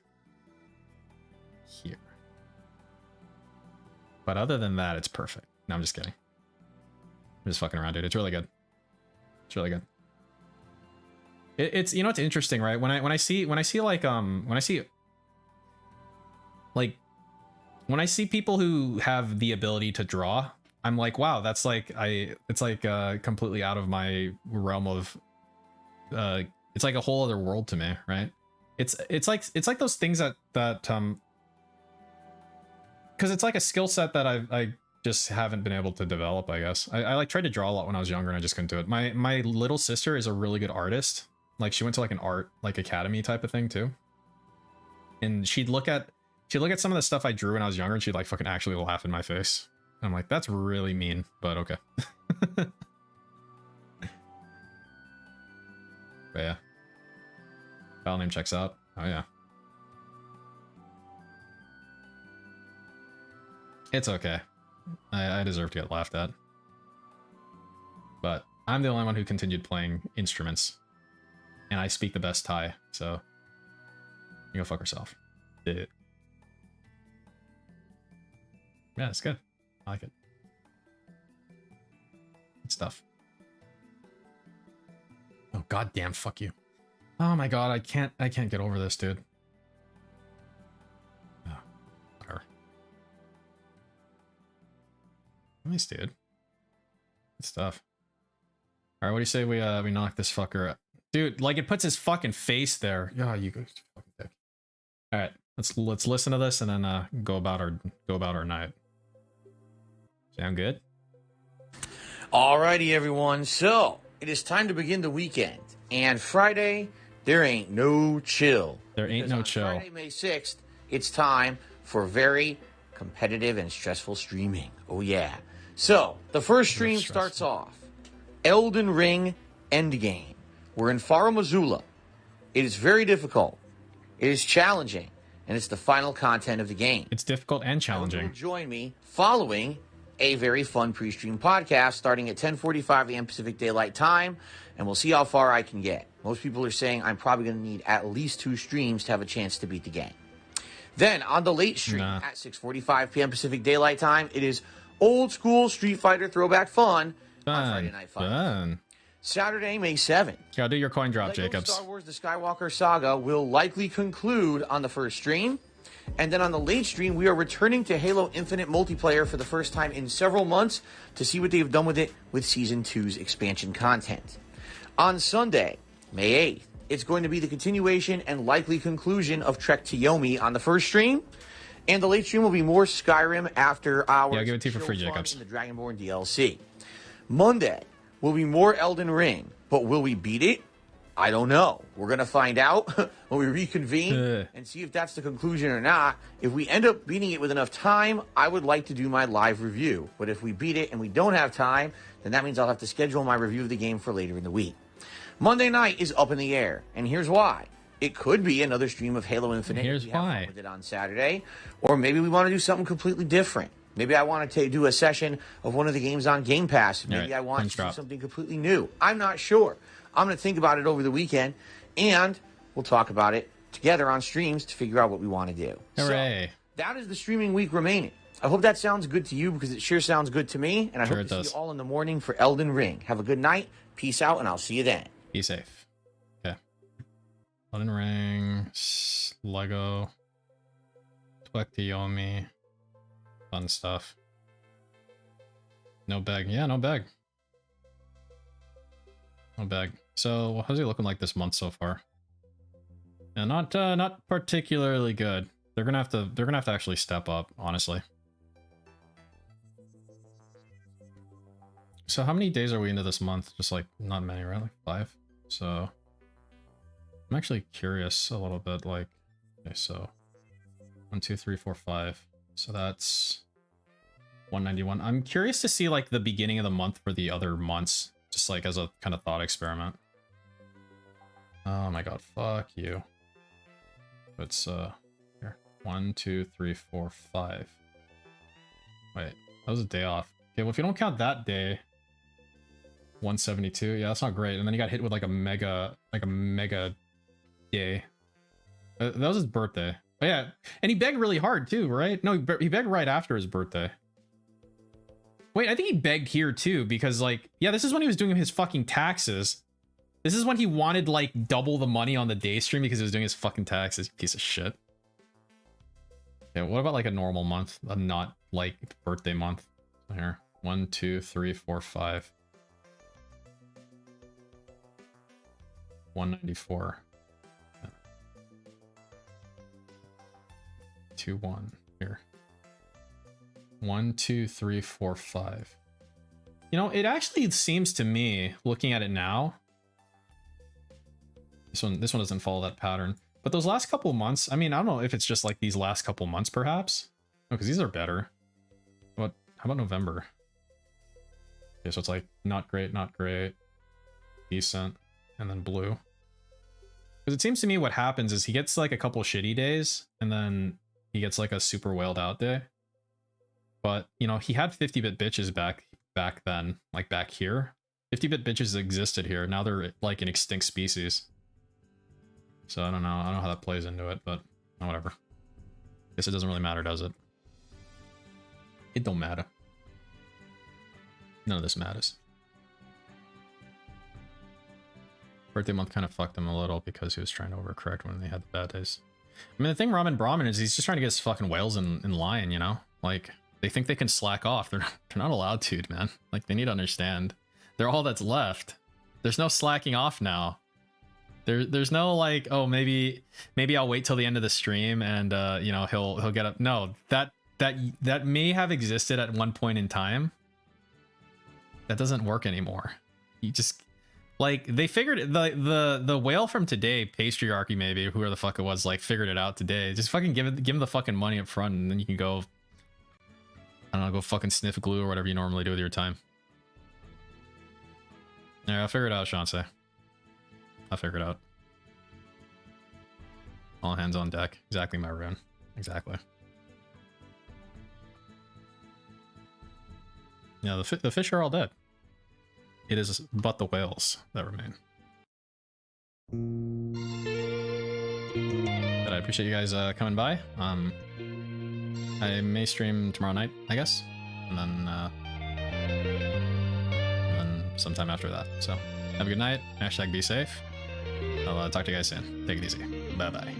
here. But other than that, it's perfect. No, I'm just kidding. I'm just fucking around, dude. It's really good. It's really good. It's, you know, it's interesting, right? When I see people who have the ability to draw, I'm like, wow, that's like it's like completely out of my realm of it's like a whole other world to me, right? It's like those things that because it's like a skill set that I just haven't been able to develop, I guess. I like tried to draw a lot when I was younger and I just couldn't do it. My little sister is a really good artist. Like she went to like an art like academy type of thing too. And she'd look at some of the stuff I drew when I was younger and she'd like fucking actually laugh in my face. And I'm like, that's really mean, but okay. But yeah. File name checks out. Oh yeah. It's okay. I deserve to get laughed at. But I'm the only one who continued playing instruments. And I speak the best Thai, so you go fuck yourself. Yeah, it's good. I like it. Good stuff. Oh goddamn, fuck you. Oh my god, I can't get over this, dude. Oh, whatever. Nice, dude. Good stuff. Alright, what do you say we knock this fucker up? Dude, like it puts his fucking face there. Yeah, you guys fucking dick. All right, let's listen to this and then go about our night. Sound good? Alrighty, everyone. So it is time to begin the weekend, and Friday there ain't no chill. There ain't no chill. Friday, May 6th, it's time for very competitive and stressful streaming. Oh yeah. So the first stream starts off Elden Ring Endgame. We're in Faro Missoula. It is very difficult. It is challenging. And it's the final content of the game. It's difficult and challenging. You will join me following a very fun pre-stream podcast starting at 10:45 a.m. Pacific Daylight Time. And we'll see how far I can get. Most people are saying I'm probably going to need at least 2 streams to have a chance to beat the game. Then on the late stream at 6:45 p.m. Pacific Daylight Time, it is old school Street Fighter throwback fun on Friday Night Fun. Saturday, May 7th. Gotta do your coin drop, Lego Jacobs. Star Wars The Skywalker Saga will likely conclude on the first stream. And then on the late stream, we are returning to Halo Infinite multiplayer for the first time in several months to see what they've done with it with Season 2's expansion content. On Sunday, May 8th, it's going to be the continuation and likely conclusion of Trek to Yomi on the first stream. And the late stream will be more Skyrim after hours. Yeah, I'll give it to you for free, Jacobs. In the Dragonborn DLC. Monday will be more Elden Ring, but will we beat it? I don't know. We're going to find out when we reconvene and see if that's the conclusion or not. If we end up beating it with enough time, I would like to do my live review. But if we beat it and we don't have time, then that means I'll have to schedule my review of the game for later in the week. Monday night is up in the air, and here's why. It could be another stream of Halo Infinite. Here's why. With it on Saturday, or maybe we want to do something completely different. Maybe I want to do a session of one of the games on Game Pass. Maybe I want to do something completely new. I'm not sure. I'm going to think about it over the weekend, and we'll talk about it together on streams to figure out what we want to do. Hooray. So, that is the streaming week remaining. I hope that sounds good to you because it sure sounds good to me, and I hope to see you all in the morning for Elden Ring. Have a good night. Peace out, and I'll see you then. Be safe. Okay. Elden Ring, Lego, Twek to Yomi. Fun stuff. No bag. Yeah, no bag. No bag. So, how's he looking like this month so far? Yeah, not particularly good. They're gonna have to actually step up, honestly. So, how many days are we into this month? Just like not many, right? Like 5. So, I'm actually curious a little bit. Like, okay, so 1, 2, 3, 4, 5. So that's 191. I'm curious to see like the beginning of the month for the other months, just like as a kind of thought experiment. Oh my god, fuck you. It's here. 1, 2, 3, 4, 5. Wait, that was a day off. Okay, well if you don't count that day, 172. Yeah, that's not great. And then he got hit with like a mega day. That was his birthday. Oh yeah, and he begged really hard too, right? No, he begged right after his birthday. Wait, I think he begged here too, because like, yeah, this is when he was doing his fucking taxes. This is when he wanted like double the money on the day stream because he was doing his fucking taxes, piece of shit. Yeah, what about like a normal month? A not like birthday month. Here, 1, 2, 3, 4, 5. 194. 2, 1 here. 1, 2, 3, 4, 5. You know, it actually seems to me, looking at it now, this one doesn't follow that pattern. But those last couple months, I mean, I don't know if it's just like these last couple months, perhaps. No, because these are better. How about November? Okay, so it's like not great, decent, and then blue. Because it seems to me what happens is he gets like a couple shitty days, and then he gets like a super whaled out day. But, you know, he had 50-bit bitches back then, like back here. 50-bit bitches existed here. Now they're like an extinct species. So I don't know how that plays into it, but whatever. Guess it doesn't really matter, does it? It don't matter. None of this matters. Birthday month kind of fucked him a little because he was trying to overcorrect when they had the bad days. I mean, the thing Ramen Brahmin is he's just trying to get his fucking whales in line, you know? Like, they think they can slack off. They're not allowed to, man. Like, they need to understand. They're all that's left. There's no slacking off now. There's no like, oh, maybe I'll wait till the end of the stream and you know, he'll get up. No, that may have existed at one point in time. That doesn't work anymore. You just like they figured it, the whale from today, Patriarchy maybe, whoever the fuck it was, like figured it out today. Just fucking give him the fucking money up front, and then you can go, I don't know, go fucking sniff glue or whatever you normally do with your time. Yeah, I'll figure it out, Shanse. I'll figure it out. All hands on deck. Exactly my rune. Exactly. Yeah, the fish are all dead. It is but the whales that remain. But I appreciate you guys coming by. I may stream tomorrow night, I guess, and then sometime after that. So have a good night. #be safe. I'll talk to you guys soon. Take it easy. Bye bye.